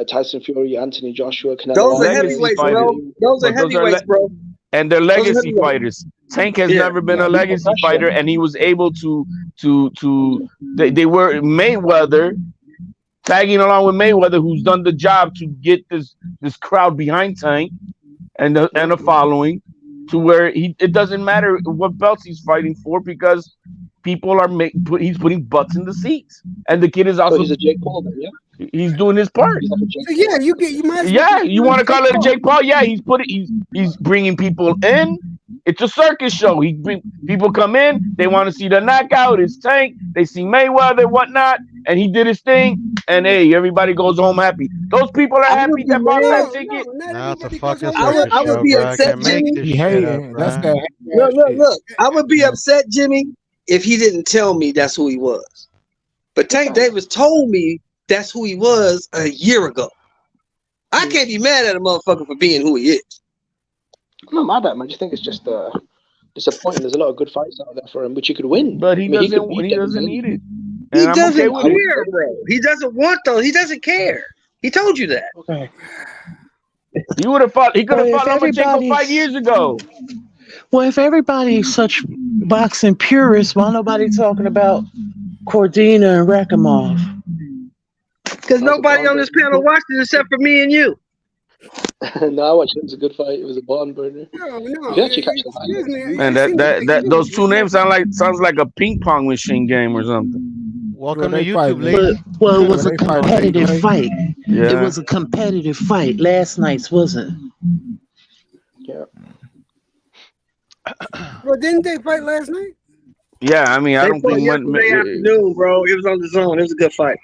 Tyson Fury, Anthony Joshua, Canelo. Those are Legacy heavyweights, fighters. bro. Those are But those are heavyweights, bro. and they're Those are legacy heavyweights. fighters. Tank has Yeah. never been a We put legacy pressure fighter, on. and he was able to they were Mayweather tagging along with Mayweather, who's done the job to get this crowd behind Tank and a following to where it doesn't matter what belts he's fighting for because people are he's putting butts in the seats, and the kid is So also he's a Jake Paul, then, yeah. he's doing his part. He's like a Jake So yeah, you might. As well Yeah, consider you want to Jake call it a Paul. Jake Paul? Yeah, he's bringing people in. It's a circus show. People come in, they want to see the knockout. It's Tank. They see Mayweather, whatnot, and he did his thing. And hey, everybody goes home happy. Those people are I happy would be that bought mad. that ticket. Not Now it's a everybody goes fucking home circus I would show, be bro. I upset, can't make Jimmy. this He shit up, hating. bro. That's that Look. I would be upset, Jimmy, if he didn't tell me that's who he was. But Tank Davis told me that's who he was a year ago. I can't be mad at a motherfucker for being who he is. I'm not mad at him. I just think it's just disappointing. There's a lot of good fights out there for him, which he could win. But I mean, he could beat he doesn't need it. He And I'm doesn't okay with it. care, bro. He doesn't want those. He doesn't care. He told you that. Okay. He would have fought. He could have Well, fought if Lomachenko 5 everybody's- years ago. Well, if everybody's such boxing purists, why nobody talking about Cordina and Rakhimov? Because nobody on this panel watched it except for me and you. No, I watched it. It was a good fight. It was a barn burner. No, You can actually catch the excuse highlights. me. Man, those two names sounds like a ping pong machine game or something. Welcome Well, to they YouTube, fight, ladies. Well, it was Well, a they fight competitive anyway. fight. Yeah. It was a competitive fight. Last night's wasn't. Yeah. Well, didn't they fight last night? Yeah, I mean, I They don't fought think yesterday afternoon, bro. It was on the zone. It was a good fight.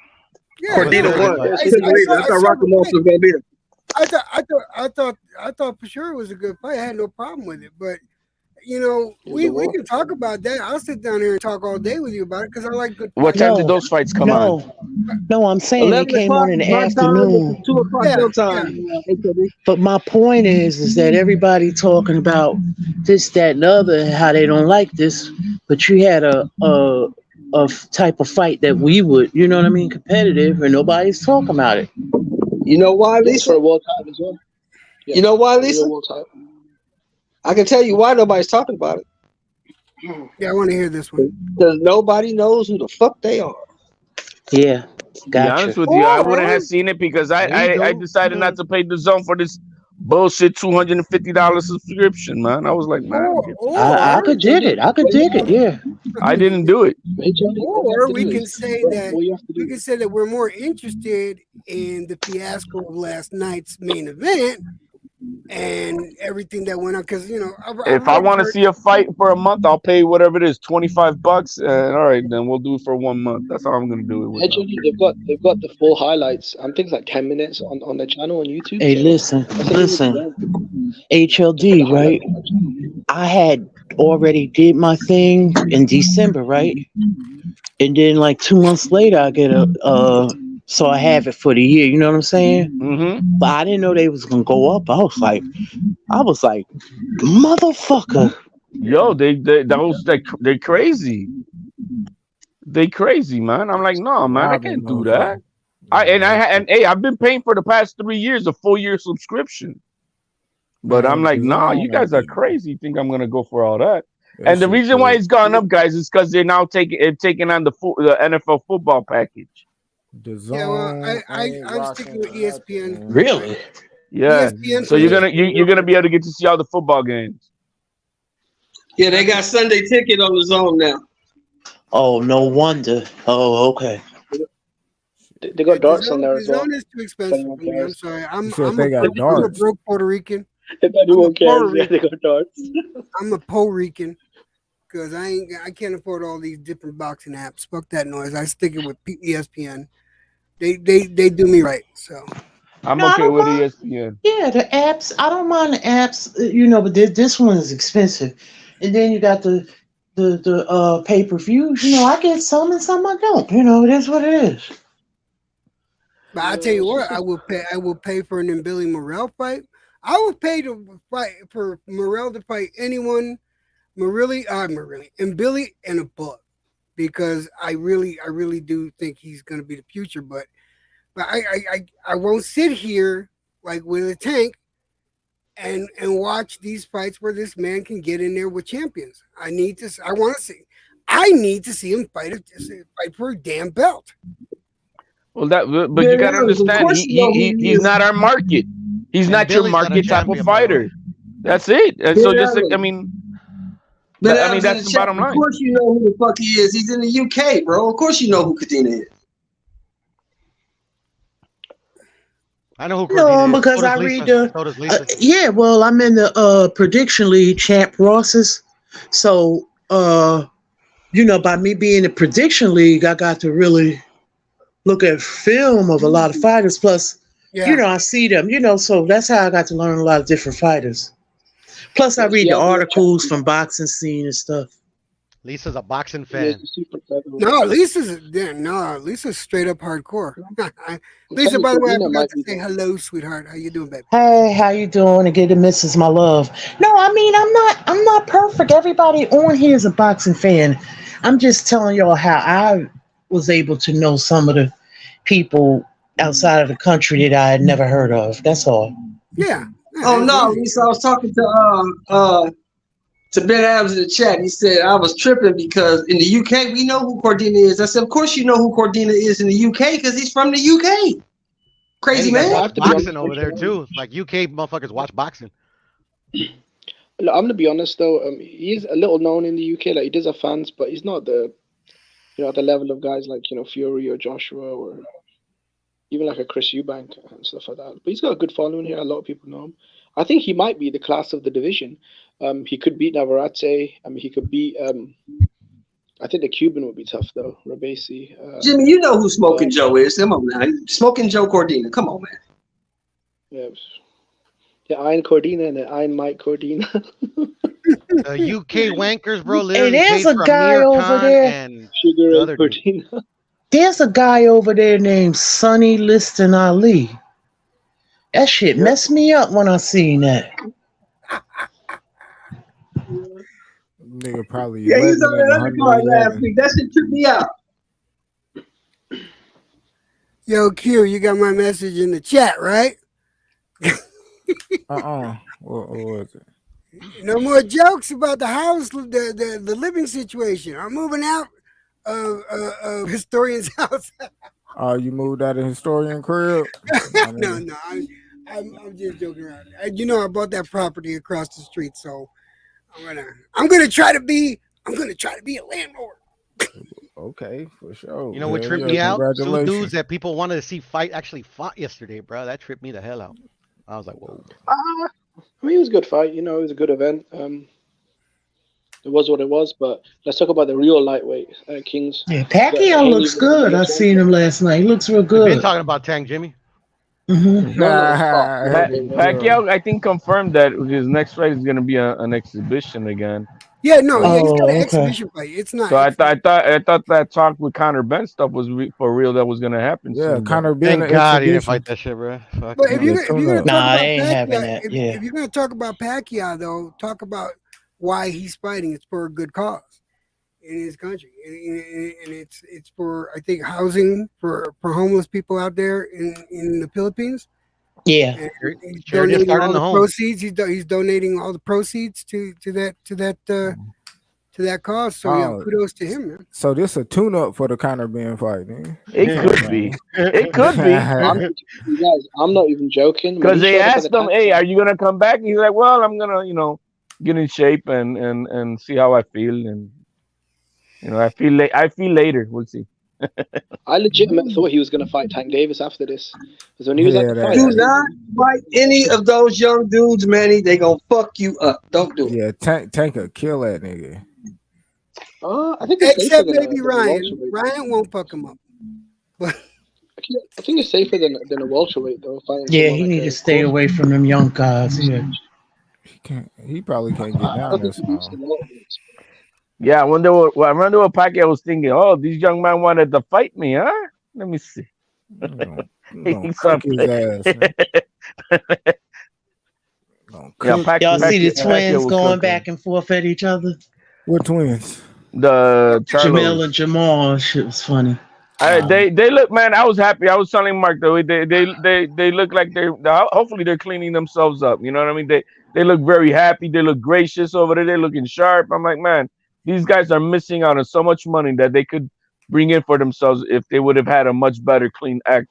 Yeah, Cordina no, won. I I couldn't believe it. I thought Rakhimov was gonna beat him. I thought for sure it was a good fight. I had no problem with it, but you know, we can talk about that. I'll sit down here and talk all day with you about it because I like good. What fights. time did those fights come on? No, I'm saying they 11 came o'clock on in the my time, afternoon. 2 o'clock Yeah, your time. But my point is that everybody talking about this, that, and the other, how they don't like this, but you had a type of fight that we would, you know what I mean, competitive, and nobody's talking about it. You know why, Yeah, Lisa? for a world title as well. Yeah, You know why, a real Lisa? world title. I can tell you why nobody's talking about it. Yeah, I want to hear this one. Because nobody knows who the fuck they are. Yeah, To be honest with you, I wouldn't have seen it because I decided not to pay the zone for this bullshit $250 subscription, man. I was like, man, I could dig it. I could dig it. Yeah. I didn't do it. Or we can say that we're more interested in the fiasco of last night's main event and everything that went on. Because If I want to see a fight for a month, I'll pay whatever it is, $25. And all right, then we'll do it for 1 month. That's how I'm gonna do it. With they've got the full highlights. I think it's like 10 minutes on their channel on YouTube. Hey, listen. HLD, right? I had already did my thing in December, right? And then like 2 months later, I get so I have it for the year. You know what I'm saying? Mm-hmm. But I didn't know they was gonna go up. I was like, motherfucker. Yo, they crazy. They crazy, man. I'm like, no, man, I can't do that. I've been paying for the past 3 years a full year subscription. But I'm like, nah, you guys are crazy. Think I'm gonna go for all that? And the reason why it's gone up, guys, is because they're now taking on the NFL football package. Yeah, well, I'm sticking with ESPN. Really? Yeah. ESPN So you're gonna be able to get to see all the football games. Yeah, they got Sunday ticket on the zone now. Oh, no wonder. Oh, okay. They got darts on there as well. Zone is too expensive for me. I'm sorry. I'm got a broke Puerto Rican. If anyone cares, yeah, they got darts. I'm a Puerto Rican because I can't afford all these different boxing apps. Fuck that noise. I stick it with ESPN. They do me right. So I'm okay with ESPN. Yeah, the apps. I don't mind the apps, but this one is expensive. And then you got the pay-per-views. I get some and some I don't. It is what it is. But I tell you what, I will pay for an Billy Morrell fight. I will pay to fight for Morrell to fight anyone, and Billy and above, because I really do think he's going to be the future. But I won't sit here like with a tank and watch these fights where this man can get in there with champions. I need to see him fight for a damn belt. Well, but you gotta understand, he's not our market. He's not your market type of fighter. That's it. And so that's the bottom line. Of course you know who the fuck he is. He's in the UK, bro. Of course you know who Cordina is. I know who Cordina is. Because I read the well, I'm in the prediction league, Champ Ross's. So by me being in the prediction league, I got to really look at film of a lot of fighters. Plus, I see them, so that's how I got to learn a lot of different fighters. Plus, I read the articles from Boxing Scene and stuff. Lisa's a boxing fan. No, Lisa's straight up hardcore. Lisa, by the way, I forgot to say hello, sweetheart. How you doing, baby? Hey, how you doing? And get the missus my love. No, I mean I'm not perfect. Everybody on here is a boxing fan. I'm just telling y'all how I was able to know some of the people outside of the country that I had never heard of. That's all. Yeah. Oh no, Lisa, I was talking to Ben Adams in the chat. He said I was tripping because in the UK we know who Cordina is. I said, of course you know who Cordina is in the UK because he's from the UK. Crazy man. Boxing over there too. Like UK motherfuckers watch boxing. I'm gonna be honest though. He's a little known in the UK. Like he does have fans, but he's not the at the level of guys like Fury or Joshua or even like a Chris Eubank and stuff like that. But he's got a good following here. A lot of people know him. I think he might be the class of the division. He could beat Navarrete. I mean, he could beat. I think the Cuban would be tough though. Rabesi. Jimmy, you know who Smoking Joe is. Come on now, Smoking Joe Cordina. Come on, man. Yeah, the Iron Cordina and the Iron Mike Cordina. UK wankers, bro. Hey, there's a guy over there. Sugar Cordina. There's a guy over there named Sonny Liston Ali. That shit messed me up when I seen that. Nigga probably. Yeah, he's on the other card last week. That shit took me out. Yo, Q, you got my message in the chat, right? What was it? No more jokes about the house, the living situation. I'm moving out of historian's house. Oh, you moved out of historian crib? No, I'm just joking around. I bought that property across the street, so I'm gonna try to be I'm gonna try to be a landlord. Okay, for sure. You know what Hell tripped yeah, me out? Two dudes congratulations. that people wanted to see fight actually fought yesterday, bro. That tripped me the hell out. I was like, whoa. I mean, it was a good fight. You know, it was a good event. It was what it was. But let's talk about the real lightweight Kings. Yeah, You got Pacquiao Haney looks good. I versus seen him last night. He looks real We've been good. talking about Tank, Jimmy. Hmm. No, fuck no, Hey, bro. Pacquiao, I think, confirmed that his next fight is going to be an exhibition again. Yeah, no, So, yeah, he's got an Oh, okay. exhibition fight. It's not. so It's not. I thought that talk with Conor Ben stuff was for real. That was going to happen yeah, soon. But Connor being Thank an God he didn't fight exhibition. that shit, bro. But Fucking if hell. you're Yeah, if tune you're gonna up. talk Nah, about they ain't having Pacquiao, that. Yeah. if you're gonna talk about Pacquiao though, talk about why he's fighting. It's for a good cause in his country, and it's for, I think, housing for homeless people out there in the Philippines. Yeah. And he's Charity of donating starting all the the home. proceeds. He's donating all the proceeds to that cause. So yeah, Oh, kudos to him, man. so this a tune up for the Connor being fight, man. it could be. It could be. I'm you guys. I'm not even joking. When Because he they showed up at the asked him, tank "Hey, fight, are you gonna come back?" He's like, "Well, I'm gonna, get in shape and see how I feel, and I feel later. We'll see." I legitimately thought he was going to fight Tank Davis after this. Because when he was at Yeah, the fight, Do I that. think not fight any of those young dudes, Manny. They gonna fuck you up. Don't do it. Yeah, Tank a kill that nigga. I think it's safer Except than maybe a Ryan. welterweight. Ryan won't fuck him up. But I think it's safer than a welterweight though. Fighting Yeah, someone he like need to a stay close. away from them young guys. Yeah. He probably can't get I down don't there think he beats small. the welterweights. Yeah, I wonder what Pacquiao was thinking. Oh, these young men wanted to fight me, huh? Let me see. I'm gonna He's cook up. his ass, man. Gonna Yeah, cook Y'all see the his ass. Pacquiao twins will going cook him. back and forth at each other? What twins? The Jamel Charlos. and Jamal. Shit was funny. They look, man. I was happy. I was telling Mark though. They look like hopefully they're cleaning themselves up. You know what I mean? They look very happy. They look gracious over there. They're looking sharp. I'm like, man, these guys are missing out on so much money that they could bring in for themselves if they would have had a much better clean act,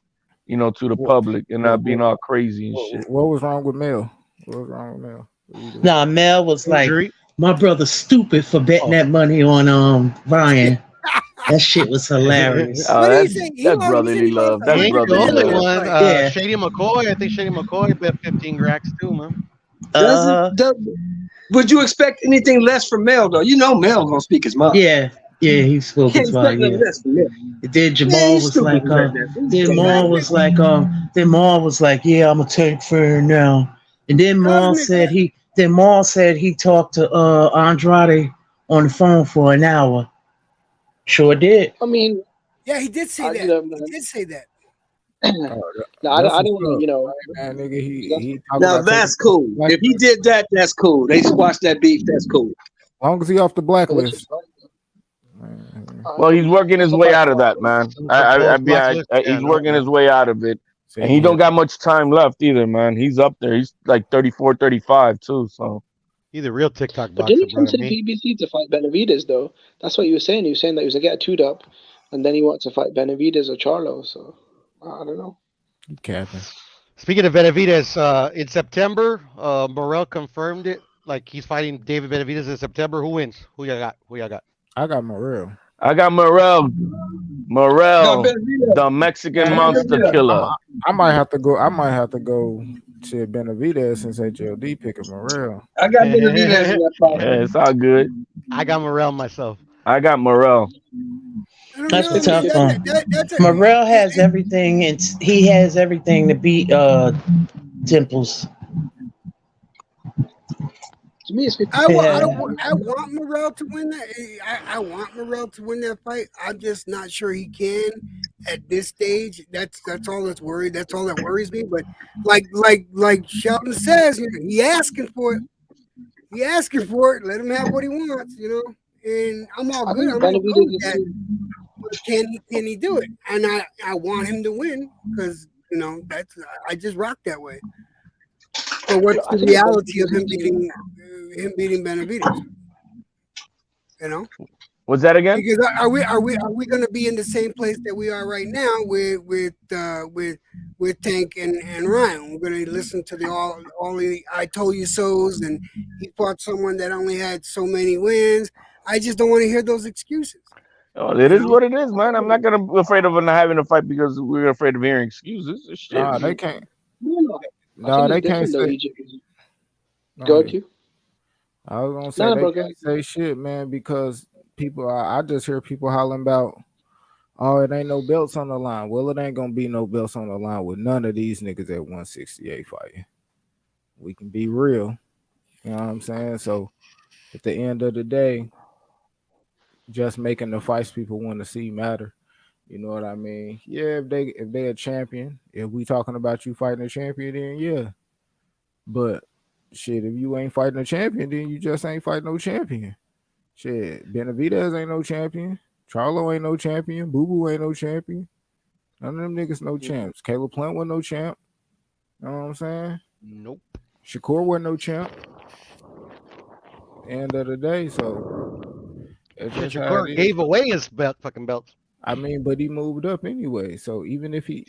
to the What, public and not being all crazy and shit. what was wrong with Mel? What was wrong with Mel? What you do? Nah, Mel was like, Injury. my brother's stupid for betting Oh. that money on Ryan. That shit was hilarious. Oh, what did he that's say? that's He said brotherly he lost love. He That's ain't the brotherly only 100 on love. that one. fight. Yeah. Shady McCoy. I think Shady McCoy bet 15 racks too, man. Uh Would you expect anything less from Mel though? You know Mel gonna speak his mind. yeah. Yeah, he You spoke can't his mind, expect nothing yeah. less from Mel. Then Man, Jamal he's was stupid like, for betting that. then Maul was like, yeah, I'm gonna take for her now. And then Maul said he talked to Andrade on the phone for an hour. Sure did. I mean, Yeah, he did say that. He did say that. No, That's I don't what's want to, up. Man, nigga, he talking Now about taking that's cool. black If he did that, that's cool. They squash that beef. That's cool. as long as he off the blacklist. Well, he's working his way out of that, man. He's working his way out of it. And he don't got much time left either, man. He's up there. He's like 34, 35 too. So He's a real TikTok But boxer, didn't he come bro. to the BBC to fight Benavidez though? That's what you were saying. You were saying that he was gonna get a 2-up, and then he wanted to fight Benavidez or Charlo. So I don't know. Capping. Speaking of Benavidez, in September, Morrell confirmed it. Like he's fighting David Benavidez in September. Who wins? Who y'all got? Who y'all got? I got Morrell. I got Morrell, the Mexican monster killer. I might have to go. I might have to go to Benavidez since HLD picking Morrell. I got Benavidez in that fight. Yeah, it's all good. I got Morrell myself. I got Morrell. That's a tough one. Morrell has everything, and he has everything to beat Dimples. To me, it's 50. I want Morrell to win that. I want Morrell to win that fight. I'm just not sure he can at this stage. That's all that's worried. That's all that worries me. But like Sheldon says, he asking for it. He asking for it. Let him have what he wants, And I'm all good. I'm all good with that. But can he do it? And I want him to win because I just rock that way. But what's the reality of him beating Benavidez? What's that again? Because are we going to be in the same place that we are right now with Tank and Ryan? We're going to listen to all the I told you so's, and he fought someone that only had so many wins. I just don't want to hear those excuses. Oh, it is what it is, man. I'm not gonna be afraid of not having a fight because we're afraid of hearing excuses. It's shit. Nah, they can't. No, I Nah, think they it's can't different though, say. Egypt. Go Go ahead. to. I was gonna No, say no, they bro. Go can't say shit, man, because people. I just hear people hollering about, oh, it ain't no belts on the line. Well, it ain't gonna be no belts on the line with none of these niggas at 168 fighting. We can be real. You know what I'm saying? So at the end of the day, just making the fights people want to see matter. You know what I mean? Yeah, if they a champion, if we talking about you fighting a champion, then yeah. But shit, if you ain't fighting a champion, then you just ain't fighting no champion. Shit, Benavidez ain't no champion. Charlo ain't no champion. Boo Boo ain't no champion. None of them niggas no champs. Caleb Plant wasn't no champ. You know what I'm saying? Nope. Shakur wasn't no champ. End of the day, so it's Shit, just how it Shakur is. gave away his fucking belts. I mean, but he moved up anyway. So even if he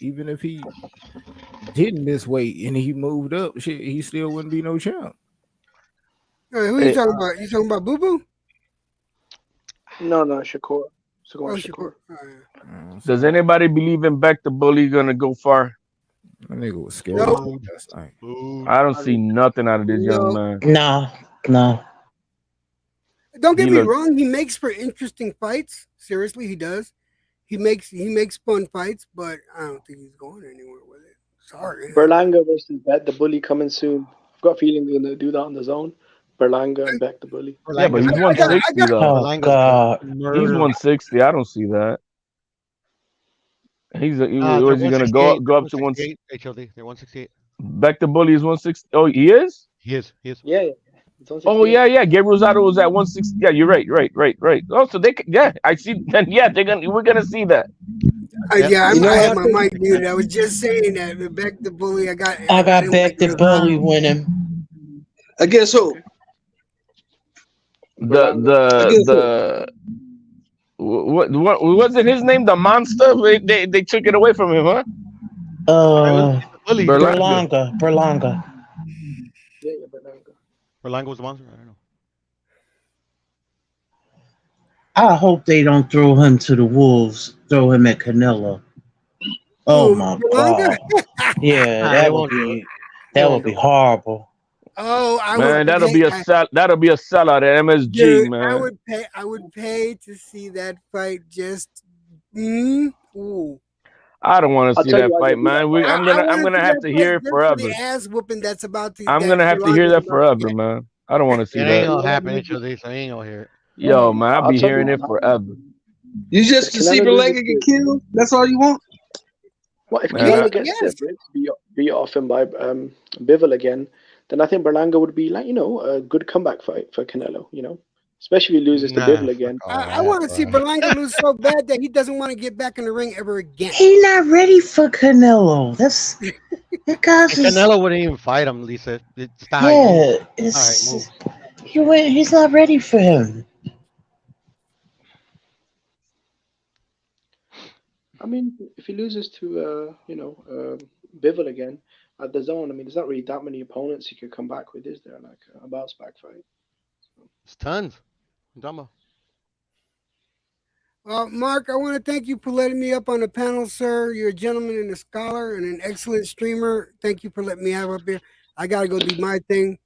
didn't miss weight and he moved up, shit, he still wouldn't be no champ. Who you talking about? You talking about Boo Boo? No, Shakur. Oh, Shakur. Shakur. Does anybody believe in Back the Bully gonna go far? That nigga was scared No. last night. I don't see nothing out of this young man. No. Don't get He me look- wrong. He makes for interesting fights. Seriously, he does. He makes fun fights, but I don't think he's going anywhere with it. Sorry. Berlanga versus Bet the Bully coming soon. I've got a feeling they're gonna do that on the zone. Berlanga and Bet the Bully. Yeah, but he's 160 though. Oh God. He's 160. I don't see that. Was They're he gonna go 168. go up to 160? HLD. They're 168. Back the Bully is 160. Oh, he is? He is. Yeah. Oh yeah. Gabriel Rosado was at 160. Yeah, you're right. Oh, so I see. Then we're gonna see that. Yeah, You know I what had I my think? mic muted. I was just saying that. Back the Bully. I got Back the Bully winning. Against who? What wasn't his name? The Monster. They took it away from him, huh? Berlanga. Yeah, Berlanga. Berlanga was the monster. I don't know. I hope they don't throw him to the wolves. Throw him at Canelo. Oh my God! Yeah, that would be horrible. Oh, That'll be a sellout at MSG, Dude, man. I would pay to see that fight. Ooh. I don't want to see that fight, man. I'm gonna have to hear it forever. The ass whooping that's about to. I'm gonna have to hear that forever, man. I don't want to see It that. ain't gonna happen, HLD, so I ain't gonna hear it. Yo, man, I'll be hearing it forever. You just to see Berlanga get killed? That's all you want? Well, if Canelo gets beat off him by Bivol again, then I think Berlanga would be a good comeback fight for Canelo. Especially if he loses to Bivol again. I want to see Berlanga lose so bad that he doesn't want to get back in the ring ever again. He not ready for Canelo. That's because Canelo wouldn't even fight him, Lisa. It's time. Yeah, All right, he's not ready for him. I mean, if he loses to Bivol again at the zone, I mean, there's not really that many opponents he could come back with, is there? Like a bounce back fight. It's tons. I'm talking about. Well, Mark, I want to thank you for letting me up on the panel, sir. You're a gentleman and a scholar and an excellent streamer. Thank you for letting me have up here. I got to go do my thing.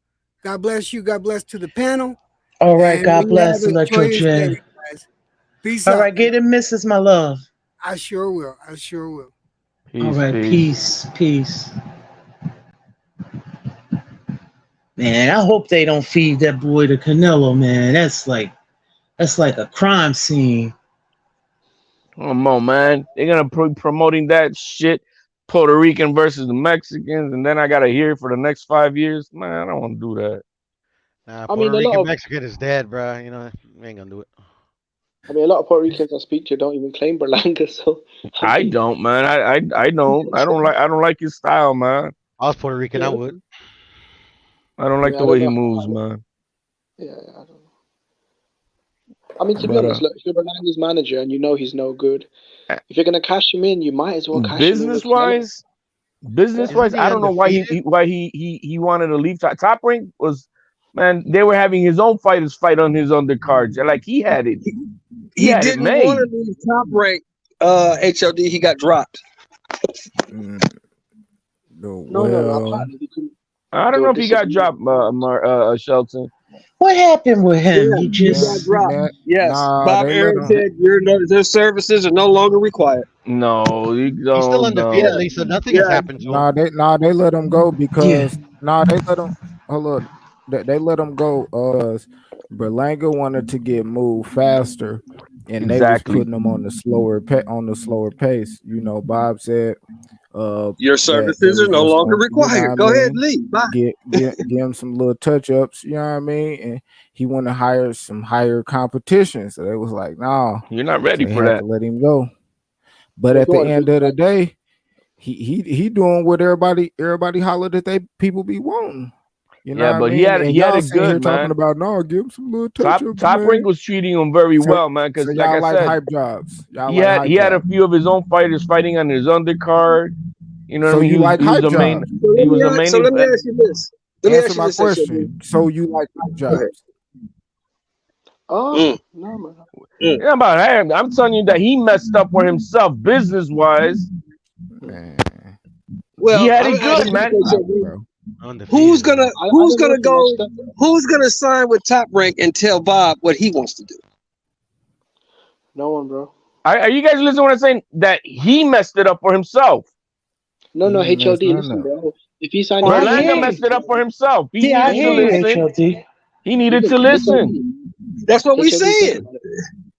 God bless you. God bless to the panel. All right, And God bless, have a Electro joyous J. day, guys. Peace All out. right, get him, Mrs. My love. I sure will. All right, peace. Man, I hope they don't feed that boy to Canelo, man. That's like a crime scene. Come on, man. They're gonna be promoting that shit, Puerto Rican versus the Mexicans, and then I gotta hear it for the next 5 years. Man, I don't want to do that. Nah, Puerto Rican Mexican is dead, bro. You know, we ain't gonna do it. I mean, a lot of Puerto Ricans I speak to don't even claim Berlanga, so I don't, man. I don't. I don't like his style, man. I was Puerto Rican, I would. I don't like the way he moves, man. Yeah, I don't know. I mean, to be honest, look, if you're Berlanga's manager and you know he's no good, if you're gonna cash him in, you might as well cash him in. Business wise, I don't know why he wanted to leave. Top Rank was man, they were having his own fighters fight on his undercards. Like he had it. He had it didn't want made. to leave Top Rank. HLD, he got dropped. Well, I don't know if he got dropped, Shelton. What happened with him? Yeah, He he just got dropped. Yes, Bob they Aaron let him. said their services are no longer required. No, you He's don't. still No. undefeated, Lisa. Nothing has happened to him. They let him go because they let him. Hold on, they let him go. Berlanga wanted to get moved faster, and they was Exactly. putting him on the slower pace. You know, Bob said, Your services are no longer required. Go ahead, leave. Bye. Give him some little touch ups. You know what I mean? And he wanted to hire some higher competition, so they was like, "No, you're not ready so for had that." to let him go. But at the end of the day, he doing what everybody hollered that people be wanting. You know what but I mean? he had y'all it sitting here good, talking man. about no, give him some little touch ups. Top Rank was treating him very well, man. So Because y'all like I like said, hype jobs. he had a few of his own fighters fighting on his undercard. You know what I mean? You like hype a main. jobs. He was a main. So let me ask you this. Answer my question. So you like hype jobs? Oh no, man. Yeah, about him. I'm telling you that he messed up for himself business wise. Man. Well, he had it good, man. Who's gonna sign with Top Rank and tell Bob what he wants to do? No one, bro. Are you guys listening to what I'm saying? That he messed it up for himself. No, HLD. Listen, bro. If he signed, Berlanga messed it up for himself. He I needed to hear you, listen. HLD. He needed to listen. That's what we said.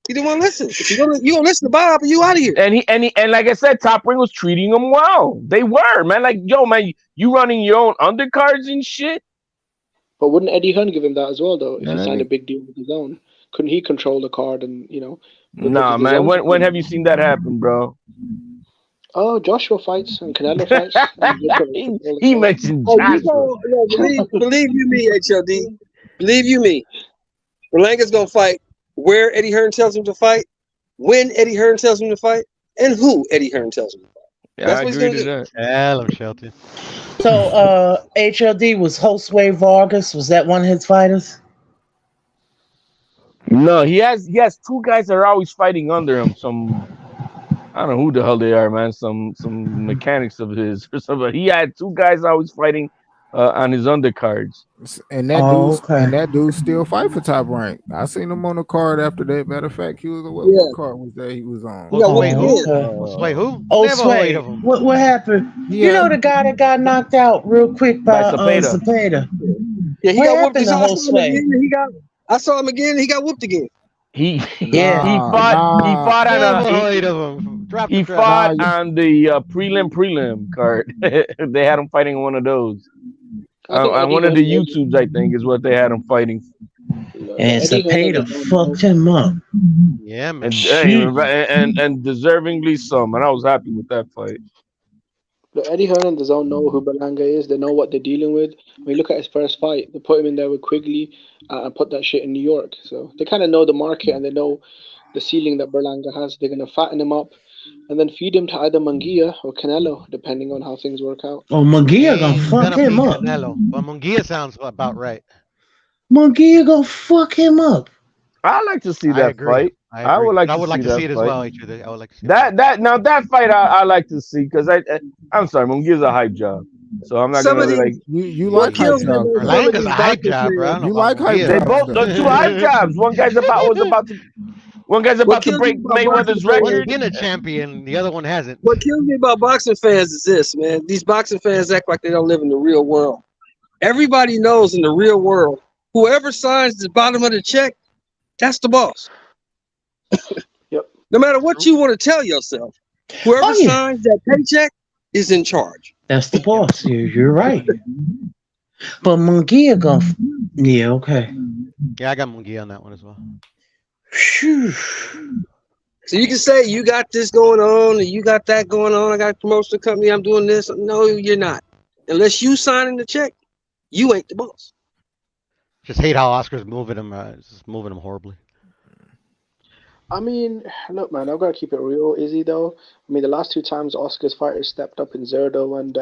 He didn't want to listen. If you don't listen to Bob, you out of here. And like I said, Top Ring was treating him well. They were, man. Like, yo, man, you running your own undercards and shit. But wouldn't Eddie Hearn give him that as well, though? If he signed a big deal with his own, couldn't he control the card and Nah, man. When have you seen that happen, bro? Oh, Joshua fights and Canelo fights. he mentioned Joshua. Believe you me, HLD. Believe you me. Berlanga's gonna fight where Eddie Hearn tells him to fight, when Eddie Hearn tells him to fight, and who Eddie Hearn tells him to fight. Yeah, I agree to that. Hello, Shelton. So HLD was Josue Vargas. Was that one of his fighters? No, he has two guys that are always fighting under him. I don't know who the hell they are, man. Some mechanics of his or something. He had two guys always fighting on his undercards. And that dude still fight for Top Rank. I seen him on the card after that. Matter of fact, he was what card was that he was on? Wait, who? Oh, Never Sway. heard of him. What happened? You know the guy that got knocked out real quick by Zepeda. Yeah, he got whooped. I saw him again. He got whooped again. He fought on the prelim card. They had him fighting one of those. On one of the YouTubes, I think, is what they had him fighting. And Zepeda fucked him up. Yeah, man. And deservingly so, man. I was happy with that fight. Look, Eddie Hearn and DAZN know who Berlanga is. They know what they're dealing with. When you look at his first fight, they put him in there with Quigley and put that shit in New York. So they kind of know the market and they know the ceiling that Berlanga has. They're going to fatten him up and then feed him to either Munguia or Canelo, depending on how things work out. Oh, Munguia gonna fuck him up. Canelo. But Munguia sounds about right. Munguia gonna fuck him up. I like to see that fight. I would like to see it as well. I would like to see that fight. I like to see because I'm sorry, Munguia's a hype job, so I'm not gonna like. You like hype jobs. Berlanga's a hype job, bro. You like hype jobs. They both the two hype jobs. One guy's about to break Mayweather's record. One's been a champion, the other one hasn't. What kills me about boxing fans is this, man. These boxing fans act like they don't live in the real world. Everybody knows in the real world, whoever signs the bottom of the check, that's the boss. Yep. No matter what you want to tell yourself, whoever signs that paycheck is in charge. That's the boss. You're right. But Munguia gonna. Yeah, okay. Yeah, I got Munguia on that one as well. Phew. So you can say you got this going on and you got that going on. I got a promotion company. I'm doing this. No, you're not. Unless you signing the check, you ain't the boss. Just hate how Oscar's moving him. Just moving him horribly. I mean, look, man, I've got to keep it real, Izzy, though. I mean, the last two times Oscar's fighters stepped up in Zerdo and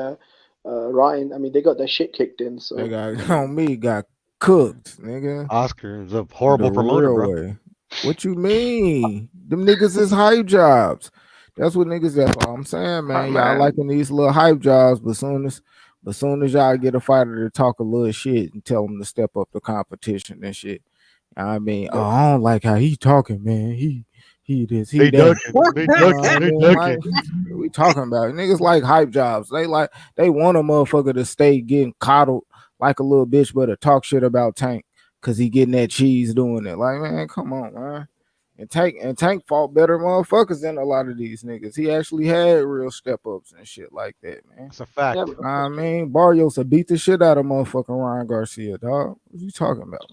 Ryan, I mean, they got their shit kicked in. So They got cooked, nigga. Oscar is a The horrible promoter, real bro. way. What you mean? Them niggas is hype jobs. That's what niggas. That's all I'm saying, man. Y'all man. liking these little hype jobs, but soon as y'all get a fighter to talk a little shit and tell them to step up the competition and shit. I mean, oh, I don't like how he talking, man. He this, he They that. ducking. They You know what I ducking. They mean? Like, ducking. what we talking about? Niggas like hype jobs. They want a motherfucker to stay getting coddled like a little bitch, but to talk shit about Tank because he getting that cheese doing it. Like, man, come on, man. And Tank fought better motherfuckers than a lot of these niggas. He actually had real step ups and shit like that, man. That's a fact. Yeah, I mean, Barrios beat the shit out of motherfucking Ryan Garcia, dog. What you talking about?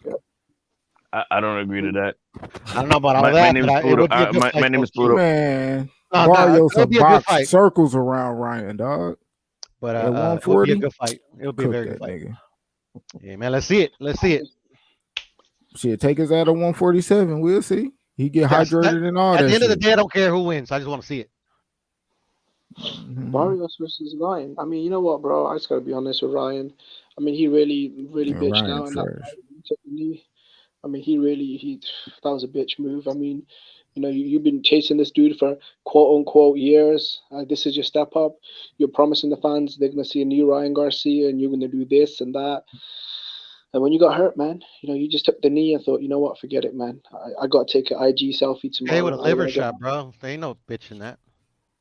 I don't agree to that. I don't know about all My that, name is but it Pluto. would be a good My fight. name is though. Pluto. Man, No, Barrios it'll be a good boxed fight. circles around Ryan, dog. But At it would be a 140, good fight. It'll be a cook very that good fight. nigga. Yeah, man. Let's see it. Let's see it. Shit, take us out of 147. We'll see. He get hydrated and all At that the end of the shit. day, I don't care who wins. I just want to see it. Barrios versus Ryan. I mean, you know what, bro? I just gotta be honest with Ryan. I mean, he really And bitched Ryan out in that trash. fight when he took the knee. I mean, that was a bitch move. I mean, you've been chasing this dude for quote unquote years. This is your step up. You're promising the fans they're gonna see a new Ryan Garcia, and you're gonna do this and that. And when you got hurt, man, you just took the knee and thought, you know what, forget it, man. I got to take an IG selfie tomorrow. Hey, with a I liver wanna get shot, bro. There ain't no bitch in that.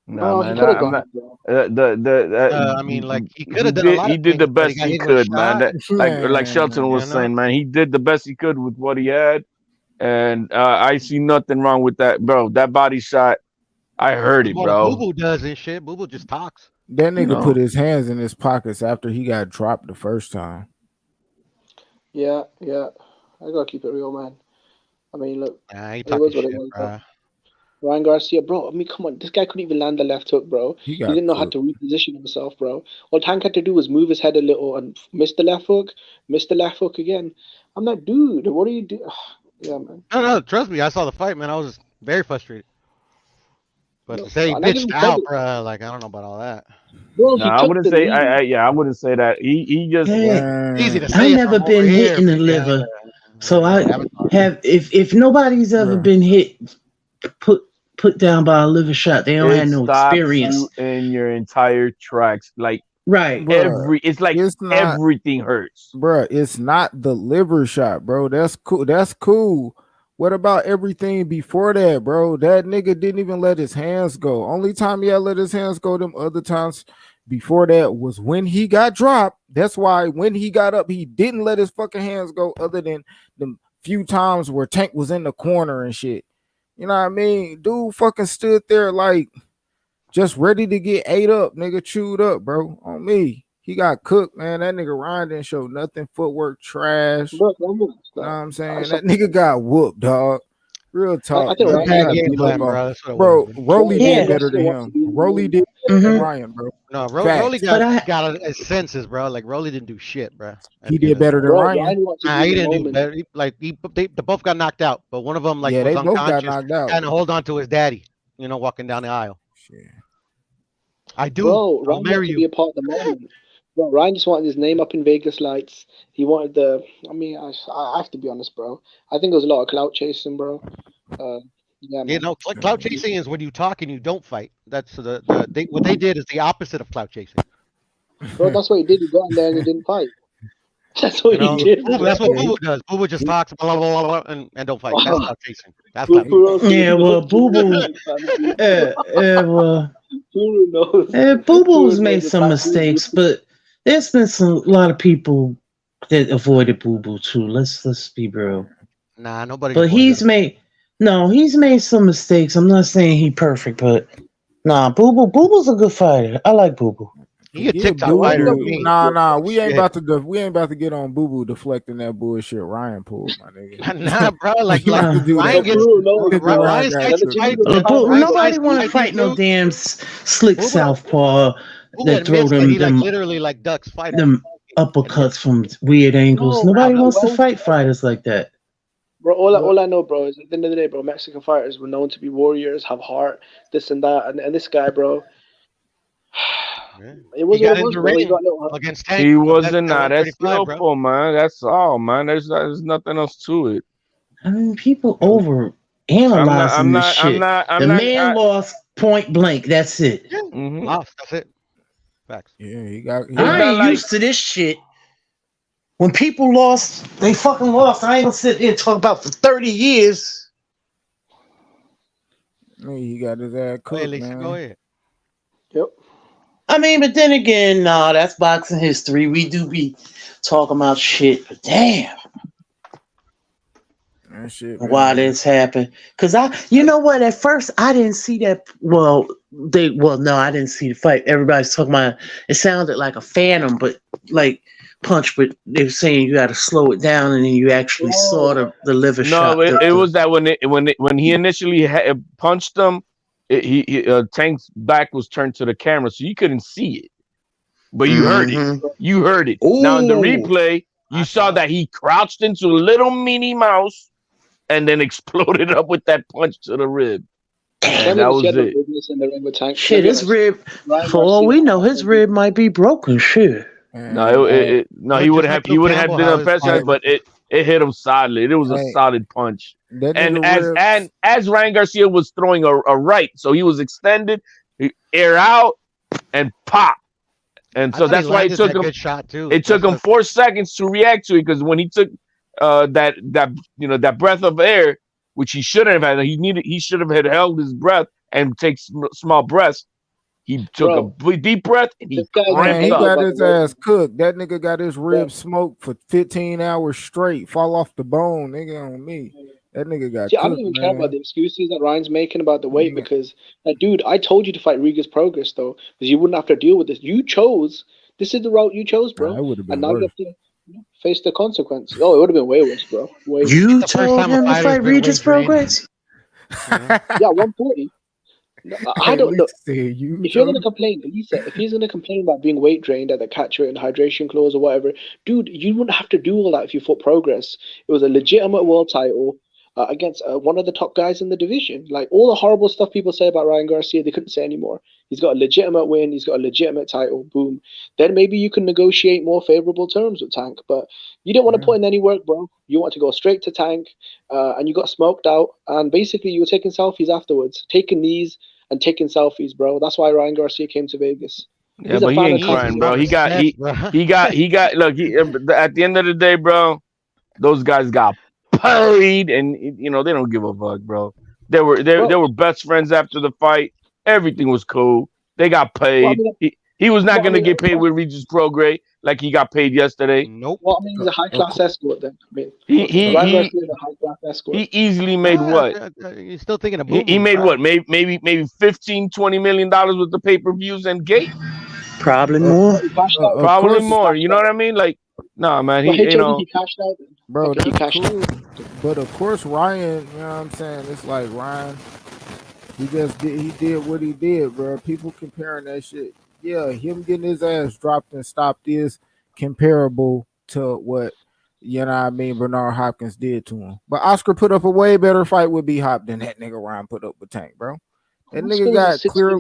No, Well, he man, could have I'm got not. it, bro. I mean, like he could have done a lot He of did the things, but he best got he hit with a could, man. shot. Like Shelton Man, was You know. saying, man, he did the best he could with what he had, and I see nothing wrong with that, bro. That body shot, I heard It's it, more than Boo bro. Boo does and shit. Boo Boo just talks. that You nigga put know, his hands in his pockets after he got dropped the first time. Yeah. I gotta keep it real, man. I mean, look, Nah, he it talking was what it shit, was, bro. bro. Ryan Garcia, bro. I mean, come on, this guy couldn't even land the left hook, bro. He He got didn't know how cooked. to reposition himself, bro. All Tank had to do was move his head a little and miss the left hook again. I'm like, dude, what do you do? Yeah, man. No, trust me. I saw the fight, man. I was very frustrated. But to Look, say he and I give bitched him out, credit, bro, like I don't know about all that. bro. no, He I took wouldn't the say. knee. I wouldn't say that. He just Hey, Easy Man, to I say it never from over been hit here, in the but yeah, liver, so yeah, I Avatar. have. If nobody's ever bruh. been hit, put down by a liver shot, they don't it have no stops experience. you in your entire tracks. Like Right. Bruh, it's like it's not, everything hurts. bruh. It's not the liver shot, bro. That's cool. That's cool. What about everything before that, bro? That nigga didn't even let his hands go. Only time he had let his hands go, them other times before that was when he got dropped. That's why when he got up, he didn't let his fucking hands go, other than the few times where Tank was in the corner and shit. You know what I mean? Dude fucking stood there like just ready to get ate up, nigga, chewed up, bro. On me. He got cooked, man. That nigga Ryan didn't show nothing. Footwork trash. Bro, You know what I'm I saying? saw. That nigga got whooped, dog. Real I talk, think It was bro. a He Ryan bad got game beat up plan, on, bro. That's what it was, bro. man. Rolly did Yeah. better than Garcia wants to him. be in the Rolly ring. did better than hmm Ryan, bro. No, Rolly Facts. But got his senses, bro. Like Rolly didn't do shit, bro. At He the end did of the better day, than Bro, Ryan. Ryan wants to nah, be in he the didn't do moment. better. They both got knocked out, but one of them like Yeah, was they both got unconscious, knocked out. trying to hold on to his daddy. Walking down the aisle. Shit. I do. Bro, I'll Ryan marry wants to be you. a part of the moment. Bro, Ryan just wanted his name up in Vegas lights. He wanted I mean, I have to be honest, bro. I think it was a lot of clout chasing, bro. Yeah, You man. know, clout chasing is when you talk and you don't fight. That's what they did is the opposite of clout chasing. Bro, that's what he did. He got in there and he didn't fight. That's what You he know, did, That's what bro. Yeah, Boo Boo does. Boo Boo just talks blah, blah, blah, blah, and don't fight. That's clout chasing. That's clout chasing. Puro said yeah, he well, knows Boo the Boo, tactics, man. well, Puro knows. Boo Puro Boo's made knows the some tactics. mistakes, but there's been a lot of people that avoided Boo Boo too. Let's be real. Nah, nobody But avoided him. he's made some mistakes. I'm not saying he perfect, but nah, Boo Boo's a good fighter. I like Boo Boo. He a yeah, TikTok Boo Ryan fighter to got Boo. me. beat. Nah. We ain't Shit. about to get on Boo Boo deflecting that bullshit Ryan pulled, my Nah, nigga. bro. We Like about to Uh, do Ryan that. gets Puro knows, Nigga bro. Ryan Ryan got Let fights me cooked. give you fights. the Ryan tactics, Nobody fights want to fights he fight no do. damn slick Boo Boo don't. southpaw Boo Boo that throw admits that he like them literally like ducks fighters. them Admits uppercuts it. from weird angles. bro. Nobody wants to Well, fight fighters like that. bro, But all I know, bro, is at the end of the day, bro, Mexican fighters were known to be warriors, have heart, this and that, and this guy, bro. Yeah. It was He what got it in was, the bro. He ring got a little hurt. against Tank He at wasn't not that 135, bro. skillful, man. That's all, man. There's nothing else to it. I mean, people You know, over analyzing this shit. The I'm not. man lost point blank. That's it. Yeah. Lost. That's it. Facts. Yeah, he got. It's I not ain't like used to this shit. When people lost, they fucking lost. I ain't gonna sit there and talk about for 30 years. He got his ass Go ahead, cooked, Lisa. Go man. ahead. Yep. I mean, but then again, nah, that's boxing history. We do be talking about shit, but damn, That shit, why man. this happened? Cause you know what? At first, I didn't see that. No, I didn't see the fight. Everybody's talking about. It sounded like a phantom, but like punch. But they were saying you got to slow it down, and then you actually saw the liver no. shot. It was that when he initially punched him, Tank's back was turned to the camera, so you couldn't see it, but you heard it. Mhm. You heard it. Now in the replay, you saw that he crouched into a little Minnie Mouse and then exploded up with that punch to the rib. And that was it. In the ring with Tank. Shit, his rib. Ryan For all Garcia- we know, his rib might be broken. Shit. No, he would have Campbell, been how a his best chance, fight- but it hit him solidly. It was a Hey, solid punch. that And nigga as Ryan Garcia was throwing a right, so he was extended, air out, and pop. And I so thought he that's why it landed took that him. good shot too. It took him 4 seconds to react to it because when he took that breath of air, which he shouldn't have had, he should have had held his breath and take small breaths. He took a deep breath and he Man, cramped he up. got his ass cooked. That nigga got his ribs smoked for 15 hours straight. Fall off the bone, nigga, on me. That nigga got See, I don't cooked, even care about man. the excuses that Ryan's making about the weight because, dude, I told you to fight Riga's Progress though, because you wouldn't have to deal with this. You chose. This is the route you chose, bro. That would have been And now you worse. have to face the consequences. Oh, it would have been way worse, bro. Way worse. You the first told time a him to fighter's fight been Regis weight drained. Progress? Yeah, 140. No, I don't know. If If you're gonna complain, Lisa, if he's gonna complain about being weight drained at the catch weight and hydration clause or whatever, dude, you wouldn't have to do all that if you fought Progress. It was a legitimate world title against one of the top guys in the division. Like all the horrible stuff people say about Ryan Garcia, they couldn't say anymore. He's got a legitimate win. He's got a legitimate title. Boom. Then maybe you can negotiate more favorable terms with Tank. But you didn't want to put in any work, bro. You want to go straight to Tank, and you got smoked out. And basically, you were taking selfies afterwards, taking knees and taking selfies, bro. That's why Ryan Garcia came to Vegas. Yeah, but he ain't crying, bro. He got. Look, at the end of the day, bro, those guys got paid, and they don't give a fuck, bro. They were best friends after the fight. Everything was cool. They got paid. He was not going to get paid with Regis Prograis like he got paid yesterday. Nope. Well, I mean, he's a high class escort then. I mean, He Ryan Garcia is a high class escort. He easily made what? You're still thinking of He made what? Maybe $15-20 million with the pay-per-views and gate. Probably more. Probably more. You know what I mean? Like, nah, man. Well, he cashed out. Bro, Okay, he that's cashed cool. out. But of course, Ryan, you know what I'm saying? It's like Ryan, he did what he did, bro. People comparing that shit. Yeah, him getting his ass dropped and stopped is comparable to what, you know what I mean, Bernard Hopkins did to him. But Oscar put up a way better fight with B-Hop than that nigga Ryan put up with Tank, bro. That nigga got clear,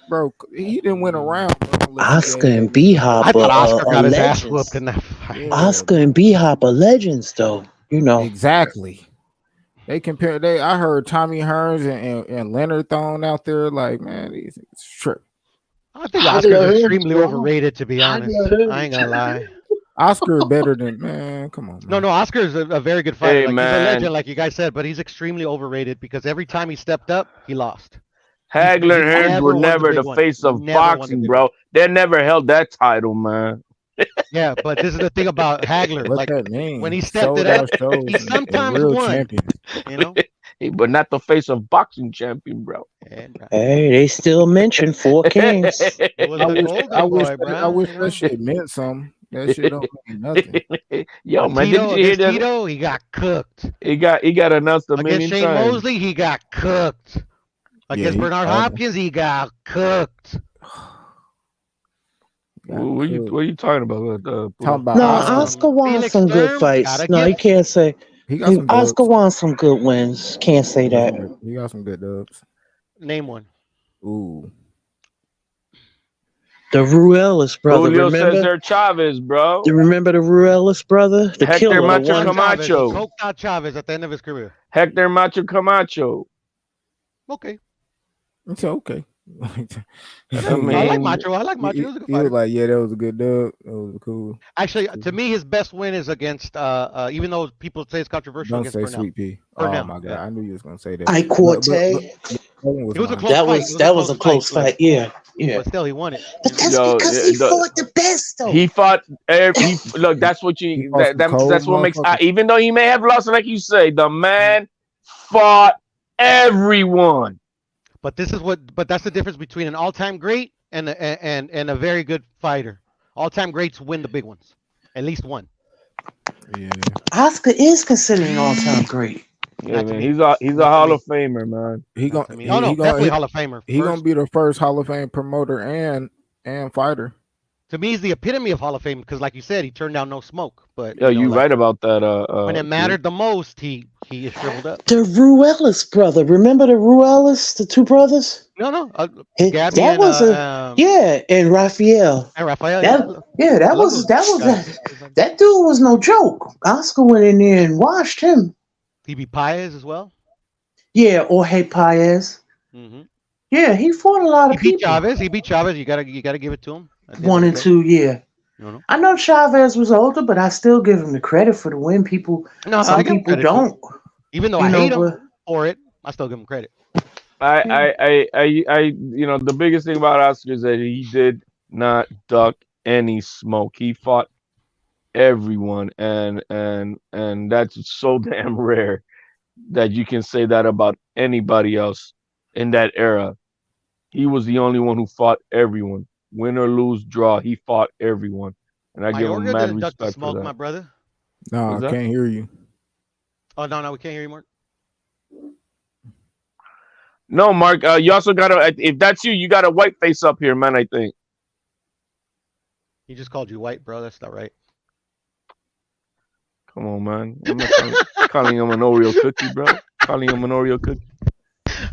bro. He didn't win a round, bro. Oscar and B-Hop. I thought Oscar got his ass legends. whooped in that fight. Yeah. Oscar and B-Hop are legends, though. You know. Exactly. They compare. I heard Tommy Hearns and Leonard thrown out there. Like, man, it's true. I think Oscar's extremely overrated, to be honest. I ain't gonna lie. Oscar better than, man. Come on, man. No, Oscar's a very good fighter. Hey, He's a man. legend, like you guys said, but he's extremely overrated because every time he stepped up, he lost. Hagler and Hearns were won the never big the one. face of Never won the boxing, big bro. They never held that title, man. Yeah, but this is the thing about Hagler. What Like that mean? when he stepped Sold it up, out shows he and sometimes real won. champion. You know, But not the face of boxing champion, bro. Hey, they still mention 4 kings. It was the golden boy, bro. I wish that shit meant something. That shit don't mean nothing. Yo, man, Tito, didn't you hear that? Tito, he got cooked. He got announced a Against million Shane times. Mosley, he got cooked. Against he Bernard got Hopkins, he got cooked. What are you talking about? Talking about No, Oscar. Oscar won Felix some good Sturm, fights. gotta No, give you can't say. He got some Oscar dubs. won some good wins. Can't say that. He got some good dubs. Name one. Ooh. The Ruelas brother, Julio remember? Cesar Chavez, bro. Do you remember the Ruelas brother? The Hector killer, the Macho one. Chavez. He Camacho. coked out Chavez at the end of his career. Hector Macho Camacho. Okay. It's okay. I mean, I like Macho. I like Macho. He, He was a good he was fighter. like, yeah, that was a good dub. That was cool. Actually, to me, his best win is against, even though people say it's controversial, Don't against say Purnell. Sweet Pea. Purnell, Oh my god, yeah. I knew you was gonna say that. Ike But Corte. that one was It was a mine. close fight. That was a close fight. Yeah. But still, he won it. But that's because he fought the best, though. he fought. Look, that's what He you. fought some cold That's what makes. motherfuckers. Even though he may have lost, like you say, the man fought everyone. But that's the difference between an all-time great and a very good fighter. All-time greats win the big ones, at least one. Yeah. Oscar is considered an all-time great. Yeah, man, he's a Hall of Famer, man. He gonna definitely Hall of Famer. He gonna be the first Hall of Fame promoter and fighter. To me, he's the epitome of Hall of Fame because, like you said, he turned down no smoke. But Yeah, you're right about that. When it mattered the most, he shriveled up. The Ruelas brother. Remember the Ruelas, the two brothers? No. Gabby and, and Raphael. And Raphael. That dude was no joke. Oscar went in there and washed him. He beat Paez as well. Yeah, Jorge Paez. Mm-hmm. Yeah, he fought a lot of people. He beat Chavez. You gotta give it to him. 1 and 2, yeah. I know Chavez was older, but I still give him the credit for the win. Some people don't. Even though I hate him for it, I still give him credit. The biggest thing about Oscar is that he did not duck any smoke. He fought everyone, and that's so damn rare that you can say that about anybody else in that era. He was the only one who fought everyone. Win or lose, draw, he fought everyone, and I give him mad respect for that. My brother. No, I can't hear you. Oh no, we can't hear you, Mark. No, Mark. You also gotta. If that's you, you got a white face up here, man. I think He just called you white, bro. That's not right. Come on, man. I'm not calling him an Oreo cookie, bro. Calling him an Oreo cookie.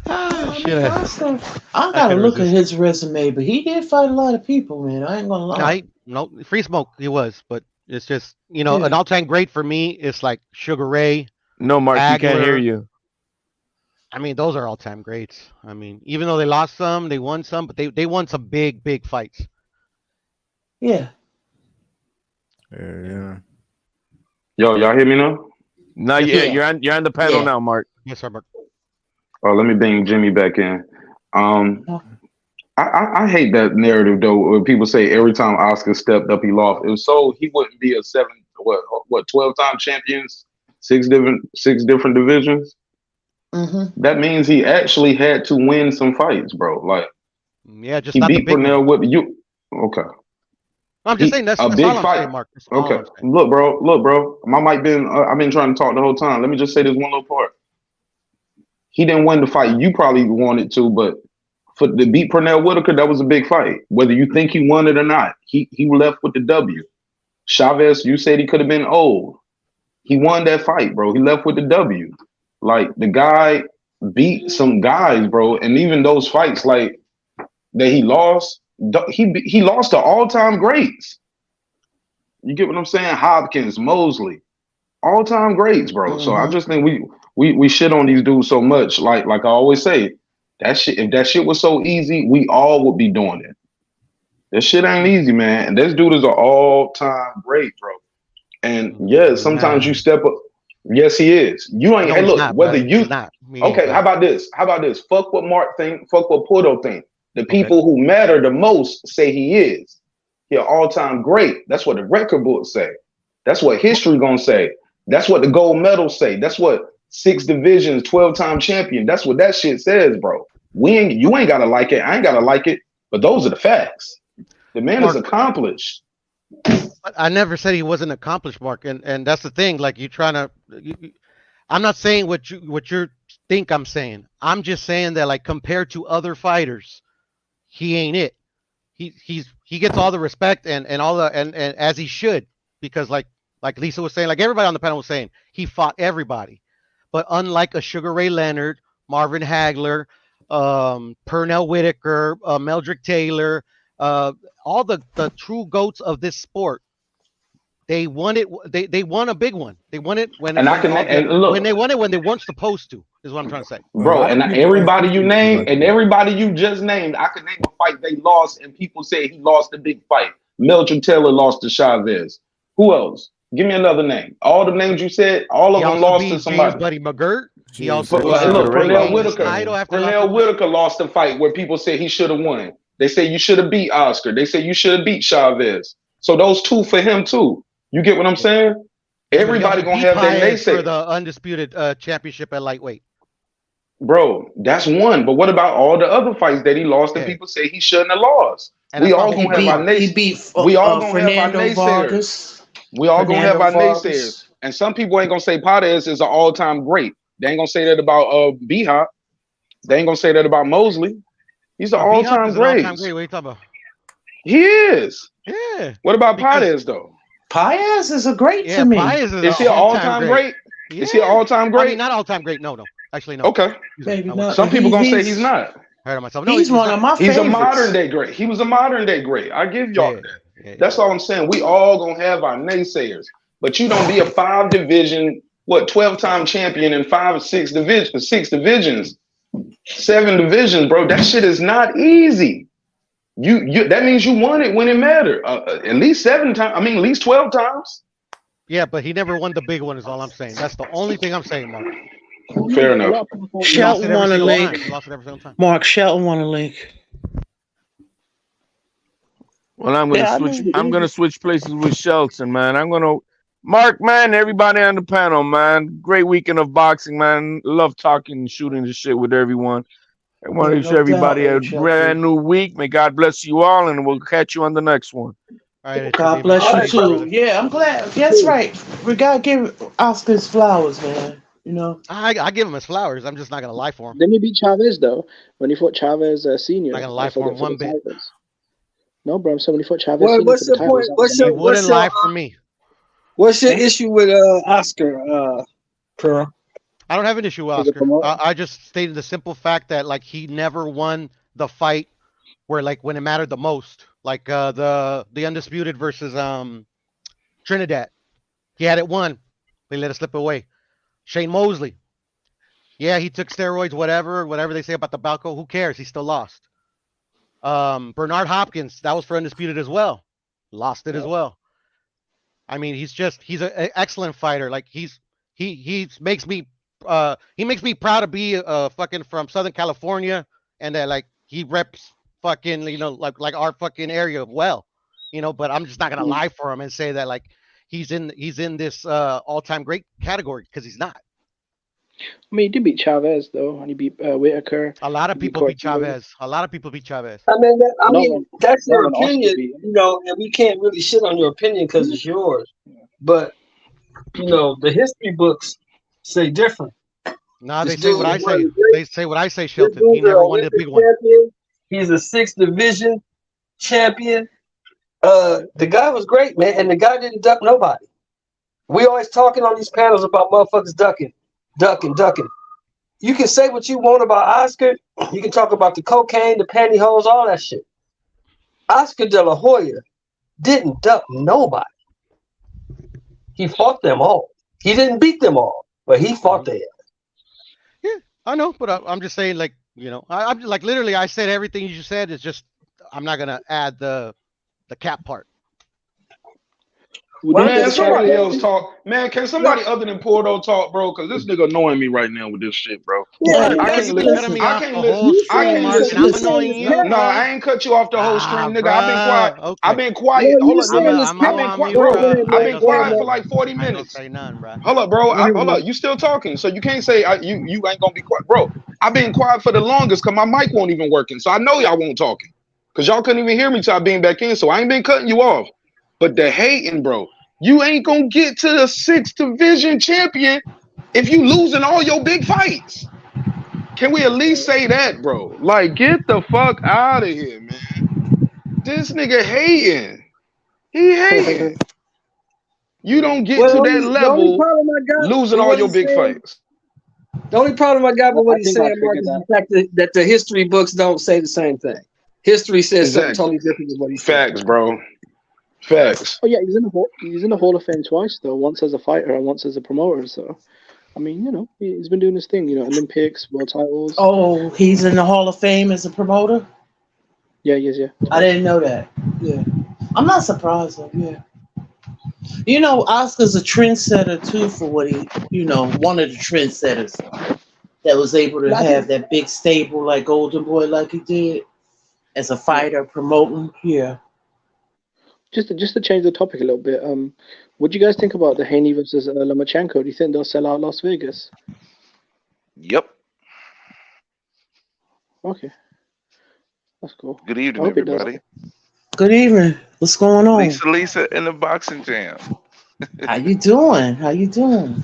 I gotta look at his resume, but he did fight a lot of people, man. I ain't gonna lie. No, Free Smoke, he was, but it's just an all-time great for me. It's like Sugar Ray. No, Mark, Agler. He can't hear you. I mean, those are all-time greats. I mean, even though they lost some, they won some, but they won some big fights. Yeah. Yeah. Yo, y'all hear me now? No, you're on the panel now, Mark. Yes, sir, Mark. Oh, let me bring Jimmy back in. I hate that narrative though, when people say every time Oscar stepped up, he lost. It was so he wouldn't be a 12-time champions, six different divisions. Mm-hmm. That means he actually had to win some fights, bro. Like, just he not beat Purnell with you. Okay. I'm just saying that's a big big fight. Saying, Mark. Okay, look, bro. My mic been. I've been trying to talk the whole time. Let me just say this one little part. He didn't win the fight. You probably wanted to, but to beat Purnell Whitaker, that was a big fight. Whether you think he won it or not, he left with the W. Chavez, you said he could have been old. He won that fight, bro. He left with the W. Like, the guy beat some guys, bro. And even those fights, like, that he lost, he lost to all-time greats. You get what I'm saying? Hopkins, Mosley, all-time greats, bro. Mm-hmm. So I just think we shit on these dudes so much. Like I always say, that shit. If that shit was so easy, we all would be doing it. This shit ain't easy, man. And this dude is an all-time great, bro. And yeah, sometimes you step up. Yes, he is. You ain't. Hey, look, not, whether you. Okay, how about this? Fuck what Mark think. Fuck what Porto think. The people who matter the most say he is. He an all-time great. That's what the record books say. That's what history gonna say. That's what the gold medals say. That's what 6 divisions, 12-time champion. That's what that shit says, bro. You ain't gotta like it. I ain't gotta like it. But those are the facts. The man is accomplished. I never said he wasn't accomplished, Mark, and that's the thing. Like, you're trying to. I'm not saying what you think I'm saying. I'm just saying that, like, compared to other fighters, he ain't it. He gets all the respect and all the and as he should, because like Lisa was saying, like everybody on the panel was saying, he fought everybody. But unlike a Sugar Ray Leonard, Marvin Hagler, Purnell Whitaker, Meldrick Taylor, All the true goats of this sport, they won it. They won a big one. They won it when And I when can all the and look, when they won it when they weren't supposed to. Is what I'm trying to say. Well, a bro, lot and of people don't everybody you see it name like and that. everybody you just named, I could name a fight they lost, and people say he lost the big fight. Mildred Taylor lost to Chavez. Who else? Give me another name. All the names you said, all He of them also lost to beat James somebody. Buddy McGirt. He James also But Bushy the look, Pernell regained Ray. his Whitaker. title after Pernell losing. Whitaker lost a fight where people said he should have won. They say you should have beat Oscar. They say you should have beat Chavez. So those two for him too. You get what I'm saying? Yeah, but he Everybody also gonna beat have their Paez for naysay. the undisputed championship at lightweight. Bro, that's one. But what about all the other fights that he lost and Yeah, people say he shouldn't have lost? and We that's why all I'm He gonna holding have that our beat fight. he nays. beat We all gonna have our Fernando naysayers. Vargas. We all gonna have Fernando our naysayers. Vargas. And some people ain't gonna say Paez is an all-time great. They ain't gonna say that about B-Hop. They ain't gonna say that about Mosley. He's an No, B Hop all-time is an all-time great. great. What are you talking about? He is. Yeah, What about because Paez though? Paez is a great to yeah, me. Paez is an Is he an all-time all-time great. great? Is he an Yeah, all-time I mean great? not all-time great. No, actually no. Okay. Maybe I wouldn't not. say Some that. people gonna say he's He's not. Heard of myself. No, he's he's one of not. my He's a modern favorites. day great. He was a modern day great. I give y'all Yeah, that. yeah. That's all I'm saying. We all gonna have our naysayers, but you don't be a 5 division, 12-time champion in 6 divisions, 7 divisions, bro. That shit is not easy. You that means you won it when it mattered. At least 7 times. I mean, at least 12 times. Yeah, but he never won the big one. Is all I'm saying. That's the only thing I'm saying, Mark. Fair A enough. lot of people thought He lost it Shelton every won a single time. link. He lost it every single time. Mark Shelton won a link. Well, I'm gonna Yeah, I switch. mean, I'm gonna switch places with Shelton, man. I'm gonna Mark, man. Everybody on the panel, man. Great weekend of boxing, man. Love talking and shooting the shit with everyone. I want to yeah, wish no doubt, everybody a Shelton. brand new week. May God bless you all, and we'll catch you on the next one. All right, God HOB, man. bless you Stay good, too. brother. Yeah, I'm glad. That's right. We gotta give Oscar his flowers, man. You know. I give him his flowers. I'm just not gonna lie for him. Didn't he beat Chavez though? When he fought Chavez Senior Not gonna lie for for him for one the bit. titles. No, bro. I'm saying when he fought Chavez What, Senior for what's the your point? titles, that was He amazing. wouldn't lie for me. What's your Huh? issue with Oscar, Pearl? I don't have an issue with As a Oscar. promoter. I just stated the simple fact that like he never won the fight where like when it mattered the most, like the undisputed versus Trinidad. He had it won. They let it slip away. Shane Mosley. Yeah, he took steroids, whatever they say about the Balco. Who cares? He still lost. Bernard Hopkins, that was for undisputed as well. Lost it as well. I mean, he's an excellent fighter. Like he makes me proud to be fucking from Southern California, and that like he reps fucking like our fucking area well, But I'm just not gonna lie for him and say that like he's in this all-time great category because he's not. I mean, he did beat Chavez though, and he beat Whitaker. A lot of He beat people beat Cortez. Chavez. A lot of people beat Chavez. I mean, Not that's your when Oscar opinion, beat him. and we can't really shit on your opinion because it's yours. But the history books say different. Nah, This they say what dude I is one of say. the great- They say what I say, This Shelton. He dude's an never won the Olympic big one. champion. He's a 6th division champion. The guy was great, man, and the guy didn't duck nobody. We always talking on these panels about motherfuckers ducking. You can say what you want about Oscar. You can talk about the cocaine, the pantyhose, all that shit. Oscar De La Hoya didn't duck nobody. He fought them all. He didn't beat them all, but he fought them. Yeah, I know, but I'm just saying, like, I'm like literally, I said everything you said. It's just I'm not gonna add the cap part. Man, somebody else talk. Man, can somebody other than Porto talk, bro? Because this nigga annoying me right now with this shit, bro. Yeah, I can't listen. Cutting me I off can't the listen. whole I stream, can't Mark, listen. and I'm annoying you, No, bro. I ain't cut you off the whole stream, nigga. I've been quiet. Okay. I've been quiet. No, Hold you up, saying nigga. this I'm I've been on quiet, mute, bro. bro. I've I ain't been gonna say quiet for nothing. like 40 I ain't gonna minutes. say nothing, bro. Hold up, bro. Go ahead, Hold Mark. up. You still talking, so you can't say you ain't gonna be quiet, bro. I've been quiet for the longest because my mic won't even working, so I know y'all won't talking because y'all couldn't even hear me till I being back in, so I ain't been cutting you off. But the hating, bro. You ain't gonna get to the 6th division champion if you losing all your big fights. Can we at least say that, bro? Like, get the fuck out of here, man. This nigga hating. He hating. You don't get to Well, that the only level problem I got losing with all what your he's big saying, fights. the only problem I got with what I he's think I saying, Mark, figured is that. the fact that the history books don't say the same thing. History says something Exactly. totally different than what he said. Facts, bro. Facts. Oh yeah, he's in the Hall of Fame twice though. Once as a fighter and once as a promoter. So I mean, he's been doing his thing. Olympics, world titles. Oh, he's in the Hall of Fame as a promoter. Yeah, he is. Yeah, I twice. didn't know that. Yeah, I'm not surprised though. Yeah, Oscar's a trendsetter too for what he, one of the trendsetters that was able to Yeah, I have think that big stable like Golden Boy, like he did as a yeah. fighter promoting. Yeah. Just to change the topic a little bit. What do you guys think about the Haney versus Lomachenko? Do you think they'll sell out Las Vegas? Yep. Okay, that's cool. Good I evening, hope it does. everybody. Good evening. What's going on? Lisa in the boxing jam. How you doing? How you doing?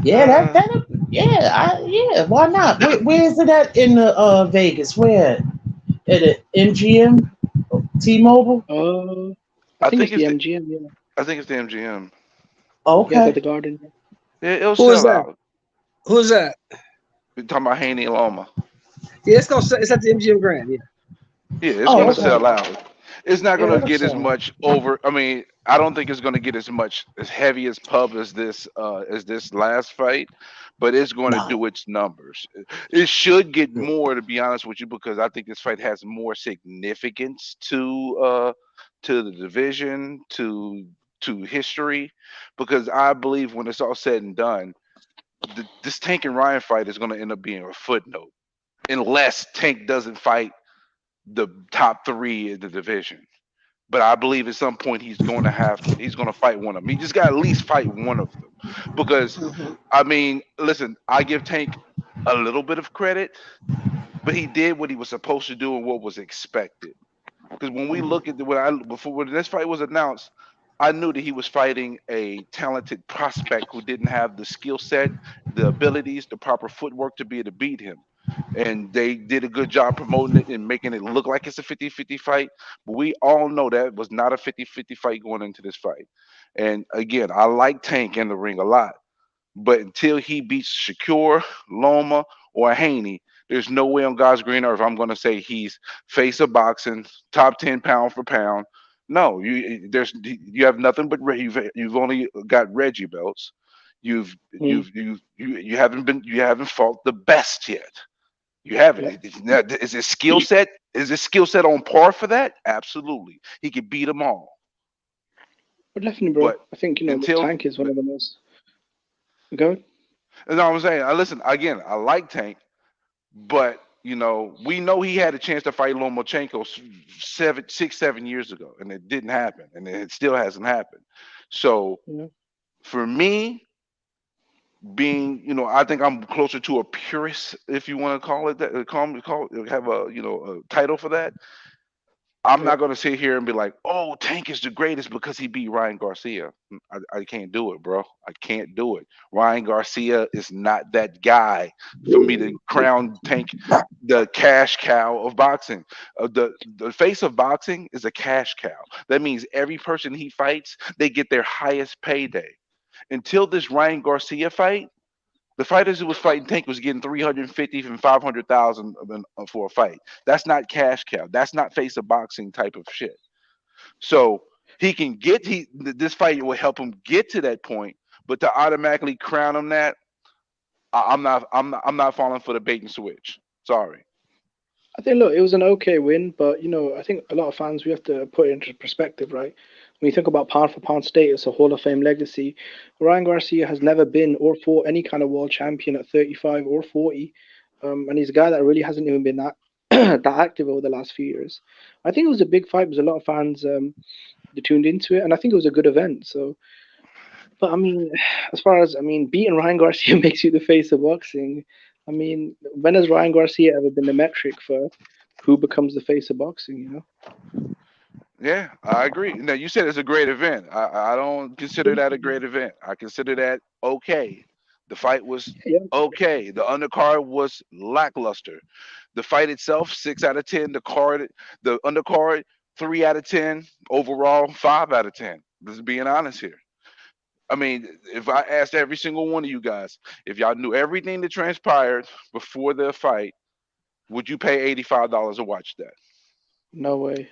Yeah, yeah. Why not? Where is it at in the Vegas? Where at the MGM, T-Mobile? I I think think it's the it's the MGM. Yeah, I think it's the MGM. yeah, it's at Okay. the Garden. Yeah, it'll Who is sell that? out. Who's that? We're talking about Haney and Loma. Yeah, it's at the MGM Grand. Yeah. Yeah, it's Oh, gonna okay. sell out. It's not Yeah, gonna that'll get as sell. much over. I mean, I don't think it's gonna get as heavy as pub as this last fight, but it's going to No. do its numbers. It should get more, to be honest with you, because I think this fight has more significance to the division, to history, because I believe when it's all said and done, this Tank and Ryan fight is going to end up being a footnote, unless Tank doesn't fight the top three in the division. But I believe at some point he's going to fight one of them. He just got to at least fight one of them, because Hmm. I mean, listen, I give Tank a little bit of credit, but he did what he was supposed to do and what was expected. Because when we look at when this fight was announced, I knew that he was fighting a talented prospect who didn't have the skill set, the abilities, the proper footwork to be able to beat him. And they did a good job promoting it and making it look like it's a 50-50 fight. But we all know that was not a 50-50 fight going into this fight. And again, I like Tank in the ring a lot. But until he beats Shakur, Loma, or Haney, there's no way on God's green earth I'm going to say he's face of boxing, top 10 pound for pound. No, you have nothing but you've only got Reggie belts. Mm. You haven't fought the best yet. You haven't. Yeah, Is his skill set on par for that? Absolutely, he could beat them all. but definitely, bro. But I think the until Tank is one of the most. Go ahead. that's all I'm saying. I listen again. I like Tank. But we know he had a chance to fight Lomachenko 7 years ago, and it didn't happen, and it still hasn't happened. So Yeah. for me, I think I'm closer to a purist, if you want to call it that. Have a title for that. I'm Yeah. not going to sit here and be like, "Oh, Tank is the greatest because he beat Ryan Garcia." I can't do it, bro. I can't do it. Ryan Garcia is not that guy for me to crown Tank the cash cow of boxing. The face of boxing is a cash cow. That means every person he fights, they get their highest payday. Until this Ryan Garcia fight, the fighters who was fighting Tank was getting 350 and 500,000 for a fight. That's not cash cow. That's not face of boxing type of shit. So this fight will help him get to that point, but to automatically crown him that, I'm not falling for the bait and switch. Sorry. I think look, it was an okay win, but I think a lot of fans we have to put it into perspective, right? When you think about pound for pound status, a Hall of Fame legacy, Ryan Garcia has never been or fought any kind of world champion at 35 or 40, and he's a guy that really hasn't even been that that active over the last few years. I think it was a big fight because a lot of fans they tuned into it, and I think it was a good event. So, but I mean, as far as beating Ryan Garcia makes you the face of boxing. I mean, when has Ryan Garcia ever been the metric for who becomes the face of boxing? Yeah, I agree. Now you said it's a great event. I don't consider that a great event. I consider that okay. The fight was Yeah, okay. The undercard was lackluster. The fight itself, 6 out of 10. The undercard, 3 out of 10. Overall, 5 out of 10. This is being honest here. I mean, if I asked every single one of you guys, if y'all knew everything that transpired before the fight, would you pay $85 to watch that? No way.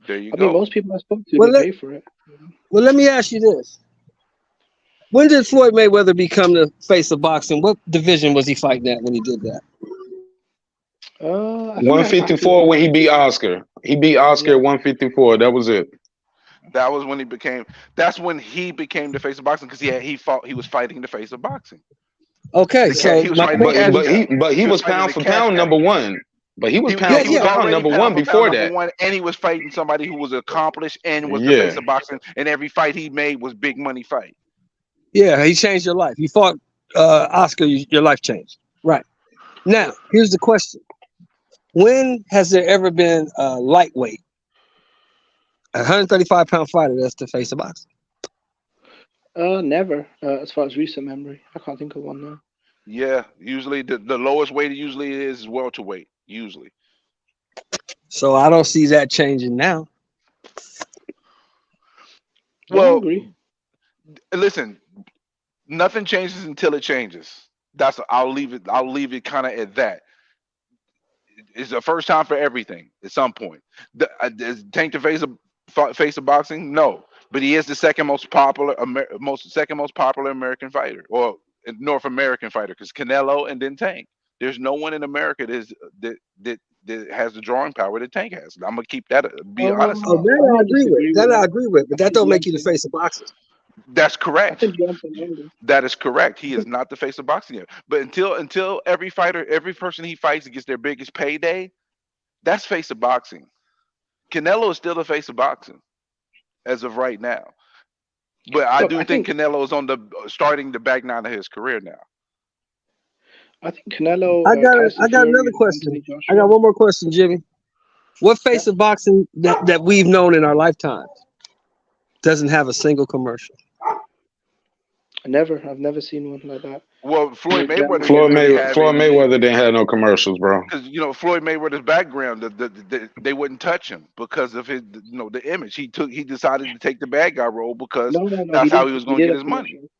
There you I mean, go. most people I spoke to, Well, they pay for it. well, let me ask you this: when did Floyd Mayweather become the face of boxing? What division was he fighting at when he did that? I think after 154 when he beat Oscar. He beat Oscar at 154. That was it. That was when he became. That's when he became the face of boxing because he was fighting the face of boxing. Okay, so He was my fighting the question cash is, cow. But he was fighting pound the for cash pound cow. number one. But he was pound He for was pound already number pound one for before pound number that. one, and he was fighting somebody who was accomplished and was the Yeah. face of boxing. And every fight he made was big money fight. yeah, he changed your life. He fought Oscar, your life changed. Right. Now, here's the question: when has there ever been a lightweight, a 135-pound fighter that's the face of boxing? Never. As far as recent memory, I can't think of one now. Yeah, usually the lowest weight usually is welterweight. Usually. So I don't see that changing now. Well, I agree. listen, nothing changes until it changes. I'll leave it. I'll leave it kind of at that. It's the first time for everything at some point. Is Tank the face of boxing? No, but he is the second most popular American fighter, or North American fighter, because Canelo and then Tank. There's no one in America that has the drawing power that Tank has. I'm gonna keep that. Be honest Oh, about it. that I'm I gonna agree with. disagree That with I that. agree with, but I that think don't make you the Deontay. face of boxing. That's I correct. think Deontay Wilder. That is correct. He is not the face of boxing yet. But until every fighter, every person he fights gets their biggest payday, that's face of boxing. Canelo is still the face of boxing as of right now. But I Look, do I think think Canelo is on the starting the back nine of his career now. Canelo, I Tyson got Fury, another and question. Anthony I got Joshua. one more question, Jimmy. What Yeah. face of boxing that we've known in our lifetime doesn't have a single commercial? I've never seen one like that. Well, Floyd With Mayweather Floyd didn't really have any Mayweather didn't have no commercials, bro. because Floyd Mayweather's background, they wouldn't touch him because of his the image. He decided to take the bad guy role because No, that's he how did. he was He going to did get have his money. commercials.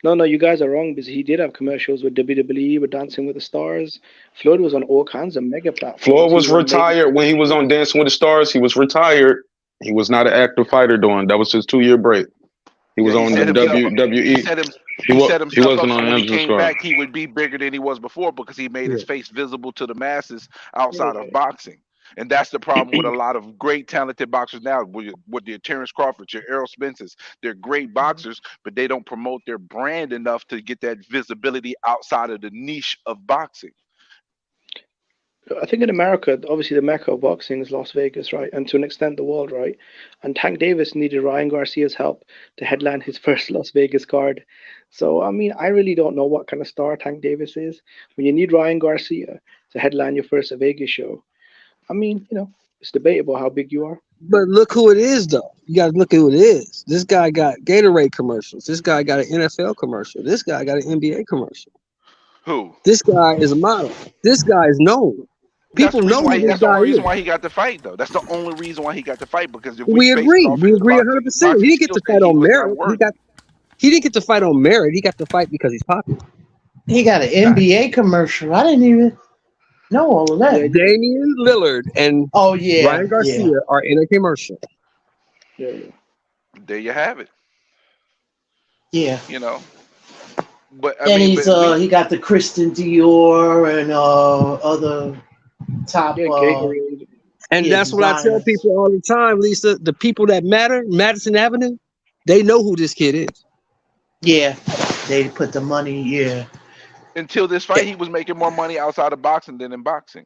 No, you guys are wrong because he did have commercials with WWE, with Dancing with the Stars. Floyd was on all kinds of mega Floyd platforms. He was was on Vegas. retired when he was on Dancing with the Stars. He was retired. He was not an active fighter doing. That was his 2-year break. He was Yeah, he on the set himself up. WWE. He set He himself up wasn't so on when he Dancing with the came Stars. back, he would be bigger than he was before because he made his Yeah. face visible to the masses outside Yeah. of boxing. And that's the problem with a lot of great talented boxers now, with their Terrence Crawford, your Errol Spence's. They're great boxers, but they don't promote their brand enough to get that visibility outside of the niche of boxing. I think in America, obviously the mecca of boxing is Las Vegas, right? And to an extent, the world, right? And Tank Davis needed Ryan Garcia's help to headline his first Las Vegas card. So, I mean, I really don't know what kind of star Tank Davis is. When you need Ryan Garcia to headline your first Vegas show, I mean, it's debatable how big you are. But look who it is, though. You got to look at who it is. This guy got Gatorade commercials. This guy got an NFL commercial. This guy got an NBA commercial. Who? This guy is a model. This guy is known. That's People the know reason who why. this That's the guy only reason is. why he got the fight, though. That's the only reason why he got the fight because if we We based it agree. off We his agree 100%. He boxing didn't get skill to set, fight he on was not merit. worthy. He didn't get to fight on merit. He got to fight because he's popular. He got an NBA commercial. I didn't even know all of that. Yeah, Damian Lillard and Oh yeah, Ryan Garcia are in a commercial. yeah. There you have it. yeah. But I And mean, he's he got the Kristen Dior and other top Yeah, Gatorade. And that's what I tell designers. people all the time, Lisa. The people that matter, Madison Avenue, they know who this kid is. Yeah, they put the money. Yeah, until this fight, he was making more money outside of boxing than in boxing.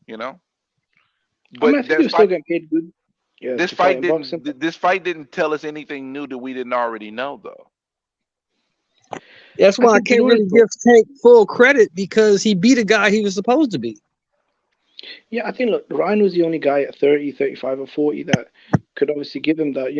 But I mean, I think he was still getting paid good. Yeah, this to fight fight in boxing. this fight didn't tell us anything new that we didn't already know, though. That's why I think can't really give Tank full credit because he beat a guy he was supposed to beat. Yeah, I think, look, Ryan was the only guy at 30, 35, or 40 that could obviously give him that,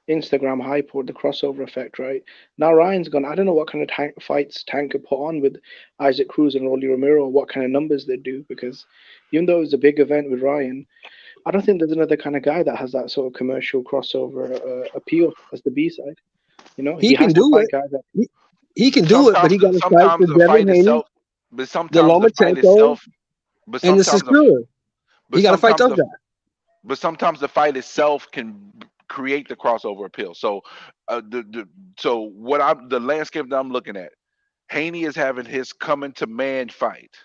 Instagram hype or the crossover effect, right? Now Ryan's gone. I don't know what kind of fights Tank could put on with Isaac Cruz and Rolly Romero, what kind of numbers they do, because even though it was a big event with Ryan, I don't think there's another kind of guy that has that sort of commercial crossover appeal as the B-side. He can do it. He can do it, but he got to fight the Devin Haney. But the sometimes the fight Lomachenko itself, but and the sometimes the Chisora. He but got to fight sometimes those the guys. but sometimes the fight itself can create the crossover appeal. So, so what I'm the landscape that I'm looking at, Haney is having his coming to man fight.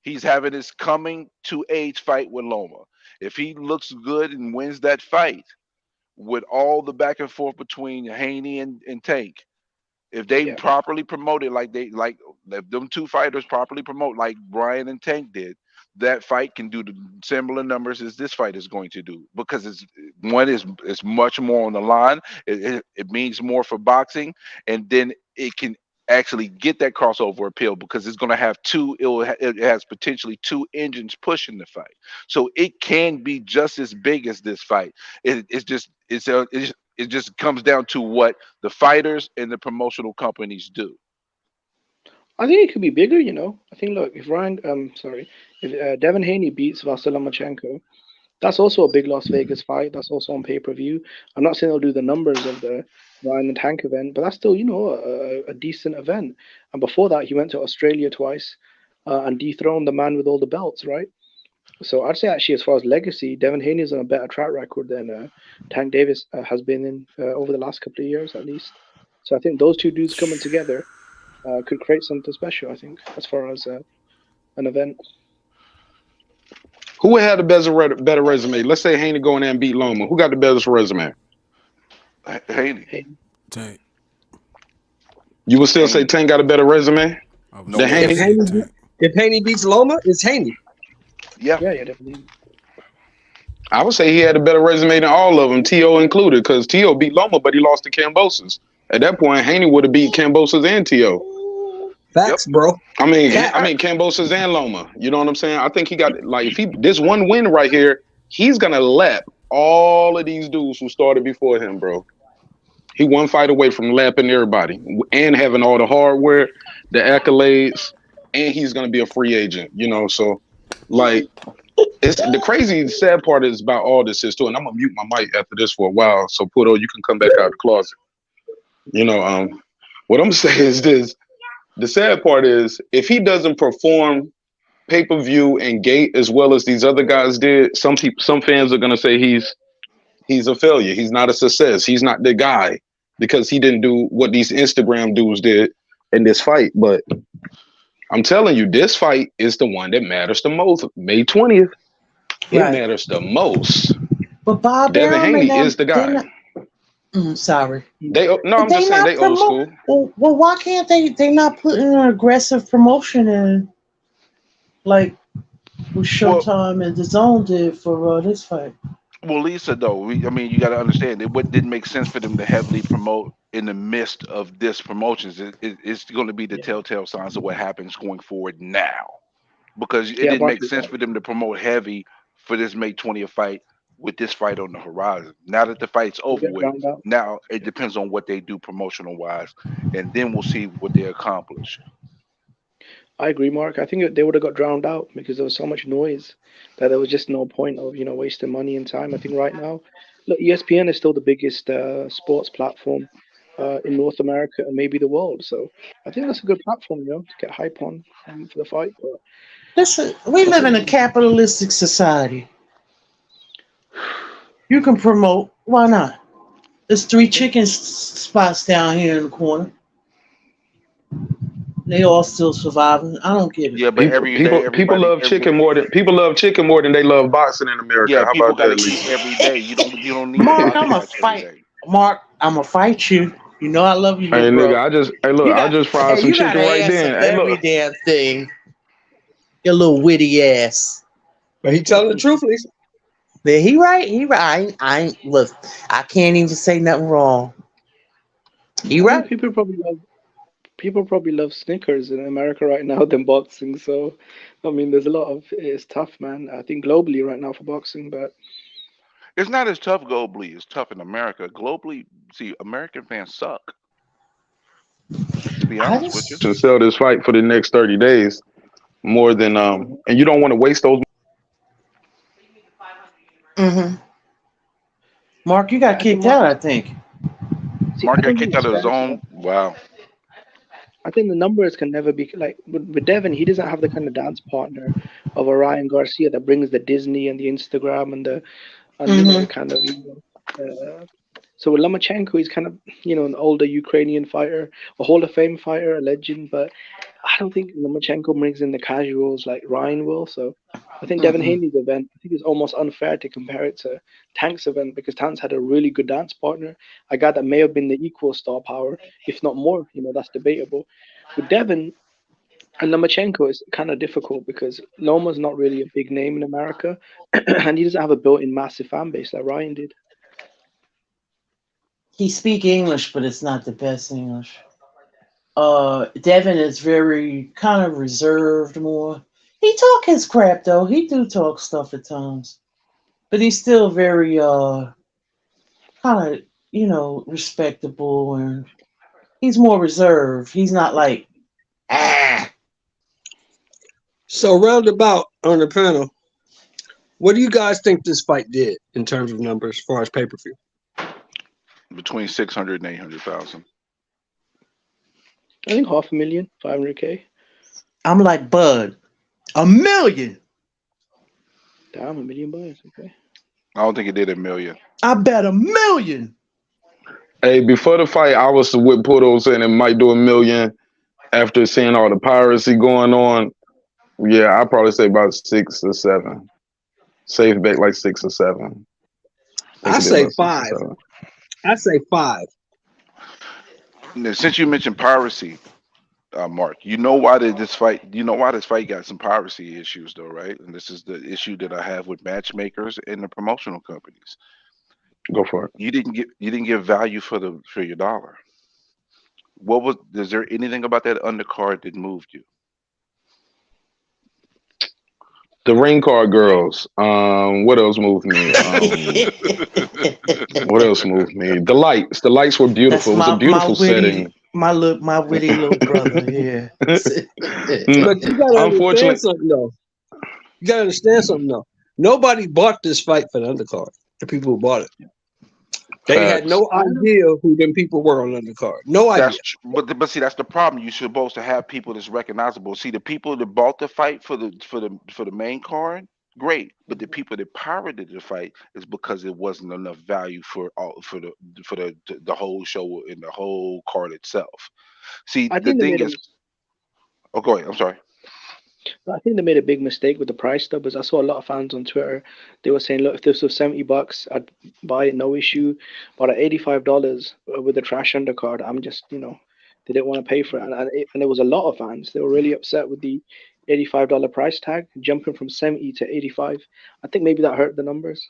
He's having his coming to age fight with Loma. If he looks good and wins that fight, with all the back and forth between Haney and Tank, if they Yeah. properly promote it like if them two fighters properly promote like Brian and Tank did, that fight can do the similar numbers as this fight is going to do because it's much more on the line. It means more for boxing, and then it can actually get that crossover appeal because it's going to have it has potentially two engines pushing the fight, so it can be just as big as this fight. It just comes down to what the fighters and the promotional companies do. I think it could be bigger. I think look, if Devin Haney beats Vasily Lomachenko, that's also a big Las Vegas fight. That's also on pay-per-view. I'm not saying they'll do the numbers of the Ryan and Tank event, but that's still, a decent event. And before that, he went to Australia twice and dethroned the man with all the belts, right? So I'd say actually, as far as legacy, Devin Haney's on a better track record than Tank Davis has been in over the last couple of years, at least. So I think those two dudes coming together could create something special. I think as far as an event. Who had the better resume? Let's say Haney go in there and beat Loma. Who got the best resume? Haney. Tank. You would still say Tank got a better resume than Haney? If Haney beats Loma, it's Haney. Yeah, definitely. I would say he had a better resume than all of them, T.O. included, because T.O. beat Loma, but he lost to Kambosos. At that point, Haney would have beat Kambosos and T.O. Facts, bro. I mean, Kambosos and Loma. You know what I'm saying? I think he got this one win right here, he's gonna lap all of these dudes who started before him, bro. He one fight away from lapping everybody and having all the hardware, the accolades, and he's gonna be a free agent. So it's the crazy sad part is about all this is too. And I'm gonna mute my mic after this for a while, so Puto, you can come back out of the closet. What I'm saying is this. The sad part is if he doesn't perform pay-per-view and gate as well as these other guys did, some fans are gonna say he's a failure. He's not a success. He's not the guy because he didn't do what these Instagram dudes did in this fight. But I'm telling you, this fight is the one that matters the most. May 20th, it matters the most. But Bob Devin Haney is the guy. Sorry. I'm just saying they old school. Well, why can't they not put in an aggressive promotion in like what Showtime and dazn did for this fight? Well, Lisa, though, you got to understand it didn't make sense for them to heavily promote in the midst of this promotions. It's going to be the telltale signs of what happens going forward now, because it didn't make sense for them to promote heavy for this May 20th fight with this fight on the horizon. Now that the fight's over with, now it depends on what they do promotional wise, and then we'll see what they accomplish. I agree, Mark. I think they would have got drowned out because there was so much noise that there was just no point of wasting money and time. I think right now, look, ESPN is still the biggest sports platform in North America and maybe the world. So I think that's a good platform, to get hype on for the fight. But listen, we live in a capitalistic society. You can promote. Why not? There's 3 chicken spots down here in the corner. They all still surviving. I don't get it. Yeah, but people love chicken more than they love boxing in America. Yeah, how people about that? got to eat every day. You don't need. Mark, I'm a fight. Mark, I'm gonna fight you. You know I love you, hey, bro. Nigga, I just fried some chicken right then. Hey, every damn thing. Your little witty ass. But he telling the truth, Lisa. But he right. I ain't look. I can't even say nothing wrong. He right. People probably love Snickers in America right now than boxing. So, there's a lot of it's tough, man. I think globally right now for boxing, but it's not as tough globally. It's tough in America. Globally, see, American fans suck. To be honest with you, to sell this fight for the next 30 days, more than and you don't want to waste those. Mark, you got kicked out, I think. Mark got kicked out of his own. Wow. I think the numbers can never be like with Devin. He doesn't have the kind of dance partner of a Ryan Garcia that brings the Disney and the Instagram and the Mm-hmm. kind of so with Lomachenko, he's kind of an older Ukrainian fighter, a Hall of Fame fighter, a legend, but I don't think Lomachenko brings in the casuals like Ryan will. So I think Devin Mm-mm. Haney's event, I think it's almost unfair to compare it to Tank's event because Tank's had a really good dance partner, a guy that may have been the equal star power, if not more. That's debatable. With Devin and Lomachenko, it's kind of difficult because Loma's not really a big name in America, and he doesn't have a built-in massive fan base like Ryan did. He speak English, but it's not the best English. Devin is very kind of reserved more. He talk his crap though. He do talk stuff at times. But he's still very kind of, respectable, and he's more reserved. He's not like ah. So roundabout on the panel, what do you guys think this fight did in terms of numbers as far as pay-per-view? Between 600 and 800,000. I think 500,000, 500K. I'm like Bud. $1 million. Damn, $1 million bucks. Okay. I don't think it did $1 million. I bet $1 million. Hey, before the fight, I was with Puto saying it might do $1 million. After seeing all the piracy going on, yeah, I'd probably say about 6 or 7. Safe bet like 6 or 7. I say 5. I say 5. Now, since you mentioned piracy, Mark, you know why this fight got some piracy issues though, right? And this is the issue that I have with matchmakers and the promotional companies. Go for it. You didn't give value for your dollar. Is there anything about that undercard that moved you? The ring card girls. What else moved me? What else moved me? The lights. The lights were beautiful. It was a beautiful setting. My witty little brother here. But you gotta understand something though. You gotta understand something though. Nobody bought this fight for the undercard. The people who bought it. They had no idea who them people were on the undercard. No idea. But see, that's the problem. You're supposed to have people that's recognizable. See, the people that bought the fight for the main card, great. But the people that pirated the fight is because it wasn't enough value for the whole show and the whole card itself. See, the thing is. Oh, go ahead. I'm sorry. I think they made a big mistake with the price though, because I saw a lot of fans on Twitter. They were saying, "Look, if this was $70, I'd buy it, no issue." But at $85 with the trash undercard, I'm just, they didn't want to pay for it, and there was a lot of fans. They were really upset with the $85 price tag, jumping from 70 to 85. I think maybe that hurt the numbers.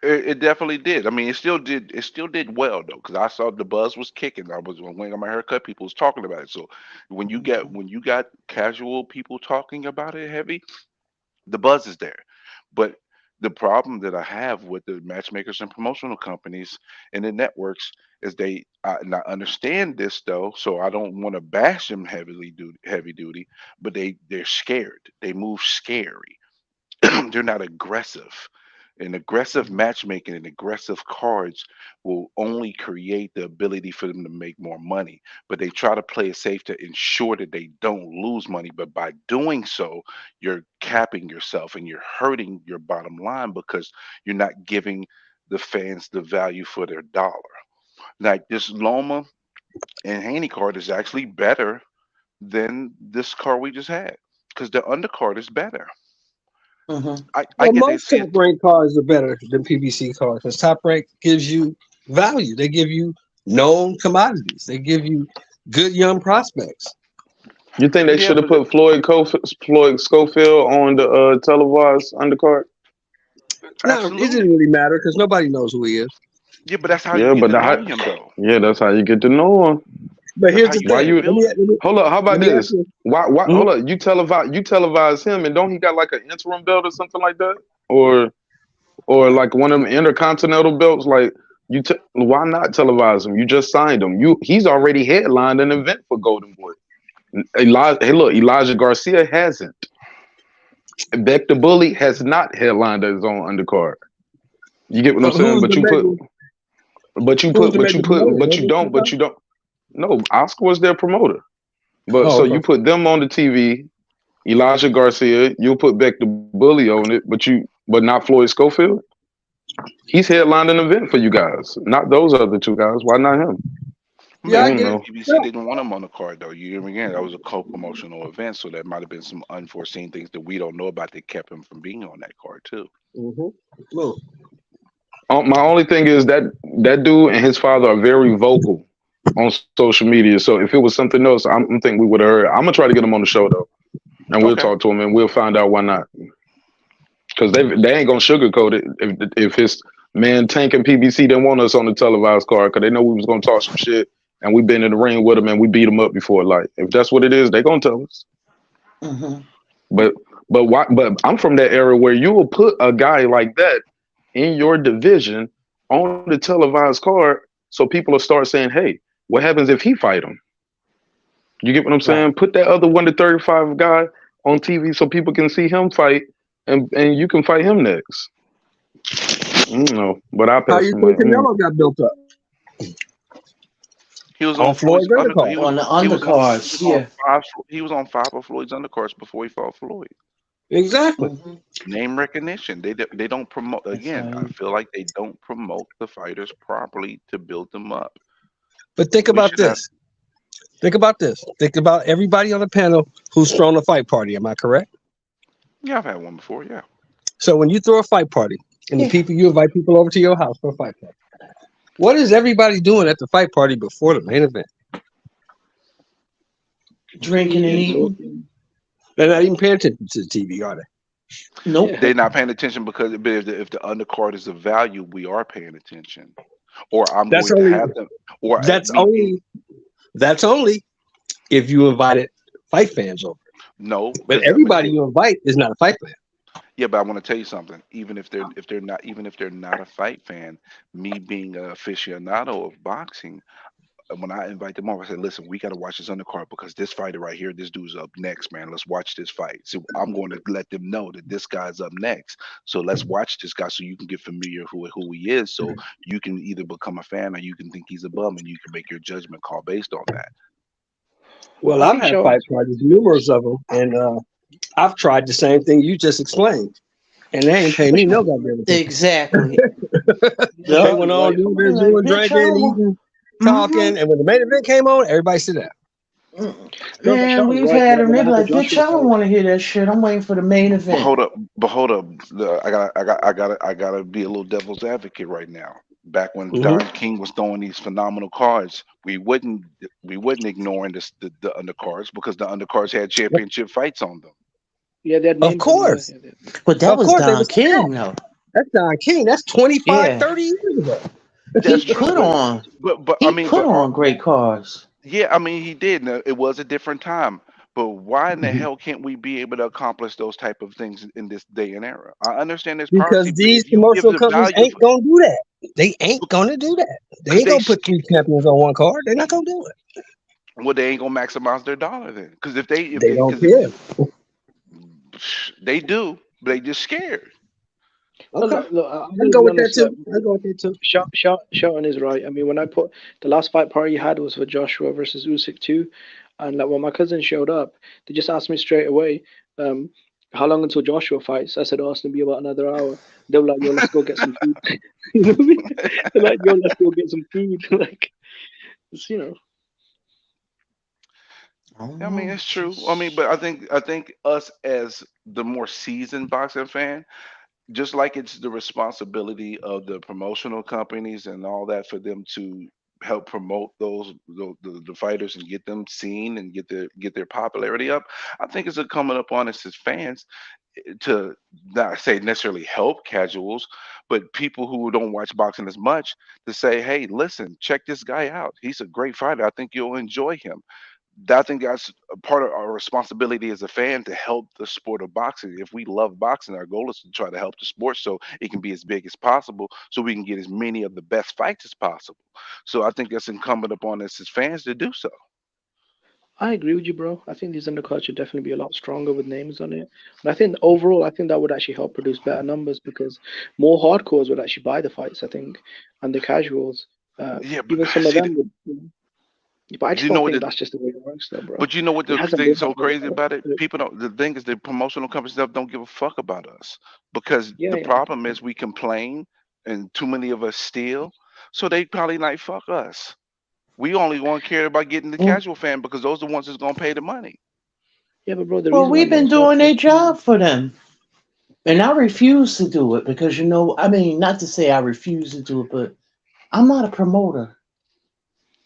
It definitely did. I mean, it still did well though, because I saw the buzz was kicking. I was when I got my haircut, people was talking about it. So when you got casual people talking about it heavy, the buzz is there. But the problem that I have with the matchmakers and promotional companies and the networks is and I understand this though, so I don't want to bash them heavy duty, but they're scared. They move scary. They're not aggressive. And aggressive matchmaking and aggressive cards will only create the ability for them to make more money. But they try to play it safe to ensure that they don't lose money. But by doing so, you're capping yourself and you're hurting your bottom line because you're not giving the fans the value for their dollar. Like this Loma and Haney card is actually better than this card we just had because the undercard is better. Most top rank cards are better than PBC cards because top rank gives you value. They give you known commodities. They give you good young prospects. You think they should have put Floyd Schofield on the televised undercard? No, it didn't really matter because nobody knows who he is. Yeah, but that's how you get to know him, though. Yeah, that's how you get to know him. But here's the thing. Hold up, how about this? Why hold up, you televise him and don't he got like an interim belt or something like that? Or like one of them intercontinental belts? Like why not televise him? You just signed him. He's already headlined an event for Golden Boy. Elijah Garcia hasn't. Beck the Bully has not headlined his own undercard. You get what I'm saying? But you don't. No, Oscar was their promoter. But Oh, so you okay. put them on the TV, Elijah Garcia, you'll put Beck the Bully on it, but not Floyd Schofield. He's headlined an event for you guys, not those other two guys. Why not him? Yeah, I I don't get it. know. PBC didn't want him on the card though. You hear me again? That was a co-promotional event, so there might have been some unforeseen things that we don't know about that kept him from being on that card too. Look, My only thing is that dude and his father are very vocal on social media. So if it was something else, I'm thinking we would have heard. I'm gonna try to get him on the show though, and we'll Okay. talk to him and we'll find out why not. Because they ain't gonna sugarcoat it if his man Tank and PBC didn't want us on the televised card because they know we was gonna talk some shit and we been in the ring with them and we beat them up before. Like if that's what it is, they gonna tell us. Mm-hmm. But why? But I'm from that era where you will put a guy like that in your division on the televised card, so people will start saying, "Hey, what happens if he fight him?" You get what I'm saying? Put that other 1 to 35 guy on TV so people can see him fight, and you can fight him next. No, but I how pass you the think mic. Canelo got built up? He was On on Floyd's Floyd's undercard. undercard. On the He was undercards, on yeah. five. He was on 5 of Floyd's undercards before he fought Floyd. Exactly. Mm-hmm. Name recognition. They don't promote. That's Again, I right. feel like they don't promote the fighters properly to build them up. But think We about should have. this. Think about this. Think about everybody on the panel who's thrown a fight party. Am I correct? Yeah, I've had one before. Yeah. So when you throw a fight party and Yeah. you invite people over to your house for a fight party, what is everybody doing at the fight party before the main event? Drinking and Eating, eating. talking. They're not even paying attention to the TV, are they? Nope. Yeah. They're not paying attention because but if the undercard is of value, we are paying attention. Or I'm That's going to only have them. Or that's me being only that's only if you invited fight fans over. no, But because everybody you invite is not a fight fan. yeah, but I want to tell you something. Even if they're not a fight fan, me being an aficionado of boxing, when I invite them over, I say, listen, we got to watch this undercard because this fighter right here, this dude's up next, man. Let's watch this fight. So I'm going to let them know that this guy's up next. So let's watch this guy so you can get familiar who he is. So you can either become a fan or you can think he's a bum and you can make your judgment call based on that. Well, I I've think had Show. fight parties, numerous of them, and I've tried the same thing you just explained, and they ain't paying me no goddamn attention. Exactly. They Yup. went on Right. doing their I'm like, doing, bitch, I drinking, don't want. eating, Mm-hmm. talking, and when the main event came on, everybody sit down. No, but Man, Sean's we've right. had Like them. when They I be had the like, bitch, Joshua I don't fight. want to hear that shit. I'm waiting for the main But event. hold up, I gotta be a little devil's advocate right now. Back when Don King was throwing these phenomenal cards, we wouldn't ignoring the undercards because the undercards had championship fights on them. Yeah, they had Of names on. Yeah, course. yeah. But that Of was course, they Don was King, though. That's Don King. That's 25, Yeah. 30 years ago. He That's true, put on. but I He mean, put on great cards. yeah, I mean he did. Now, it was a different time, but why in the hell can't we be able to accomplish those type of things in this day and era? I understand there's Because priority, but these if you give promotional the companies value, ain't gonna do that. They ain't gonna do that. They because ain't gonna put 3 champions on one card. They're not gonna do it. well, they ain't gonna maximize their dollar then. Because if they They don't because care. they do, but they just scared. Okay. Look, I'm I gonna go be with that honest. Like, too. I go with that too. Shelton is right. I mean, when I put the last fight party you had was for Joshua versus Usyk 2, and like when my cousin showed up, they just asked me straight away, how long until Joshua fights? I said, oh, it's gonna be about another hour. They were like, yo, let's go get some food. You know what I mean? They're like, yo, let's go get some food. Like, it's, you know. I mean, it's true. I mean, but I think us as the more seasoned boxing fan, just like it's the responsibility of the promotional companies and all that for them to help promote the fighters and get them seen and get their popularity up. I think it's incumbent upon us as fans to not say necessarily help casuals, but people who don't watch boxing as much to say, hey, listen, check this guy out. He's a great fighter. I think you'll enjoy him. I think that's a part of our responsibility as a fan to help the sport of boxing. If we love boxing, our goal is to try to help the sport so it can be as big as possible, so we can get as many of the best fights as possible. So I think that's incumbent upon us as fans to do so. I agree with you, bro. I think these undercards should definitely be a lot stronger with names on it. And I think overall, I think that would actually help produce better numbers because more hardcores would actually buy the fights, I think, and the casuals. Yeah, but Even some of see, them would. But I Do just you know don't what think the, that's just the way it works, though, bro. but you know what It the hasn't thing been so that way. crazy about it? People don't. The thing is, the promotional company stuff don't give a fuck about us because Yeah, the yeah. problem is we complain and too many of us steal. So they probably like fuck us. We only want to care about getting the Well, casual fan because those are the ones that's gonna pay the money. Yeah, but bro, the well, reason why we've been most of doing us their job for them. And I refuse to do it because, I mean, not to say I refuse to do it, but I'm not a promoter.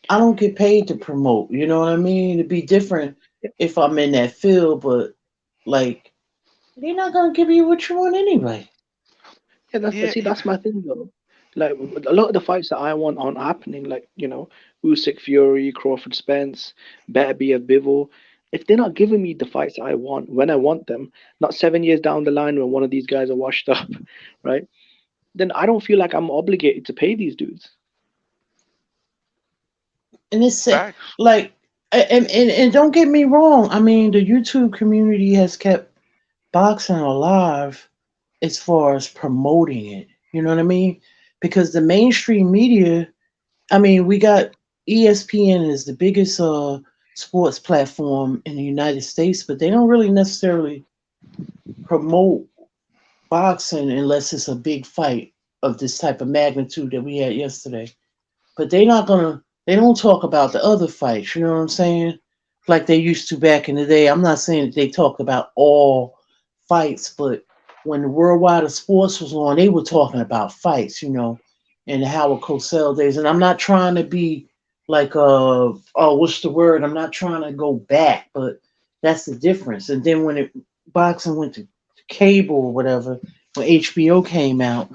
I don't get paid to promote. You know what I mean? It'd be different if I'm in that field, but like, they're not going to give you what you want anyway. Yeah, that's Yeah, see, that's my thing though. Like a lot of the fights that I want aren't happening. Like Usyk Fury, Crawford Spence, Better be a Bivol. If they're not giving me the fights I want when I want them, not 7 years down the line when one of these guys are washed up, right? Then I don't feel like I'm obligated to pay these dudes. And it's facts. like, and don't get me wrong. I mean, the YouTube community has kept boxing alive as far as promoting it. You know what I mean? Because the mainstream media, I mean, we got ESPN is the biggest sports platform in the United States, but they don't really necessarily promote boxing unless it's a big fight of this type of magnitude that we had yesterday. But they don't talk about the other fights, you know what I'm saying? Like they used to back in the day. I'm not saying that they talked about all fights, but when the Worldwide of Sports was on, they were talking about fights, and the Howard Cosell days. And I'm not trying to be like what's the word? I'm not trying to go back, but that's the difference. And then when boxing went to cable or whatever, when HBO came out,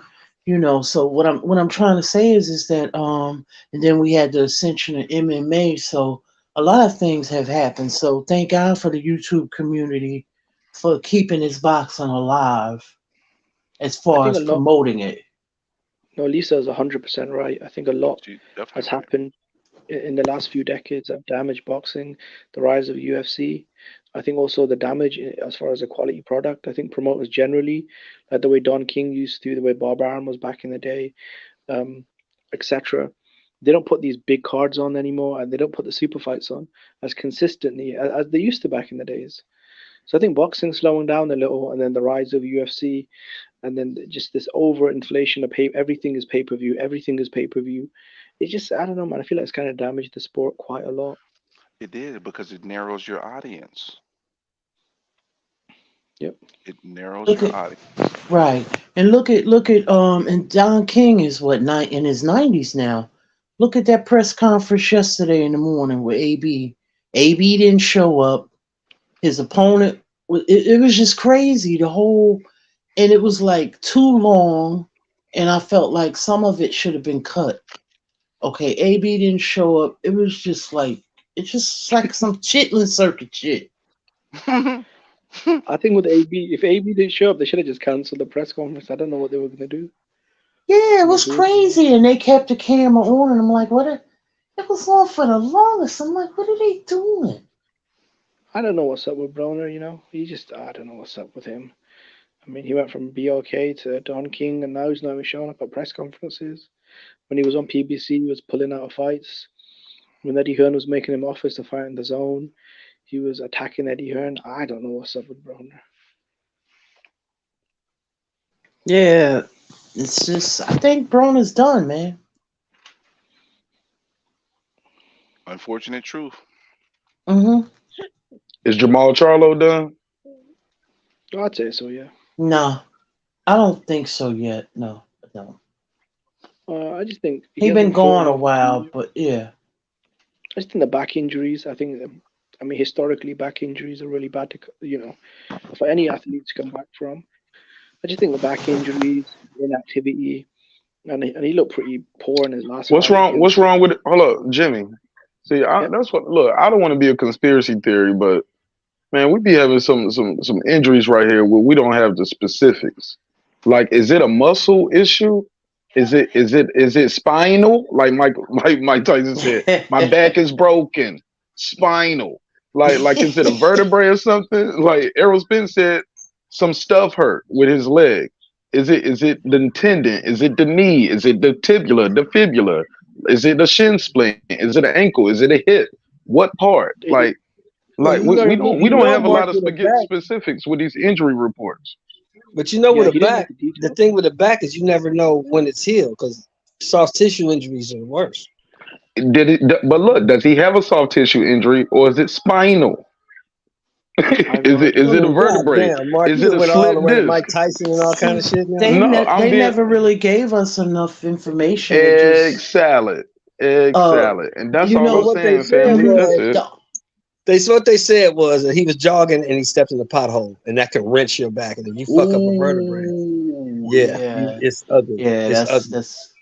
so what I'm trying to say is that and then we had the ascension of MMA. So a lot of things have happened. So thank God for the YouTube community for keeping this boxing alive as I far think as a lot. promoting it. No, Lisa is 100% right. I think a lot She's has definitely right. happened in the last few decades that damaged boxing, the rise of UFC. I think also the damage as far as a quality product. I think promoters generally, like the way Don King used to, the way Bob Arum was back in the day, um, etc. They don't put these big cards on anymore, and they don't put the super fights on as consistently as they used to back in the days. So I think boxing's slowing down a little, and then the rise of UFC, and then just this overinflation of everything is pay per view, everything is pay per view. It just I don't know, man. I feel like it's kind of damaged the sport quite a lot. It did because it narrows your audience. Yep. It narrows Look your at audience. right, and look at and Don King is what in his 90s now. Look at that press conference yesterday in the morning with AB. AB didn't show up. His opponent, it was just crazy. The whole, and it was like too long, and I felt like some of it should have been cut. Okay, AB didn't show up. It's just like some chitlin circuit shit. I think with AB, if AB didn't show up, they should have just canceled the press conference. I don't know what they were gonna do. Yeah, it It was was weird. crazy, and they kept the camera on, and I'm like, what? It was on for the longest. I'm like, what are they doing? I don't know what's up with Broner. He just I don't know what's up with him. I mean, he went from BLK to Don King, and now he's not even showing up at press conferences. When he was on PBC, he was pulling out of fights. When Eddie Hearn was making him offers to fight in the zone, he was attacking Eddie Hearn. I don't know what's up with Broner. Yeah, it's just I think Broner's done, man. Unfortunate truth. Mm-hmm. Is Jamal Charlo done? I'd say so, yeah. No, I don't think so yet. No, I don't. I just think he He been hasn't fought gone a enough. while, but yeah. I just think the back injuries. I mean, historically, back injuries are really bad to for any athlete to come back from. I just think the back injuries, inactivity, and he looked pretty poor in his last What's fight wrong? What's against. wrong with it? Hold up, Jimmy. See, Yep. that's what. Look, I don't want to be a conspiracy theory, but man, we be having some injuries right here where we don't have the specifics. Like, is it a muscle issue? Is it spinal? Like Mike Tyson said, my back is broken. Spinal. Like is it a vertebrae or something? Like Errol Spence said, some stuff hurt with his leg. Is it the tendon? Is it the knee? Is it the tibula, the fibula? Is it a shin splint? Is it an ankle? Is it a hip? What part? Like Well, you know, we don't have a Mark, lot of with a back, specifics with these injury reports. but you know, with Yeah, a he didn't give back, the the details. thing with a back is you never know when it's healed because soft tissue injuries are the worst. But look, does he have a soft tissue injury or is it spinal? I have no Is idea. it a Oh, God vertebrae? damn, Mark, Is you it done a went all the slip way to disc? Mike Tyson and all kind of See, shit now. No, I'm they being never really gave us enough information to egg just salad, egg uh salad, and that's you all But I'm know what they saying, said family. That's was, it. the what they said was that he was jogging and he stepped in a pothole, and that could wrench your back, and if you fuck up a vertebrae, ooh yeah, yeah it's ugly. yeah It's that's ugly. that's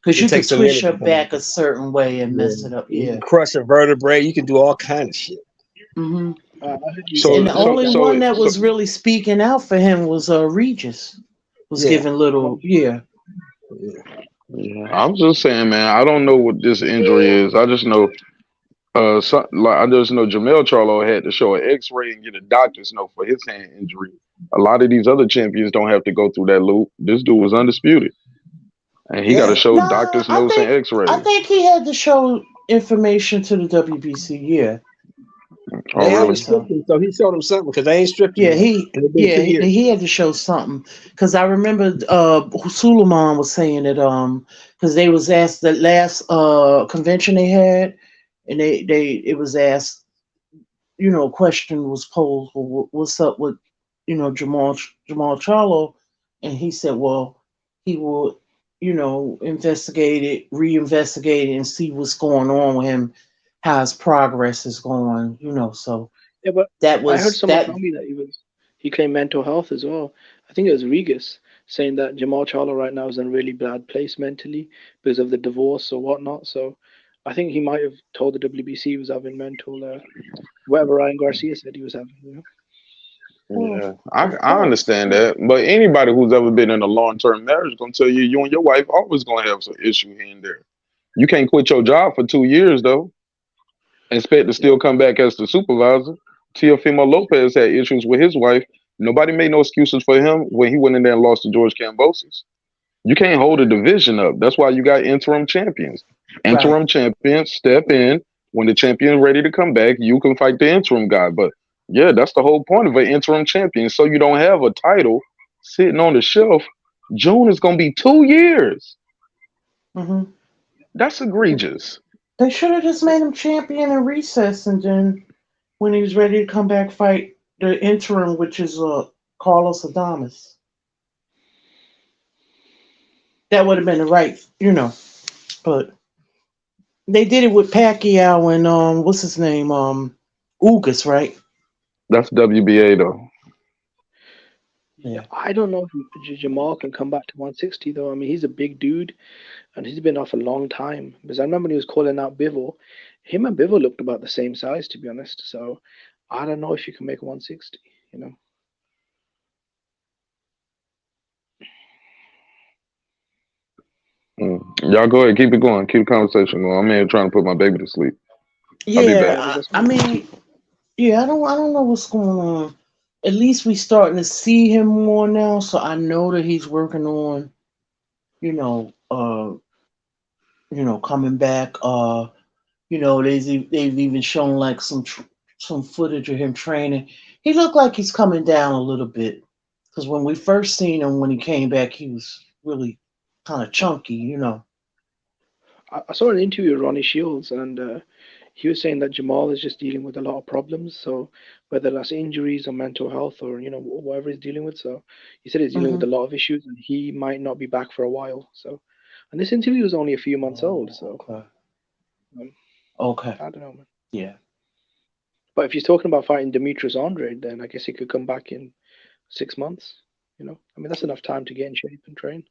because It you could takes a twist minute your to come back back. a certain way and Yeah, mess it up. you can Yeah. crush a vertebrae. You can do all kind of shit. hmm I heard he And So the injured his so only back. one so that so was really speaking out for him was Regis. Was Yeah, giving little yeah. yeah. yeah, I'm just saying, man. I don't know what this injury is. I just know I just know Jamel Charlo had to show an X-ray and get a doctor's note for his hand injury. A lot of these other champions don't have to go through that loop. This dude was undisputed, and he got to Yeah. show Nah, doctor's notes and I X-rays. think he had to show information to the WBC. Yeah, Oh, They I haven't think really? so. stripped him, so he showed him something because they ain't stripped him Yeah, yet. And it's been 2 years. he had to show something because I remember Suleiman was saying that because they was asked the last convention they had and they it was asked, question was posed, well, what's up with Jamal Charlo, and he said, well, he will investigate it, reinvestigate it, and see what's going on with him, how his progress is going, so Yeah, but that I heard was someone that. tell me that he claimed mental health as well. I think it was Regis saying that Jamal Charlo right now is in a really bad place mentally because of the divorce or whatnot. So I think he might have told the WBC he was having mental whatever Ryan Garcia said he was having. Well, Yeah, of I course. understand that, but anybody who's ever been in a long-term marriage gonna tell you you and your wife always gonna have some issue here and there. You can't quit your job for 2 years though, and expect to Yeah. still come back as the supervisor. Teofimo Lopez had issues with his wife. Nobody made no excuses for him when he went in there and lost to George Kambosos. You can't hold a division up. That's why you got interim champions. Right. Interim champions step in when the champion is ready to come back. You can fight the interim guy. But yeah, that's the whole point of an interim champion. So you don't have a title sitting on the shelf. June is going to be 2 years. hmm That's egregious. They should have just made him champion in recess, and then when he was ready to come back, fight the interim, which is Carlos Adames. That would have been the right. But they did it with Pacquiao and what's his name, Ugas, right? That's WBA though. Yeah. I don't know if Jamal can come back to 160 though. I mean, he's a big dude and he's been off a long time. Because I remember when he was calling out Bivol, him and Bivol looked about the same size to be honest. So I don't know if you can make 160. You know. Y'all go ahead. Keep it going. Keep the conversation going. I'm here trying to put my baby to sleep. I'll be back. Yeah, Yeah, we got I some. mean, yeah, I don't know what's going on. At least we starting to see him more now, so I know that he's working on, you know, uh, coming back. They've even shown like some footage of him training. He looked like he's coming down a little bit because when we first seen him when he came back, he was really kind of chunky. I saw an interview with Ronnie Shields, and he was saying that Jamal is just dealing with a lot of problems. So whether that's injuries or mental health or whatever he's dealing with, so he said he's dealing with hmm a lot of issues, and he might not be back for a while. So, and this interview was only a few months old, so Okay. um, Okay. I don't know, man. Yeah. But if he's talking about fighting Demetrius Andre, then I guess he could come back in 6 months. I mean that's enough time to get in shape and train.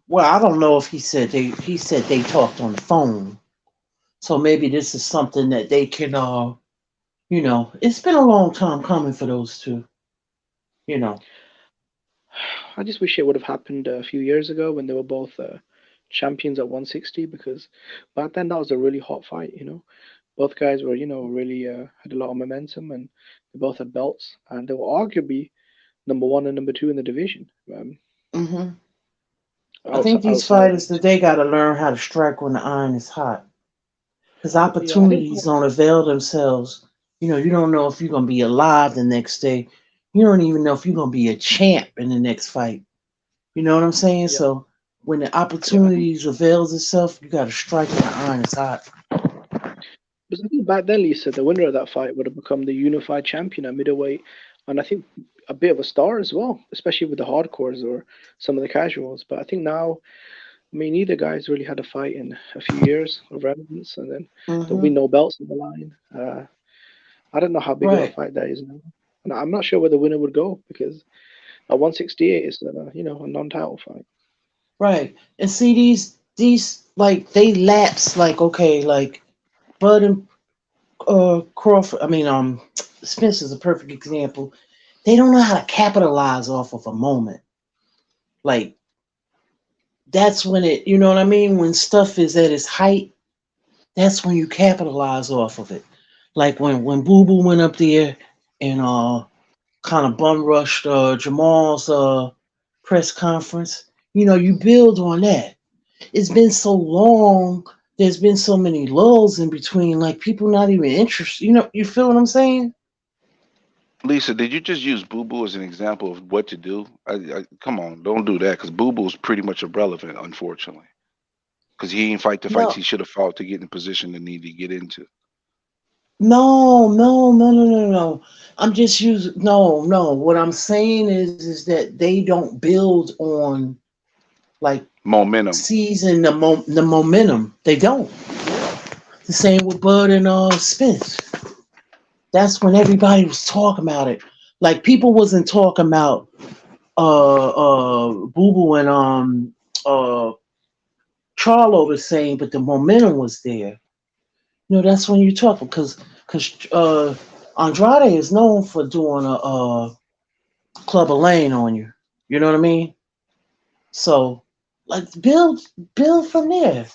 Well, I don't know if he said they talked on the phone. So maybe this is something that they can it's been a long time coming for those two, you know. I just wish it would have happened a few years ago when they were both champions at 160 because back then that was a really hot fight. Both guys were, really had a lot of momentum and they both had belts and they were arguably number one and number two in the division. Mhm. I think these outside. fighters today got to learn how to strike when the iron is hot. Because Yeah, I think opportunities don't avail themselves. You don't know if you're gonna be alive the next day. You don't even know if you're gonna be a champ in the next fight. You know what I'm saying? yeah, So when the yeah. I think, opportunities avails itself, you got to strike when the iron is hot. because I think back then, Lisa, the winner of that fight would have become the unified champion at middleweight, and I think a bit of a star as well, especially with the hardcores or some of the casuals. But I think now, I mean, neither guy's really had a fight in a few years of relevance, and then there'll be Hmm. no belts on the line. I don't know how big of a Right, fight that is now, and I'm not sure where the winner would go because at 168 is a non-title fight. right. And see these like they lapse like okay like Bud and Crawford. I mean Spencer's a perfect example. They don't know how to capitalize off of a moment. Like that's when it, you know what I mean? When stuff is at its height, that's when you capitalize off of it. Like when Boo Boo went up there and kind of bum rushed Jamal's press conference. You build on that. It's been so long. There's been so many lulls in between. Like people not even interested. You feel what I'm saying? Lisa, did you just use Boo Boo as an example of what to do? Come on, don't do that because Boo Boo's pretty much irrelevant, unfortunately. Because he ain't fight the fights No, he should have fought to get in the position to need to get into. no, no, no, no, no, no. I'm just using no, no. What I'm saying is that they don't build on like Momentum. season the momentum. They don't. The same with Bud and Spence. That's when everybody was talking about it. Like people wasn't talking about Boo Boo and uh Charlo the same, but the momentum was there. That's when you talk because Andrade is known for doing a club of lane on you. You know what I mean? So like build from there.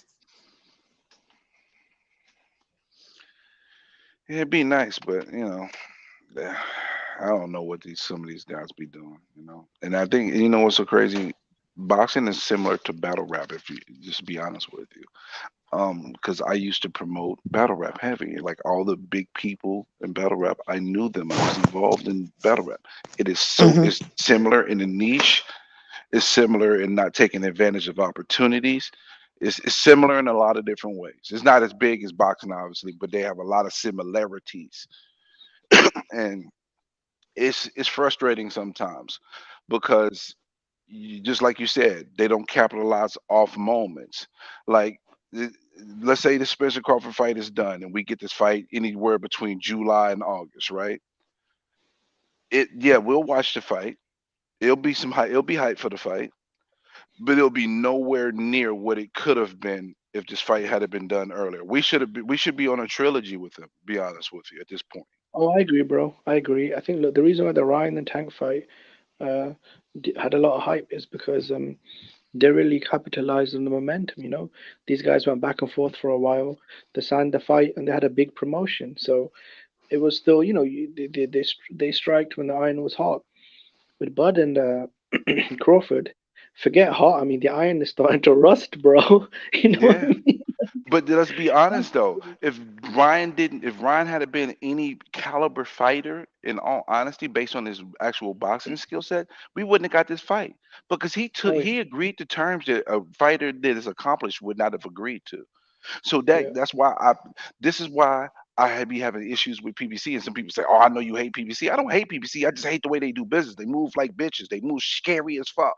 Yeah, it'd be nice, but I don't know what these some of these guys be doing. And I think what's so crazy. Boxing is similar to battle rap, if you just be honest with you. Because I used to promote battle rap heavy. Like all the big people in battle rap, I knew them. I was involved in battle rap. Hmm. It's similar in the niche. It's similar in not taking advantage of opportunities. It's similar in a lot of different ways. It's not as big as boxing, obviously, but they have a lot of similarities. And it's frustrating sometimes because just like you said, they don't capitalize off moments. Like, th- let's say the Spencer Crawford fight is done, and we get this fight anywhere between July and August, right? Yeah, we'll watch the fight. It'll be some hype. It'll be hype for the fight, but it'll be nowhere near what it could have been if this fight had been done earlier. We should be on a trilogy with him. Be honest with you at this point. Oh, I agree, bro. I agree. I think look, the reason why the Ryan and Tank fight uh, had a lot of hype is because they really capitalized on the momentum. These guys went back and forth for a while. They signed the fight and they had a big promotion. So it was still, they striked when the iron was hot. With Bud and Crawford, forget hot. I mean, the iron is starting to rust, bro. You know what I Yeah. mean? But let's be honest though, if Ryan had been any caliber fighter, in all honesty, based on his actual boxing skill set, we wouldn't have got this fight because Oh, he agreed to terms that a fighter that is accomplished would not have agreed to. So that's why this is why be having issues with PBC, and some people say, "Oh, I know you hate PBC." I don't hate PBC. I just hate the way they do business. They move like bitches. They move scary as fuck.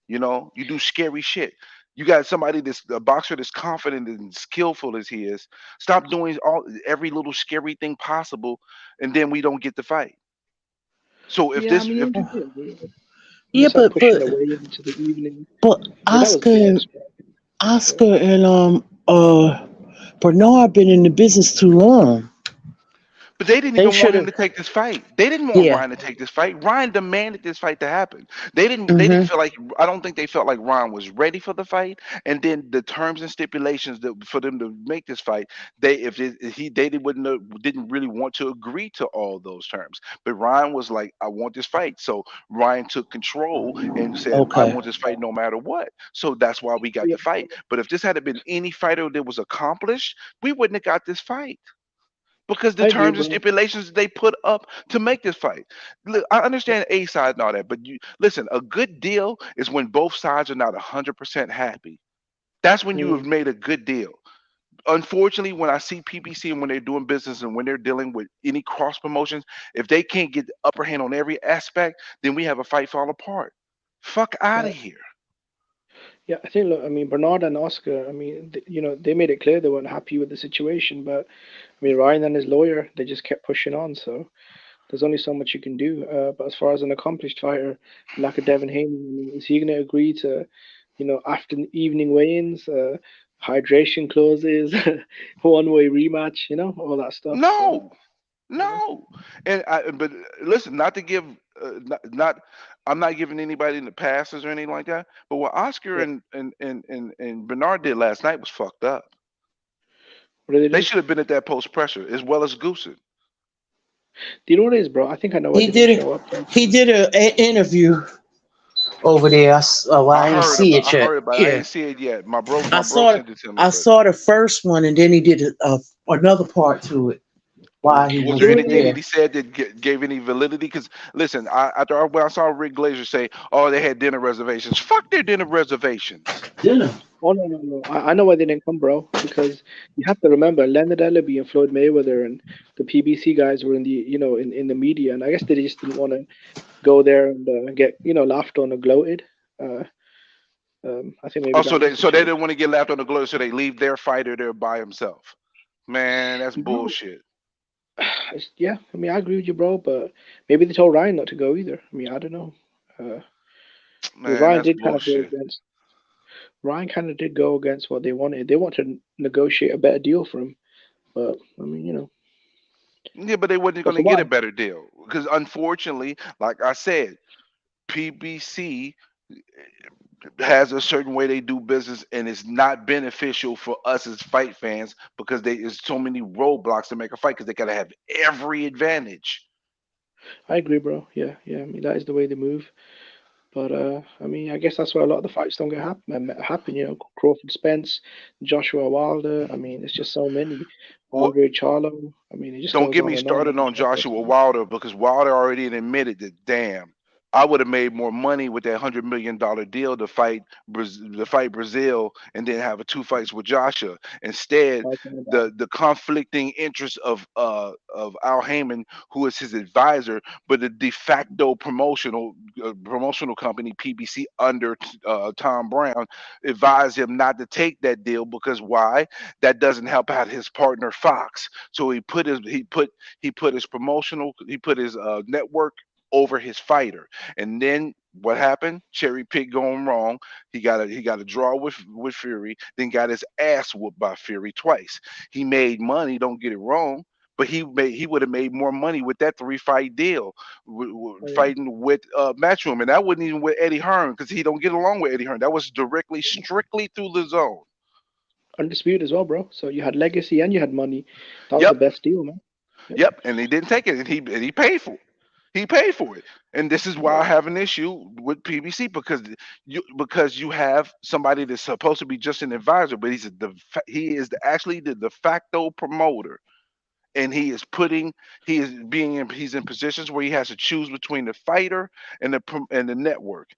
You do scary shit. You got somebody that's a boxer that's confident and skillful as he is. Stop doing every little scary thing possible, and then we don't get the fight. So yeah. I mean, you just did. You Yeah, start but pushing but away into the evening. but Yeah, that was Oscar BS. and Bernard been in the business too long. But they didn't They even want should him have. to take this fight. They didn't want Yeah. Ryan to take this fight. Ryan demanded this fight to happen. They didn't. They didn't Hmm. feel like. I don't think they felt like Ryan was ready for the fight. And then the terms and stipulations that for them to make this fight, they if it, he they didn't really want to agree to all those terms. But Ryan was like, I want this fight. So Ryan took control and said, I Okay. want this fight no matter what. So that's why we got Yeah, the fight. But if this had been any fighter that was accomplished, we wouldn't have got this fight because the I agree, terms and bro. stipulations they put up to make this fight. Look, I understand A side and all that, but you listen. A good deal is when both sides are not 100% happy. That's when you have Mm. made a good deal. Unfortunately, when I see PBC and when they're doing business and when they're dealing with any cross promotions, if they can't get the upper hand on every aspect, then we have a fight fall apart. Fuck out of Right. here. Yeah, I think. Look, I mean, Bernard and Oscar. I mean, they made it clear they weren't happy with the situation, but I mean, Ryan and his lawyer, they just kept pushing on. So there's only so much you can do. But as far as an accomplished fighter like a Devin Haney, I mean, is he going to agree to, after evening weigh-ins, hydration clauses, one-way rematch, all that stuff? So, No, no. And but listen, not to give, not I'm not giving anybody in the passes or anything like that. But what Oscar yeah. and Bernard did last night was fucked up. What do they They do? should have been at that post pressure as well as Goosen. Do you know what it is, bro? I think I know why He they didn't did it. show up. He did a interview over there. I didn't see it I yet. heard about it. I Yeah. ain't see it yet. I My bro saw sent it to me, I but saw the first one, and then he did another part to it while he was Do there you know wasn't what it anything is? that there. he said that gave any validity? Because listen, when I saw Rick Glazer say, "Oh, they had dinner reservations," fuck their dinner reservations. Dinner. Oh no, no, no! I know why they didn't come, bro. Because you have to remember, Leonard Ellaby and Floyd Mayweather and the PBC guys were in the media, and I guess they just didn't want to go there and get laughed on or gloated. Uh, I think maybe Oh, that was the so they case. didn't want to get laughed on the glory, so they leave their fighter there by himself. Man, that's Bro, bullshit. yeah, I mean, I agree with you, bro. But maybe they told Ryan not to go either. I mean, I don't know. Uh, Man, Ryan that's did kind of go bullshit. against. Ryan kind of did go against what they wanted. They wanted to negotiate a better deal for him, but I mean, Yeah, but they wasn't but going to for get what? a better deal because unfortunately, like I said, PBC has a certain way they do business, and it's not beneficial for us as fight fans because there's so many roadblocks to make a fight because they got to have every advantage. I agree, bro. Yeah, yeah. I mean, that is the way they move. But I mean, I guess that's why a lot of the fights don't get happen. Crawford Spence, Joshua Wilder. I mean, it's just so many. What Andre Charlo. I mean, it just Don't goes get on me and on. started on Joshua Wilder because Wilder already admitted that, damn, I would have made more money with that $100 million deal to fight Brazil and then have a two fights with Joshua. Instead, Fighting about. the conflicting interests of Al Heyman, who is his advisor, but the de facto promotional company PBC under Tom Brown advised him not to take that deal because why? That doesn't help out his partner Fox. So he put his network over his fighter. And then what happened? Cherry pick going wrong. He got a draw with Fury, then got his ass whooped by Fury twice. He made money, don't get it wrong. But he would have made more money with that 3 fight deal, Oh, yeah. fighting with Matchroom, and that wasn't even with Eddie Hearn because he don't get along with Eddie Hearn. That was directly, strictly through the zone. Undisputed as well, bro. So you had legacy and you had money. That was the Yep, best deal, man. Yep. yep, and he didn't take it, and he paid for it. He paid for it, and this is why I Right. have an issue with PBC because you have somebody that's supposed to be just an advisor, but he is actually the de facto promoter, and he's in positions where he has to choose between the fighter and the network,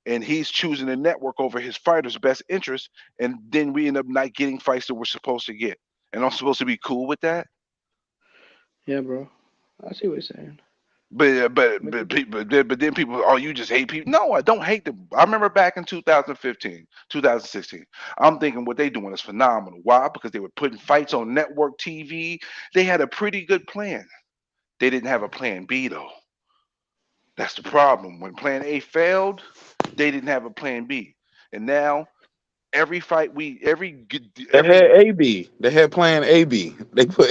and he's choosing the network over his fighter's best interest, and then we end up not getting fights that we're supposed to get, and I'm supposed to be cool with that. Yeah, bro. I see what you're saying. But then people, oh, you just hate people. No, I don't hate them. I remember back in 2015, 2016. I'm thinking what they doing is phenomenal. Why? Because they were putting fights on network TV. They had a pretty good plan. They didn't have a plan B though. That's the problem. When plan A failed, they didn't have a plan B. And now every fight They had AB. They had plan AB. They put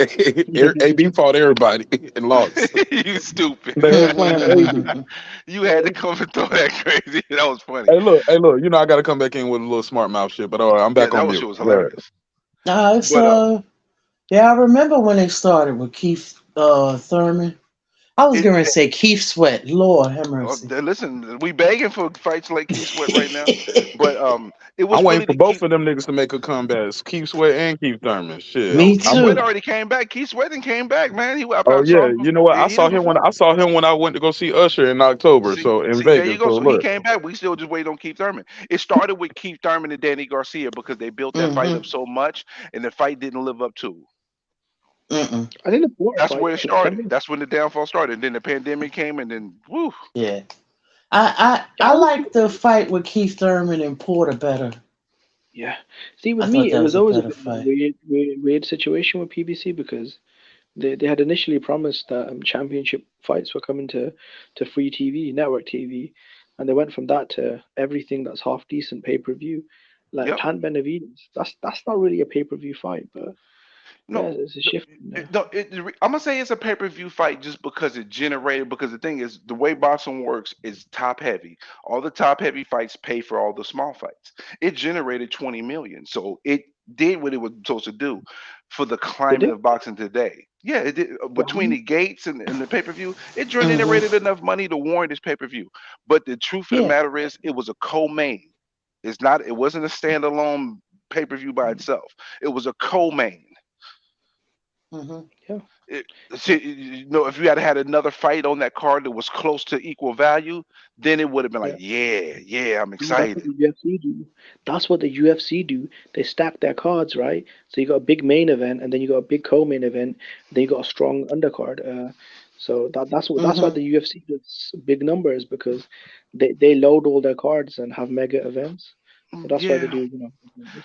AB fought everybody and lost. you stupid. They had plan AB. You had to come and throw that crazy. That was funny. Hey, look. You know I got to come back in with a little smart mouth shit. But all right, I'm Yeah, back that on was mute. shit was All right. hilarious. It's But yeah, I remember when they started with Keith Thurman. I was going to say Keith Sweat. Lord have mercy. listen, we begging for fights like Keith Sweat right now. But it was I'm waiting really for the both of them niggas to make a comeback. Keith Sweat and Keith Thurman. Shit. Me Keith Sweat too. already came back. Keith Sweat came back, man. Oh I saw yeah, him. you know what? He hit him before. I saw him when I went to go see Usher in October. So in See, there you Vegas. go. So So he look. came back. We still just wait on Keith Thurman. It started with Keith Thurman and Danny Garcia because they built that fight up so much, and the fight didn't live up to. Mm-mm. I think the Porter That's fight. where it started. That's when the downfall started. And then the pandemic came, and then woo. Yeah. I like the fight with Keith Thurman and Porter better. Yeah. See, with I thought me, it that was was a always a better bit of a fight. weird situation with PBC because they had initially promised that championship fights were coming to free TV, network TV, and they went from that to everything that's half decent pay per view, like Yep. Plant Benavides. That's not really a pay per view fight, but yeah, No, it's a shift. I'm gonna say it's a pay-per-view fight just because it generated. Because the thing is, the way boxing works is top heavy. All the top heavy fights pay for all the small fights. It generated 20 million, so it did what it was supposed to do for the Did climate it? of boxing today. Yeah, it did. Between the gates and the pay-per-view, it Mm-hmm. generated enough money to warrant this pay-per-view. But the truth of the Yeah. matter is, it was a co-main. It's not. It wasn't a standalone pay-per-view by itself. It was a co-main. Mm-hmm. Yeah. See, if you had another fight on that card that was close to equal value, then it would have been like, Yeah. yeah, I'm See, that's what excited. the UFC do. That's what the UFC do. They stack their cards, right? So you got a big main event, and then you got a big co-main event, then you got a strong undercard. So that's why Mm-hmm. the UFC does big numbers because they load all their cards and have mega events. So that's why they Yeah, do,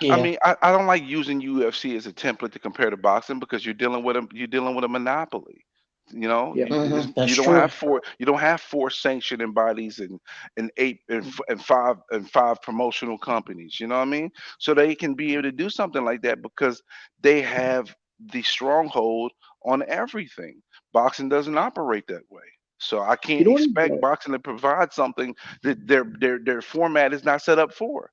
I Yeah. mean, I don't like using UFC as a template to compare to boxing because you're dealing with a monopoly. You know, yeah. Mm-hmm. That's you don't true. have four sanctioning bodies and eight and five promotional companies. You know what I mean? So they can be able to do something like that because they have the stronghold on everything. Boxing doesn't operate that way. So I You can't know what is expect boxing to provide something that their format is not set up for.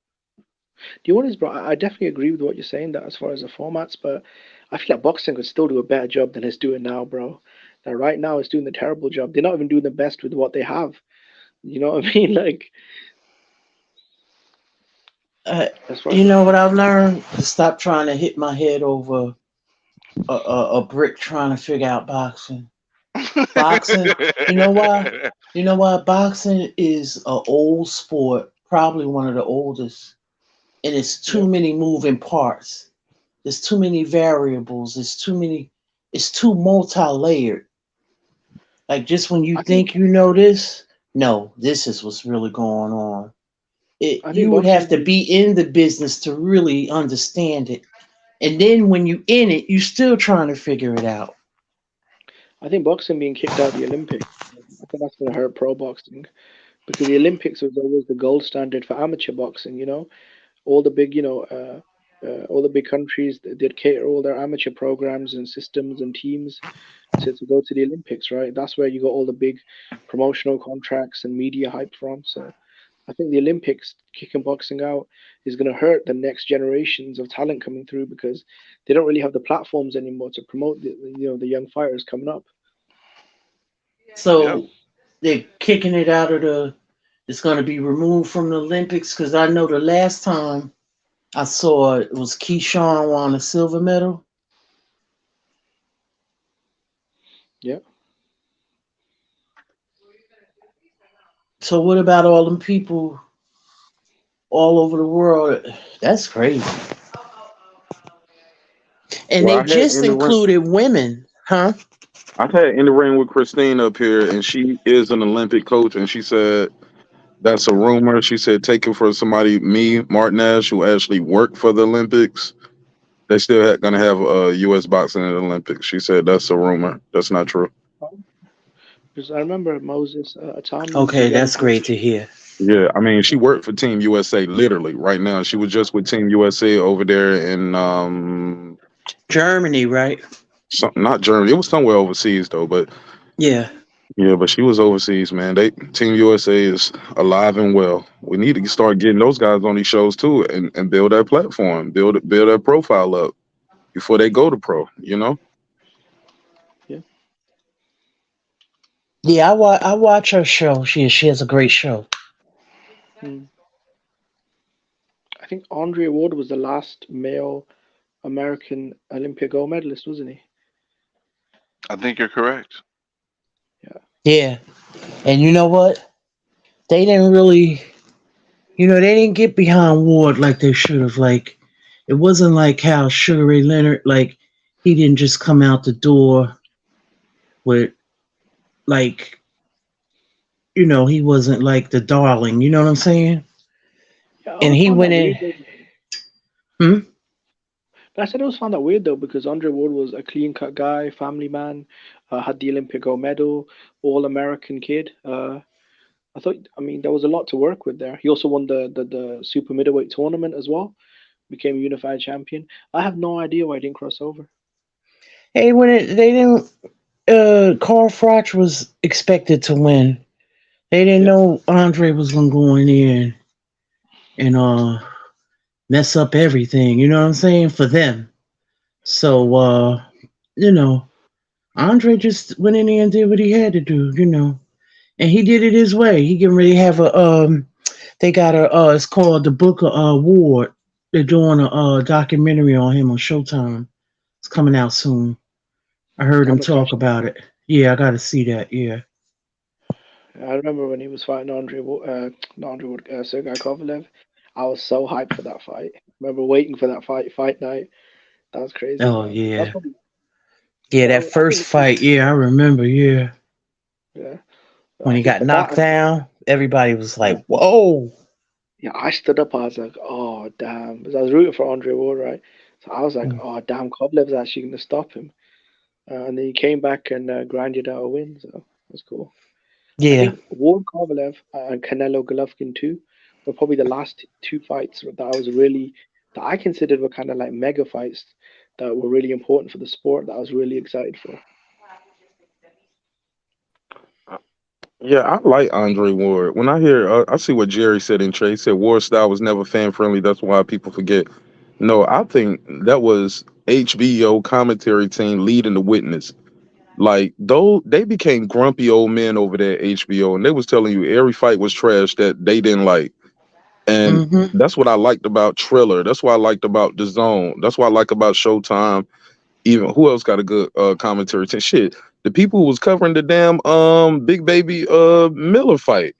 Do you know what is, bro? I definitely agree with what you're saying that as far as the formats, but I feel like boxing could still do a better job than it's doing now, bro. That right now it's doing a terrible job. They're not even doing the best with what they have. You know what I mean? Like as far as You know what I've learned? To stop trying to hit my head over a brick trying to figure out boxing. Boxing. You know why? You know why? Boxing is a old sport, probably one of the oldest, and it's yeah, too many moving parts. There's too many variables. There's too many. It's too multi-layered. Like just when you I think think you know this, no, this is what's really going on. I think You would have boxing to be in the business to really understand it. And then when you in it, you still trying to figure it out. I think boxing being kicked out of the Olympics. I think that's gonna hurt pro boxing because the Olympics was always the gold standard for amateur boxing. All the big, all the big countries did cater all their amateur programs and systems and teams to go to the Olympics, right? That's where you got all the big promotional contracts and media hype from. So I think the Olympics kicking boxing out is going to hurt the next generations of talent coming through because they don't really have the platforms anymore to promote the young fighters coming up. Yep. So they're kicking it out of the. It's going to be removed from the Olympics because I know the last time I saw it was Keyshawn won a silver medal. Yeah. So what about all them people all over the world? That's crazy. And Well, they just included women, huh? I had in the ring with Christine up here, and she is an Olympic coach, and she said that's a rumor. She said take it for somebody, me, Martinez, who actually worked for the Olympics. They still gonna have U.S. boxing in the Olympics. She said that's a rumor. That's not true. Because I remember Moses Atami used to Okay, get that's into great to hear. Yeah, I mean, she worked for Team USA literally right now. She was just with Team USA over there in Germany, right? not Germany. It was somewhere overseas though, but Yeah. yeah, but she was overseas, man. They Team USA is alive and well. We need to start getting those guys on these shows too, and build their platform, build their profile up before they go to pro. You know? Yeah. Yeah, I watch her show. She has a great show. Hmm. I think Andre Ward was the last male American Olympia gold medalist, wasn't he? I think you're correct. Yeah. Yeah. And you know what? They didn't really, they didn't get behind Ward like they should have. Like, it wasn't like how Sugar Ray Leonard, like, he didn't just come out the door with, like, he wasn't like the darling. You know what I'm saying? Yeah, I And always he found that went in. weird though. Hmm? But I said I always found that weird though because Andre Ward was a clean cut guy, family man, had the Olympic gold medal, all American kid. I thought, I mean, there was a lot to work with there. He also won the super middleweight tournament as well, became a unified champion. I have no idea why he didn't cross over. Hey, they didn't. Carl Froch was expected to win. They didn't Yeah. know Andre was gonna go in there and mess up everything. You know what I'm saying for them. So you know, Andre just went in there and did what he had to do. And he did it his way. He getting ready to have a They got a it's called the Booker Award. They're doing a documentary on him on Showtime. It's coming out soon. I heard I'm him gonna catch talk about it. Yeah, I got to see that. Yeah. I remember when he was fighting not Andre Ward, Sergey Kovalev. I was so hyped for that fight. I remember waiting for that fight night. That was crazy, Oh man. That's yeah. probably, Yeah, yeah, that I first think, fight. Yeah, I remember. Yeah, yeah, when I he think got for that, knocked down, everybody was like, "Whoa!" yeah, I stood up. I was like, oh damn, because I was rooting for Andre Ward, right? So I was like, Mm. oh damn, Kovalev's actually gonna stop him. And then he came back and grinded out a win. So that's cool. I Yeah. think Ward Kovalev and Canelo Golovkin too were probably the last two fights that I considered were kind of like mega fights that were really important for the sport that I was really excited for. Yeah, I like Andre Ward. When I hear, I see what Jerry said in Trade. He said Ward style was never fan friendly. That's why people forget. No, I think that was HBO commentary team leading the witness. Like though they became grumpy old men over there at HBO, and they was telling you every fight was trash that they didn't like. And Mm-hmm. that's what I liked about Triller. That's what I liked about the Zone. That's what I like about Showtime. Even who else got a good commentary team? Shit, the people who was covering the damn Big Baby Miller fight.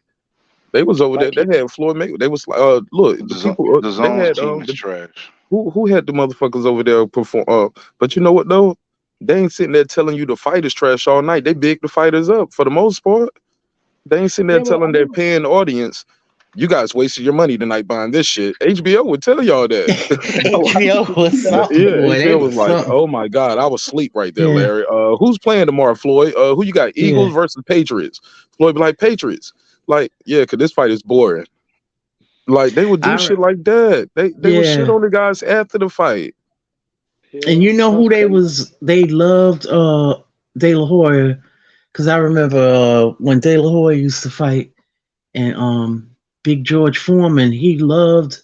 They was over there. Like They had Floyd Mayweather. They was look, the people The they zone's had team is trash. who had the motherfuckers over there perform. But you know what though? They ain't sitting there telling you the fighters trash all night. They big the fighters up for the most part. They ain't sitting there yeah, but I telling their know paying audience, you guys wasted your money tonight buying this shit. HBO would tell y'all that. a lot of HBO people do was that. something, Yeah, boy. They HBO was was like, something. oh my God, I was asleep right there, Yeah. Larry. Who's playing tomorrow, Floyd? Who you got? Yeah. Eagles versus Patriots. Floyd be like, Patriots. Like, yeah, cause this fight is boring. Like they would do I re- shit like that. They would shit yeah. on the guys after the fight. And Yeah, you know that's who crazy. they loved De La Hoya, because I remember when De La Hoya used to fight and Big George Foreman, he loved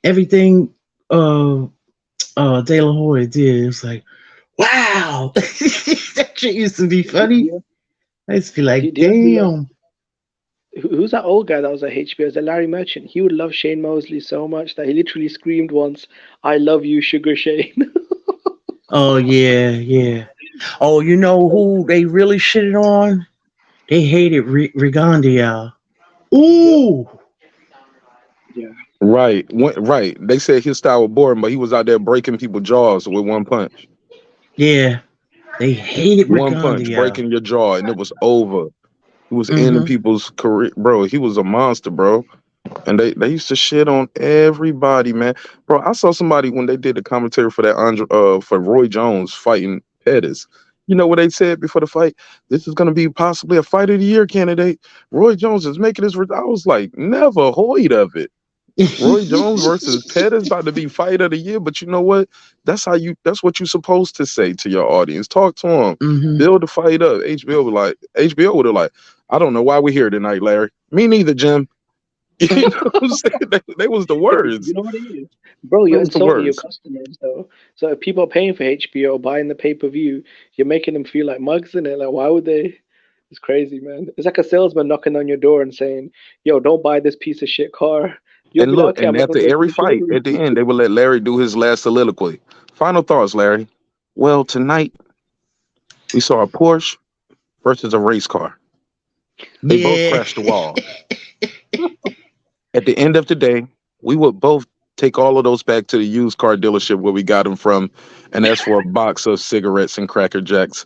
everything De La Hoya did. It was like, wow. That shit used to be funny. Yeah. I used to be like, Do you remember damn. who's that old guy that was at HBO? Is it Larry Merchant? He would love Shane Mosley so much that he literally screamed once, "I love you, Sugar Shane." Oh yeah, yeah. Oh, you know who they really shitted on? They hated Rigondeaux. Yep. Ooh, Yeah. Right, right. They said his style was boring, but he was out there breaking people's jaws with one punch. yeah. They hated One punch, Rigondeaux. breaking your jaw, and it was over. He was ending Mm-hmm. people's career, bro. He was a monster, bro. And they used to shit on everybody, man. Bro, I saw somebody when they did the commentary for that for Roy Jones fighting Pettis. You know what they said before the fight? This is going to be possibly a fight of the year candidate. Roy Jones is making this. I was like, never heard of it. Roy Jones versus Pettis about to be fight of the year. But you know what? That's what you're supposed to say to your audience. Talk to them. Mhm. Build the fight up. HBO would have like, I don't know why we're here tonight, Larry. Me neither, Jim. You know what I'm saying? They was the words. You know what it is, bro? They You're was the insulting your words. customers, though. So if people are paying for HBO, buying the pay per view, you're making them feel like mugs in it. Like, why would they? It's crazy, man. It's like a salesman knocking on your door and saying, "Yo, don't buy this piece of shit car." You'll And be like, look, "Okay, I'm and not gonna after go to every the fight, showroom." at the end, they would let Larry do his last soliloquy. Final thoughts, Larry. Well, tonight we saw a Porsche versus a race car. They both Yeah. crashed the wall. At the end of the day, we would both take all of those back to the used car dealership where we got them from, and ask for a box of cigarettes and Cracker Jacks.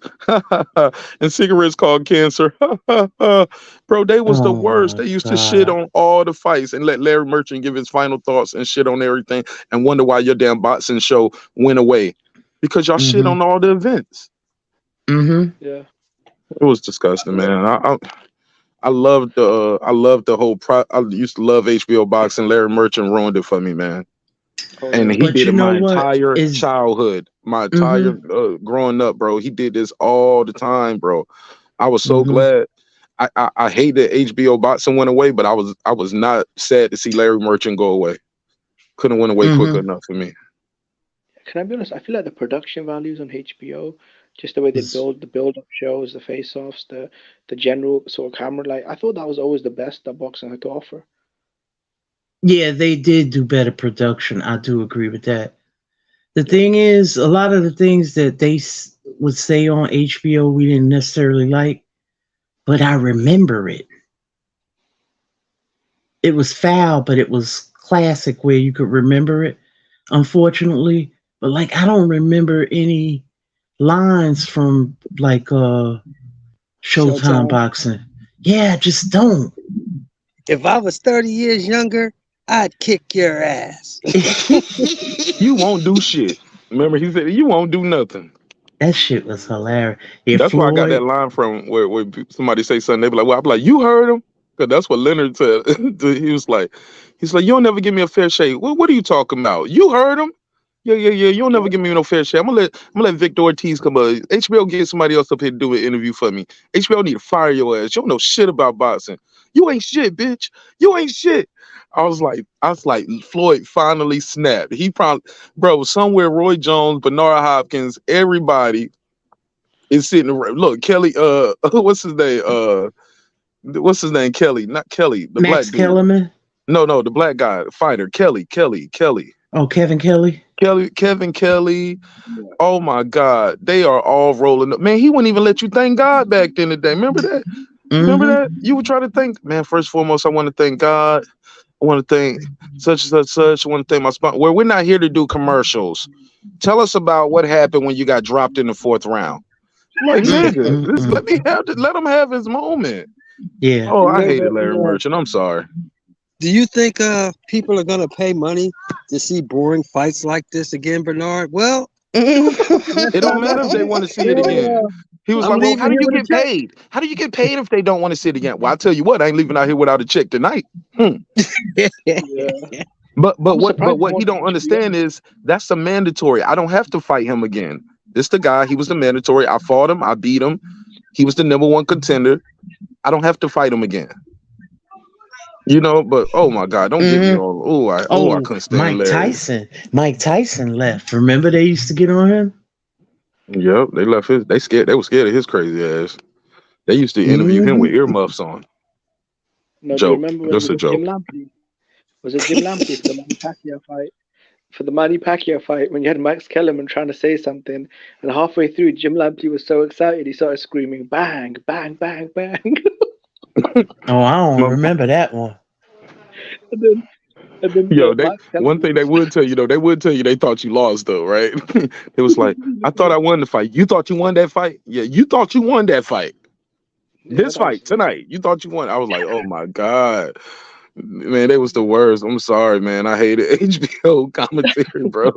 And cigarettes called cancer. Bro, they was the Oh worst. my They used to shit God. on all the fights and let Larry Merchant give his final thoughts and shit on everything and wonder why your damn boxing show went away. Because y'all shit Mhm. on all the events. Mhm. Yeah. It was disgusting, man. I loved the whole I used to love HBO boxing. Larry Merchant ruined it for me, man. Oh And yeah. he But did you it know my what entire is? childhood, my entire Mhm. growing up, bro. He did this all the time, bro. I was so Mhm. glad. I hate that HBO boxing went away, but I was not sad to see Larry Merchant go away. Couldn't went away quick Mhm. enough for me. Can I be honest? I feel like the production values on HBO, just the way they Was- build the build-up shows, the face-offs, the general sort of camera light. I thought that was always the best that boxing had to offer. Yeah, they did do better production. I do agree with that. The Yeah. thing is, a lot of the things that they would say on HBO, we didn't necessarily like, but I remember it. It was foul, but it was classic where you could remember it. Unfortunately, but like I don't remember any lines from like Showtime Showtime. boxing. Yeah, I just don't. If I was 30 years younger, I'd kick your ass. You won't do shit. Remember, he said you won't do nothing. That shit was hilarious. Yeah, That's where I got that Floyd. line from, where somebody say something, they be like, "Well," I'm like, "You heard him," because that's what Leonard said. He's like, "You'll never give me a fair shake." What are you talking about? You heard him? Yeah. You'll never give me no fair shake. I'm gonna let Victor Ortiz come up. HBO get somebody else up here to do an interview for me. HBO need to fire your ass. You don't know shit about boxing. You ain't shit, bitch. You ain't shit. I was like, Floyd finally snapped. He probably, bro, somewhere Roy Jones, Bernard Hopkins, everybody is sitting around. Look, Kelly, what's his name? Kelly, not Kelly, the black Max dude. Kellerman. No, the black guy, the fighter, Kelly. Oh, Kevin Kelly. Kevin Kelly. Oh my God, they are all rolling up. Man, he wouldn't even let you thank God back then today. Remember that? Remember Mm-hmm. that? You would try to thank, man, first and foremost, I want to thank God. I want to thank such and such, such. I want to thank my sponsor. Well, we're not here to do commercials. Tell us about what happened when you got dropped in the fourth round. Like, nigga, let me let him have his moment. Yeah. Oh, I Remember, hated Larry Merchant. I'm sorry. do you think people are gonna pay money to see boring fights like this again, Bernard? Well, It don't matter if they want to see it again. He was I'm like, "Well, leaving how do here you with a get check. paid? How do you get paid if they don't want to see it again?" Well, I tell you what, I ain't leaving out here without a check tonight. Yeah. But I'm surprised what more he than don't HBO. understand is that's a mandatory. I don't have to fight him again. This the guy. He was the mandatory. I fought him. I beat him. He was the number one contender. I don't have to fight him again. You know, but oh my God, don't get me Mm-hmm. all. I Oh, couldn't stand Mike Larry. Tyson. Mike Tyson left. Remember they used to get on him? Yep, they left his. They scared. They were scared of his crazy ass. They used to interview him Mm-hmm. with earmuffs on. No, do you Joke, remember when just it a was Jim joke. Lampley? Was it Jim Lampley for the Manny Pacquiao fight? For the Manny Pacquiao fight, when you had Max Kellerman trying to say something, and halfway through, Jim Lampley was so excited he started screaming, "Bang, bang, bang, bang!" Oh, I don't Motherfucker. remember that one. and then, and then Yo, Max one Kellerman thing they just would tell you though, they would tell you they thought you lost though, right? It was like, I thought I won the fight. You thought you won that fight? Yeah, you thought you won that fight. yeah, This that was fight tonight, you thought you won. I was like, oh my God. Man, they was the worst. I'm sorry, man. I hated HBO commentary, bro.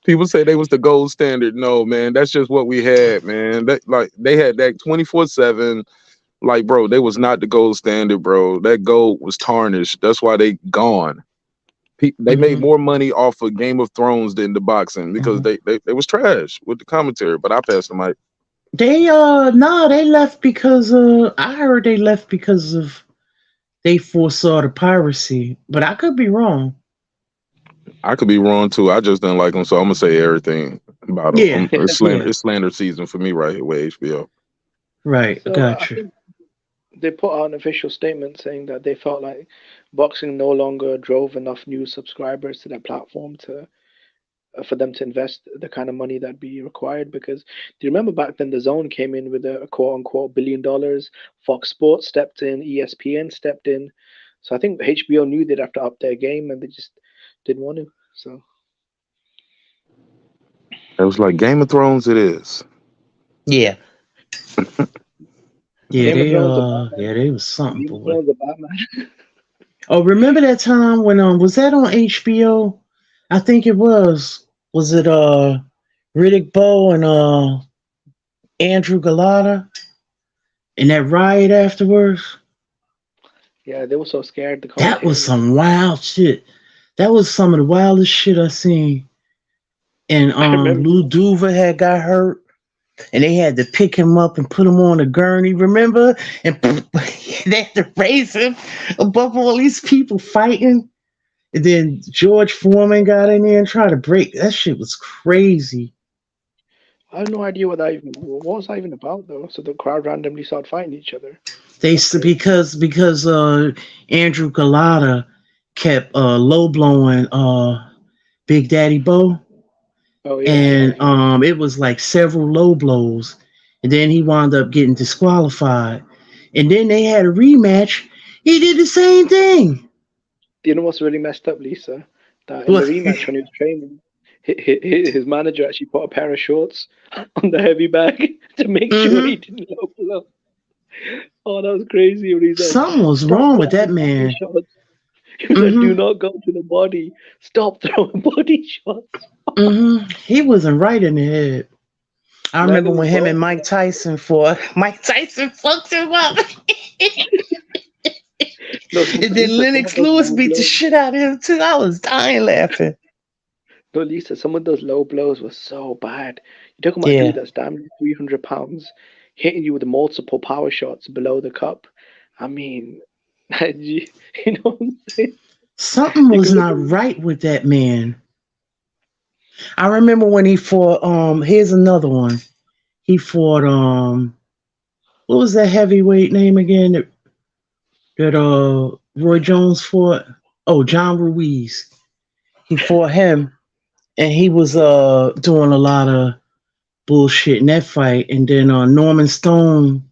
People say they was the gold standard. No, man, that's just what we had, man. That like they had that 24/7. Like, bro, they was not the gold standard, bro. That gold was tarnished. That's why they gone. They made more money off of Game of Thrones than the boxing because they was trash with the commentary. But I passed the mic. They no, they left because I heard they left because of they foresaw the piracy, but I could be wrong. I could be wrong too. I just didn't like them, so I'm gonna say everything about them. Yeah, It's slander. yeah, It's slander season for me right here with HBO. right. So I Gotcha. think they put out an official statement saying that they felt like boxing no longer drove enough new subscribers to their platform to for them to invest the kind of money that'd be required. Because do you remember back then the Zone came in with a quote unquote $1 billion, Fox Sports stepped in, ESPN stepped in. So I think HBO knew they'd have to up their game and they just didn't want to. So It was like Game of Thrones. It is. Yeah, yeah. Game of They Thrones or Batman? they was something, Game of boy. Thrones or Batman? Oh, remember that time when was that on HBO? I think it was. Was it Riddick Bowe and Andrew Galata and that riot afterwards? Yeah, they were so scared. The That was commentators. some wild shit. That was some of the wildest shit I seen. And I remember. Lou Duva had got hurt, and they had to pick him up and put him on a gurney. Remember? And they had to raise him above all these people fighting. And then George Foreman got in there and tried to break. That shit was crazy. I have no idea what was that even about though. So the crowd randomly started fighting each other. They That's crazy. because Andrew Galata kept low blowing Big Daddy Bo. Oh yeah. And it was like several low blows, and then he wound up getting disqualified, and then they had a rematch. He did the same thing. You know what's really messed up, Lisa? That in the What? rematch when he was training, his manager actually put a pair of shorts on the heavy bag to make sure he didn't low blow. Oh, that was crazy. When he's like, Something was "Stop wrong with that throwing body man. shots." He was like, "Do not go to the body. Stop throwing body shots." He wasn't right in the head. I remember Neither when was him Bo. and Mike Tyson fought. Mike Tyson fucked him up. No, And then Lisa, some Lennox of those Lewis low beat the blows. shit out of him too. I was dying laughing. No, Lisa, some of those low blows were so bad. You're talking about a Yeah. dude that's damn near 300 pounds hitting you with multiple power shots below the cup. I mean, you know what I'm saying? Something You was can look not at right with that man. I remember when he fought here's another one. He fought what was that heavyweight name again that Roy Jones fought? Oh, John Ruiz. He fought him, and he was doing a lot of bullshit in that fight. And then Norman Stone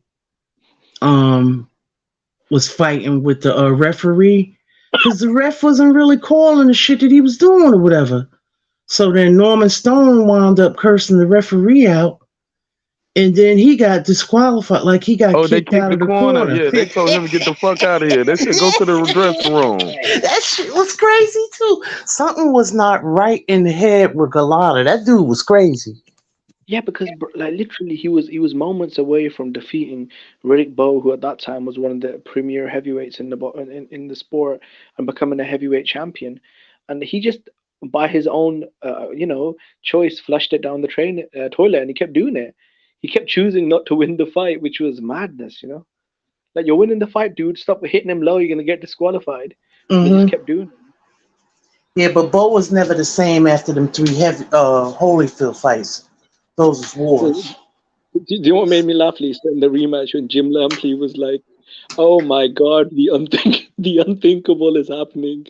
was fighting with the referee because the ref wasn't really calling the shit that he was doing or whatever. So then Norman Stone wound up cursing the referee out, and then he got disqualified. Like he got Oh, they kicked kicked out the of the corner. corner. Yeah, they told him to get the fuck out of here. They said go to the dressing room. That shit was crazy too. Something was not right in the head with Galata. That dude was crazy. yeah, because like literally he was moments away from defeating Riddick Bowe, who at that time was one of the premier heavyweights in the sport, and becoming a heavyweight champion, and he just by his own choice flushed it down the toilet, and he kept doing it. He kept choosing not to win the fight, which was madness. Like you're winning the fight, dude. Stop hitting him low. You're gonna get disqualified. But they just kept doing it. Yeah, but Bo was never the same after them three heavy Holyfield fights. Those was wars. Do you know what made me laugh, Lisa, in the rematch when Jim Lampley was like, "Oh my God, the unthinkable is happening.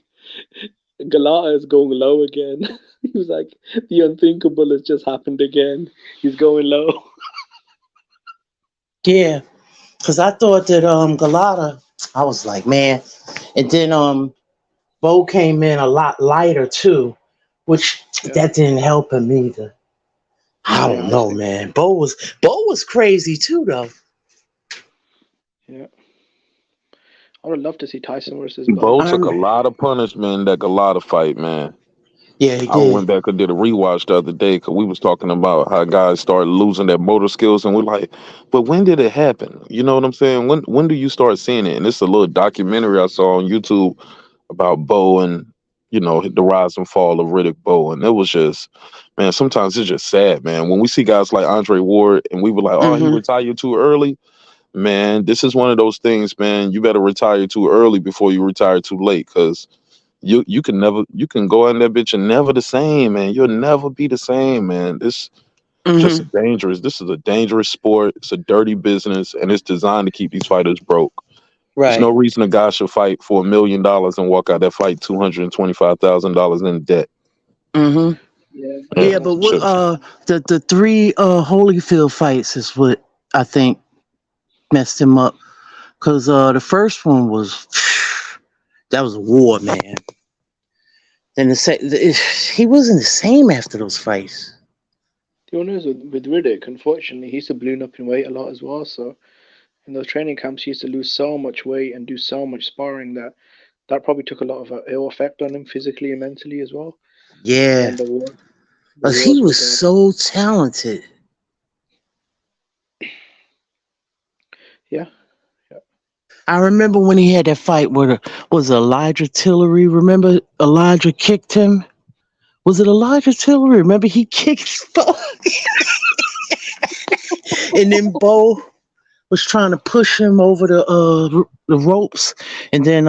Galata is going low again." He was like, "The unthinkable has just happened again. He's going low." Yeah, because I thought that Galata, I was like, man. And then Bo came in a lot lighter too, which Yeah, that didn't help him either. I yeah, don't know, man. Bo was crazy too, though. yeah. I would love to see Tyson versus Bo Bo. took a lot of punishment in that Galata fight, man. Yeah, he I went did. back and did a rewatch the other day because we was talking about how guys started losing their motor skills, and we're like, but when did it happen? You know what I'm saying? When do you start seeing it? And it's a little documentary I saw on YouTube about Bo and the rise and fall of Riddick Bowe, and it was just, man, sometimes it's just sad, man. When we see guys like Andre Ward, and we were like, oh, he Mm-hmm. retired too early. Man, this is one of those things, man. You better retire too early before you retire too late, because you can go in that bitch and never the same, man. You'll never be the same, man. Mm-hmm. This is a dangerous sport. It's a dirty business, and it's designed to keep these fighters broke. There's no Right. reason a guy should fight for $1 million and walk out that fight $225,000 in debt. Mm-hmm. Yeah, Yeah, Yeah, but what should the three Holyfield fights is what I think messed him up. Cause the first one was that was a war, man. Then he wasn't the same after those fights. the one is with Riddick. Unfortunately, he used to balloon up in weight a lot as well. So in those training camps, he used to lose so much weight and do so much sparring that probably took a lot of ill effect on him physically and mentally as well. And Yeah, then the cause he wars was with so talented. yeah, yeah. I remember when he had that fight with was it Elijah Tillery. Remember Elijah kicked him? Was it Elijah Tillery? Remember he kicked Bo, and then Bo was trying to push him over the ropes, and then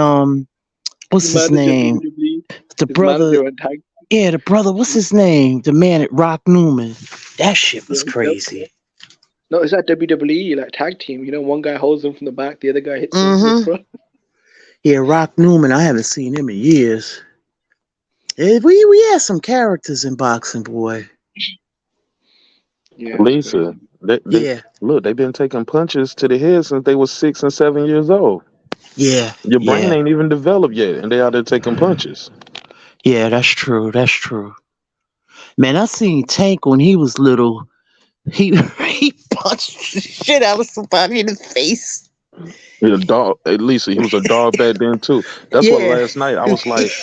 what's The his manager of name? WWE, The his brother. manager and tag. Yeah, the brother. What's his name? The man at Rock Newman. That shit was Yeah, crazy. no, it's that WWE like tag team. You know, one guy holds him from the back, the other guy hits him from the Mm-hmm. front. Yeah, Rock Newman. I haven't seen him in years. Yeah, we had some characters in boxing, boy. Yeah, it's Lisa, crazy. they Yeah, look, they've been taking punches to the head since they were 6 and 7 years old. yeah, Your brain yeah, ain't even developed yet, and they out there taking punches. yeah. That's true. That's true. Man, I seen Tank when he was little. He he punched the shit out of somebody in the face. He a dog. At least he was a dog back then too. That's why Yeah. last night I was like,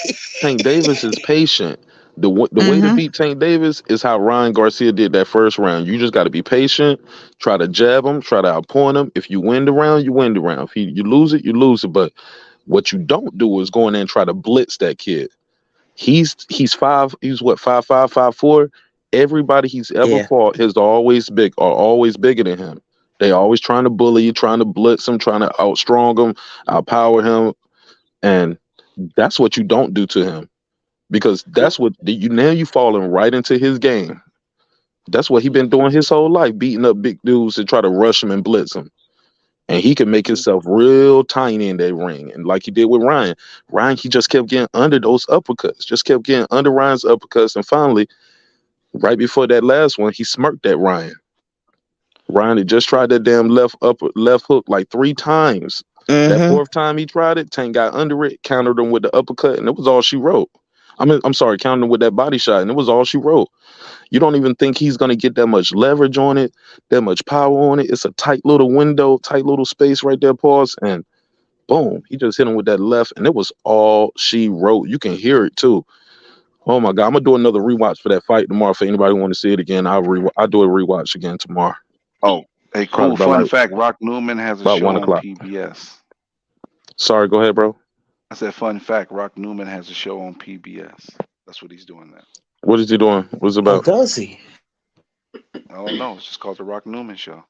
Tank Davis is patient. The way to Mm-hmm. beat Tank Davis is how Ryan Garcia did that first round. You just got to be patient. Try to jab him. Try to outpoint him. If you win the round, you win the round. If you lose it, you lose it. But what you don't do is go in there and try to blitz that kid. He's five. He's what 5'5", 5'4". Everybody he's ever Yeah. fought is always bigger than him. They always trying to bully you, trying to blitz him, trying to outstrong him, outpower him, and that's what you don't do to him, because that's what you falling right into his game. That's what he been doing his whole life, beating up big dudes to try to rush him and blitz him. And he can make himself real tiny in that ring. And like he did with Ryan. Ryan, he just kept getting under those uppercuts, just kept getting under Ryan's uppercuts. And finally, right before that last one, he smirked at Ryan. Ryan had just tried that damn left hook like 3 times. That Mm-hmm. fourth time he tried it, Tank got under it, countered him with the uppercut, and it was all she wrote. I'm sorry, countered him with that body shot, and it was all she wrote. You don't even think he's gonna get that much leverage on it, that much power on it. It's a tight little window, tight little space right there, pause, and boom, he just hit him with that left, and it was all she wrote. You can hear it too. Oh my God, I'm gonna do another rewatch for that fight tomorrow. For anybody want to see it again, I'll do a rewatch again tomorrow. Oh, hey, Probably cool. about Fun like fact: Rock Newman has a about show 1 o'clock. on PBS. Sorry, go ahead, bro. I said, fun fact: Rock Newman has a show on PBS. That's what he's doing now. What is he doing? What's it Oh, about? does he? I don't know. It's just called the Rock Newman Show.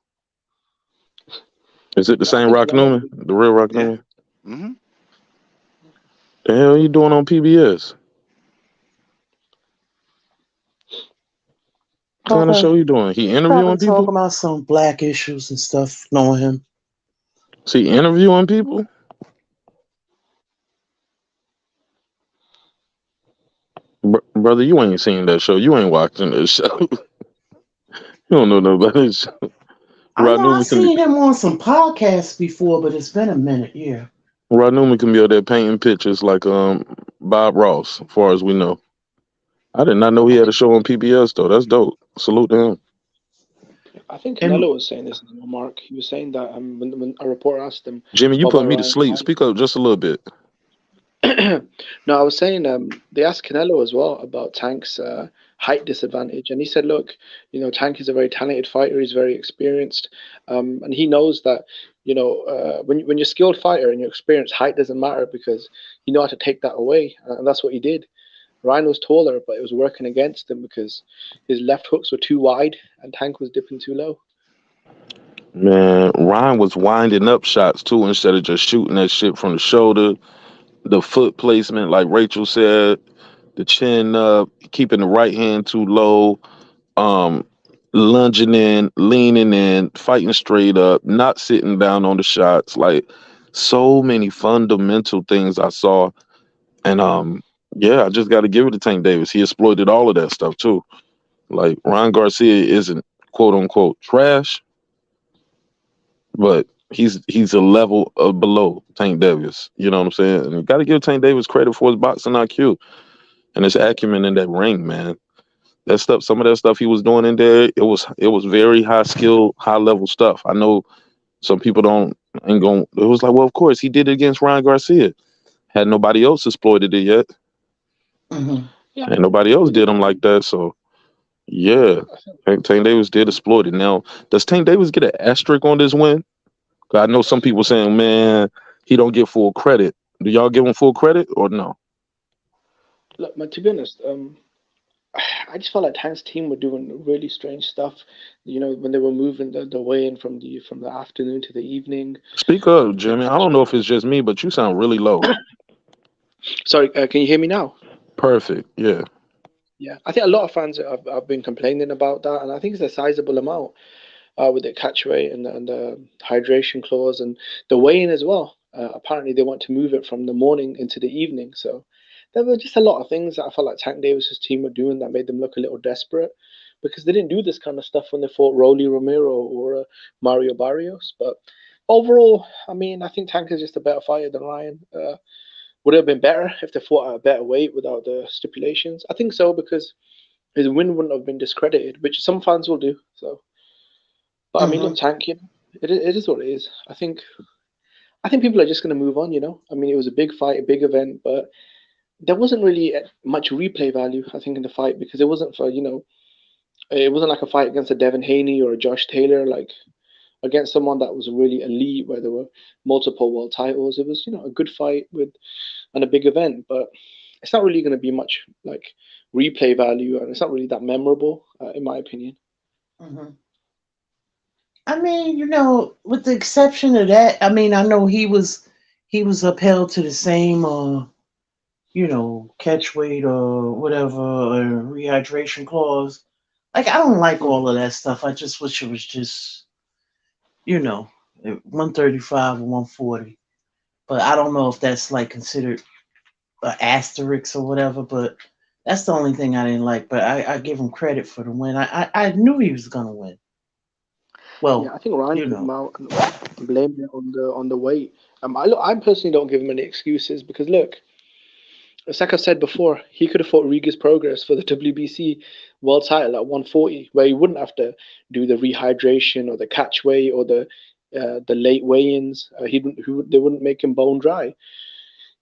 Is it the I same think Rock Newman, the real Rock Yeah. Newman? Mm-hmm. The hell are you doing on PBS? What kind of show Okay. you doing? He Probably interviewing talk people? about some black issues and stuff, knowing him. Is he interviewing people? Brother, you ain't seen that show. You ain't watching that show. You don't know nothing about this show. I Rod know I Newman can seen him on some podcasts before, but it's been a minute. Yeah. Rod Newman can be out there painting pictures like Bob Ross, as far as we know. I did not know he had a show on PBS though. That's dope. Salute to him. I think And Canelo was saying this, Mark. He was saying that when a reporter asked him, Jimmy, you "What put about me to Ryan sleep. fight?" Speak up just a little bit. No, I was saying they asked Canelo as well about Tank's height disadvantage, and he said, "Look, Tank is a very talented fighter. He's very experienced, and he knows that when you're a skilled fighter and you're experienced, height doesn't matter because you know how to take that away, and that's what he did. Ryan was taller, but it was working against him because his left hooks were too wide and Tank was dipping too low." Man, Ryan was winding up shots too instead of just shooting that shit from the shoulder. The foot placement, like Rachel said, the chin up, keeping the right hand too low, um, lunging in, leaning in, fighting straight up, not sitting down on the shots. Like so many fundamental things I saw. And yeah, I just got to give it to Tank Davis. He exploited all of that stuff too. Like Ryan Garcia isn't quote unquote trash, but he's a level below Tank Davis. You know what I'm saying? And you got to give Tank Davis credit for his boxing IQ and his acumen in that ring, man. That stuff, some of that stuff he was doing in there, it was very high skill, high level stuff. I know some people ain't going. It was like, well, of course he did it against Ryan Garcia. Had nobody else exploited it yet, Hmm. Yeah, and nobody else did him like that. So yeah, Tank Davis did exploit it. Now, does Tank Davis get an asterisk on this win? 'Cause I know some people saying, man, he don't get full credit. Do y'all give him full credit or no? look, man, to be honest, I just felt like Tank's team were doing really strange stuff. When they were moving the weigh-in from the afternoon to the evening. Speak up, Jimmy. I don't know if it's just me, but you sound really low. Sorry, can you hear me now? Perfect. Yeah. Yeah, I think a lot of fans have been complaining about that, and I think it's a sizable amount with the catch weight and the hydration clause and the weigh-in as well. Apparently, they want to move it from the morning into the evening. So there were just a lot of things that I felt like Tank Davis's team were doing that made them look a little desperate because they didn't do this kind of stuff when they fought Rolly Romero or Mario Barrios. But overall, I mean, I think Tank is just a better fighter than Ryan. Would it have been better if they fought at a better weight without the stipulations? I think so because his win wouldn't have been discredited, which some fans will do. So, but I mean, Hmm. look, Tank, it is what it is. I think people are just going to move on. I mean, it was a big fight, a big event, but there wasn't really much replay value. I think in the fight because it wasn't for it wasn't like a fight against a Devin Haney or a Josh Taylor, like against someone that was really elite, where there were multiple world titles. It was a good fight with and a big event, but it's not really going to be much like replay value, and it's not really that memorable, in my opinion. Hmm. I mean, with the exception of that, I mean, I know he was upheld to the same catch weight or whatever or rehydration clause. Like I don't like Mm. all of that stuff. I just wish it was just, you know, 135 or 140. But I don't know if that's like considered an asterisk or whatever, but that's the only thing I didn't like. But I give him credit for the win. I knew he was gonna win. Yeah, Well, I think Ryan you came know. out and blamed it on the weight. I personally don't give him any excuses because look, it's like I said before, he could have fought Riga's Progress for the WBC world title at 140, where he wouldn't have to do the rehydration or the catch weight or the late weigh-ins. They wouldn't make him bone dry.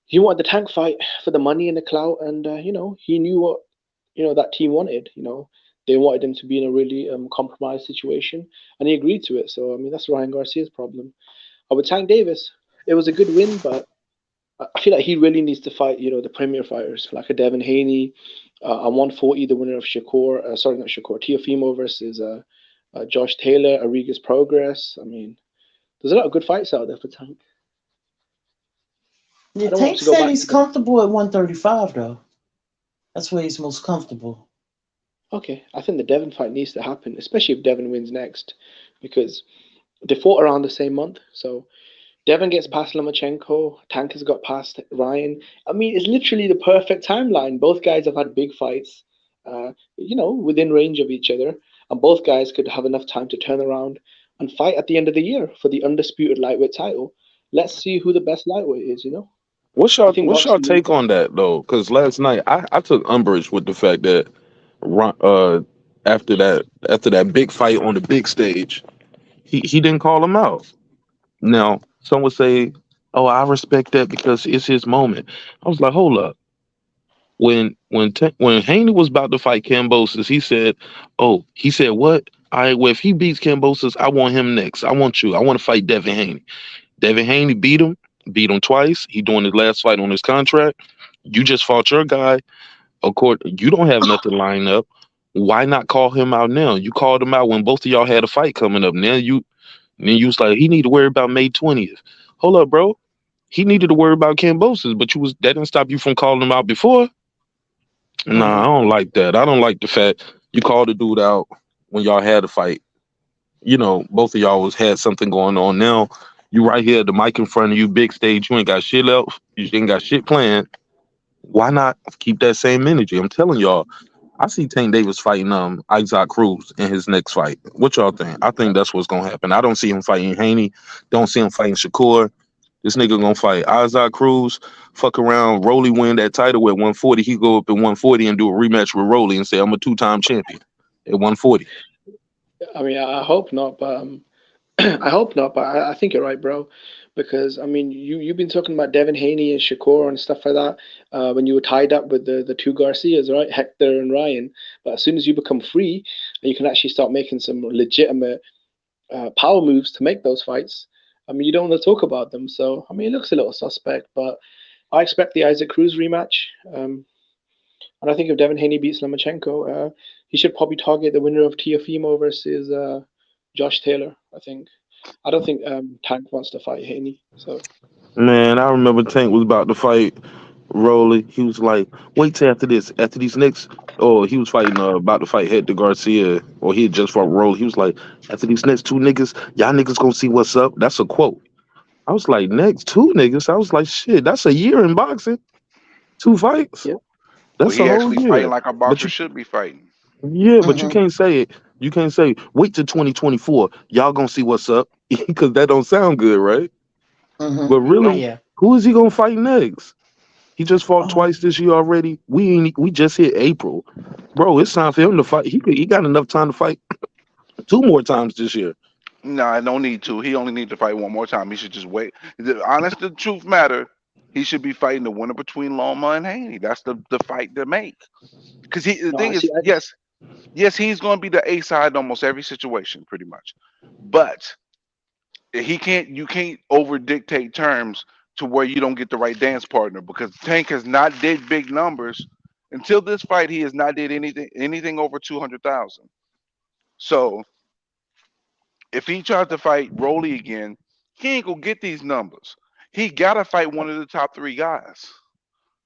He wanted the Tank fight for the money and the clout, and he knew what that team wanted. They wanted him to be in a really compromised situation, and he agreed to it. So I mean, that's Ryan Garcia's problem. With Tank Davis, it was a good win, but I feel like he really needs to fight, the premier fighters like a Devin Haney, at 140, the winner of Shakur, sorry, not Shakur, Tiafimo versus Josh Taylor, Ariga's Progress. I mean, there's a lot of good fights out there for Tank. Yeah, I don't want him Tank to go said back he's to the. comfortable at 135 though. That's where he's most comfortable. Okay, I think the Devin fight needs to happen, especially if Devin wins next, because they fought around the same month. So Devin gets past Lomachenko, Tank has got past Ryan. I mean, it's literally the perfect timeline. Both guys have had big fights, within range of each other, and both guys could have enough time to turn around and fight at the end of the year for the undisputed lightweight title. Let's see who the best lightweight is. What's I your think what's your boxing needs take that. on that though? Because last night I took umbrage with the fact that after that big fight on the big stage, he didn't call him out. Now some would say Oh, I respect that because it's his moment. I was like, hold up. When Haney was about to fight Cambosis, he said, "Oh, he said what? All right, well, if he beats Cambosis, I want him next. I want you. I want to fight Devin Haney. Devin Haney beat him twice. He doing his last fight on his contract. You just fought your guy. Of course, you don't have nothing lined up. Why not call him out now? You called him out when both of y'all had a fight coming up. Then you was like, he need to worry about May 20th. Hold up, bro. He needed to worry about Cambosis, but that didn't stop you from calling him out before. Nah, I don't like that. I don't like the fact you called the dude out when y'all had a fight. Both of y'all had something going on. Now you right here, the mic in front of you, big stage. You ain't got shit else. You ain't got shit planned. Why not keep that same energy? I'm telling y'all, I see Tank Davis fighting Isaac Cruz in his next fight. What y'all think? I think that's what's gonna happen. I don't see him fighting Haney. Don't see him fighting Shakur. This nigga gonna fight Isaac Cruz. Fuck around, Rolly win that title at 140. He go up at 140 and do a rematch with Rolly and say I'm a two-time champion at 140. I mean, I hope not, but I hope not, but I think you're right, bro. Because I mean, you've been talking about Devin Haney and Shakur and stuff like that when you were tied up with the two Garcias, right, Hector and Ryan. But as soon as you become free and you can actually start making some legitimate power moves to make those fights, I mean, you don't want to talk about them. So I mean, it looks a little suspect, but I expect the Isaac Cruz rematch. And I think if Devin Haney beats Lomachenko, he should probably target the winner of Teofimo versus Josh Taylor. I don't think Tank wants to fight Haney. So Man, I remember Tank was about to fight Rolly. He was like, wait till after this. After these next he was fighting about to fight Hector Garcia, or he had just fought Rolly. He was like, after these next two niggas, y'all niggas gonna see what's up. That's a quote. I was like, next two niggas. I was like, shit, that's a year in boxing. Two fights. yeah. Well, That's a he whole actually fighting year. like a But boxer you should be fighting. Yeah, but you Hmm. can't say it. You can't say wait till 2024. Y'all gonna see what's up because that don't sound good, right? Hmm. But It don't. really, Yeah. who is he gonna fight next? He just fought twice Um. this year already. We just hit April, bro. It's time for him to fight. He got enough time to fight two more times this year. Nah, no need to. He only need to fight one more time. He should just wait. The honest, the truth matter. He should be fighting the winner between Loma and Haney. That's the fight to make. Because the No, thing I see. is, yes, he's going to be the A side in almost every situation, pretty much. But he can't. You can't over dictate terms to where you don't get the right dance partner. Because Tank has not did big numbers until this fight. He has not did anything over 200,000. So if he tries to fight Rolly again, he ain't gonna get these numbers. He gotta fight one of the top three guys.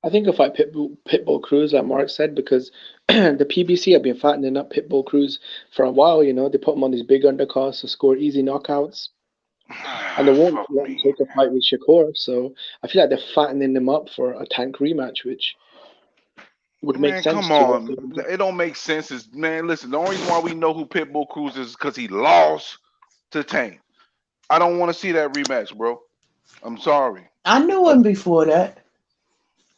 I think I'll fight Pitbull Cruz, like Mark said, because the PBC have been fattening up Pitbull Cruz for a while. They put him on these big undercards to score easy knockouts, and they won't Fuck let him me. take a fight with Shakur. So I feel like they're fattening him up for a Tank rematch, which would make Man, sense come to what on. they do. It don't make sense. Man, listen, the only reason why we know who Pitbull Cruz is because he lost to Tank. I don't want to see that rematch, bro. I'm sorry. I knew him before that,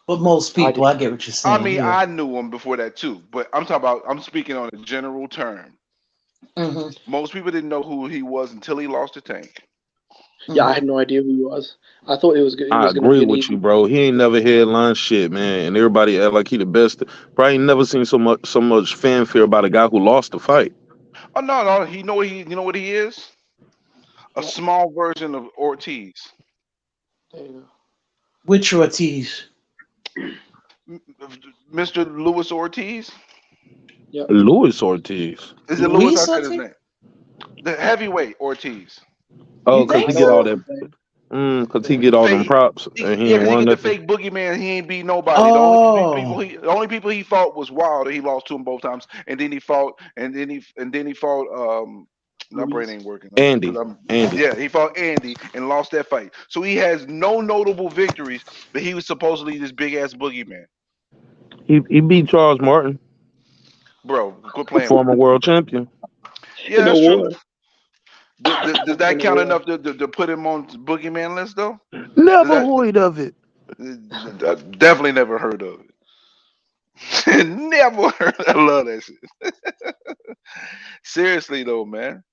but most I people, did. I get what you're I saying. mean, Yeah. I knew him before that too, but I'm speaking on a general term. Hmm. Most people didn't know who he was until he lost to Tank. Yeah, I Hmm. had no idea who he was. I thought it I was going to agree be an with you, easy. bro. He ain't never headline shit, man, and everybody act like he the best. Probably never seen so much fanfare about a guy who lost the fight. Oh no, no, you know what he is? A Yeah, small version of Ortiz. there you Which Ortiz? Mr. Luis Ortiz. go. Luis Ortiz. Is it Luis? I Luis said his Ortiz? name. The heavyweight Ortiz. Oh, You cause Yeah, think I he know get what all so? that. you're saying. Cause he Yeah. get The all them fake, props and he yeah, ain't because he won get the nothing. fake boogeyman. He ain't beat nobody. Oh. The only people he fought was Wilder. He lost to him both times, and then he fought, and then he fought. My brain Ruiz. ain't working because Andy, I'm. Andy. Yeah, he fought Andy and lost that fight. So he has no notable victories, but he was supposedly this big ass boogeyman. He beat Charles Martin, Bro, quit playing with former me. world champion. Yeah, In a that's true. war. Does that In a count war. enough to put him on boogeyman list though? Does Never that heard of it. definitely never heard of it. Never heard. I love that shit. Seriously though, man,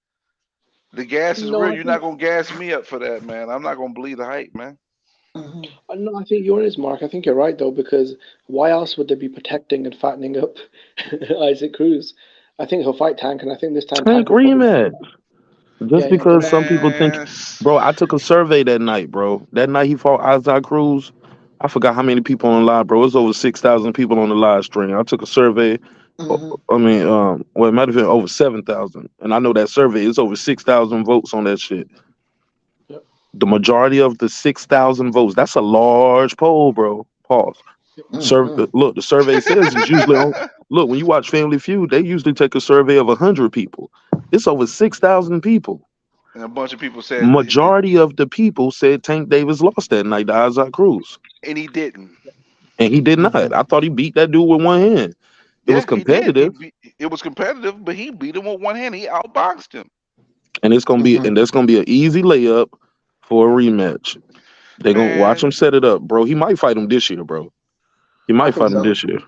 the gas is real. No, I You're not think gonna gas me up for that, man. I'm not gonna believe the hype, man. Mhm. No, I think you're his Mark. I think you're right though, because why else would they be protecting and fattening up Isaac Cruz? I think he'll fight Tank, and I think this time Tank Tank will probably come rematch. back. Just Yeah, he'll come because back. some people think, Man, bro, I took a survey that night, bro. That night he fought Isaac Cruz. I forgot how many people on the live, bro. It was over 6,000 people on the live stream. I took a survey. Mhm. Well, it might have been over 7,000. And I know that survey is over 6,000 votes on that shit. Yep. The majority of the 6,000 votes, that's a large poll, bro. Pause. Yep. Mhm. Look, the survey says it's usually on. Look, when you watch Family Feud, they usually take a survey of 100 people. It's over 6,000 people. and a bunch of people said, Majority of the people said Tank Davis lost that night to Isaac Cruz, and he didn't. and he did not. Mhm. I thought he beat that dude with one hand. It was Yeah, he did. competitive, It was competitive, but he beat him with one hand. He outboxed him. and Mhm. that's gonna be an easy layup for a rematch. They gonna watch Man, him set it up, bro. He might fight him this year, bro. He I might think fight him so. this year.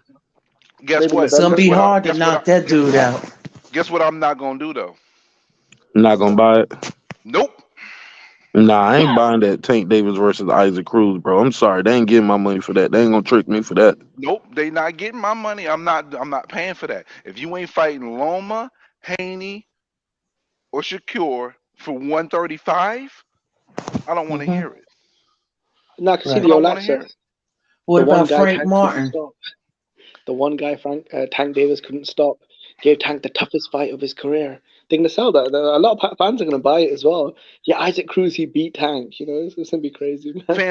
guess Maybe what? It's gonna November. be hard to knock that dude out. Guess what I'm not gonna do though. Not gonna buy it. Nope. Nah, I ain't buying that Tank Davis versus Isaac Cruz, bro. I'm sorry, they ain't getting my money for that. They ain't gonna trick me for that. Nope. They not getting my money. I'm not paying for that. If you ain't fighting Loma, Haney, or Shakur for 135, I don't want to Mhm. hear it. No, I can see I Right. the don't want to Olaxa. hear it. What The one about guy Frank Tank couldn't Martin? stop. The one guy Tank Davis couldn't stop. Gave Tank the toughest fight of his career. They're gonna sell that. A lot of fans are gonna buy it as well. Yeah, Isaac Cruz, he beat Tank. You know, it's gonna be crazy, man.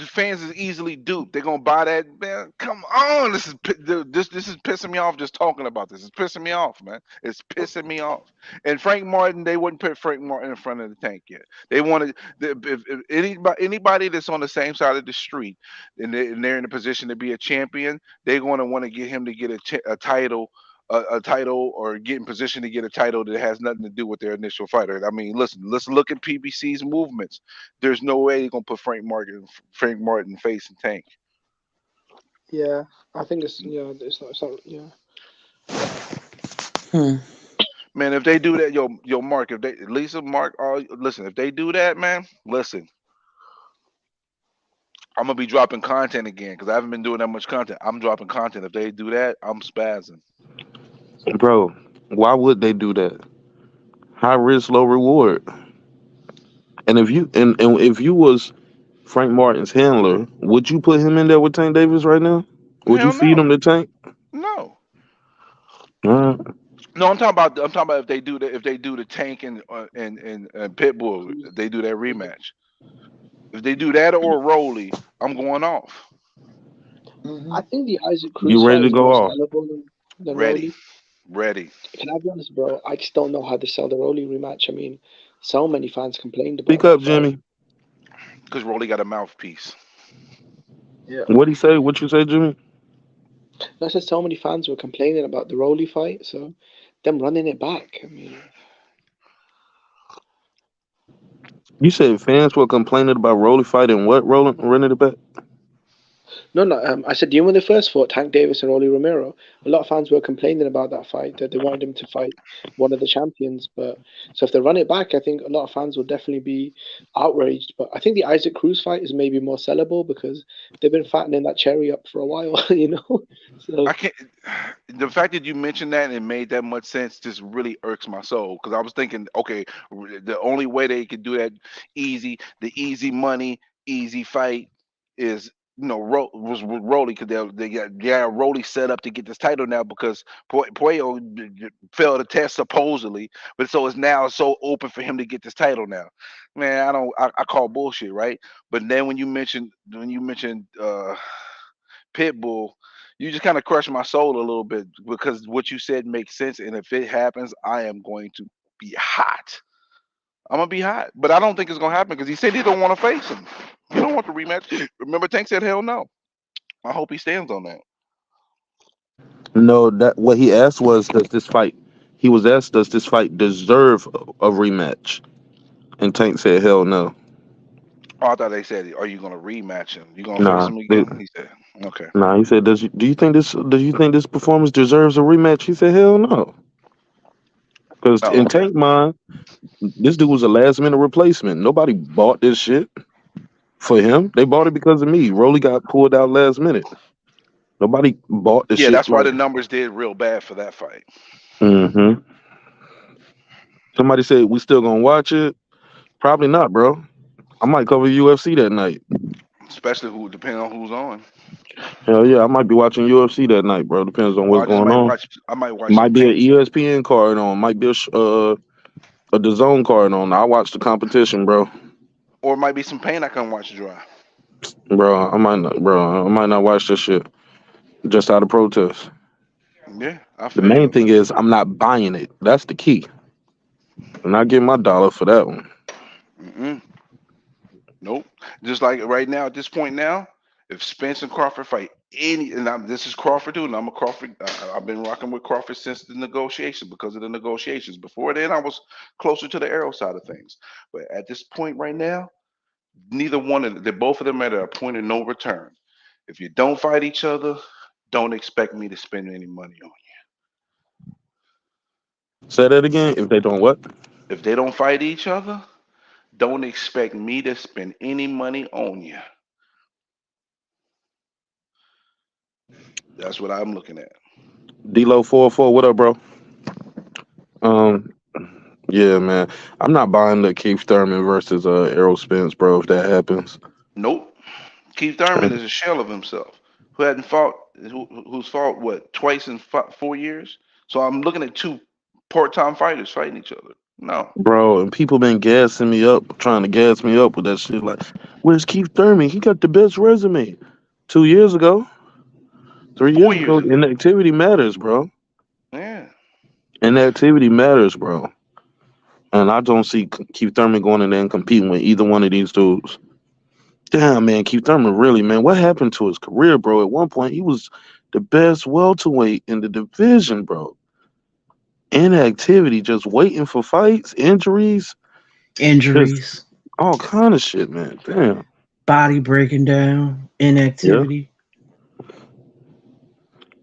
Fans is easily duped. They're gonna buy that, man. Come on, this is pissing me off just talking about this. It's pissing me off, man. It's pissing me off. And Frank Martin, they wouldn't put Frank Martin in front of the Tank yet. They wanted if anybody that's on the same side of the street and they're in a position to be a champion, they're going to want to get him to get a title. A title or get in position to get a title that has nothing to do with their initial fighter. I mean, listen, let's look at PBC's movements. There's no way they're gonna put Frank Martin facing Tank. Yeah, I think it's not. Yeah, Hmm. Man, if they do that, yo, Mark, if they Lisa, Mark, listen, if they do that, man, listen, I'm gonna be dropping content again because I haven't been doing that much content. I'm dropping content. If they do that, I'm spazzing. Bro, why would they do that? High risk, low reward. And if you was Frank Martin's handler, would you put him in there with Tank Davis right now? Would you Hell feed him no, the Tank? no, Uh, no. I'm talking about if they do the Tank and Pitbull, if they do that rematch. If they do that or Rolly, I'm going off. Mhm. I think the Isaac you Cruz ready fight to is go more off? sellable than Ready, Rolly. ready. Can I be honest, bro? I just don't know how to sell the Rolly rematch. I mean, so many fans complained about Speak that up, fight. Jimmy. Because Rolly got a mouthpiece. Yeah. What he say? What you say, Jimmy? And I said so many fans were complaining about the Rolly fight, so them running it back. I mean, You said fans were complaining about Rolly fighting what? Rolling, running it back. no, no. I said, you know, when they first fought Tank Davis and Rolly Romero, a lot of fans were complaining about that fight that they wanted him to fight one of the champions. But so if they run it back, I think a lot of fans will definitely be outraged. But I think the Isaac Cruz fight is maybe more sellable because they've been fattening that cherry up for a while, you know. I So can't. The fact that you mentioned that and made that much sense just really irks my soul because I was thinking, okay, the only way they could do that the easy money, easy fight is was with Rolly because they got Rolly set up to get this title now because Puello failed the test supposedly, but so it's now so open for him to get this title now. Man, I call bullshit, right? But then when you mentioned Pitbull, you just kind of crushed my soul a little bit because what you said makes sense. And if it happens, I am going to be hot. I'm gonna be hot, but I don't think it's gonna happen because he said he don't want to face him. He don't want the rematch. Remember, Tank said hell no. I hope he stands on that. No, that what he asked was, does this fight? He was asked, does this fight deserve a rematch? And Tank said, hell no. Oh, I thought they said, "Are you gonna rematch him? You gonna face Nah, him again?" He said, "Okay." nah. He said, do you think this performance deserves a rematch? He said, hell no. Because Oh, in okay. Tank mind, this dude was a last minute replacement. Nobody bought this shit. For him, they bought it because of me. Rolly got pulled out last minute. Nobody bought the Yeah, shit that's why like. the numbers did real bad for that fight. Mm-hmm. Somebody said we still gonna watch it. Probably not, bro. I might cover UFC that night. Especially who depending on who's on. Hell yeah, I might be watching UFC that night, bro. Depends on Or what's I just going might on. watch. I might watch some Might be an paint. ESPN card on. Might be a DAZN card on. I watch the competition, bro. Or it might be some paint I can watch dry. Bro, I might not. Bro, I might not watch this shit just out of protest. Yeah, I The feel main you. thing is I'm not buying it. That's the key. I'm not getting my dollar for that one. Mm-mm. Nope. Just like right now, at this point now, if Spence and Crawford fight any, and this is Crawford too, and I'm a Crawford. I've been rocking with Crawford since the negotiations because of the negotiations. Before then, I was closer to the arrow side of things. But at this point right now, neither one of them, they're both of them at a point of no return. If you don't fight each other, don't expect me to spend any money on Say that again. If they don't what? you. If they don't fight each other, don't expect me to spend any money on you. That's what I'm looking at. D-Lo 404, what up, bro? Um, yeah, man. I'm not buying the Keith Thurman versus Errol Spence, bro, if that happens. Nope. Keith Thurman is a shell of himself who hadn't fought, who's fought what, twice in 4 years. So I'm looking at two part-time fighters fighting each other. No, Bro, and people been gassing me up, trying to gas me up with that shit. Like, where's Keith Thurman? He got the best resume. 2 years ago, 3 years 4 years ago, ago. inactivity matters, bro. Yeah. Inactivity matters, bro. And I don't see Keith Thurman going in there and competing with either one of these dudes. Damn, man, Keith Thurman, really, man, what happened to his career, bro? At one point, he was the best welterweight in the division, bro. Inactivity, just waiting for fights, injuries, just Injuries, all kind of shit, man. Damn. body breaking down, Yeah. inactivity.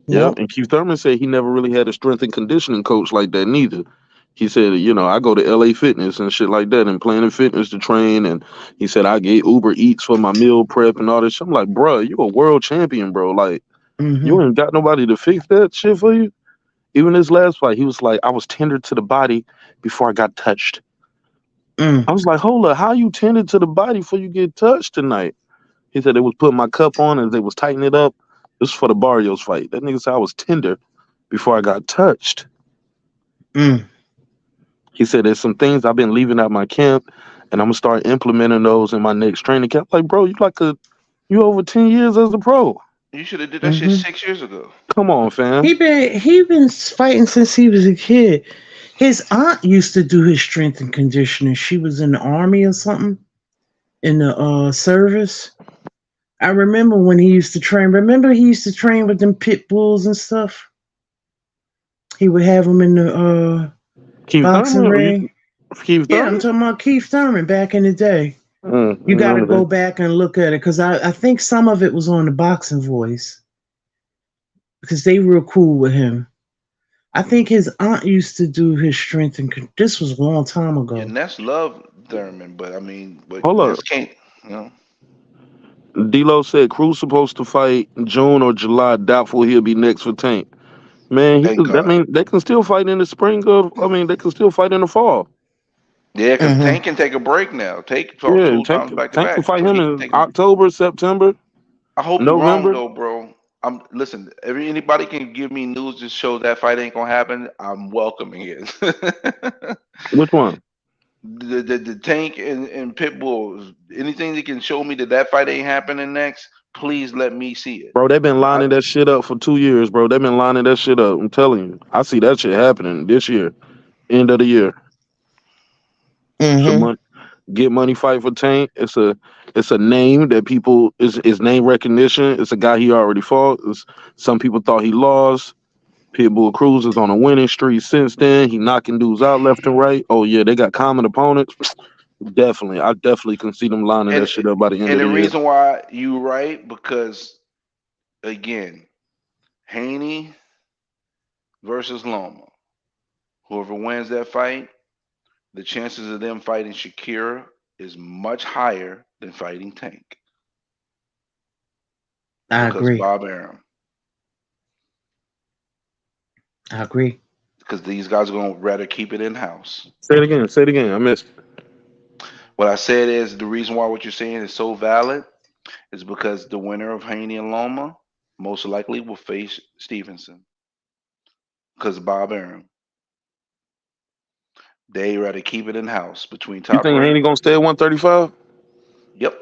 Yep. Yep. And Keith Thurman said he never really had a strength and conditioning coach like that neither. He said, I go to LA Fitness and shit like that and Planet Fitness to train. And he said, I get Uber Eats for my meal prep and all this shit. I'm like, bro, you a world champion, bro. Like, Mm-hmm. you ain't got nobody to fix that shit for you. Even his last fight, he was like, I was tender to the body before I got touched. Mm. I was like, hold up, how you tended to the body before you get touched tonight? He said they was putting my cup on and they was tightening it up. This was for the Barrios fight. That nigga said I was tender before I got touched. Mm. He said there's some things I've been leaving out my camp and I'm gonna start implementing those in my next training camp. Like, bro, you over 10 years as a pro. You should have did that shit Mm-hmm. 6 years ago. Come on, fam. He been fighting since he was a kid. His aunt used to do his strength and conditioning. She was in the army or something in the service. I remember when he used to train. Remember he used to train with them pit bulls and stuff. He would have them in the Keith boxing Thurman? ring. Keith Yeah, I'm Thurman? talking about Keith Thurman back in the day. You got None to of go that. back and look at it because I think some of it was on the Boxing Voice because they real cool with him. I think his aunt used to do his strength and this was a long time Yeah, ago. Ness loved Thurman, but I mean, but Hold Ness up. can't. You know, D-Lo said Cruz supposed to fight June or July. Doubtful he'll be next for Tank. Man, thank that God. means they can still fight in the spring they can still fight in the fall. Yeah, because Mm-hmm. Tank can take a break now. Take fought Yeah, 2 times back to Tank can back, fight so him he can in take a. October, September, I hope you're wrong November. though, bro. I'm listen. Anybody can give me news to show that fight ain't gonna happen. I'm welcoming it. Which one? The Tank and Pitbull. Anything that can show me that that fight ain't happening next, please let me see it. Bro, they've been 'Cause lining that shit up for 2 years, bro. They've been lining that shit up. I'm telling you. I see that shit happening this year. End of the year. Some Mm-hmm. money. Get money fight for Tank. It's a name that people is name recognition. It's a guy he already fought. Some people thought he lost. Pitbull Cruz is on a winning streak since then. He knocking dudes out left and right. Oh yeah, they got common opponents. Definitely, I definitely can see them lining that and shit up by the end and of the the year. reason why you right because again, Haney versus Loma. Whoever wins that fight, the chances of them fighting Shakira is much higher than fighting Tank I because agree. Bob Arum. I agree. Because these guys are going to rather keep it in house. Say it again. Say it again. I missed. What I said is the reason why what you're saying is so valid is because the winner of Haney and Loma most likely will face Stevenson because Bob Arum. They rather keep it in house between You Top think Rank. Haney gonna stay at 135? Yep.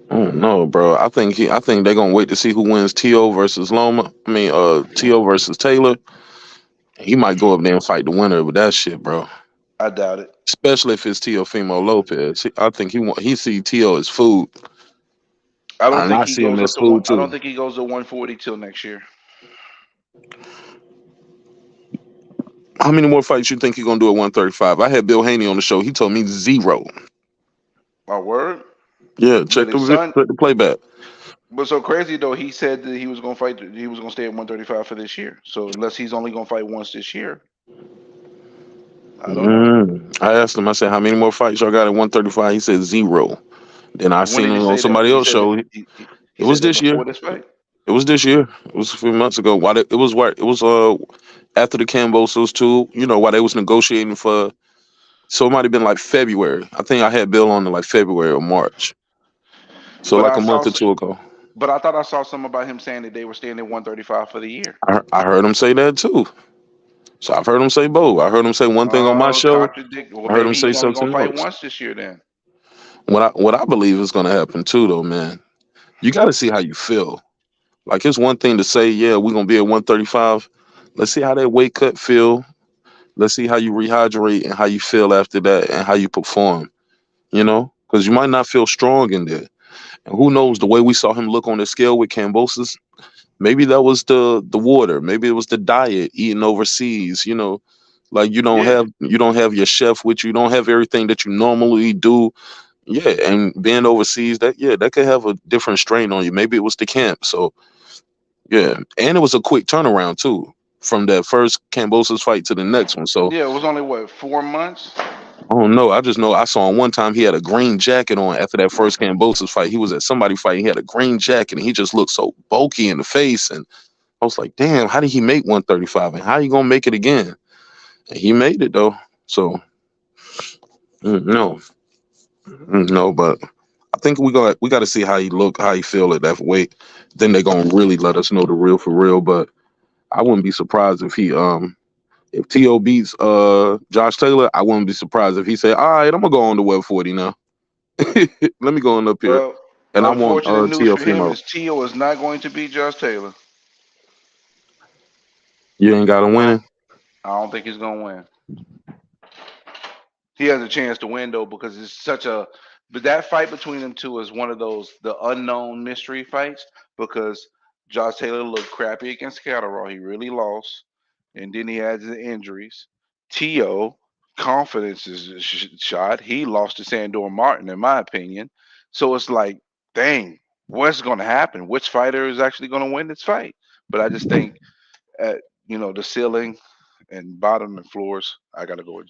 I don't know, bro. I think they're gonna wait to see who wins T.O. versus Loma. I mean, T.O. versus Taylor. He might go up there and fight the winner with that shit, bro. I doubt it. Especially if it's Teofimo Lopez. I think he see T.O. as food. I don't And think I he see him goes as up to one. food I don't too. think he goes to 140 till next year. How many more fights you think he's gonna do at 135? I had Bill Haney on the show. He told me 0. My word. Yeah, But his son. check the playback. But so crazy though, he said that he was gonna fight. He was gonna stay at 135 for this year. So unless he's only gonna fight once this year, I don't know. I asked him. I said, "How many more fights y'all got at 135?" He said 0. Then I When seen did he him on say that? somebody He else's said that. show. It He was said that this year. before this fight. It was this year. It was a few months ago. It was after the Cambosos too. You know, while they was negotiating for. So it might have been like February. I think I had Bill on in like February or March. So But like I a saw. month or two ago. But I thought I saw something about him saying that they were staying at 135 for the year. I heard him say that too. So I've heard him say both. I heard him say one thing on my show. Contradict. Well, I heard him maybe say he's only gonna something fight else. once this year then. What I believe is going to happen too, though, man. You got to see how you feel. Like it's one thing to say, yeah, we're gonna be at 135. Let's see how that weight cut feel. Let's see how you rehydrate and how you feel after that and how you perform. You know, because you might not feel strong in there. And who knows, the way we saw him look on the scale with Cambosis, maybe that was the water, maybe it was the diet, eating overseas. You know, like Yeah. you don't have your chef with you, you don't have everything that you normally do. Yeah, and being overseas, that could have a different strain on you. Maybe it was the camp. So yeah, and it was a quick turnaround too, from that first Cambosis fight to the next one. So Yeah, it was only what 4 months. I don't know. I just know I saw him one time. He had a green jacket on after that first Cambosis fight. He was at somebody fight. He had a green jacket, and he just looked so bulky in the face. And I was like, damn, how did he make 135? And how you gonna make it again? And he made it though. So no, no, but I think we got to see how he look, how he feel at that weight. Then they're gonna really let us know the real for real. But I wouldn't be surprised if T.O. beats Josh Taylor. I wouldn't be surprised if he said, all right, I'm gonna go on to 140 now. Let me go on up here. Well, And I want unfortunate news T.O. for him Fimo. is Tio is not going to beat Josh Taylor. You ain't got to I, win. I don't think he's gonna win. He has a chance to win though because it's such a. But that fight between them two is one of the unknown mystery fights because Josh Taylor looked crappy against Catterall. He really lost, and then he had the injuries. T.O. confidence is shot. He lost to Sandor Martin, in my opinion. So it's like, dang, what's going to happen? Which fighter is actually going to win this fight? But I just think at the ceiling and bottom and floors, I got to go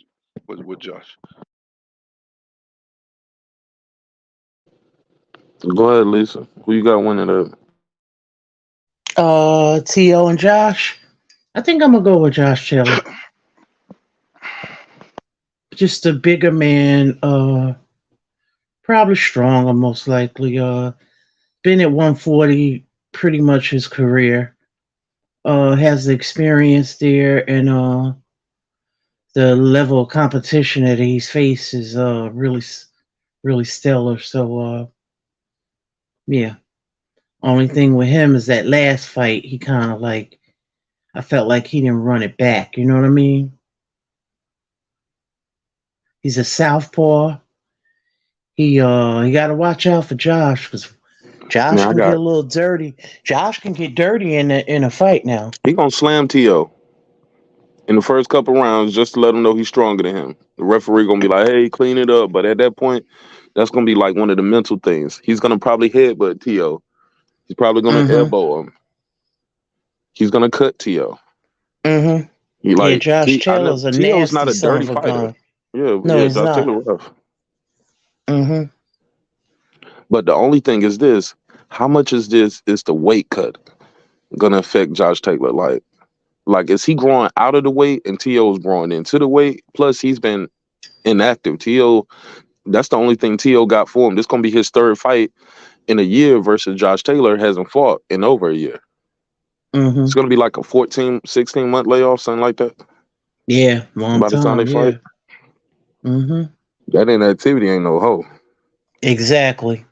with Josh. Go ahead, Lisa. Who you got winning that? T.O. and Josh. I think I'm gonna go with Josh Taylor. Just a bigger man, probably stronger, most likely. Been at 140 pretty much his career. Has the experience there, and the level of competition that he's faced is really stellar. So yeah. Only thing with him is that last fight, he kind of like I felt like he didn't run it back. You know what I mean? He's a southpaw. He got to watch out for Josh because Josh Man, I can get got a little dirty. Josh can get dirty in a fight now. he gonna slam T.O. in the first couple rounds just to let him know he's stronger than him. The referee gonna be like, hey, clean it up. But at that point, that's gonna be like one of the mental things. He's gonna probably headbutt T.O. He's probably gonna Mm-hmm. elbow him. He's gonna cut T.O. Mm-hmm. He Yeah, like Josh Taylor's a T.O.'s not nasty a son dirty of a fighter. gun. Yeah, No, yeah, he's Josh not. Taylor rough. Mm-hmm. But the only thing is this: how much is the weight cut gonna affect Josh Taylor? Like is he growing out of the weight and T.O.'s growing into the weight? Plus, he's been inactive. T.O. That's the only thing T.O. got for him. This gonna be his third fight in a year versus Josh Taylor hasn't fought in over a year. Mm-hmm. It's gonna be like a 14, 16-month layoff, something like that. Yeah, long By the time they time. Yeah. fight, Mm-hmm. that inactivity ain't no hoe. Exactly.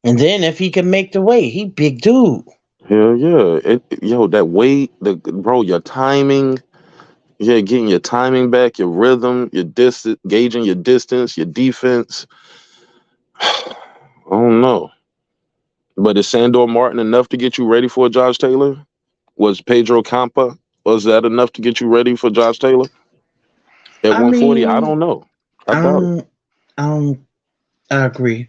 And then if he can make the weight, he big dude. Hell yeah. Yo, that weight, bro, your timing, yeah, getting your timing back, your rhythm, your distance, gauging your distance, your defense. I don't know. But is Sandor Martin enough to get you ready for Josh Taylor? Was Pedro Campa, was that enough to get you ready for Josh Taylor? At I 140, I mean, don't know. I I doubt it. don't, I don't, I agree.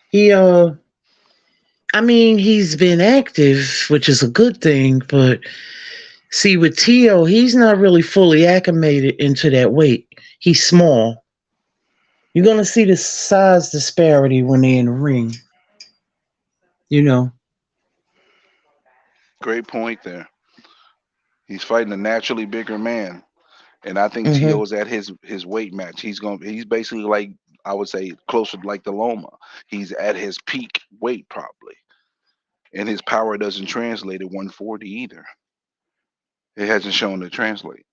He, I mean, he's been active, which is a good thing, but see, with Tio, he's not really fully acclimated into that weight. He's small. You're gonna see the size disparity when they're in the ring. You know. Great point there. He's fighting a naturally bigger man, and I think Hmm. T.O.'s at his weight match. He's basically like, I would say, closer to like the Loma. He's at his peak weight probably, and his power doesn't translate at 140 either. It hasn't shown to translate.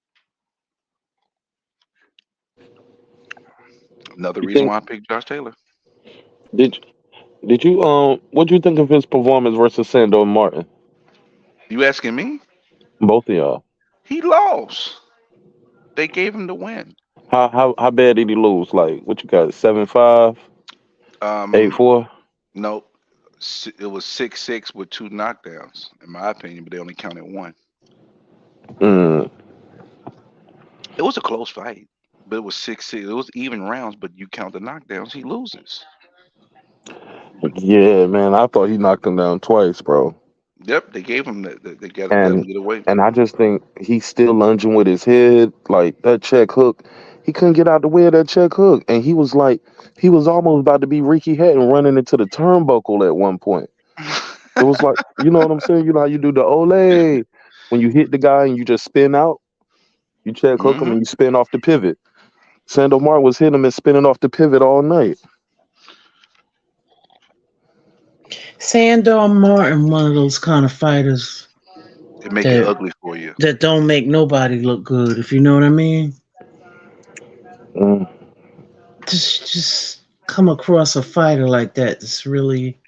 Another You reason think why I picked Josh Taylor. did did you what do you think of his performance versus Sandor Martin? You asking me? Both of y'all. He lost. They gave him the win. How bad did he lose? Like what you got? 7-5, Um, 8-4? no, it was 6-6 with two knockdowns, in my opinion, but they only counted one. Mm. It was a close fight, but it was 6-6. It was even rounds, but you count the knockdowns, he loses. Yeah, man. I thought he knocked him down twice, bro. Yep, they gave him they got to let him And get away. and I just think he's still lunging with his head, like that check hook. He couldn't get out the way of that check hook, and he was almost about to be Ricky Hatton running into the turnbuckle at one point. It was like, you know what I'm saying? You know how you do the ole when you hit the guy and you just spin out. You check hook him Hmm. and you spin off the pivot. Sandor Martin was hitting him and spinning off the pivot all night. Sandor Martin, one of those kind of fighters It make it that ugly for you. don't make nobody look good, if you know what I mean. Mm. Just come across a fighter like that that's really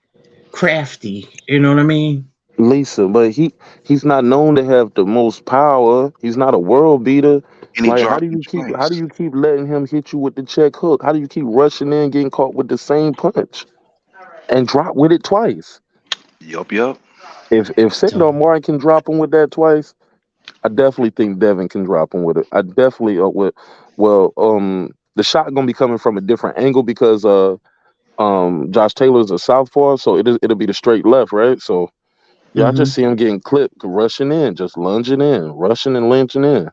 crafty. You know what I mean? Lisa, but he's not known to have the most power. He's not a world beater. And he Like dropped him how twice. do you keep letting him hit you with the check hook? How do you keep rushing in, getting caught with the same punch and drop with it twice? Yup. If Sandor Martin can drop him with that twice, I definitely think Devin can drop him with it. I definitely would. Well, the shot gonna be coming from a different angle because Josh Taylor's a southpaw, so it'll be the straight left, right? So yeah, I Hmm. just see him getting clipped, rushing in, just lunging in, rushing and lunging in.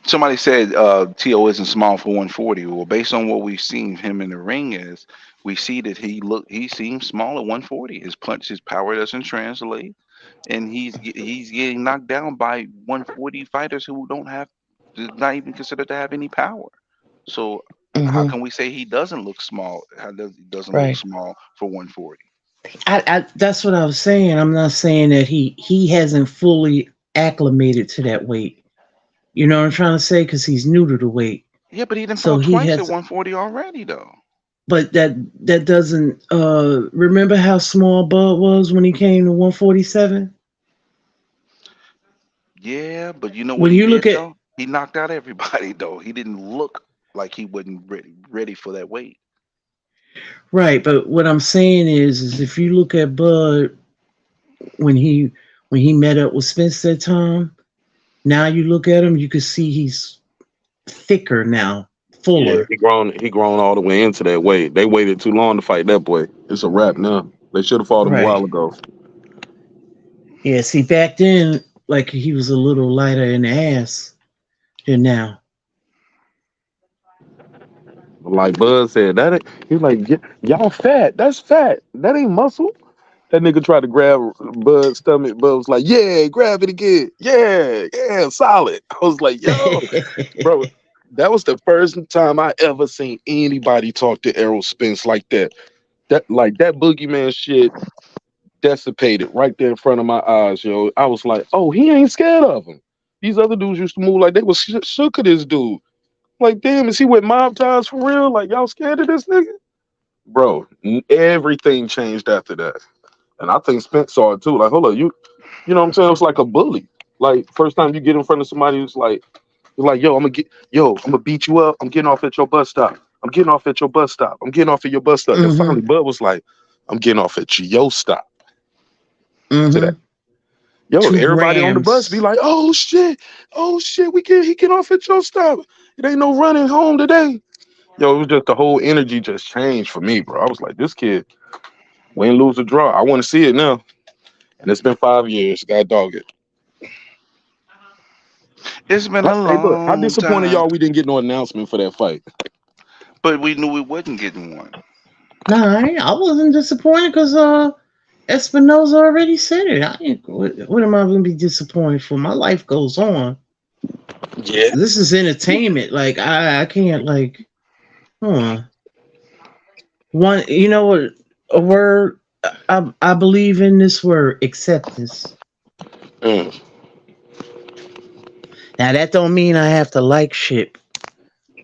Somebody said T.O. isn't small for 140. Well, based on what we've seen him in the ring is, we see that he seems small at 140. His power doesn't translate, and he's getting knocked down by 140 fighters who don't have, not even considered to have any power. So how Hmm. can we say he doesn't look small? He doesn't look Right. small for 140? I that's what I was saying. I'm not saying that he hasn't fully acclimated to that weight. You know what I'm trying to say? Because he's new to the weight, Yeah, but he didn't so fought he twice at has. 140 already, though. But that doesn't. Remember how small Bud was when he came to 147? Yeah, but you know what When he you did look at though? He knocked out everybody though. He didn't look like he wasn't ready for that weight. right, but what I'm saying is if you look at Bud when he met up with Spence that time, now you look at him, you can see he's thicker now, Yeah, fuller. he grown all the way into that weight. They waited too long to fight that boy. It's a wrap now. They should have fought him a Right. while ago. Yeah, see back then, like he was a little lighter in the ass than now. Like Bud said, that ain't, he was like, y'all fat. That's fat. That ain't muscle. That nigga tried to grab Bud's stomach. Bud was like, yeah, grab it again. Yeah, solid. I was like, yo, bro, that was the first time I ever seen anybody talk to Errol Spence like that. That boogeyman shit dissipated right there in front of my eyes, yo. I was like, oh, he ain't scared of him. These other dudes used to move like they was shook at this dude. Like, damn, is he with mob ties for real? Like, y'all scared of this nigga? Bro, everything changed after that. And I think Spence saw it too. Like, hold on, you know what I'm saying? It was like a bully. Like, first time you get in front of somebody who's like, yo, I'm gonna beat you up. I'm getting off at your bus stop. I'm getting off at your bus stop. I'm getting off at your bus stop. And finally, Bud was like, I'm getting off at your stop. Today. Yo, 2 everybody on the bus be grams. like, oh shit, he get off at your stop. It ain't no running home today. Yo, it was just the whole energy just changed for me, bro. I was like, this kid, win, lose, or draw. I want to see it now. And it's been 5 years. God dog it. It's been a Hey, look, how long disappointed time, y'all we didn't get no announcement for that fight? but we knew we wasn't getting one. Nah, I wasn't disappointed because Espinoza already said it. What am I going to be disappointed for? My life goes on. Yeah. This is entertainment. Like I can't like. One, you know what? A word. I believe in this word, acceptance. Mm. Now that don't mean I have to like shit.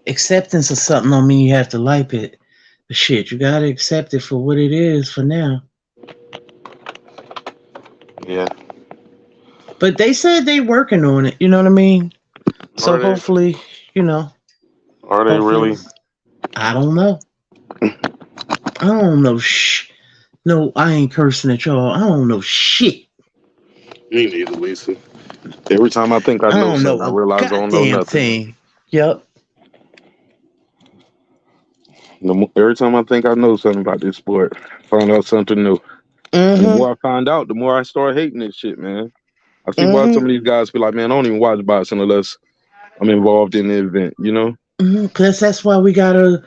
Acceptance of something don't mean you have to like it. The shit, you gotta accept it for what it is for now. Yeah. But they said they working on it. You know what I mean? So Are they? hopefully, you know. Are they really? I don't know. I don't know. No, I ain't cursing at y'all. I don't know shit. Me neither, Lisa. Every time I think I I know don't know something, I a realize I don't know goddamn nothing. thing. Yep. Every time I think I know something about this sport, I find out something new. And the more I find out, the more I start hating this shit, man. I see why some of these guys be like, man, I don't even watch boxing unless I'm involved in the event, you know? Because that's why we gotta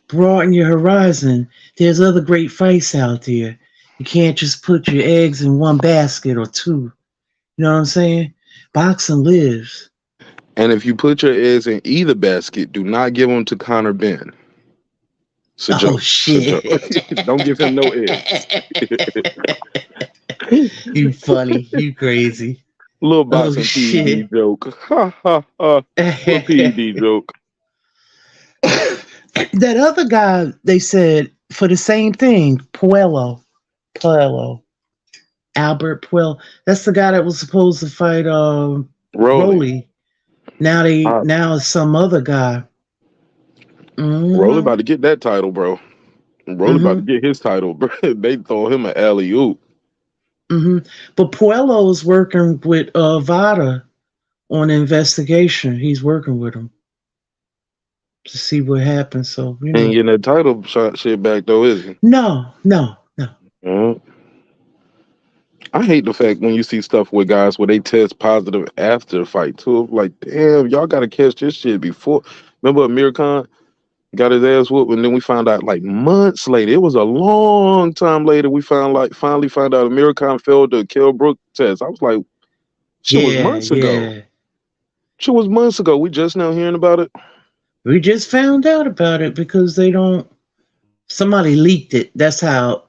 broaden your horizon. There's other great fights out there. You can't just put your eggs in one basket or two. You know what I'm saying? Boxing lives. And if you put your eggs in either basket, do not give them to Connor Ben. It's a joke. Shit. It's a joke. Don't give him no eggs. You funny. You crazy. Little boxing PED joke. Ha ha ha. Little PED joke. That other guy, they said, for the same thing, Puello. Albert Puello. That's the guy that was supposed to fight Rolly. Now it's some other guy. Rolly about to get that title, bro. Rolly about to get his title, bro. They throw him an alley-oop. But Puello is working with Vada on the investigation. He's working with him to see what happens. So you know, ain't getting that title shot shit back though, is he? No. I hate the fact when you see stuff with guys where they test positive after the fight too. Like, damn, y'all gotta catch this shit before. Remember Amir Khan got his ass whooped, and then we found out like months later. It was a long time later. We finally found out Amir Khan failed the Kell Brook test. I was like, shit was months ago. Shit was months ago. We just now hearing about it. We just found out about it because somebody leaked it. That's how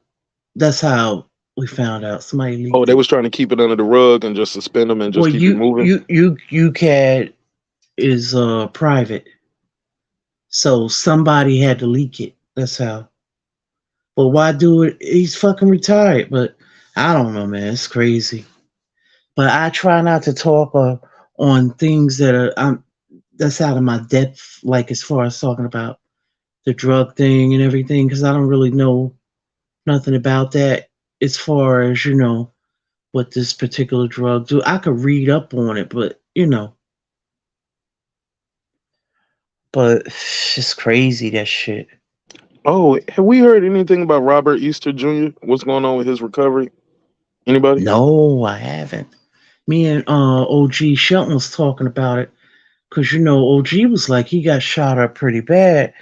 we found out. Somebody leaked it. They was trying to keep it under the rug and just suspend them and just keep it moving. UCAD is private. So somebody had to leak it. That's how. But why do it? He's fucking retired. But I don't know, man. It's crazy. But I try not to talk on things that are that's out of my depth, like as far as talking about the drug thing and everything, because I don't really know nothing about that as far as, you know, what this particular drug do. I could read up on it, but, you know. But it's crazy, that shit. Oh, have we heard anything about Robert Easter Jr.? What's going on with his recovery? Anybody? No, I haven't. Me and OG Shelton was talking about it. Because, OG was like, he got shot up pretty bad.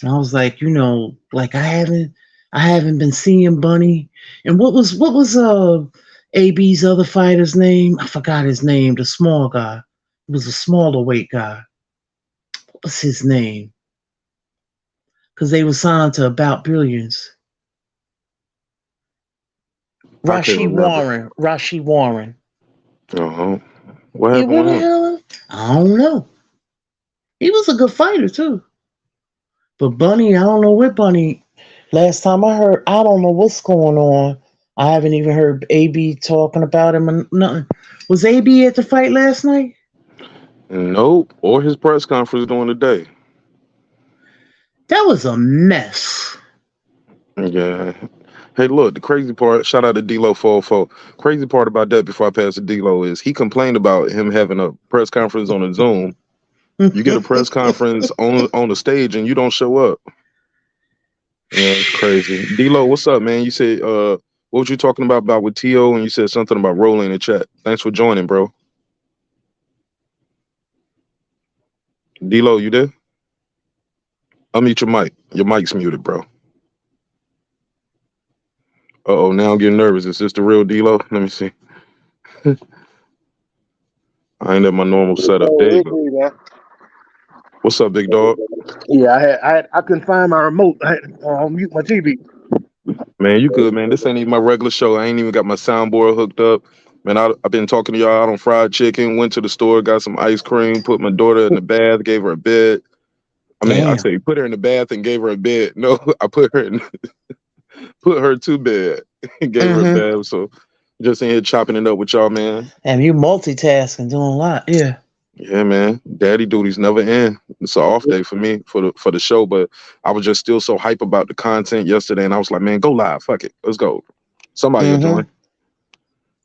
And I was like, like I haven't been seeing Bunny. And what was AB's other fighter's name? I forgot his name, the small guy. It was a smaller weight guy. What was his name? Because they were signed to About Billions. I can't remember. Rashi Warren. Uh-huh. What Yeah, happened what with the him? hell? I don't know. He was a good fighter too. But Bunny, I don't know where Bunny. Last time I heard, I don't know what's going on. I haven't even heard AB talking about him or nothing. Was AB at the fight last night? Nope. Or his press conference during the day. That was a mess. Yeah. Hey, look, the crazy part, shout out to D-Lo 404. Crazy part about that before I pass to D-Lo is he complained about him having a press conference on a Zoom. You get a press conference on the stage and you don't show up. Yeah, it's crazy. D-Lo, what's up, man? You said what was you talking about with T.O. and you said something about rolling in the chat. Thanks for joining, bro. D-Lo, you there? Unmute your mic. Your mic's muted, bro. Uh-oh, now I'm getting nervous. Is this the real D-Lo? Let me see. I ain't at my normal setup. There you go. What's up, big dog? Yeah, I couldn't find my remote. I had to mute my TV. Man, you good, man. This ain't even my regular show. I ain't even got my soundboard hooked up. Man, I've been talking to y'all out on fried chicken, went to the store, got some ice cream, put my daughter in the bath, gave her a bed. I mean, I say put her in the bath and gave her a bed. No, I put her to bed and gave her a bed. So just in here chopping it up with y'all, man. And you multitasking, doing a lot, yeah. Yeah, man. Daddy duties never end. It's an off day for me for the show, but I was just still so hype about the content yesterday, and I was like, man, go live. Fuck it. Let's go. Somebody will join.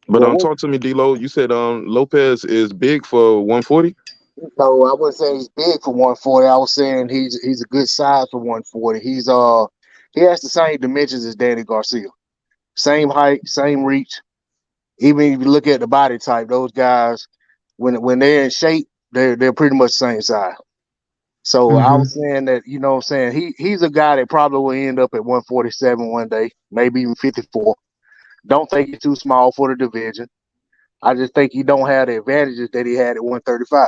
But talk to me, D-Lo. You said Lopez is big for 140? No, I wasn't saying he's big for 140. I was saying he's a good size for 140. He has the same dimensions as Danny Garcia. Same height, same reach. Even if you look at the body type, those guys, when they're in shape, they're pretty much the same size. So I was saying that, what I'm saying, he's a guy that probably will end up at 147 one day, maybe even 54. Don't think he's too small for the division. I just think he don't have the advantages that he had at 135.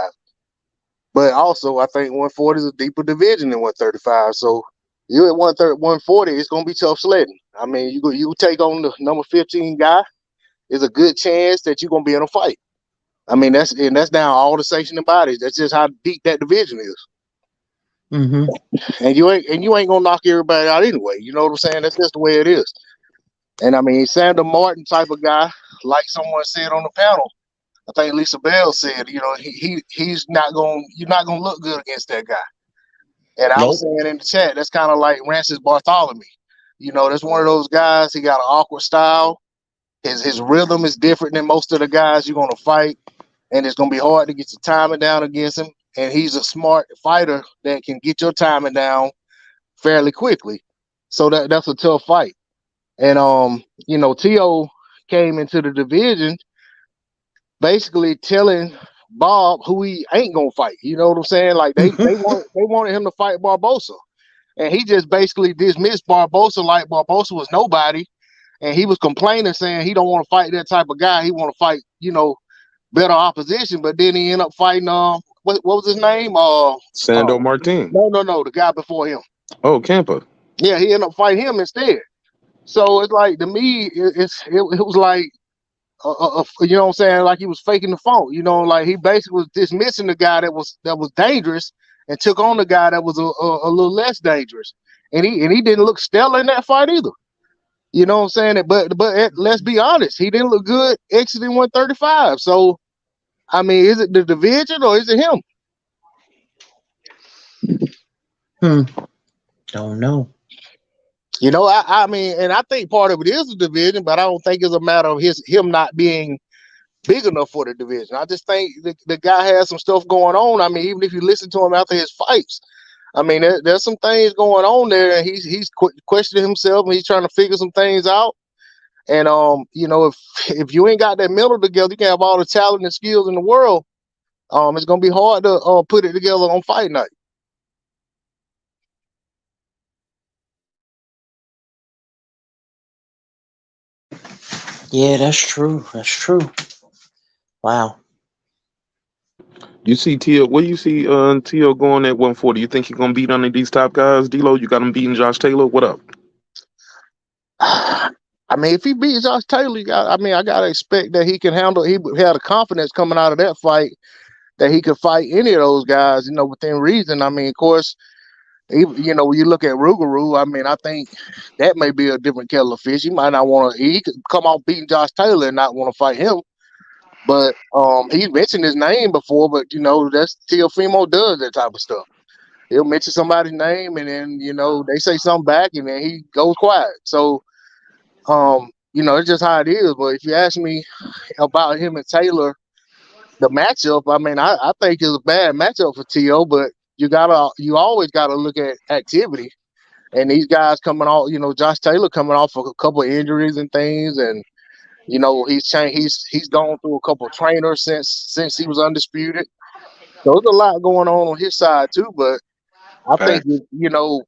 But also, I think 140 is a deeper division than 135. So you at 140, it's gonna be tough sledding. I mean, you take on the number 15 guy, there's a good chance that you're gonna be in a fight. I mean, that's down all the sanctioning bodies. That's just how deep that division is. And you ain't gonna knock everybody out anyway. You know what I'm saying? That's just the way it is. And I mean, Sandra Martin type of guy, like someone said on the panel, I think Lisa Bell said, he's not you're not gonna look good against that guy. And I was saying in the chat, that's kind of like Rancis Bartholomew. That's one of those guys. He got an awkward style. His rhythm is different than most of the guys you're gonna fight, and it's gonna be hard to get your timing down against him. And he's a smart fighter that can get your timing down fairly quickly. So that's a tough fight. And T.O. came into the division basically telling Bob who he ain't gonna fight. You know what I'm saying? Like they wanted him to fight Barbosa. And he just basically dismissed Barbosa like Barbosa was nobody. And he was complaining, saying he don't want to fight that type of guy. He want to fight, better opposition. But then he ended up fighting what was his name? Sando Martin. No, the guy before him. Oh, Campa. Yeah, he ended up fighting him instead. So it's like, to me, it was like, you know what I'm saying, like he was faking the funk. Like he basically was dismissing the guy that was dangerous and took on the guy that was a little less dangerous. And he didn't look stellar in that fight either. You know what I'm saying? But let's be honest, he didn't look good exiting 135. So, I mean, is it the division or is it him? Don't know. I mean, and I think part of it is the division, but I don't think it's a matter of him not being big enough for the division. I just think the guy has some stuff going on. I mean, even if you listen to him after his fights, I mean, there's some things going on there, and he's questioning himself, and he's trying to figure some things out. And if you ain't got that mental together, you can have all the talent and skills in the world. it's gonna be hard to put it together on fight night. Yeah, that's true. That's true. Wow. You see Tio? What do you see? Tio going at 140. You think he's gonna beat any of these top guys? D'Lo, you got him beating Josh Taylor. What up? I mean, if he beats Josh Taylor, I gotta expect that he can handle. He had a confidence coming out of that fight that he could fight any of those guys, within reason. I mean, of course, when you look at Rougarou, I mean, I think that may be a different kettle of fish. He might not want to. He could come off beating Josh Taylor and not want to fight him. But he mentioned his name before. But that's Teofimo does that type of stuff. He'll mention somebody's name, and then they say something back, and then he goes quiet. So it's just how it is. But if you ask me about him and Taylor, the matchup, I mean, I think it's a bad matchup for T.O., but you always gotta look at activity. And these guys coming off, Josh Taylor coming off of a couple of injuries and things, and he's gone through a couple of trainers since he was undisputed. So there's a lot going on his side too, but I think, Facts.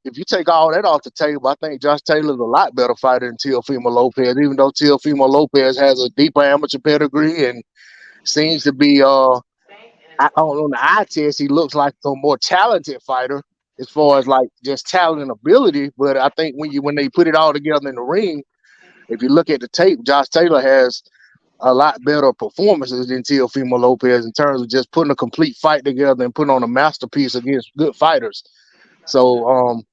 if you take all that off the table, I think Josh Taylor's a lot better fighter than Teofimo Lopez, even though Teofimo Lopez has a deeper amateur pedigree and seems to be, on the eye test, he looks like a more talented fighter as far as like just talent and ability. But I think when they put it all together in the ring, if you look at the tape, Josh Taylor has a lot better performances than Teofimo Lopez in terms of just putting a complete fight together and putting on a masterpiece against good fighters. So,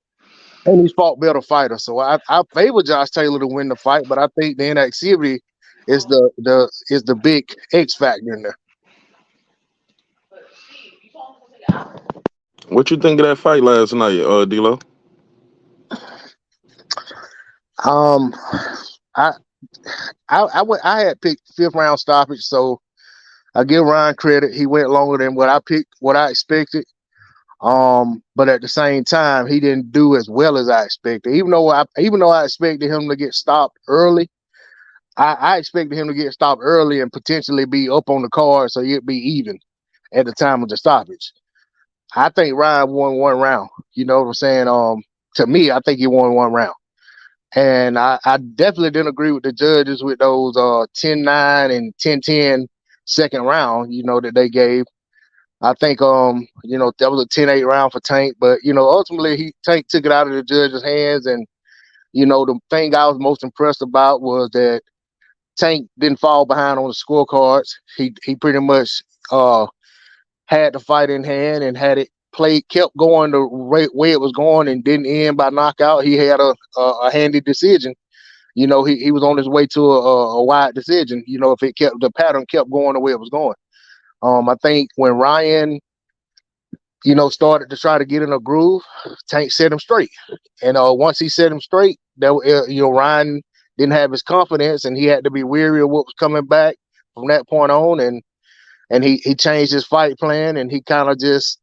and he's fought better fighters. So I favor Josh Taylor to win the fight, but I think the inactivity is the big X factor in there. What you think of that fight last night, D'Lo? I had picked 5th round stoppage, so I give Ryan credit. He went longer than what I picked, what I expected. But at the same time, he didn't do as well as I expected. Even though I expected him to get stopped early, I expected him to get stopped early and potentially be up on the card, so it'd be even at the time of the stoppage. I think Ryan won one round. You know what I'm saying? To me, I think he won one round. And I definitely didn't agree with the judges with those 10-9 and 10-10 second round, that they gave. I think that was a 10-8 round for Tank, but ultimately Tank took it out of the judges' hands. And the thing I was most impressed about was that Tank didn't fall behind on the scorecards. He pretty much had the fight in hand and had it played, kept going the way it was going, and didn't end by knockout. He had a handy decision. He was on his way to a wide decision. If the pattern kept going the way it was going. I think when Ryan, started to try to get in a groove, Tank set him straight. And once he set him straight, Ryan didn't have his confidence, and he had to be weary of what was coming back from that point on. And he changed his fight plan, and he kind of just,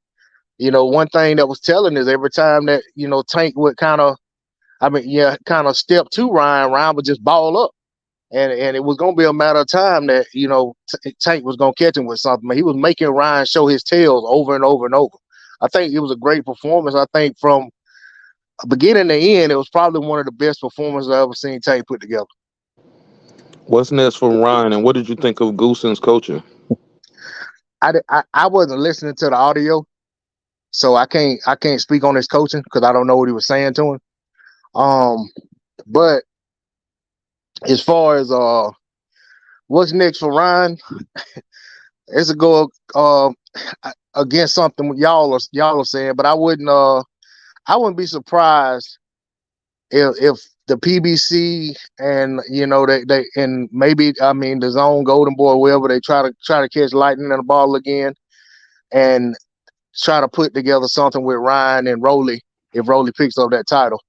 one thing that was telling is every time that, Tank would kind of step to Ryan would just ball up. And it was going to be a matter of time that, Tank was going to catch him with something. He was making Ryan show his tails over and over and over. I think it was a great performance. I think from beginning to end, it was probably one of the best performances I've ever seen Tank put together. What's next for Ryan, and what did you think of Goosen's coaching? I wasn't listening to the audio, so I can't speak on his coaching because I don't know what he was saying to him. But as far as what's next for Ryan, it's a go against something y'all are saying, but I wouldn't be surprised if the PBC and they and maybe the Zone Golden Boy, wherever, they try to catch lightning in a bottle again and try to put together something with Ryan and Rolly if Rolly picks up that title.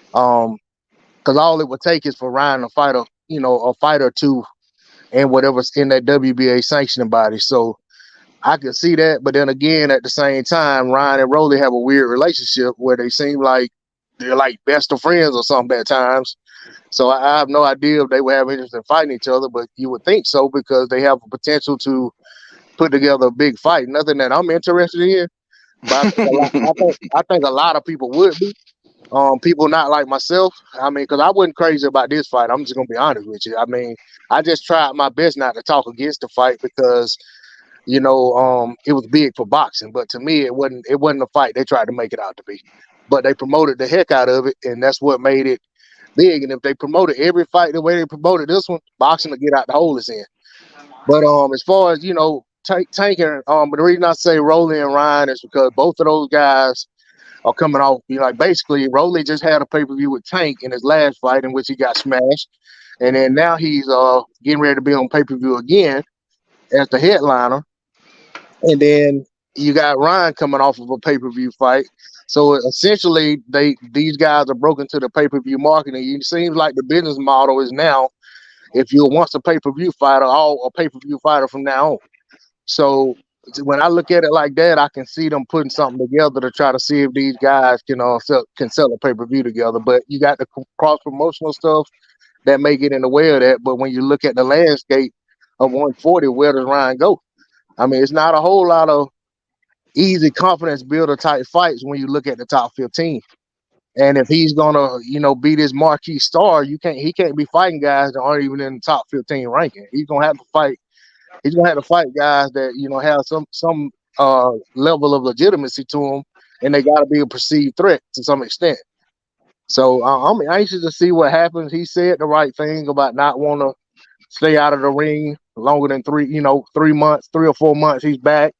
Because all it would take is for Ryan to fight a fight or two and whatever's in that WBA sanctioning body. So I could see that, but then again, at the same time, Ryan and Rolly have a weird relationship where they seem like they're like best of friends or something at times. So I have no idea if they would have interest in fighting each other, but you would think so because they have a potential to put together a big fight. Nothing that I'm interested in, but I think a lot of people would be. People not like myself. I mean, because I wasn't crazy about this fight. I'm just gonna be honest with you. I mean, I just tried my best not to talk against the fight because it was big for boxing. But to me, it wasn't. It wasn't a fight they tried to make it out to be. But they promoted the heck out of it, and that's what made it big. And if they promoted every fight the way they promoted this one, boxing will get out the hole it's in. But as far as Tank and but the reason I say Rolly and Ryan is because both of those guys are coming off. Like basically, Rolly just had a pay-per-view with Tank in his last fight in which he got smashed, and then now he's getting ready to be on pay-per-view again as the headliner, and then you got Ryan coming off of a pay-per-view fight. So essentially, these guys are broken to the pay-per-view market, and it seems like the business model is now if you're once a pay-per-view fighter, all a pay-per-view fighter from now on. So when I look at it like that, I can see them putting something together to try to see if these guys can sell a pay-per-view together. But you got the cross-promotional stuff that may get in the way of that. But when you look at the landscape of 140, where does Ryan go? I mean, it's not a whole lot of easy confidence builder type fights when you look at the top 15. And if he's gonna, be this marquee star, he can't be fighting guys that aren't even in the top 15 ranking. He's gonna have to fight guys that have some level of legitimacy to them, and they got to be a perceived threat to some extent. So I'm anxious to see what happens. He said the right thing about not want to stay out of the ring longer than 3 months, 3 or 4 months. He's back.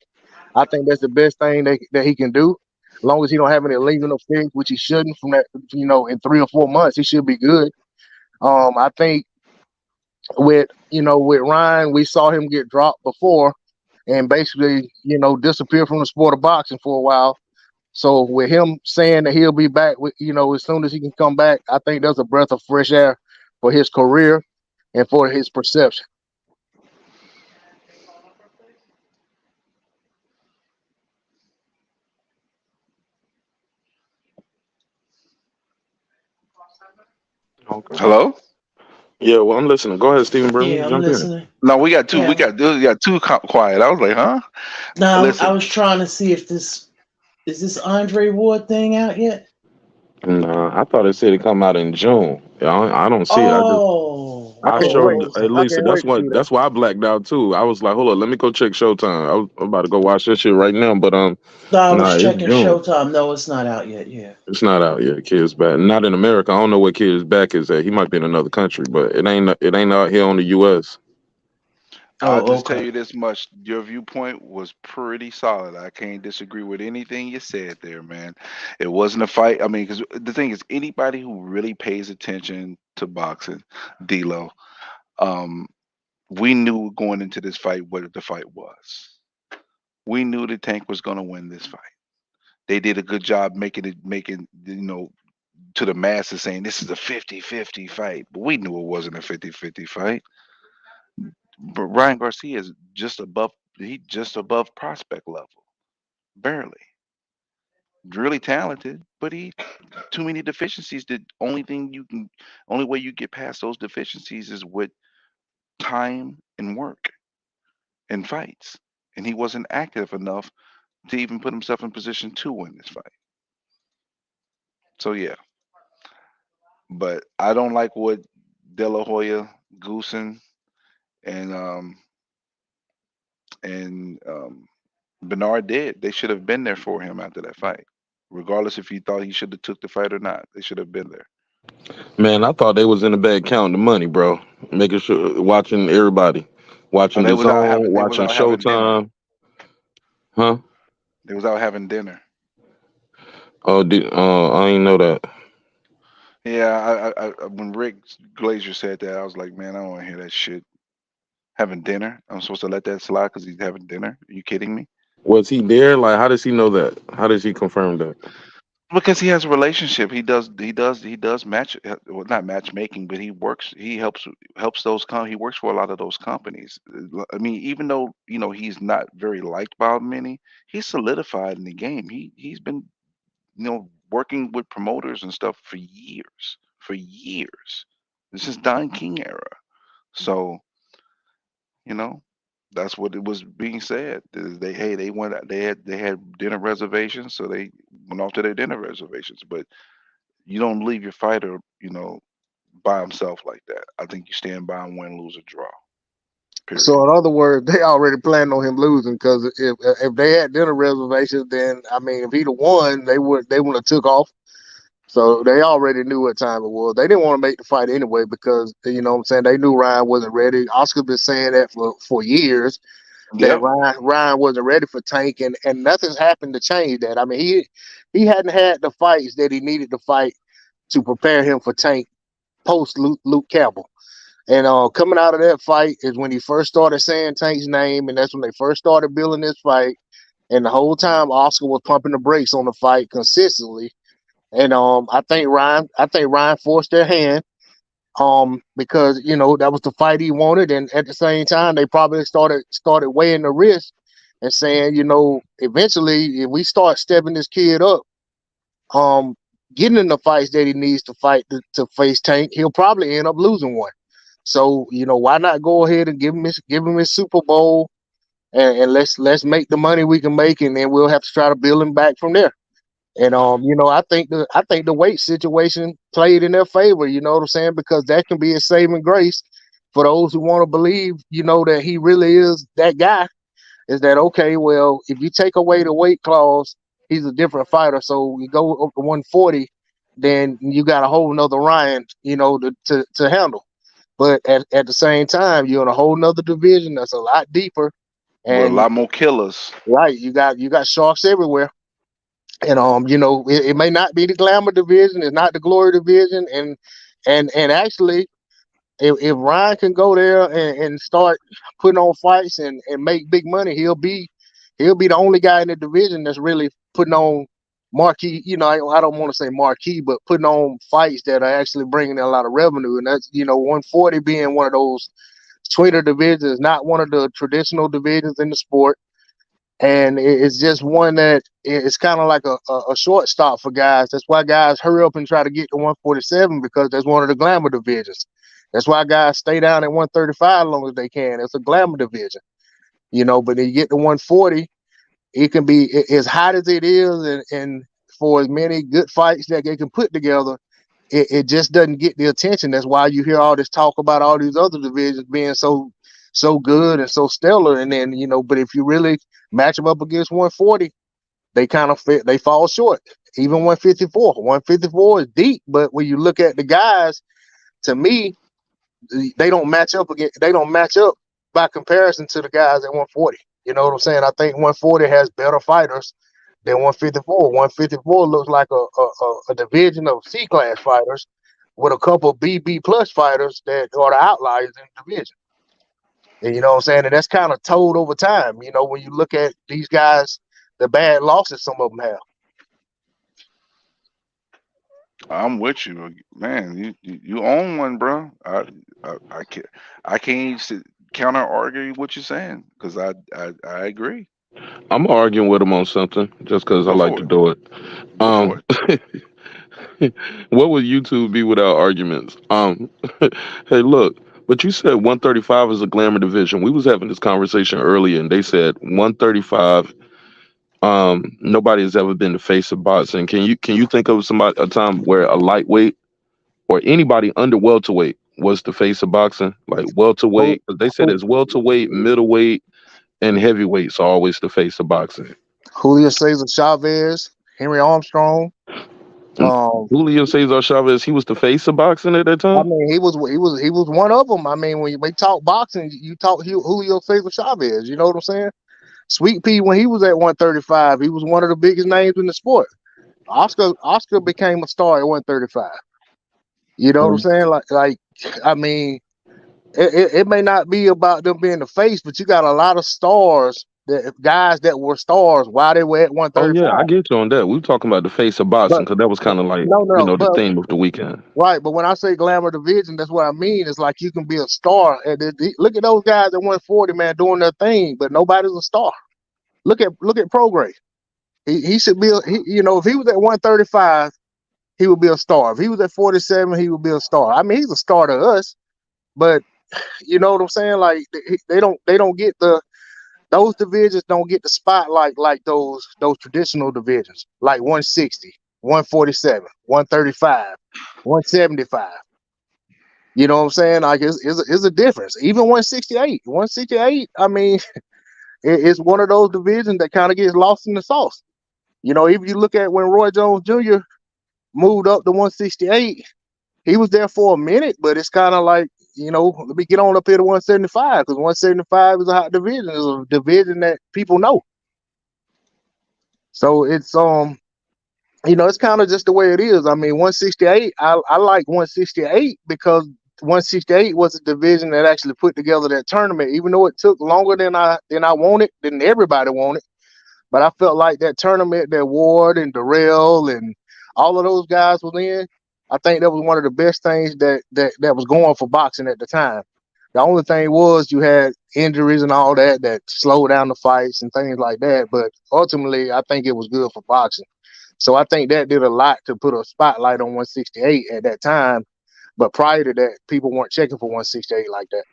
I think that's the best thing that he can do. As long as he don't have any lingering effects, which he shouldn't from that, in 3 or 4 months, he should be good. I think with Ryan, we saw him get dropped before and basically, disappear from the sport of boxing for a while. So with him saying that he'll be back as soon as he can come back, I think there's a breath of fresh air for his career and for his perception. Okay. Hello? Yeah, well, I'm listening. Go ahead, Stephen Burnley. Yeah, I'm Jump in. listening. No, we got two. Yeah. We got two quiet. I was like, huh? Now I Listen, was trying to see if this Andre Ward thing out yet? Nah, I thought it said it come out in June. Yeah, I don't see it. Oh, I I can't wait. showed oh, hey okay. I Lisa. can't wait to see that. That's why I blacked out too. I was like, hold on, let me go check Showtime. I'm about to go watch this shit right now. But No, I was nah, it's checking June. Showtime. No, it's not out yet. Yeah. It's not out yet. Kid's back. Not in America. I don't know where Kid's back is at. He might be in another country, but it ain't out here on the U.S. I'll Oh, just tell okay. you this much. Your viewpoint was pretty solid. I can't disagree with anything you said there, man. It wasn't a fight. I mean, because the thing is, anybody who really pays attention to boxing, D'Lo, um, we knew going into this fight what the fight was. We knew the Tank was going to win this fight. They did a good job making to the masses saying this is a 50-50 fight. But we knew it wasn't a 50-50 fight. But Ryan Garcia is just above prospect level. Barely. Really talented, but he too many deficiencies. The only way you get past those deficiencies is with time and work and fights. And he wasn't active enough to even put himself in position to win this fight. So yeah. But I don't like what De La Hoya, Goosen, and Bernard did. They should have been there for him after that fight, regardless if he thought he should have took the fight or not. They should have been there. Man, I thought they was in the bag counting the money, bro. Making sure, watching everybody, Oh, watching the zone, they was watching out having dinner. Showtime, huh? They was out having dinner. Oh, I ain't know that. Yeah, when Rick Glazier said that, I was like, man, I don't want to hear that shit. Having dinner? I'm supposed to let that slide because he's having dinner? Are you kidding me? Was he there? Like, how does he know that? How does he confirm that? Because he has a relationship. He does match well, not matchmaking, but he works. He helps those he works for a lot of those companies. I mean, even though he's not very liked by many, he's solidified in the game. He's been working with promoters and stuff for years. For years. This is Don King era. So you know, That's what it was being said. They had dinner reservations, so they went off to their dinner reservations. But you don't leave your fighter, by himself like that. I think you stand by him, win, lose, or draw. Period. So in other words, they already planned on him losing because if they had dinner reservations, then I mean, if he'd have won, they would have took off. So they already knew what time it was. They didn't want to make the fight anyway because you know what I'm saying, they knew Ryan wasn't ready. Oscar's been saying that for years. That Ryan wasn't ready for Tank, and nothing's happened to change that. I mean, he hadn't had the fights that he needed to fight to prepare him for Tank post Luke Campbell. And coming out of that fight is when he first started saying Tank's name, and that's when they first started building this fight. And the whole time Oscar was pumping the brakes on the fight consistently. And I think Ryan forced their hand. Because that was the fight he wanted, and at the same time they probably started weighing the risk and saying, eventually if we start stepping this kid up, getting in the fights that he needs to fight to face Tank, he'll probably end up losing one. So why not go ahead and give him his Super Bowl, and let's make the money we can make, and then we'll have to try to build him back from there. And I think the weight situation played in their favor, you know what I'm saying? Because that can be a saving grace for those who want to believe, that he really is that guy. Is that okay? Well, if you take away the weight clause, he's a different fighter. So you go up to 140, then you got a whole nother Ryan, to handle. But at the same time, you're in a whole nother division that's a lot deeper, with a and lot more killers. right, you got sharks everywhere. And it may not be the glamour division, it's not the glory division, and actually, if Ryan can go there and start putting on fights and make big money, he'll be the only guy in the division that's really putting on marquee. I don't want to say marquee, but putting on fights that are actually bringing in a lot of revenue. And that's 140 being one of those sweeter divisions, not one of the traditional divisions in the sport. And it's just one that it's kind of like a shortstop for guys. That's why guys hurry up and try to get to 147, because that's one of the glamour divisions. That's why guys stay down at 135 as long as they can. It's a glamour division, but then you get to 140, it can be as hot as it is, and for as many good fights that they can put together, it just doesn't get the attention. That's why you hear all this talk about all these other divisions being so good and so stellar. And then, but if you really match them up against 140, they fall short. Even 154 is deep, but when you look at the guys, to me, they don't match up by comparison to the guys at 140. You know what I'm saying? I think 140 has better fighters than 154. 154 looks like a division of C-class fighters with a couple of BB plus fighters that are the outliers in the division. And you know what I'm saying? And that's kind of told over time, when you look at these guys, the bad losses some of them have. I'm with you, man. You own one, bro. I can't even counter argue what you're saying, because I agree. I'm arguing with him on something just because I Go like for to it. do it. Go for it. What would YouTube be without arguments? Hey, look, but you said 135 is a glamour division. We was having this conversation earlier, and they said 135. Nobody has ever been the face of boxing. Can you think of a time where a lightweight or anybody under welterweight was the face of boxing? Like welterweight, because they said it's welterweight, middleweight, and heavyweights are always the face of boxing. Julio Cesar Chavez, Henry Armstrong. Julio Cesar Chavez, he was the face of boxing at that time. I mean, he was one of them. I mean, when we talk boxing, you talk Julio Cesar Chavez. You know what I'm saying? Sweet Pea, when he was at 135, he was one of the biggest names in the sport. Oscar became a star at 135. You know what I'm saying? Like I mean, it may not be about them being the face, but you got a lot of stars, guys that were stars while they were at 135. Oh yeah, I get you on that. We were talking about the face of boxing because that was kind of like the theme of the weekend. Right, but when I say glamour division, that's what I mean. It's like you can be a star. Look at those guys at 140, man, doing their thing, but nobody's a star. Look at Prograis. He should be. If he was at 135, he would be a star. If he was at 47, he would be a star. I mean, he's a star to us, but you know what I'm saying? Like they don't get the those divisions don't get the spotlight like those traditional divisions, like 160, 147, 135, 175. You know what I'm saying? Like it's a difference. Even 168. 168, I mean, it's one of those divisions that kind of gets lost in the sauce. You know, if you look at when Roy Jones Jr. moved up to 168, he was there for a minute, but it's kind of like, you know, let me get on up here to 175 because 175 is a hot division. It's a division that people know. So it's you know, it's kind of just the way it is. I mean, 168, I like 168 because 168 was a division that actually put together that tournament, even though it took longer than I wanted, than everybody wanted. But I felt like that tournament that Ward and Darrell and all of those guys was in, I think that was one of the best things that was going for boxing at the time. The only thing was you had injuries and all that slowed down the fights and things like that. But ultimately, I think it was good for boxing. So I think that did a lot to put a spotlight on 168 at that time. But prior to that, people weren't checking for 168 like that.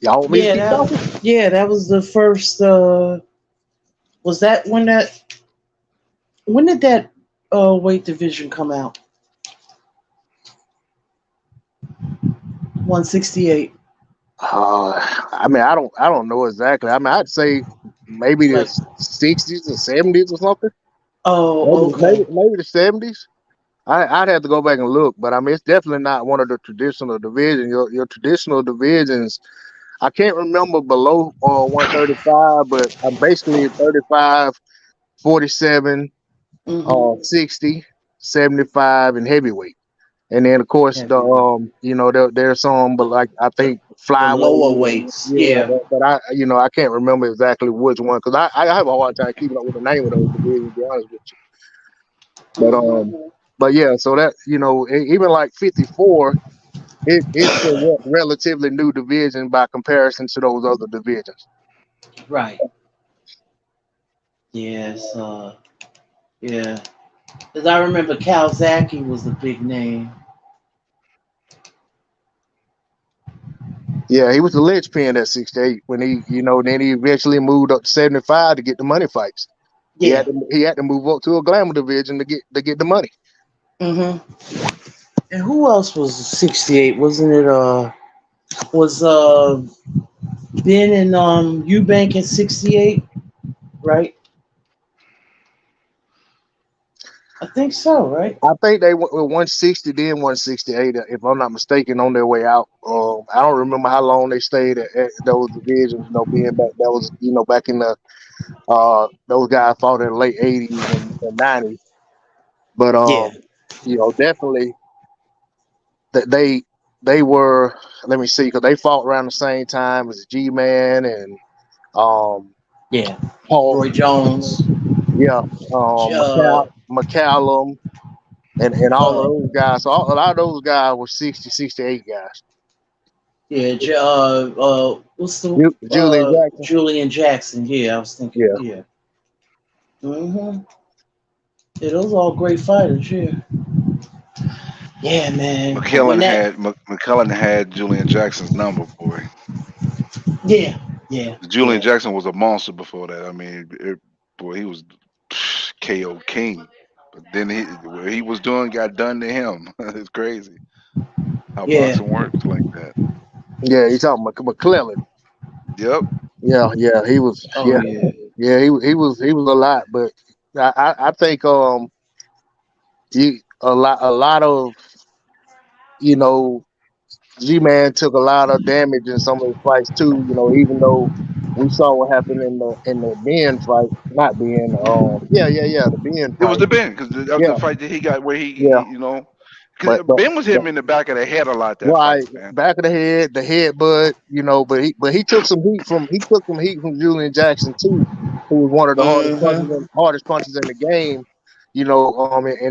Y'all want me to keep talking? That was the first. Was that when did that weight division come out? 168. I mean, I don't know exactly. I mean, I'd say maybe the 60s or 70s or something. Oh, okay. Maybe the 70s. I'd have to go back and look, but I mean, it's definitely not one of the traditional divisions. Your traditional divisions, I can't remember below 135, but I'm basically 35, 47, 60, 75, and heavyweight. And then of course the you know there's some, but like I think The lower flyweight, weights, yeah. But I I can't remember exactly which one because I have a hard time keeping up with the name of those divisions. To be honest with you, but yeah, so that even like 54, it's a relatively new division by comparison to those other divisions. Right. Yes. Yeah. Because I remember Calzaki was a big name. Yeah, he was the linchpin at 68 when then he eventually moved up to 75 to get the money fights. Yeah. He had to move up to a glamour division to get the money. And who else was 68? Wasn't it was Ben and Eubank at 68, right? I think so, right? I think they went with 160, then 168, if I'm not mistaken, on their way out. I don't remember how long they stayed at those divisions, being back. That was, back in the those guys fought in the late 80s and 90s. But definitely that they were, let me see, because they fought around the same time as G-Man and Paul Roy Jones. Yeah, McCallum and all of those guys. So a lot of those guys were 60, 68 guys. Yeah, what's the Julian Jackson? Julian Jackson. Yeah, I was thinking. Yeah. Yeah, those are all great fighters. Yeah, man. McClellan had Julian Jackson's number, boy. Yeah. Julian Jackson was a monster before that. I mean, he was KO King. But then what he was doing got done to him. It's crazy how boxing works like that. Yeah, he's talking about McClellan. Yep. Yeah, he was. He was a lot, but I think a lot of G-Man took a lot of damage in some of his fights too. Even though we saw what happened in the Ben fight, not Ben. The Ben fight. It was the Ben because that was the fight that he got where he because Ben was hitting him in the back of the head a lot that fight, man. Back of the headbutt. But he took some heat from Julian Jackson too, who was one of the hardest punches in the game. In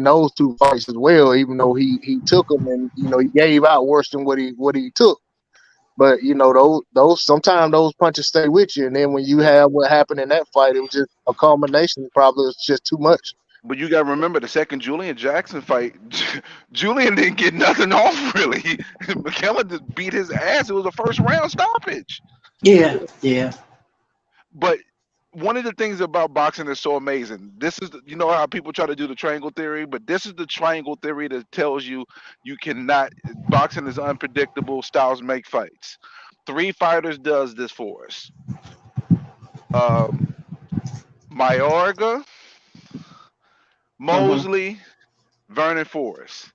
those two fights as well. Even though he took them and he gave out worse than what he took. But those sometimes those punches stay with you, and then when you have what happened in that fight, it was just a culmination. Probably it's just too much. But you got to remember the second Julian Jackson fight. Julian didn't get nothing off really. McKellen just beat his ass. It was a first round stoppage. Yeah, yeah. But one of the things about boxing is so amazing. This is, you know how people try to do the triangle theory, but this is the triangle theory that tells you you cannot. Boxing is unpredictable. Styles make fights. Three fighters does this for us. Mayorga, Mosley, Vernon Forrest.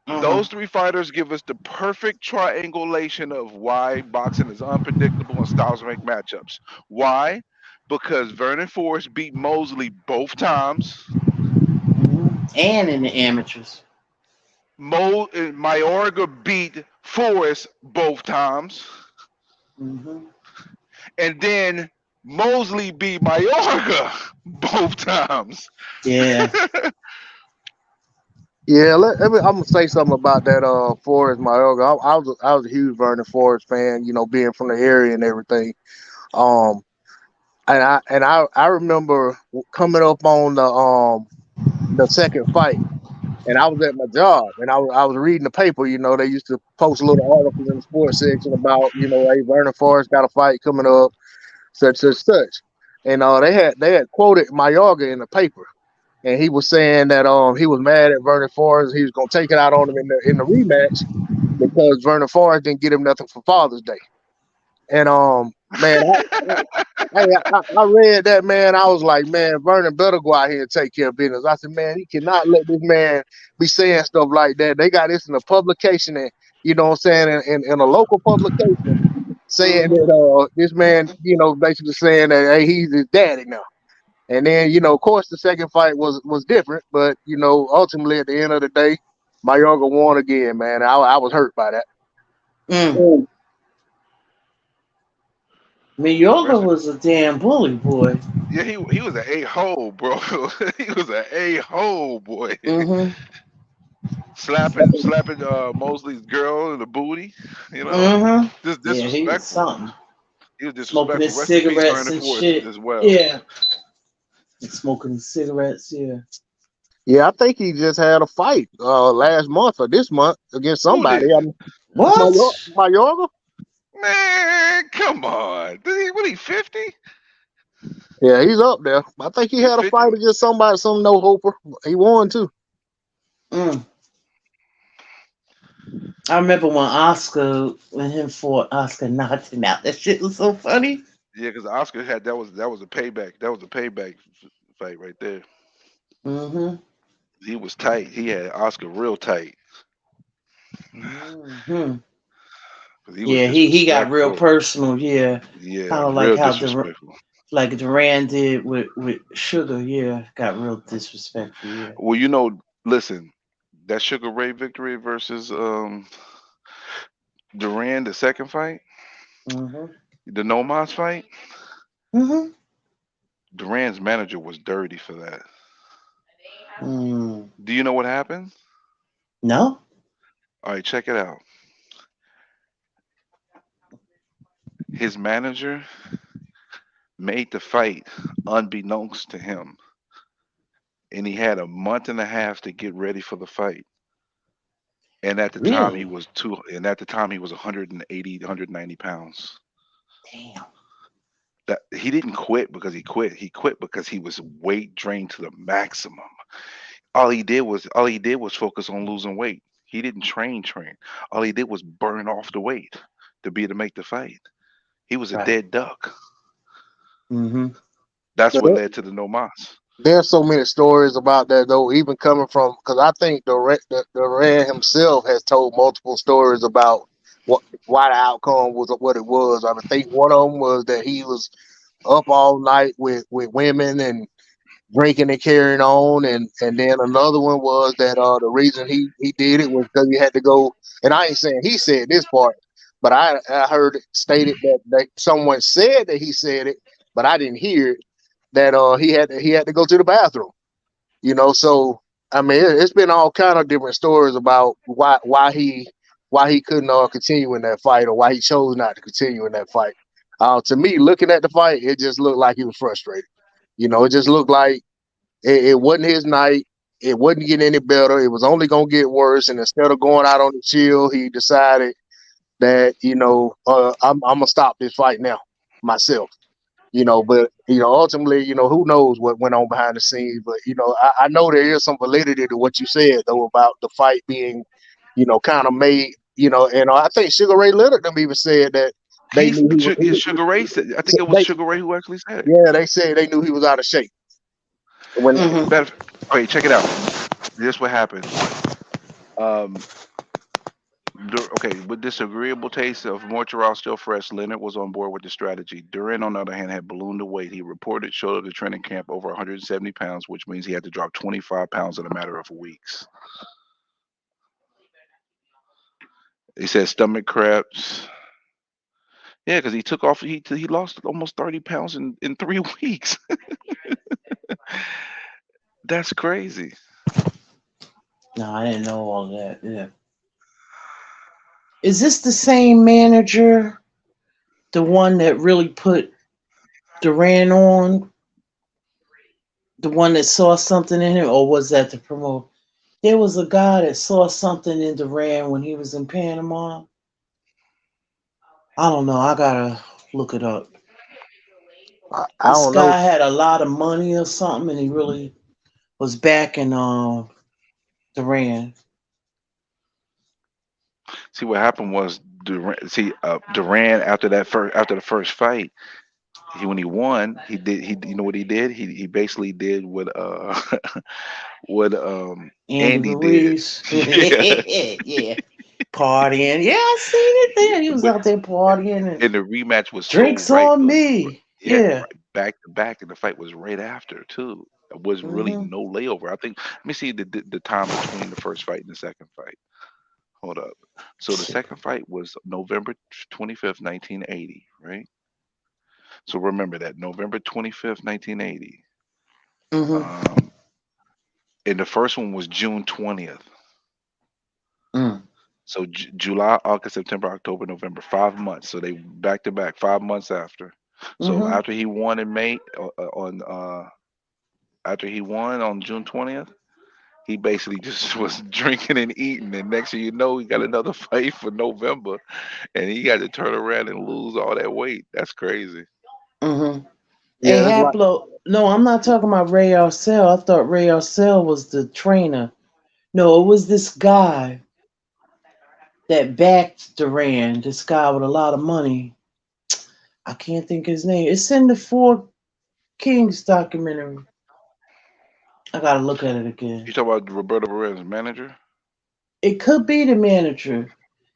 Those three fighters give us the perfect triangulation of why boxing is unpredictable and styles make matchups. Why? Because Vernon Forrest beat Mosley both times. And in the amateurs. Mayorga beat Forrest both times. And then Mosley beat Mayorga both times. Yeah. Yeah, I'm gonna say something about that. Forrest Mayorga. I was a huge Vernon Forrest fan. Being from the area and everything. And I remember coming up on the second fight, and I was at my job, and I was reading the paper. They used to post little articles in the sports section about hey, Vernon Forrest got a fight coming up, such. And they had quoted Mayorga in the paper. And he was saying that he was mad at Vernon Forrest. He was gonna take it out on him in the rematch because Vernon Forrest didn't get him nothing for Father's Day. And man, I read that, man. I was like, man, Vernon better go out here and take care of business. I said, man, he cannot let this man be saying stuff like that. They got this in a publication, and what I'm saying, in a local publication, saying that this man, basically saying that hey, he's his daddy now. And then, of course, the second fight was different, but ultimately at the end of the day, Mayorga won again, man. I was hurt by that. Mayorga was a damn bully, boy. Yeah, he was an a-hole, bro. He was an a-hole, boy. Slapping Mosley's girl in the booty, Just disrespectful. Yeah, he was something. He was disrespectful. Smoking his Rest in peace, cigarettes Vernon and Forrest shit. as well. Yeah. Smoking his cigarettes, yeah. Yeah, I think he just had a fight last month or this month against somebody. What? Mayorga? Man, come on. What, he 50? Yeah, he's up there. I think he had a fight against somebody, some no-hoper. He won, too. I remember when him fought, Oscar knocked him out. That shit was so funny. Yeah, because Oscar had that was a payback. That was a payback fight right there. He was tight. He had Oscar real tight. He got real personal. Yeah, yeah, kind of like how Duran did with Sugar. Yeah, got real disrespectful. Yeah. Well, listen, that Sugar Ray victory versus Duran, the second fight, the Nomos fight. Duran's manager was dirty for that. Do you know what happened? No. All right, check it out. His manager made the fight unbeknownst to him, and he had a month and a half to get ready for the fight. And at the time he was 180, 190 pounds. Damn. That he didn't quit because he quit. He quit because he was weight drained to the maximum. All he did was focus on losing weight. He didn't train. All he did was burn off the weight to be able to make the fight. He was a dead duck. That's what led to the no mas. There's so many stories about that, though, even coming from, because I think Duran himself has told multiple stories about why the outcome was what it was. I think one of them was that he was up all night with women and drinking and carrying on, and then another one was that the reason he did it was because he had to go. And I ain't saying he said this part, but I heard it stated that someone said that he said it, but I didn't hear it. That he had to go to the bathroom, So I mean, it's been all kind of different stories about why he why he couldn't continue in that fight, or why he chose not to continue in that fight. To me, looking at the fight, it just looked like he was frustrated. It just looked like it wasn't his night. It wasn't getting any better. It was only gonna get worse. And instead of going out on the chill, he decided that I'm gonna stop this fight now myself. But ultimately, who knows what went on behind the scenes. But I know there is some validity to what you said though about the fight being, kind of made. And I think Sugar Ray Leonard them even said that they He's knew Sugar Ray said. I think it was they, Sugar Ray who actually said it. yeah, they said they knew he was out of shape. When Okay, check it out. This what happened. Um, okay, with this agreeable taste of Montreal still fresh, Leonard was on board with the strategy. Duran, on the other hand, had ballooned the weight. He reported showed up to training camp over 170 pounds, which means he had to drop 25 pounds in a matter of weeks. He said stomach cramps. Yeah, because he took off. He lost almost 30 pounds in 3 weeks. That's crazy. No, I didn't know all that. Yeah. Is this the same manager, the one that really put Duran on, the one that saw something in him, or was that the promoter? There was a guy that saw something in Duran when he was in Panama. I don't know. I gotta look it up. I This don't know. guy had a lot of money or something, and he really was backing Duran. See what happened was Duran after the first fight, when he won, he you know what he did? He basically did what what Andy Andy did. Ruiz. Yeah. Yeah. Partying. Yeah, I seen it there. He was But out there partying and and the rematch was so drinks right. on me. Yeah, Yeah. right back to back, and the fight was right after too. It was really Hmm. no layover. I think. Let me see the time between the first fight and the second fight. Hold up. So the second fight was November 25th, 1980, right? So remember that November 25th, 1980. Hmm. Um, and the first one was June 20th. Mm. So July, August, September, October, November, 5 months. So they back to back, 5 months after. So Hmm. after he won in May, on after he won on June 20th, he basically just was drinking and eating. And next thing you know, he got another fight for November, and he had to turn around and lose all that weight. That's crazy. Hmm. Hey, Yeah, that's like Haplo. No, I'm not talking about Ray Arcel. I thought Ray Arcel was the trainer. No, it was this guy that backed Duran. This guy with a lot of money. I can't think his name. It's in the Four Kings documentary. I gotta look at it again. You talk about Roberto Barre's manager? It could be the manager.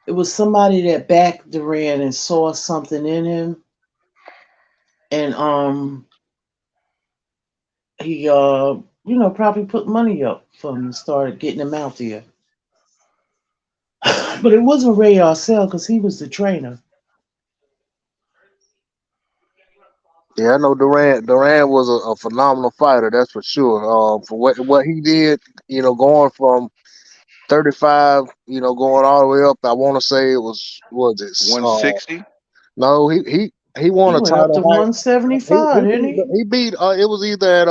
It was somebody that backed Duran and saw something in him, and he probably put money up for him and started getting him out there. But it wasn't Ray Arcel because he was the trainer. Yeah, I know Durant. Durant was a phenomenal fighter, that's for sure. For what he did, going from 35, going all the way up. I want to say it was it? 160. No, he won He a went up to title height. He 175, didn't beat he? he beat. It was either at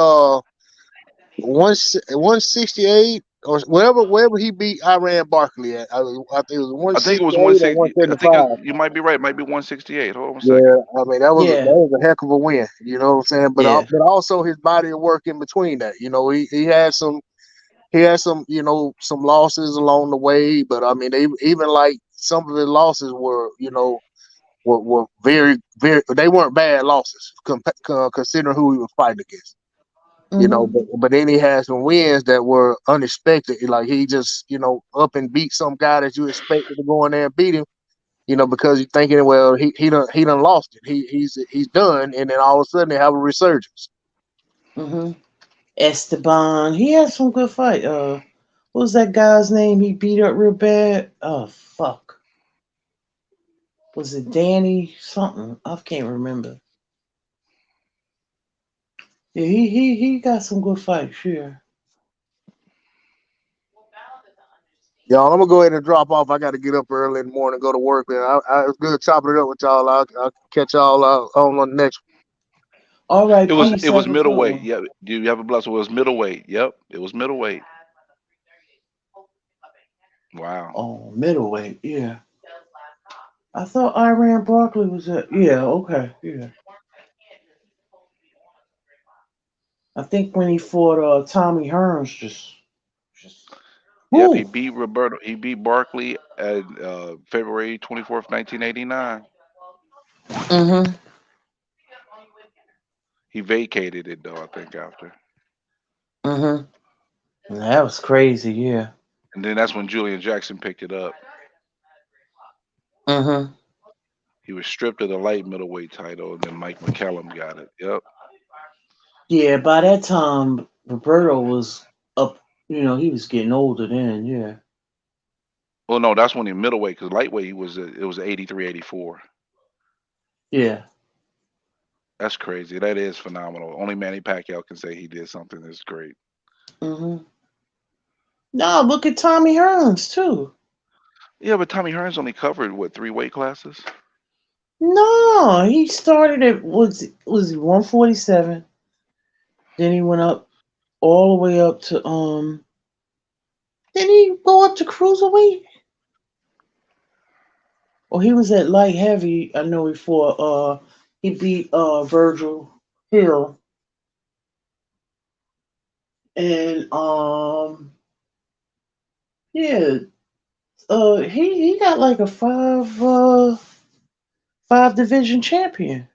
168 or wherever he beat Iran Barkley at. I think it was I think it was 168 or 160. I think 175. you might be right. It might be 168. Hold on a Yeah, second. I mean that Yeah, was a heck of a win. You know what I'm saying? yeah. But also his body of work in between that. He had some some losses along the way. But I mean, even like some of his losses were very very. They weren't bad losses considering who he was fighting against. Hmm. But then he had some wins that were unexpected. Like he just up and beat some guy that you expected to go in there and beat him. Because you're thinking, well, he done lost it. He's done, and then all of a sudden they have a resurgence. Hmm. Esteban. He had some good fight. What was that guy's name he beat up real bad? Oh fuck. Was it Danny something? I can't remember. Yeah, he got some good fights, sure. Y'all, I'm gonna go ahead and drop off. I got to get up early in the morning, go to work. Man, it's good chopping it up with y'all. I'll catch y'all on the next. All right, It was peace. it was Have a good middleweight. one. Yeah. Do you have a blessing? It was middleweight. Yep. It was middleweight. Wow. Oh, middleweight. Yeah. I thought Iran Barkley was at. Yeah. Okay. Yeah. I think when he fought Tommy Hearns, just. Yep. He Woo. beat Roberto. He beat Barkley at February 24th, 1989. Mhm. He vacated it though, I think, after. Mhm. That was crazy. Yeah. And then that's when Julian Jackson picked it up. Mhm. He was stripped of the light middleweight title, and then Mike McCallum got it. Yep. Yeah. By that time, Roberto was up. He was getting older then. Yeah. Well, no, that's when he middleweight, because lightweight it was 83, 84. Yeah. That's crazy. That is phenomenal. Only Manny Pacquiao can say he did something that's great. Mhm. No, look at Tommy Hearns too. Yeah, but Tommy Hearns only covered what, 3 weight classes? No, he started at was 147. Then he went up all the way up to Didn't he go up to cruiserweight? Or he was at light heavy. I know he beat Virgil Hill and yeah he got like a five division champion.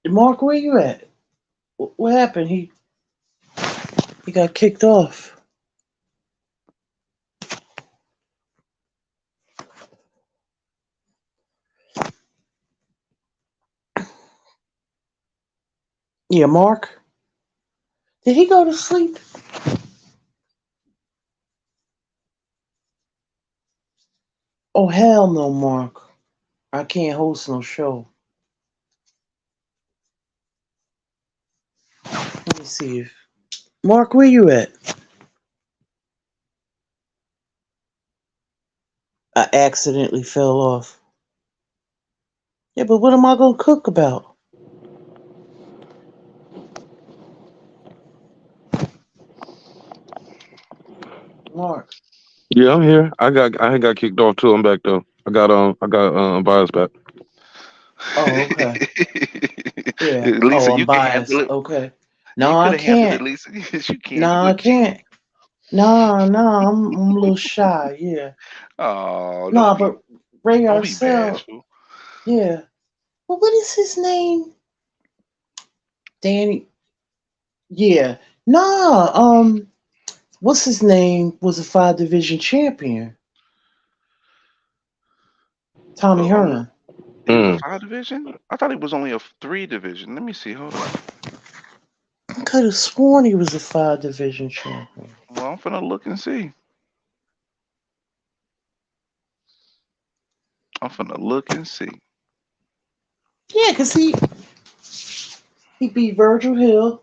Mark, where you at? What happened? He got kicked off. Yeah, Mark. Did he go to sleep? Oh hell no, Mark. I can't host no show. Let me see if Mark, where you at? I accidentally fell off. Yeah, but what am I gonna cook about? Mark. Yeah, I'm here. I got kicked off too. I'm back though. I got bias back. Oh, okay. Yeah. Oh, Lisa, I'm you can handle biased. it. Okay. You No, could I have handled it, can't. Lisa. Yes, you can. You No, I wouldn't cheat. can't. No, I'm a little shy. Yeah. Oh, No, but Ray don't be Arcel. bashful. Yeah. But what is his name? Danny. Yeah. Nah. What's his name? Was a five division champion. Tommy Only Hearn. he was a Mm. 5 division. I thought he was only a 3 division. Let me see. Hold on. I could have sworn he was a five division champion. Well, I'm finna look and see. I'm finna look and see. Yeah, cause he beat Virgil Hill.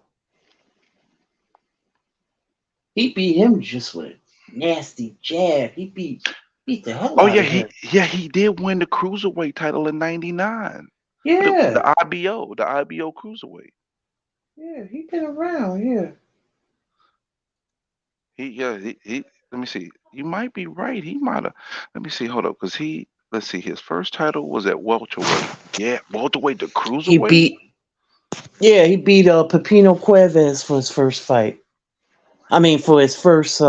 He beat him just with a nasty jab. He beat the hell Oh out yeah, of him. he did win the cruiserweight title in '99. But Yeah. the IBO cruiserweight. Yeah, he been around, yeah. He. Let me see. You might be right. He might have. Let me see. Hold up, because he. Let's see. His first title was at welterweight. Yeah, welterweight to He cruiserweight. beat he beat Pepino Cuevas for his first fight. I mean for his first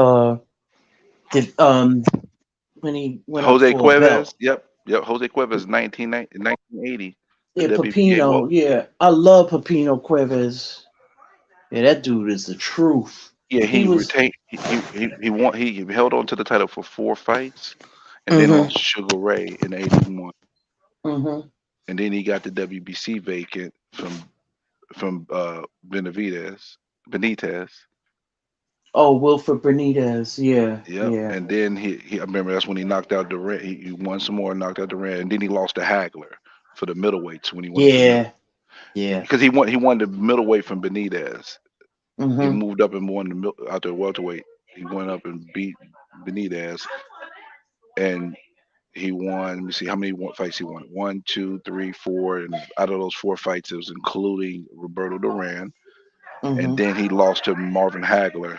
when he went up Jose for a belt. Cuevas. Yep. Jose Cuevas, 1980. The Yeah, WBA Pepino, welterweight. yeah. I love Pepino Cuevas. Yeah, that dude is the truth. Yeah, He he was retained. He held on to the title for 4 fights, and then mhm. lost to Sugar Ray in '81. Mhm. And then he got the WBC vacant from Benitez. Oh, Wilfred Benitez. Yeah, Yep. yeah. And then I remember that's when he knocked out Durant. He won some more, knocked out Durant, and then he lost to Hagler for the middleweights when he went up to the middle. Yeah. Yeah. because he won the middleweight from Benitez. He Mm-hmm. moved up and won out there welterweight. He went up and beat Benitez, and he won. Let me see how many fights he won. One, two, three, four, and out of those four fights, it was including Roberto Duran, and Mm-hmm. then he lost to Marvin Hagler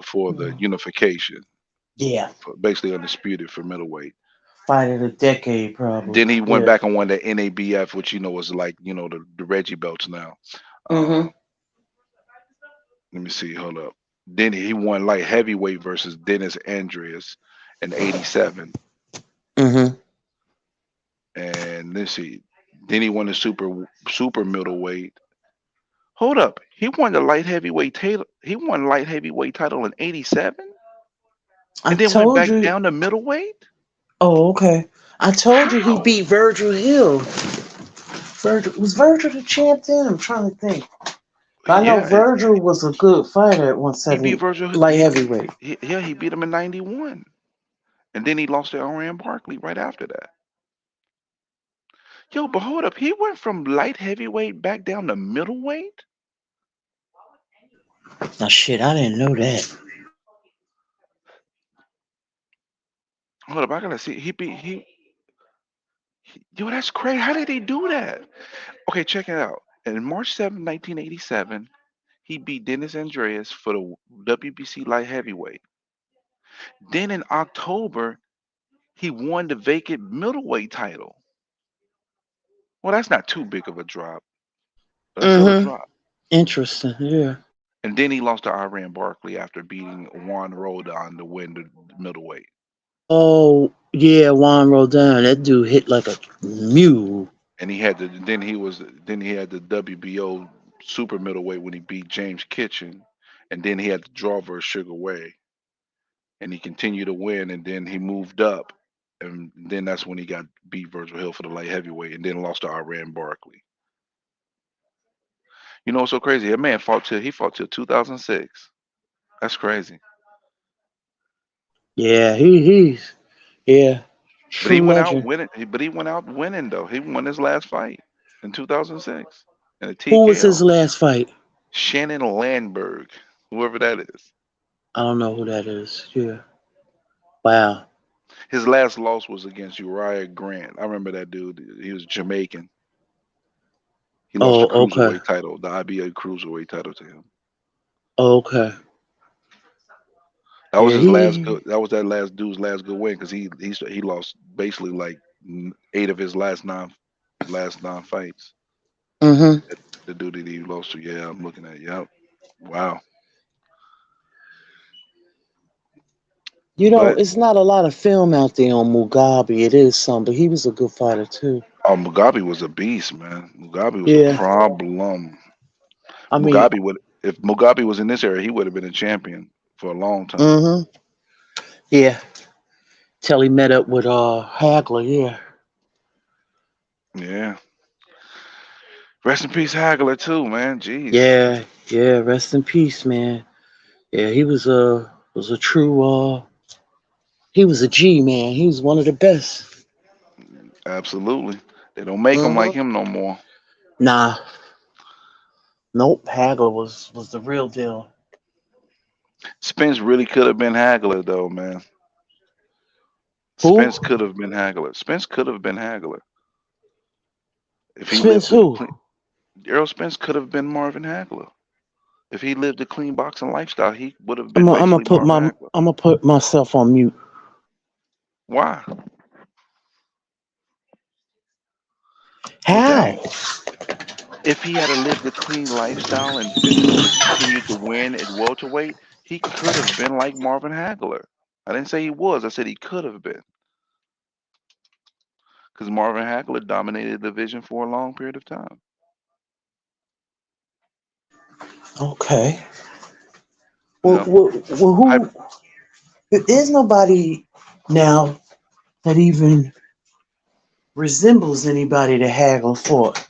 for the Mm. unification, Yeah. basically undisputed for middleweight. Fight of the decade, Then probably. he went Yeah. back and won the NABF, which was like the Reggie belts now. Mm-hmm. Um, let me see. Hold up. Then he won light heavyweight versus Dennis Andreas in '87, Mm-hmm. and let's see. Then he won the super middleweight. Hold up. He won the light heavyweight title. He won light heavyweight title in '87, I and then went told back you. down to middleweight. Oh, okay. I told you he How? beat Virgil Hill. Was Virgil the champ then? I'm trying to think. But I know Yeah, Virgil was a good fighter at he beat 170 Virgil. light heavyweight. Yeah, he beat him in '91, and then he lost to Orion Barkley right after that. Yo, but hold up. He went from light heavyweight back down to middleweight. Now shit, I didn't know that. Hold up, I gotta see. Yo, that's crazy. How did he do that? Okay, check it out. In March 7th, 1987, he beat Dennis Andreas for the WBC light heavyweight. Then in October, he won the vacant middleweight title. Well, that's not too big of a drop, but that's still a Mm-hmm. drop. Interesting. Yeah. And then he lost to Iran Barkley after beating Juan Rodon to win the middleweight. Oh yeah, Juan Rodon. That dude hit like a mule. And he had then he had the WBO super middleweight when he beat James Kitchen, and then he had the draw versus Sugar Way, and he continued to win, and then he moved up, and then that's when he got beat Virgil Hill for the light heavyweight, and then lost to Iran Barkley. You know what's so crazy? That man fought till 2006. That's crazy. Yeah, he's yeah, But he true went out legend. winning. But he went out winning though. He won his last fight in 2006 in a Who was his TKO. last fight? Shannon Landberg, whoever that is. I don't know who that is. Yeah. Wow. His last loss was against Uriah Grant. I remember that dude. He was Jamaican. He lost the Oh, okay. cruiserweight title, the IBA cruiserweight title to him. Okay. That was Yeah, his last he. good. That was that last dude's last good win because he lost basically like 8 of his last nine fights. Mm-hmm. The dude that he lost to. Yeah, I'm looking at. Yep. Wow. You know, But it's not a lot of film out there on Mugabe. It is some, but he was a good fighter too. Mugabe was a beast, man. Mugabe was a Yeah. problem. I mean, Mugabe would if Mugabe was in this era, he would have been a champion for a long time. mm-hmm. Yeah. Till he met up with Hagler. Yeah. Yeah. Rest in peace, Hagler too, man. Jeez. Yeah. Yeah. Rest in peace, man. Yeah, he was a true he was a G man. He was one of the best. Absolutely. They don't make them like Mm-hmm. him no more. Nah. Nope. Hagler was the real deal. Spence really could have been Hagler though, man. Who? Spence could have been Hagler. Spence could have been Hagler if he Spence lived a who? clean. Errol Spence could have been Marvin Hagler if he lived a clean boxing lifestyle. He would have been basically Marvin Hagler. I'm gonna put myself on mute. Why? Hey, How? dang. If he had lived a clean lifestyle and continued to win at welterweight, he could have been like Marvin Hagler. I didn't say he was. I said he could have been because Marvin Hagler dominated the division for a long period of time. Okay. Well, Yep. who? There's nobody now that even resembles anybody that Hagler fought.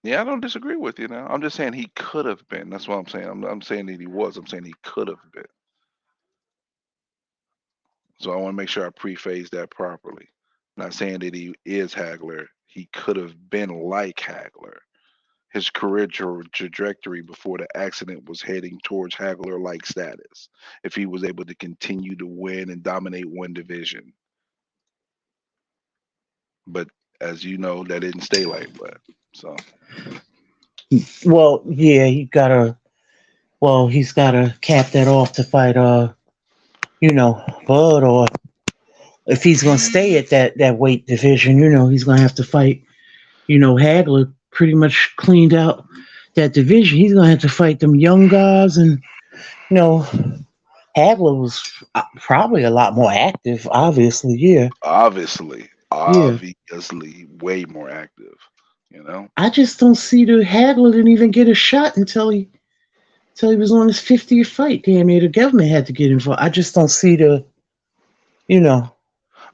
Yeah, I don't disagree with you now. I'm just saying he could have been. That's what I'm saying. I'm saying that he was. I'm saying he could have been. So I want to make sure I preface that properly. Not saying that he is Hagler. he could have been like Hagler. His career trajectory before the accident was heading towards Hagler like status if he was able to continue to win and dominate one division. But as you know, that didn't stay like that. So Well, yeah, he's gotta cap that off to fight Bud, or if he's gonna stay at that weight division, he's gonna have to fight, Hagler pretty much cleaned out that division. He's gonna have to fight them young guys, and you know, Hagler was probably a lot more active, obviously, yeah. obviously, Yeah. obviously, way more active. You know, I just don't see the Hagler didn't even get a shot until he was on his 50th fight. Damn near the government had to get involved. I just don't see you know,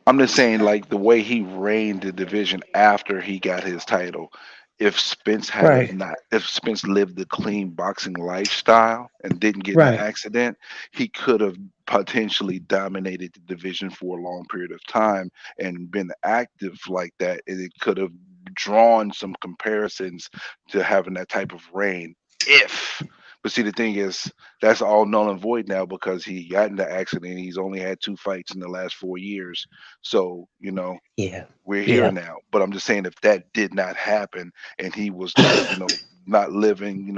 I'm just saying, like the way he reigned the division after he got his title. If Spence had a right, not, if Spence lived the clean boxing lifestyle and didn't get in an right. accident, he could have potentially dominated the division for a long period of time and been active like that. And it could have drawn some comparisons to having that type of reign. If, but see, the thing is, that's all null and void now because he got in the accident. He's only had two fights in the last 4 years. So, Yeah, we're here yeah. now. But I'm just saying, if that did not happen and he was to, not living,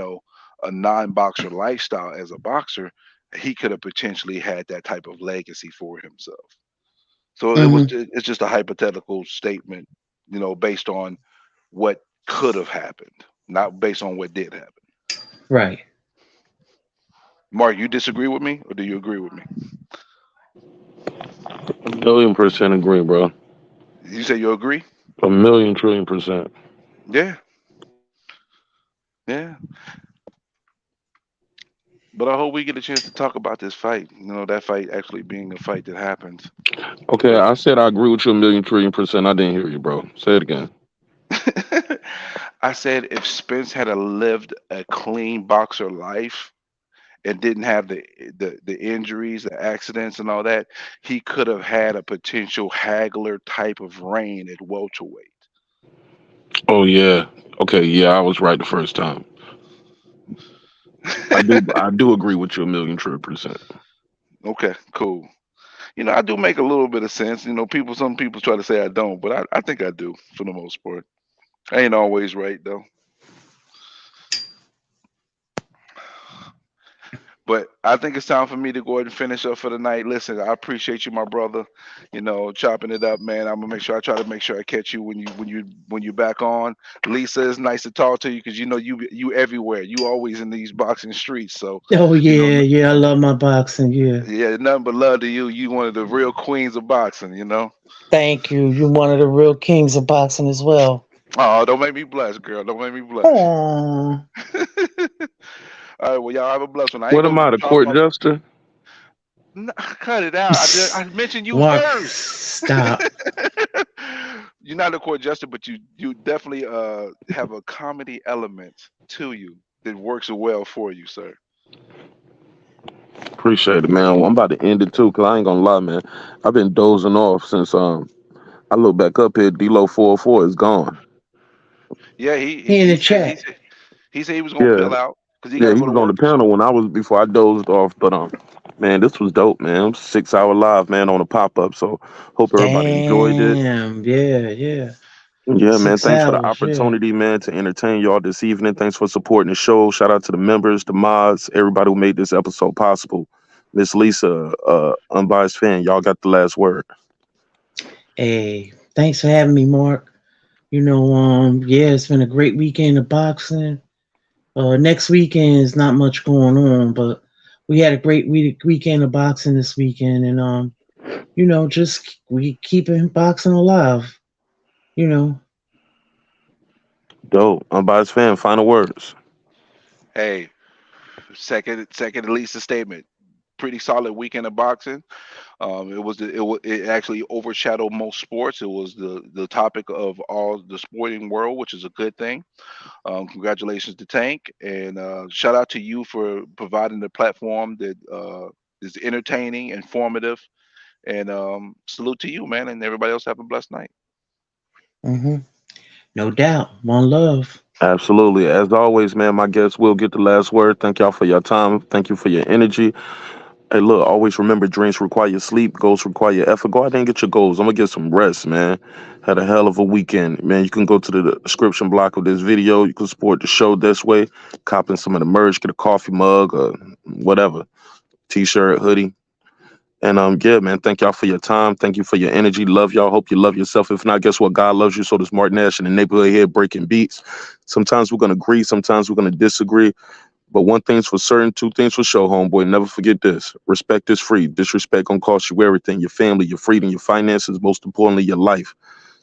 a non-boxer lifestyle as a boxer, he could have potentially had that type of legacy for himself. So Hmm. it's just a hypothetical statement, based on what could have happened, not based on what did happen. Right. Mark, you disagree with me, or do you agree with me? A million percent agree, bro. You say you agree? A million trillion percent. Yeah, yeah. But I hope we get a chance to talk about this fight. That fight actually being a fight that happens. Okay, But I said I agree with you a million trillion percent. I didn't hear you, bro. Say it again. I said if Spence had a lived a clean boxer life and didn't have the injuries, the accidents, and all that, he could have had a potential Hagler type of reign at welterweight. Oh yeah. Okay, yeah, I was right the first time. I do agree with you a million trillion percent. Okay, cool. I do make a little bit of sense. Some people try to say I don't, but I think I do for the most part. I ain't always right though. But I think it's time for me to go ahead and finish up for the night. Listen, I appreciate you, my brother. Chopping it up, man. I'm gonna make sure I try to make sure I catch you when you're back on. Lisa, it's nice to talk to you because you everywhere. You always in these boxing streets. So Oh you know, yeah, yeah. I love my boxing. Yeah. yeah, nothing but love to you. You one of the real queens of boxing. Thank you. You're one of the real kings of boxing as well. Oh, don't make me blush, girl. Don't make me blush. Aww. All right, well, y'all have a blessed one. I ain't What am gonna I, the drop court off. jester? Cut it out. I mentioned you Mark, first. stop. You're not a court jester, but you definitely have a comedy element to you that works well for you, sir. Appreciate it, man. Well, I'm about to end it too, cause I ain't gonna lie, man. I've been dozing off since I look back up here. D-Lo 404 is gone. Yeah, He in he the said chat. he said he was gonna Yeah, peel out because he got yeah, to he go to was on the work and panel shit. when I was before I dozed off. But man, this was dope, man. 6 hour live, man, on a pop up. So hope everybody enjoyed it. Damn. Yeah, yeah. Yeah, man. Six Thanks for the hours. Yeah. opportunity, man, to entertain y'all this evening. Thanks for supporting the show. Shout out to the members, the mods, everybody who made this episode possible. Miss Lisa, unbiased fan, y'all got the last word. Hey, thanks for having me, Mark. Yeah, it's been a great weekend of boxing. Next weekend is not much going on, but we had a great weekend of boxing this weekend, and just we keeping boxing alive. You know, Dope. Unbiased fan, final words. Hey, second at least a statement. Pretty solid weekend of boxing. It actually overshadowed most sports. It was the topic of all the sporting world, which is a good thing. Congratulations to Tank, and shout out to you for providing the platform that is entertaining, informative, and salute to you, man, and everybody else. Have a blessed night. hmm No doubt. One love. Absolutely. As always, man, my guests will get the last word. Thank y'all for your time. Thank you for your energy. Hey, look, always remember dreams require sleep, goals require effort. Go out there and get your goals. I'm going to get some rest, man. Had a hell of a weekend. Man, you can go to the description block of this video. You can support the show this way. Cop in some of the merch, get a coffee mug or whatever. T-shirt, hoodie. And yeah, man, thank y'all for your time. Thank you for your energy. Love y'all. Hope you love yourself. If not, guess what? God loves you. So does Martin Nash in the neighborhood here breaking beats. Sometimes we're going to agree. Sometimes we're going to disagree. But one thing's for certain, two things for sure, homeboy. Never forget this. Respect is free. Disrespect gonna cost you everything. Your family, your freedom, your finances, most importantly, your life.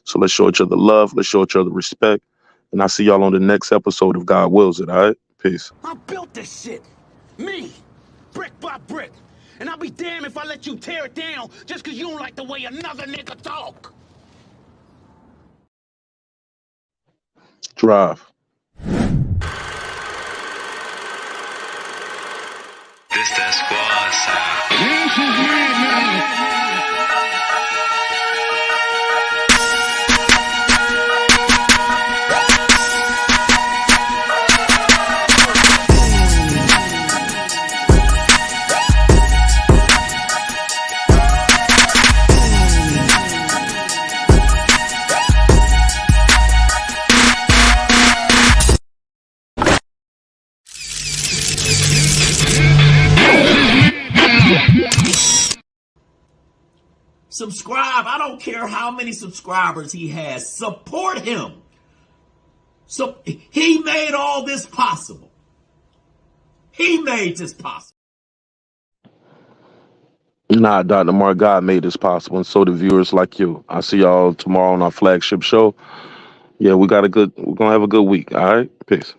So let's show each other love. Let's show each other respect. And I'll see y'all on the next episode if God wills it, all right? Peace. I built this shit. Me. Brick by brick. And I'll be damned if I let you tear it down just because you don't like the way another nigga talk. Drive. This that squad Subscribe. I don't care how many subscribers he has. Support him. So he made all this possible. He made this possible. Nah, Dr. Mark, God made this possible, and so do viewers like you. I'll see y'all tomorrow on our flagship show. Yeah, we're gonna have a good week. All right? Peace.